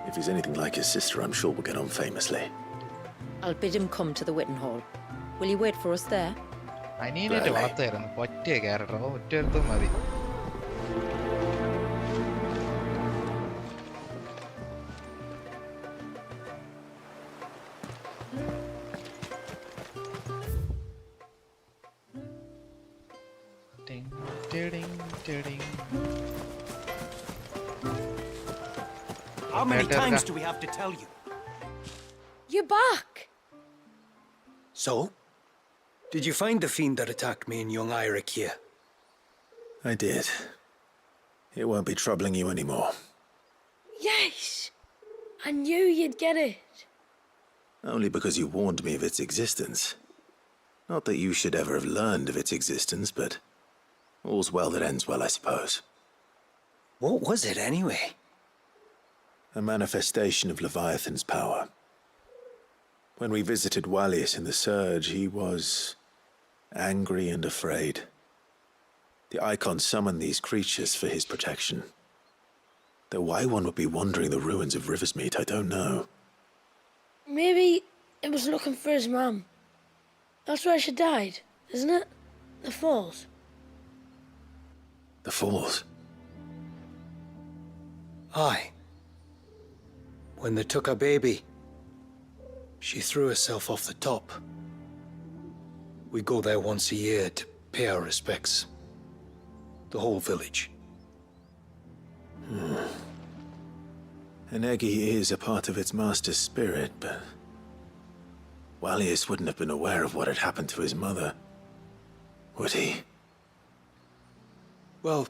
If he's anything like his sister, I'm sure we'll get on famously. I'll bid him come to the Witten Hall. Will you wait for us there? I need to വളർത്തായിരുന്നു ഒറ്റ character ഒറ്റ മതി. How many times do we have to tell you? You're back! So? Did you find the fiend that attacked me and young Eirik here? I did. It won't be troubling you anymore. Yes! I knew you'd get it. Only because you warned me of its existence. Not that you should ever have learned of its existence, but all's well that ends well, I suppose. What was it anyway? A manifestation of Leviathan's power. When we visited Walius in the Surge, he was angry and afraid. The Eikons summoned these creatures for his protection. Though why one would be wandering the ruins of Riversmeet, I don't know. Maybe it was looking for his mum. That's where she died, isn't it? The Falls. The Falls? Aye. When they took her baby, she threw herself off the top. We go there once a year to pay our respects. The whole village. An Eggy is a part of its master's spirit, but Walius wouldn't have been aware of what had happened to his mother, would he? Well,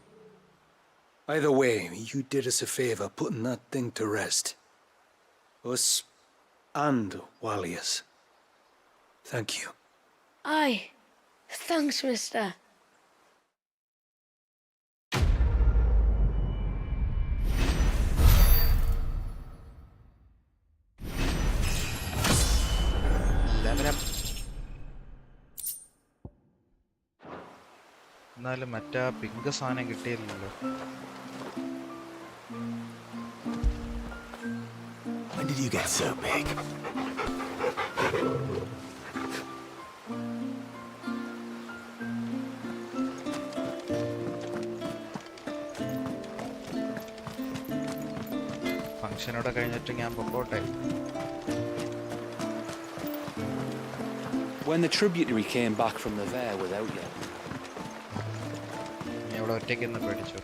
either way, you did us a favor putting that thing to rest. Us and Walius. Thank you. Aye. Thanks, mister. എന്നാലും മറ്റേ pink സാധനം കിട്ടിയില്ലല്ലോ. When did you get so big? ഫംഗ്ഷനോടെ കഴിഞ്ഞിട്ട് ഞാൻ പൊക്കോട്ടെ. When the tributary came back from the Vare without you. ഞാൻ ഇവിടെ ഒറ്റയ്ക്ക് നിന്ന് പേടിച്ചു.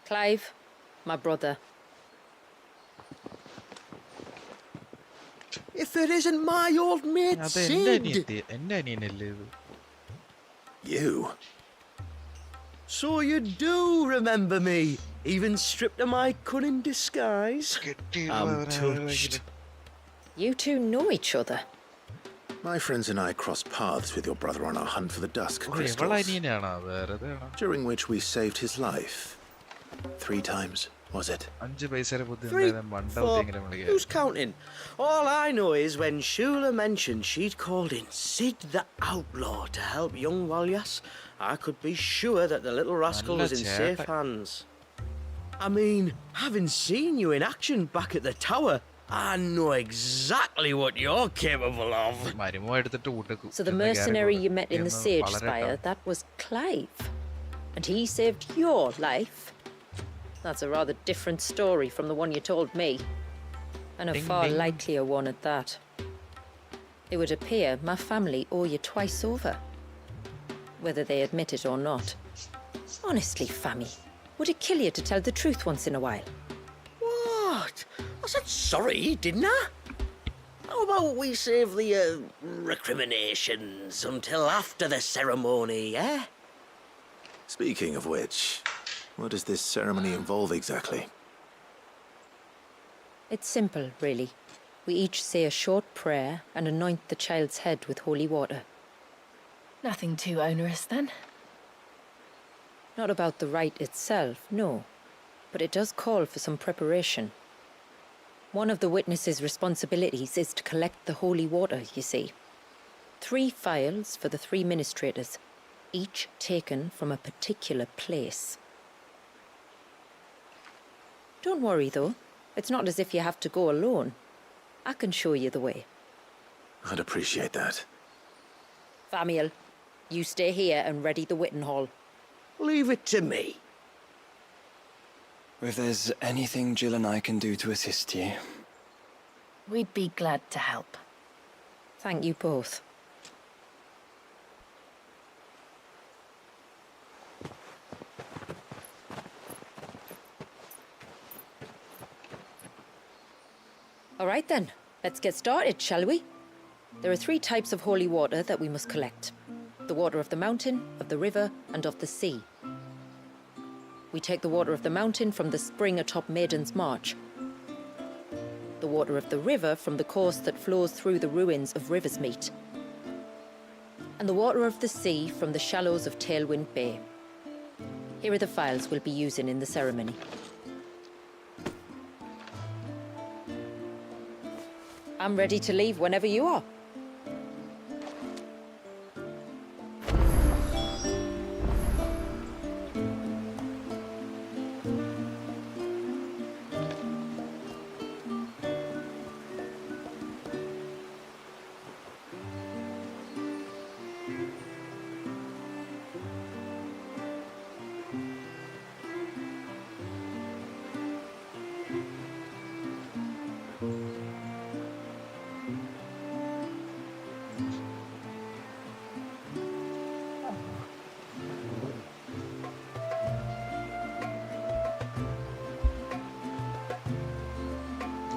Clive, my brother. If it isn't my old mate Sid! You? So you do remember me, even stripped of my cunning disguise? I'm touched. You two know each other. My friends and I crossed paths with your brother on our hunt for the dusk crystals, during which we saved his life. 3 times, was it? 3, 4, who's counting? All I know is when Shula mentioned she'd called in Sid the Outlaw to help young Walius, I could be sure that the little rascal was in safe hands. I mean, having seen you in action back at the tower, I know exactly what you're capable of. So the mercenary you met in the Sage Spire, that was Clive. And he saved your life? That's a rather different story from the one you told me. And a far likelier one at that. It would appear my family owe you twice over. Whether they admit it or not. Honestly, Fammy, would it kill you to tell the truth once in a while? What? I said sorry, didn't I? How about we save the recriminations until after the ceremony, eh? Speaking of which, what does this ceremony involve exactly? It's simple, really. We each say a short prayer and anoint the child's head with holy water. Nothing too onerous, then? Not about the rite itself, no. But it does call for some preparation. One of the witness's responsibilities is to collect the holy water, you see. 3 phials for the 3 ministrators, each taken from a particular place. Don't worry, though. It's not as if you have to go alone. I can show you the way. I'd appreciate that. Famiel, you stay here and ready the Witten Hall. Leave it to me. If there's anything Jill and I can do to assist you... We'd be glad to help. Thank you both. All right then, let's get started, shall we? There are 3 types of holy water that we must collect. The water of the mountain, of the river, and of the sea. We take the water of the mountain from the spring atop Maiden's March. The water of the river from the course that flows through the ruins of Riversmeet. And the water of the sea from the shallows of Tailwind Bay. Here are the phials we'll be using in the ceremony. I'm ready to leave whenever you are.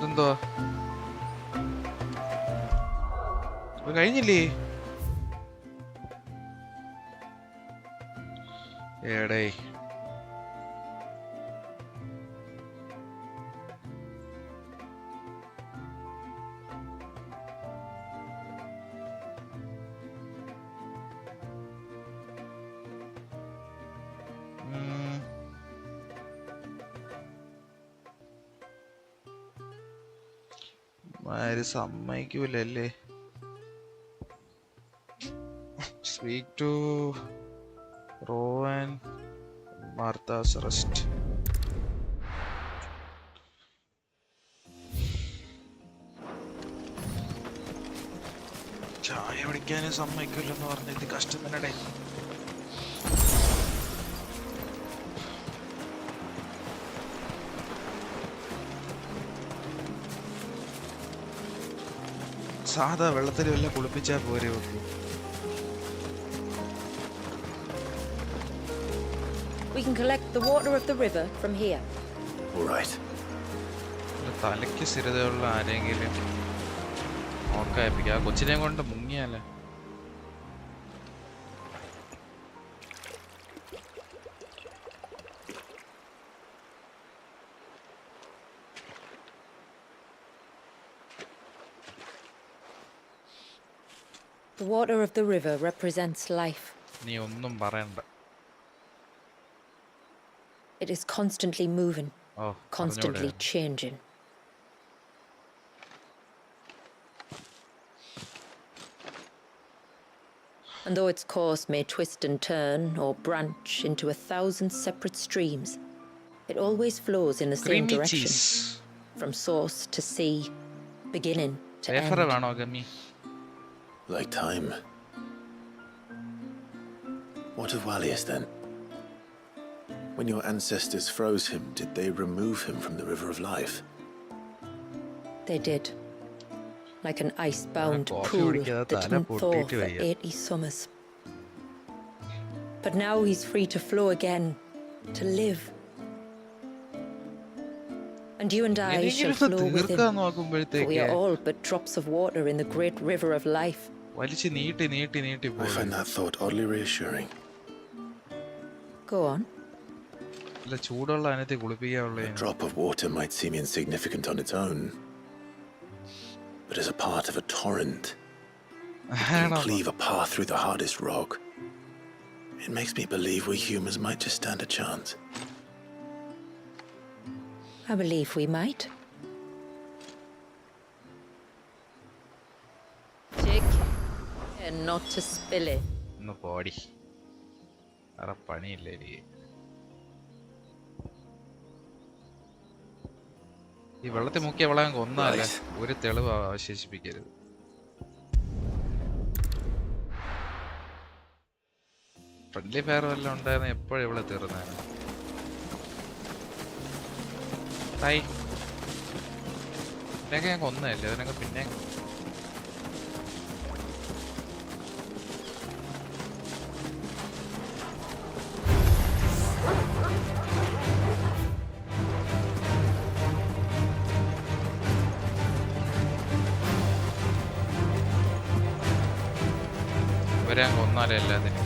എന്തുവാ കഴിഞ്ഞില്ലേ ഏടേ ആര് സമ്മതിക്കൂലല്ലേ speak to Rowan Martha's rest ചായ കുടിക്കാനും സമ്മതിക്കൂലെന്ന് പറഞ്ഞിട്ട് കഷ്ടം തന്നെ സാധാ വെള്ളത്തിൽ വല്ല കുളിപ്പിച്ചാൽ പോരെ ഉള്ളൂ. We can collect the water of the river from here. All right. തലയ്ക്ക് സ്ഥിരതയുള്ള ആരെങ്കിലും നോക്കായിപ്പിക്കുക. ആ കൊച്ചിനെ കൊണ്ട് മുങ്ങിയാലേ. The water of the river represents life. നീ ഒന്നും പറയണ്ട. It is constantly moving, constantly changing. And though its course may twist and turn or branch into 1,000 separate streams, it always flows in the same direction. From source to sea, beginning to end. Like time. What of Valius then? When your ancestors froze him, did they remove him from the River of Life? They did. Like an ice-bound pool that didn't thaw for 80 summers. But now he's free to flow again, to live. And you and I shall flow with him, for we are all but drops of water in the great river of life. I find that thought oddly reassuring. Go on. A drop of water might seem insignificant on its own, but as a part of a torrent, it can cleave a path through the hardest rock. It makes me believe we humans might just stand a chance. I believe we might. Take care not to spill it. No body. Ara pani ille. ഈ വെള്ളത്തെ മുക്കി അവളെ കൊന്നല്ലേ ഒരു തെളിവ് അവശേഷിപ്പിക്കരുത്. Friendly fire വല്ലതും ഉണ്ടായിരുന്നു എപ്പോഴും ഇവിടെ തീർന്നേനെ. ഇതിനൊക്കെ ഞാൻ കൊന്നതല്ലേ, അതിനൊക്കെ പിന്നെ ഇവരെ ഞാൻ കൊന്നാലേ എല്ലാത്തിനും.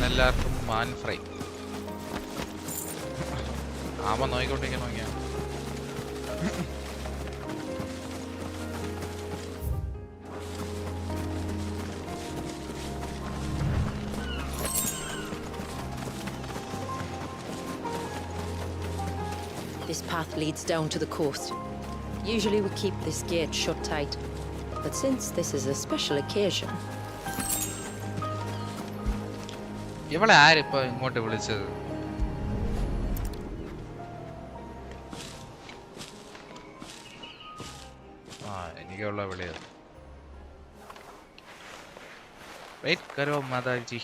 എല്ലാവർക്കും മാൻ ഫ്രൈ ആമ നോയിക്കൊണ്ടിരിക്കണോ ഞാൻ. This path leads down to the coast. Usually we keep this gate shut tight, but since this is a special occasion... ഇവളെ ആരിപ്പോ ഇങ്ങോട്ട് വിളിച്ചത്? എനിക്കുള്ള വിളിയത്. വെയിറ്റ് കരോ മാതാജി.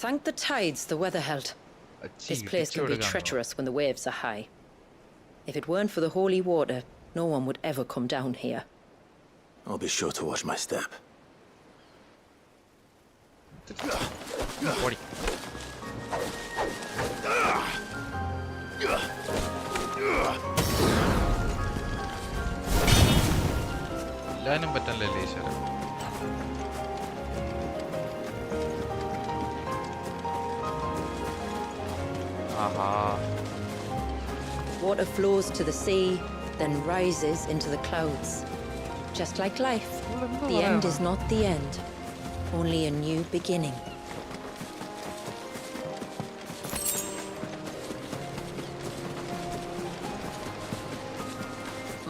Thank the tides the weather held. This place can be treacherous when the waves are high. If it weren't for the holy water, no one would ever come down here. I'll be sure to watch my step. എല്ലാനും പറ്റല്ലേ ഈശ്വര. Water flows to the sea, then rises into the clouds. Just like life, the end is not the end, only a new beginning.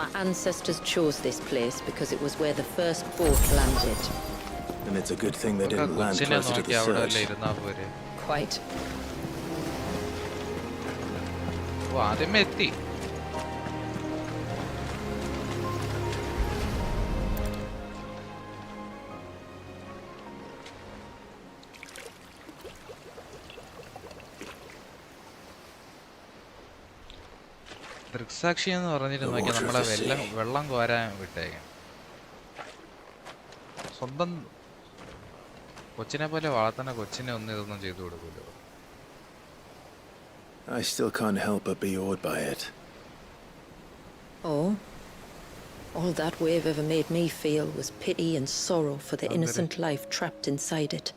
My ancestors chose this place because it was where the first boat landed. And it's a good thing they didn't land closer to the surge. Quite. ആദ്യമേ എത്തി. ദൃക്സാക്ഷി എന്ന് പറഞ്ഞിട്ട് നോക്കിയാൽ നമ്മളെ വെള്ളം കോരാൻ വിട്ടേക്കാം. സ്വന്തം കൊച്ചിനെ പോലെ വളർത്തുന്ന കൊച്ചിനെ ഒന്നും ഇതൊന്നും ചെയ്തു കൊടുക്കൂലോ. I still can't help but be awed by it. Oh, all that wave ever made me feel was pity and sorrow for the innocent life trapped inside it.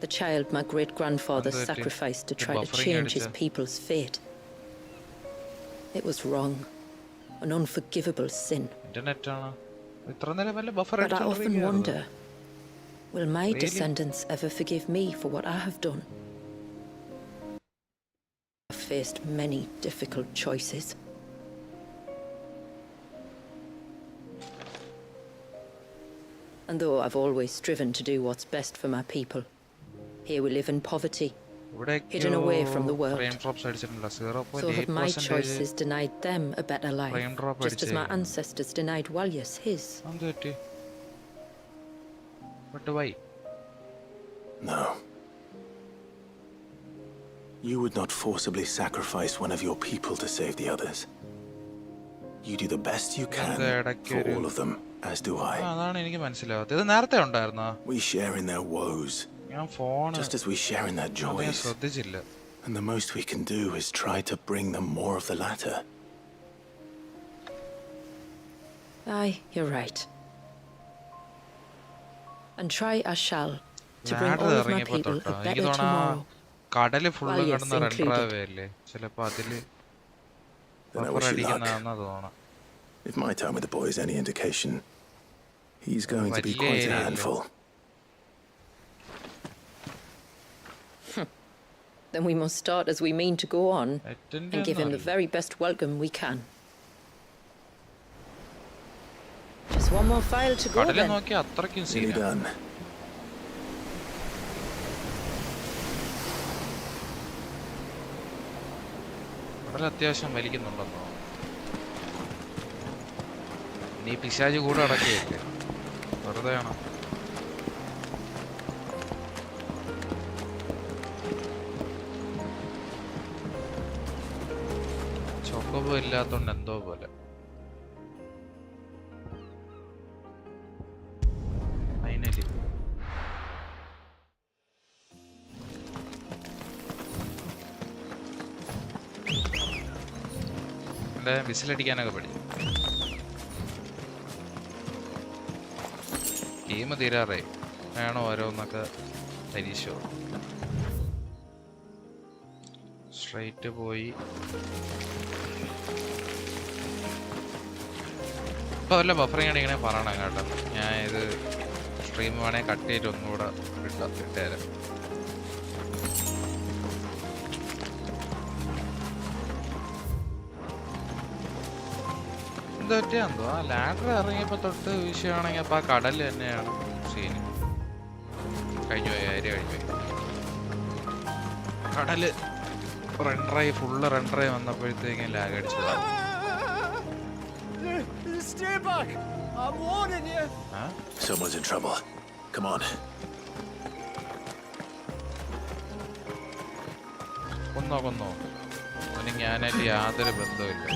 The child my great-grandfather sacrificed to try to change his people's fate. It was wrong, an unforgivable sin. But I often wonder, Will my descendants ever forgive me for what I have done? I've faced many difficult choices. And though I've always striven to do what's best for my people, here we live in poverty, hidden away from the world. So have my choices denied them a better life, just as my ancestors denied Walyas his? But why? No. You would not forcibly sacrifice one of your people to save the others. You do the best you can for all of them, as do I. We share in their woes, just as we share in their joys. And the most we can do is try to bring them more of the latter. Aye, you're right. And try I shall, to bring all of my people a better tomorrow. Then I wish you luck. If my time with the boy is any indication, he's going to be quite a handful. Then we must start as we mean to go on, and give him the very best welcome we can. Just one more file to go then. Nearly done. അത്യാവശ്യം വലിക്കുന്നുണ്ടെന്നോ നീ പിശാച് കൂടെ അടക്കിയേക്ക് വെറുതെ ആണോ ചൊക്കബോ ഇല്ലാത്തോണ്ട് എന്തോ പോലെ finally വിസിലടിക്കാനൊക്കെ പഠിച്ചു ഗെയിം തീരാറായി വേണോ ഓരോന്നൊക്കെ പരീക്ഷ സ്ട്രൈറ്റ് പോയി ഇപ്പൊ വല്ല ബഫറിങ് ആണെങ്കിൽ പറയണം കേട്ടോ ഞാൻ ഇത് സ്ട്രീം വേണേൽ കട്ട് ചെയ്തിട്ട് ഒന്നുകൂടെ ഇട്ടുതരാം എന്തോ ആ ലാഡർ ഇറങ്ങിയപ്പോ തൊട്ട് വിഷയമാണെങ്കിൽ അപ്പൊ ആ കടൽ തന്നെയാണ് സീന് കഴിഞ്ഞു കടല് റെൻഡറായി ഫുള്ള് റെൻഡറായി വന്നപ്പോഴത്തേക്കും ലാഗ് അടിച്ചതാണ് Someone's in trouble. Come on. കൊന്നോ അവന് ഞാനായിട്ട് യാതൊരു ബന്ധവുമില്ല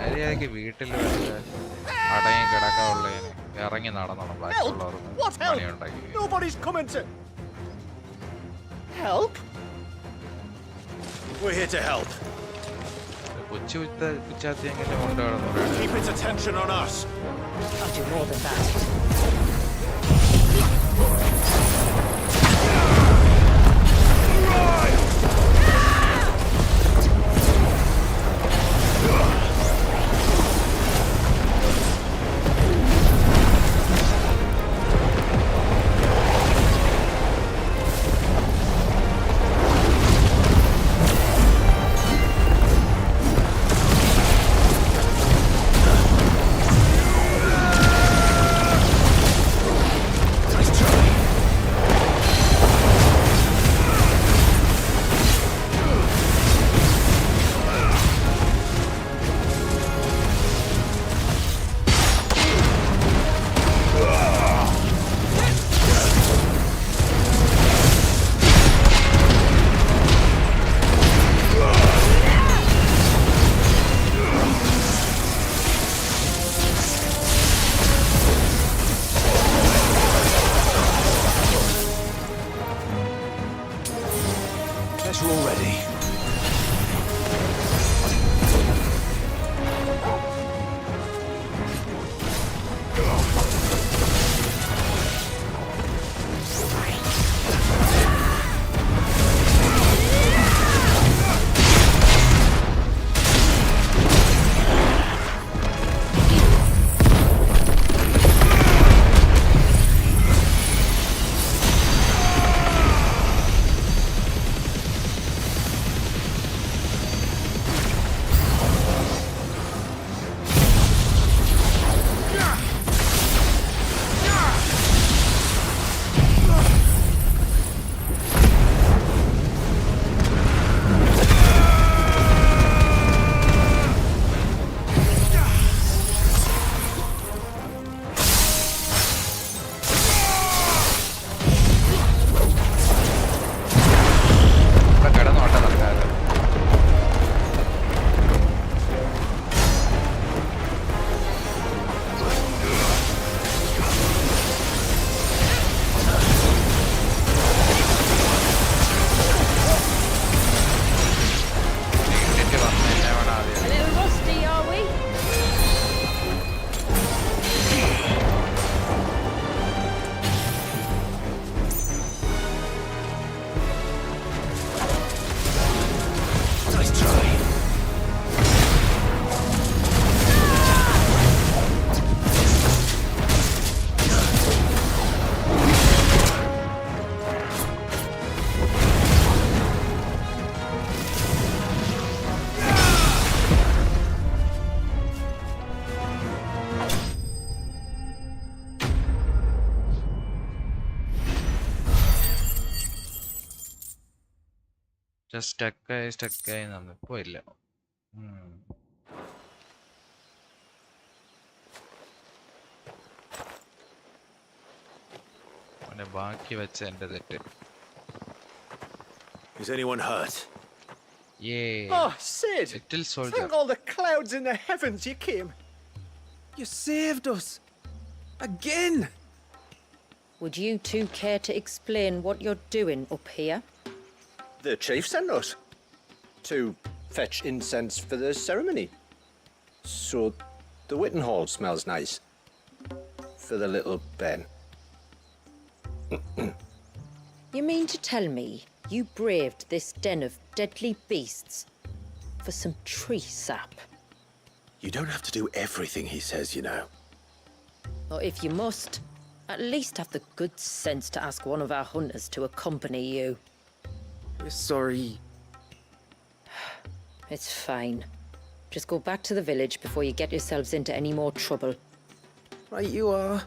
മര്യാദക്ക് വീട്ടിൽ അടങ്ങി കിടക്കാനുള്ളതിന് ഇറങ്ങി നടന്നോണം ബാക്കിയുള്ളവർക്ക് പണിയുണ്ടാക്കി We're here to help. കൊച്ചു കുച്ചാത്തി എങ്ങനെ കൊണ്ടുപോകണം Keep its attention on us. I'll do more than that. stuck ആയി പോയില്ല. ബാക്കി വെച്ച എന്റെ തെറ്റ്. Is anyone hurt? Yeah. Oh, Sid! Little soldier. Thank all the clouds in the heavens you came. You saved us. Again! Would you two care to explain what you're doing up here? The chief sent us to fetch incense for the ceremony. So the Witten Hall smells nice. For the little Ben. You mean to tell me you braved this den of deadly beasts for some tree sap? You don't have to do everything he says, you know. Or if you must, at least have the good sense to ask one of our hunters to accompany you. We're sorry. It's fine. Just go back to the village before you get yourselves into any more trouble. Right you are.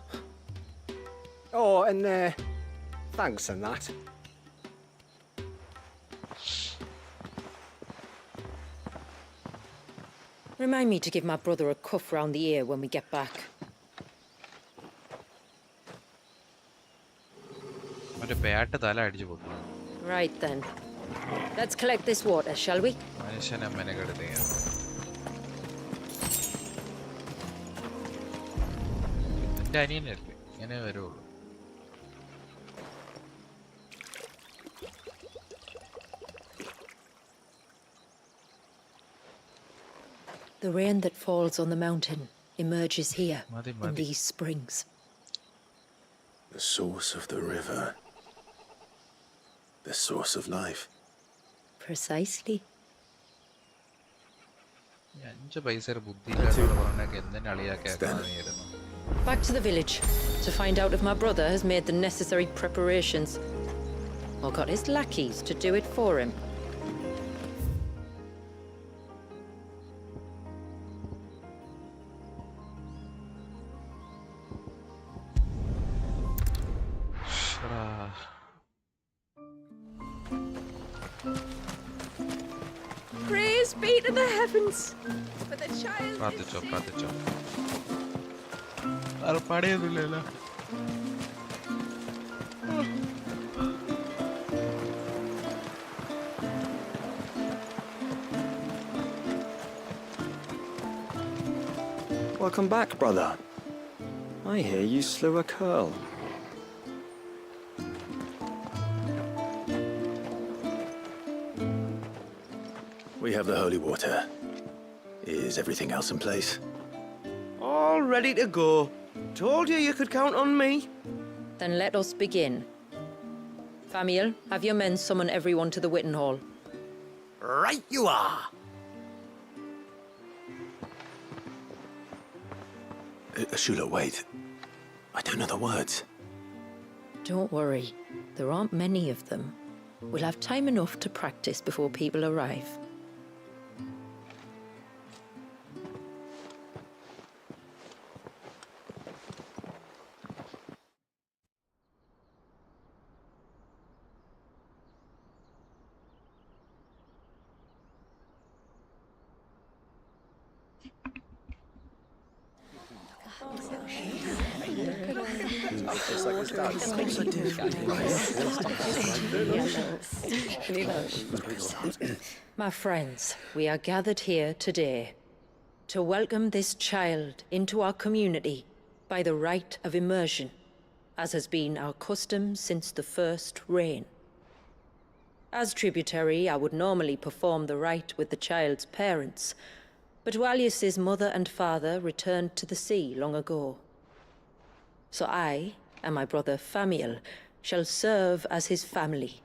Oh, and thanks and that. Remind me to give my brother a cuff round the ear when we get back. Right then. Let's collect this water, shall we? The rain that falls on the mountain emerges here in these springs. The source of the river. The source of life. Precisely. Back to the village to find out if my brother has made the necessary preparations or got his lackeys to do it for him. Praise be to the heavens for the child. Welcome back, brother. I hear you slew a curl. We have the holy water. Is everything else in place? All ready to go. Told you could count on me. Then let us begin. Famiel, have your men summon everyone to the Witten Hall. Right you are. Shula, wait. I don't know the words. Don't worry. There aren't many of them. We'll have time enough to practice before people arrive. My friends, we are gathered here today to welcome this child into our community by the rite of immersion, as has been our custom since the first reign. As tributary, I would normally perform the rite with the child's parents, but Walius's mother and father returned to the sea long ago. So I and my brother Famiel shall serve as his family,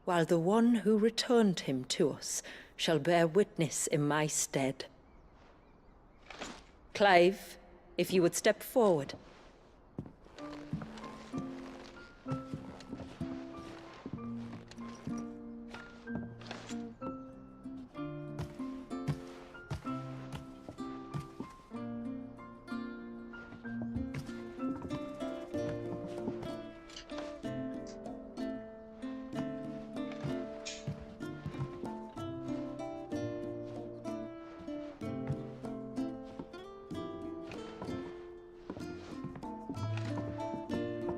while the one who returned him to us shall bear witness in my stead. Clive, if you would step forward.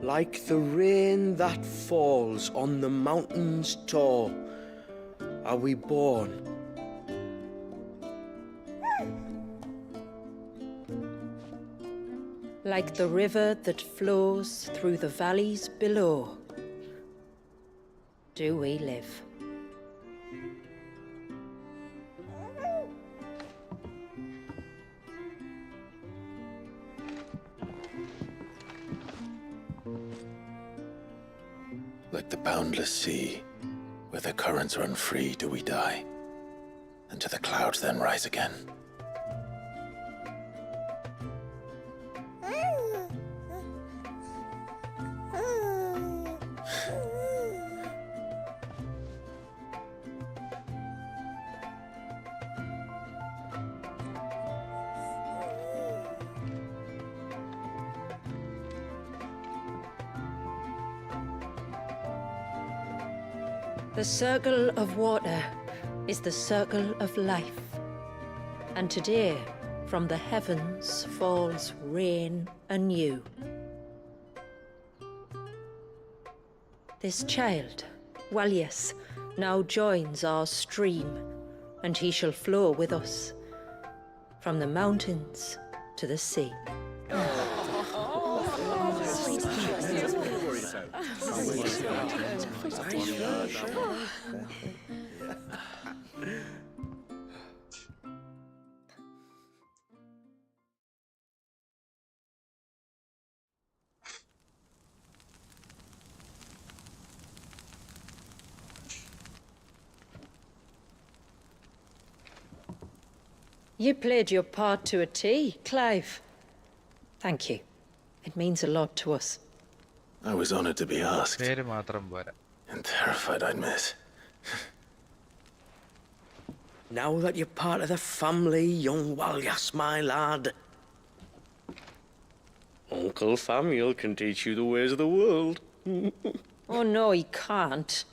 like the rain that falls on the mountains tall, are we born. Like the river that flows through the valleys below, do we live. Like the boundless sea, where the currents run free, do we die, and to the clouds then rise again. The circle of water is the circle of life. And today, from the heavens falls rain anew. This child, Walias, now joins our stream, and he shall flow with us from the mountains to the sea. You played your part to a T, Clive. Thank you. It means a lot to us. I was honored to be asked. And terrified I'd miss. Now that you're part of the family, young Walyas, my lad. Uncle Samuel can teach you the ways of the world. Oh no, he can't.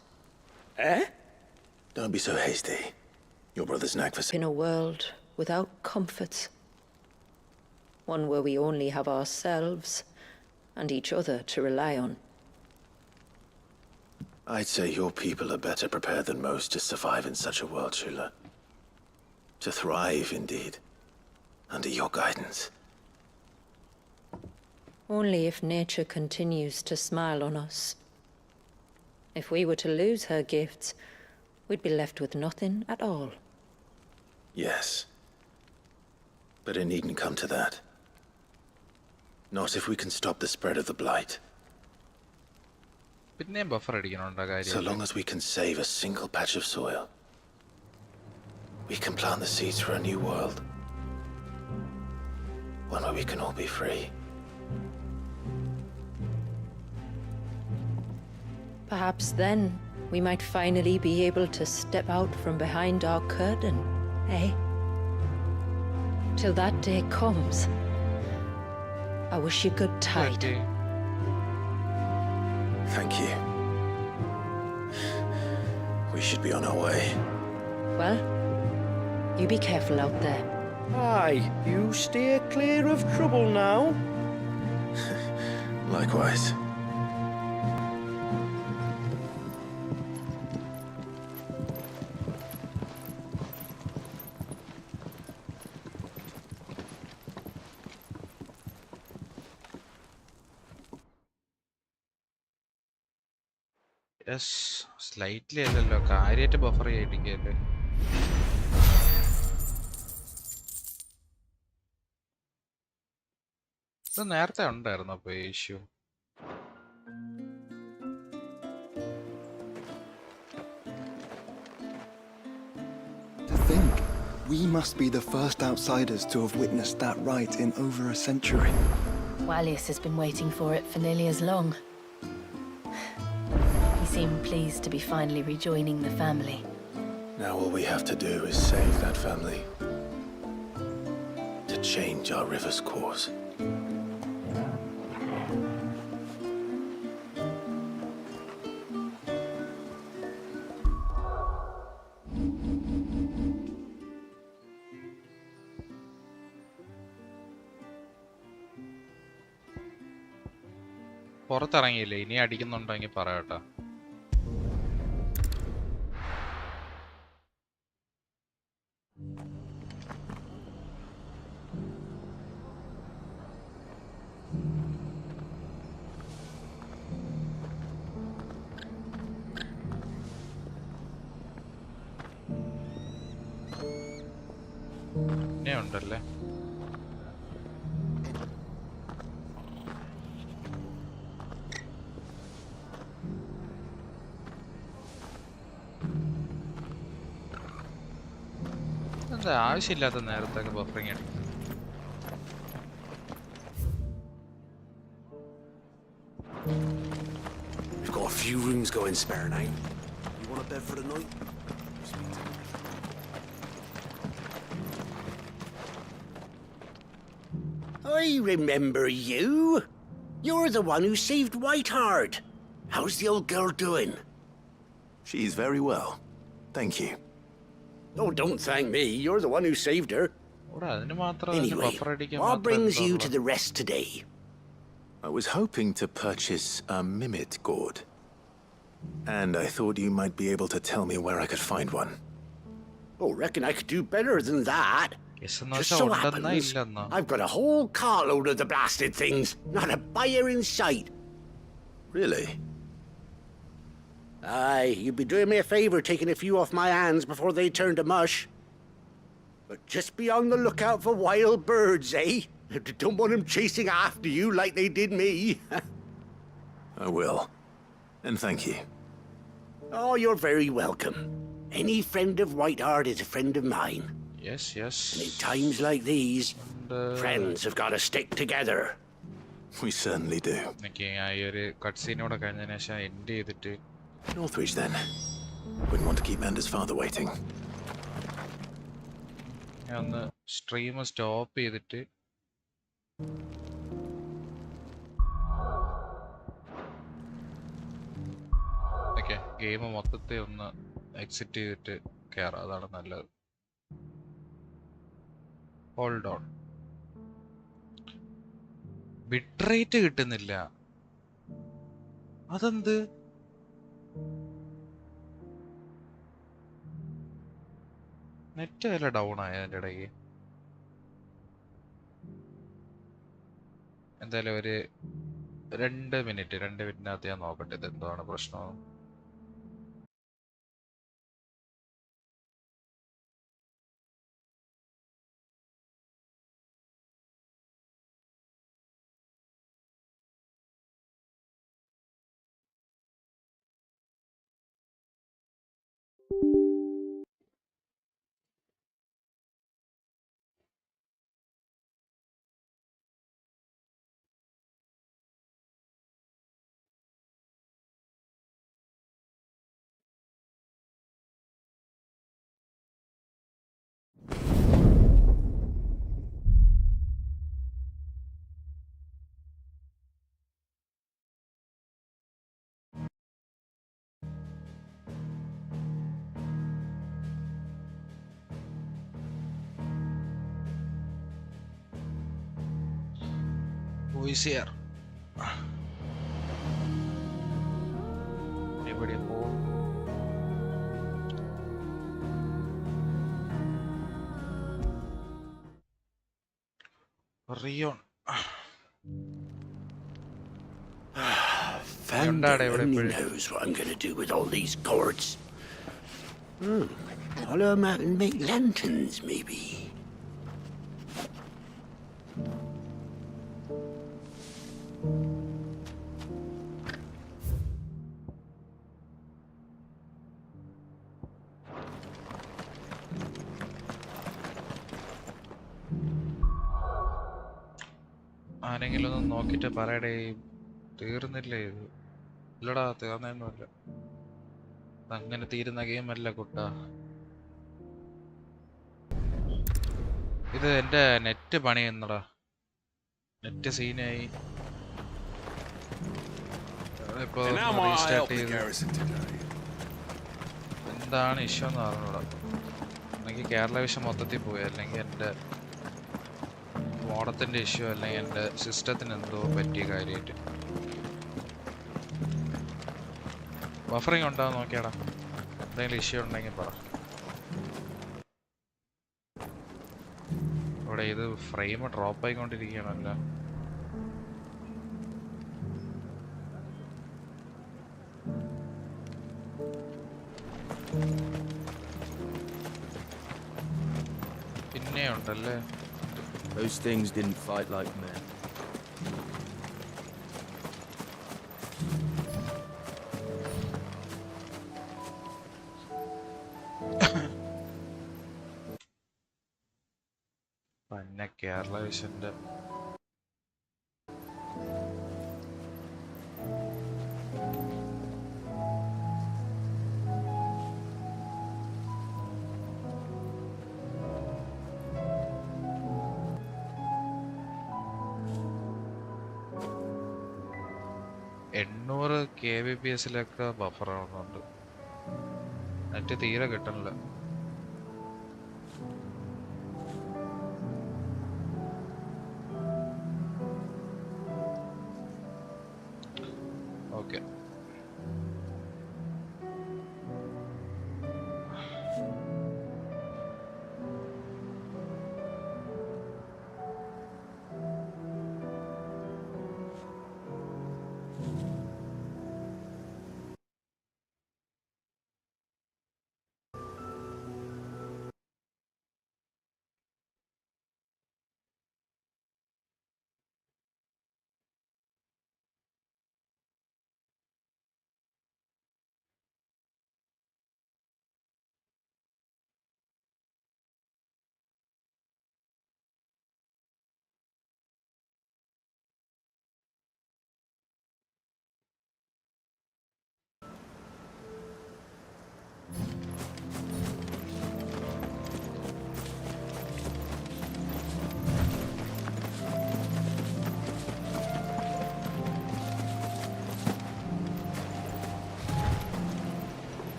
Eh? Don't be so hasty. Your brother's knack for... In a world without comforts. One where we only have ourselves and each other to rely on. I'd say your people are better prepared than most to survive in such a world, Shula. To thrive, indeed, under your guidance. Only if nature continues to smile on us. If we were to lose her gifts, we'd be left with nothing at all. Yes. But it needn't come to that. Not if we can stop the spread of the blight. So long as we can save a single patch of soil, we can plant the seeds for a new world. One where we can all be free. Perhaps then, we might finally be able to step out from behind our curtain, eh? Till that day comes, I wish you good tide. Thank you. We should be on our way. Well, you be careful out there. Aye, you steer clear of trouble now. Likewise. Yes, slightly അല്ലല്ലോ കാര്യമായിട്ട് buffer ചെയ്യിപ്പിക്കല്ലേ. ഇത് നേരത്തെ ഉണ്ടായിരുന്നു അപ്പൊ ഈ issue. To think, we must be the first outsiders to have witnessed that rite in over a century. Walias has been waiting for it for nearly as long. He seemed pleased to be finally rejoining the family. Now all we have to do is save that family. To change our river's course. പുറത്തിറങ്ങിയില്ലേ, ഇനി അടിക്കുന്നുണ്ടെങ്കിൽ പറയാട്ടോ. ഇനി ഉണ്ടല്ലേ. എന്താ ആവശ്യമില്ലാത്ത നേരത്തൊക്കെ buffering അടിക്കും. We've got a few rooms going spare now. You want a bed for the night? I remember you. You're the one who saved Whiteheart. How's the old girl doing? She's very well. Thank you. Oh, don't thank me. You're the one who saved her. Anyway, what brings you to the rest today? I was hoping to purchase a Mimit gourd. And I thought you might be able to tell me where I could find one. Oh, reckon I could do better than that. Just so happens, I've got a whole carload of the blasted things. Not a buyer in sight. Really? Aye, you'd be doing me a favour taking a few off my hands before they turn to mush. But just be on the lookout for wild birds, eh? Don't want them chasing after you like they did me. I will. And thank you. Oh, you're very welcome. Any friend of Whiteheart is a friend of mine. Yes, yes. And in times like these, friends have got to stick together. We certainly do. Okay, I cutscene കഴിഞ്ഞതിന് ശേഷം end ചെയ്തിട്ട് Northridge, then. Wouldn't want to keep Mander's father waiting. ഞാൻ ഒന്ന് stream stop ചെയ്തിട്ട് okay game മൊത്തത്തിൽ ഒന്ന് exit ചെയ്തിട്ട് കയറാം, അതാണ് നല്ലത്. Hold on. ബിട്രേറ്റ് കിട്ടുന്നില്ല, അതെന്ത്? നെറ്റ് വല്ല ഡൗൺ ആയ അതിൻ്റെ ഇടയ്ക്ക്? എന്തായാലും ഒരു 2 മിനിറ്റിനകത്ത് ഞാൻ നോക്കട്ടെ ഇത് എന്താണ് പ്രശ്നം. Who is here? Anybody home? Rion. Founder only knows what I'm going to do with all these gourds. Hollow them out and make lanterns, maybe. ആരെങ്കിലും ഒന്ന് നോക്കിയിട്ട് പറയടേ, തീർന്നില്ലേ ഇത്? ഇല്ലടാ, തീർന്നൊന്നുമില്ല. അങ്ങനെ തീരുന്ന ഗെയിമല്ല കുട്ടാ ഇത്. എന്റെ നെറ്റ് പണിയെന്നടാ, നെറ്റ് സീനായി. ഇപ്പൊ റീസ്റ്റാർട്ട് ചെയ്ത് എന്താണ് ഇഷ്യൂ എന്ന് പറഞ്ഞൂടാ. എനിക്ക് കേരള വിഷൻ മൊത്തത്തിൽ പോയി, അല്ലെങ്കിൽ എൻ്റെ മോഡത്തിൻ്റെ ഇഷ്യൂ, അല്ലെങ്കിൽ എൻ്റെ സിസ്റ്റത്തിന് എന്തോ പറ്റിയ കാര്യമായിട്ട്. ബഫറിംഗ് ഉണ്ടാവും നോക്കിയാടാ. എന്തെങ്കിലും ഇഷ്യൂ ഉണ്ടെങ്കിൽ പറ. ഇവിടെ ഇത് ഫ്രെയിം ഡ്രോപ്പ് ആയിക്കൊണ്ടിരിക്കുകയാണല്ലോ. പിന്നെ ഉണ്ടല്ലേ. Those things didn't fight like men. പിന്നെ കേരള വിഷന്റെ KBPS-ലൊക്കെ ബഫർ ആവുന്നുണ്ട്. നെറ്റ് തീരെ കിട്ടണില്ല. Okay,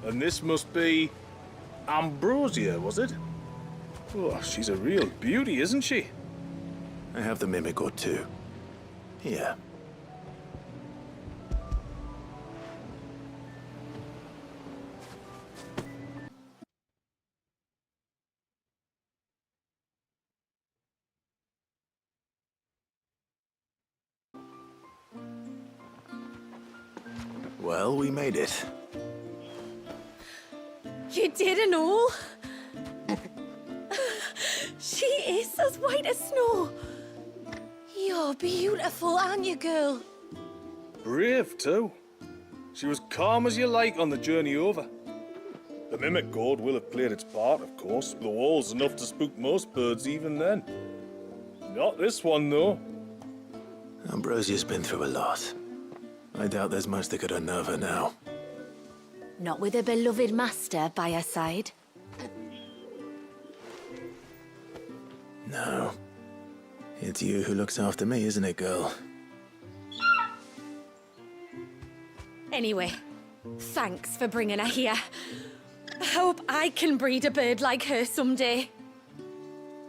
And this must be Ambrosia, was it? Oh, she's a real beauty, isn't she? I have the mimic or two. Here. Well, we made it. You didn't know? She is as white as snow. You're beautiful, aren't you, girl? Brave, too. She was calm as you like on the journey over. The mimic gourd will have played its part, of course. The wall's enough to spook most birds even then. Not this one, though. Ambrosia's been through a lot. I doubt there's much that could unnerve her now. Not with a beloved master by her side. No. It's you who looks after me, isn't it, girl? Anyway, thanks for bringing her here. I hope I can breed a bird like her someday.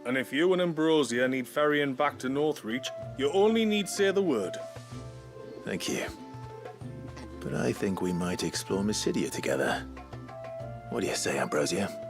And if you and Ambrosia need ferrying back to Northreach, you only need say the word. Thank you. But I think we might explore Mysidia together. What do you say, Ambrosia?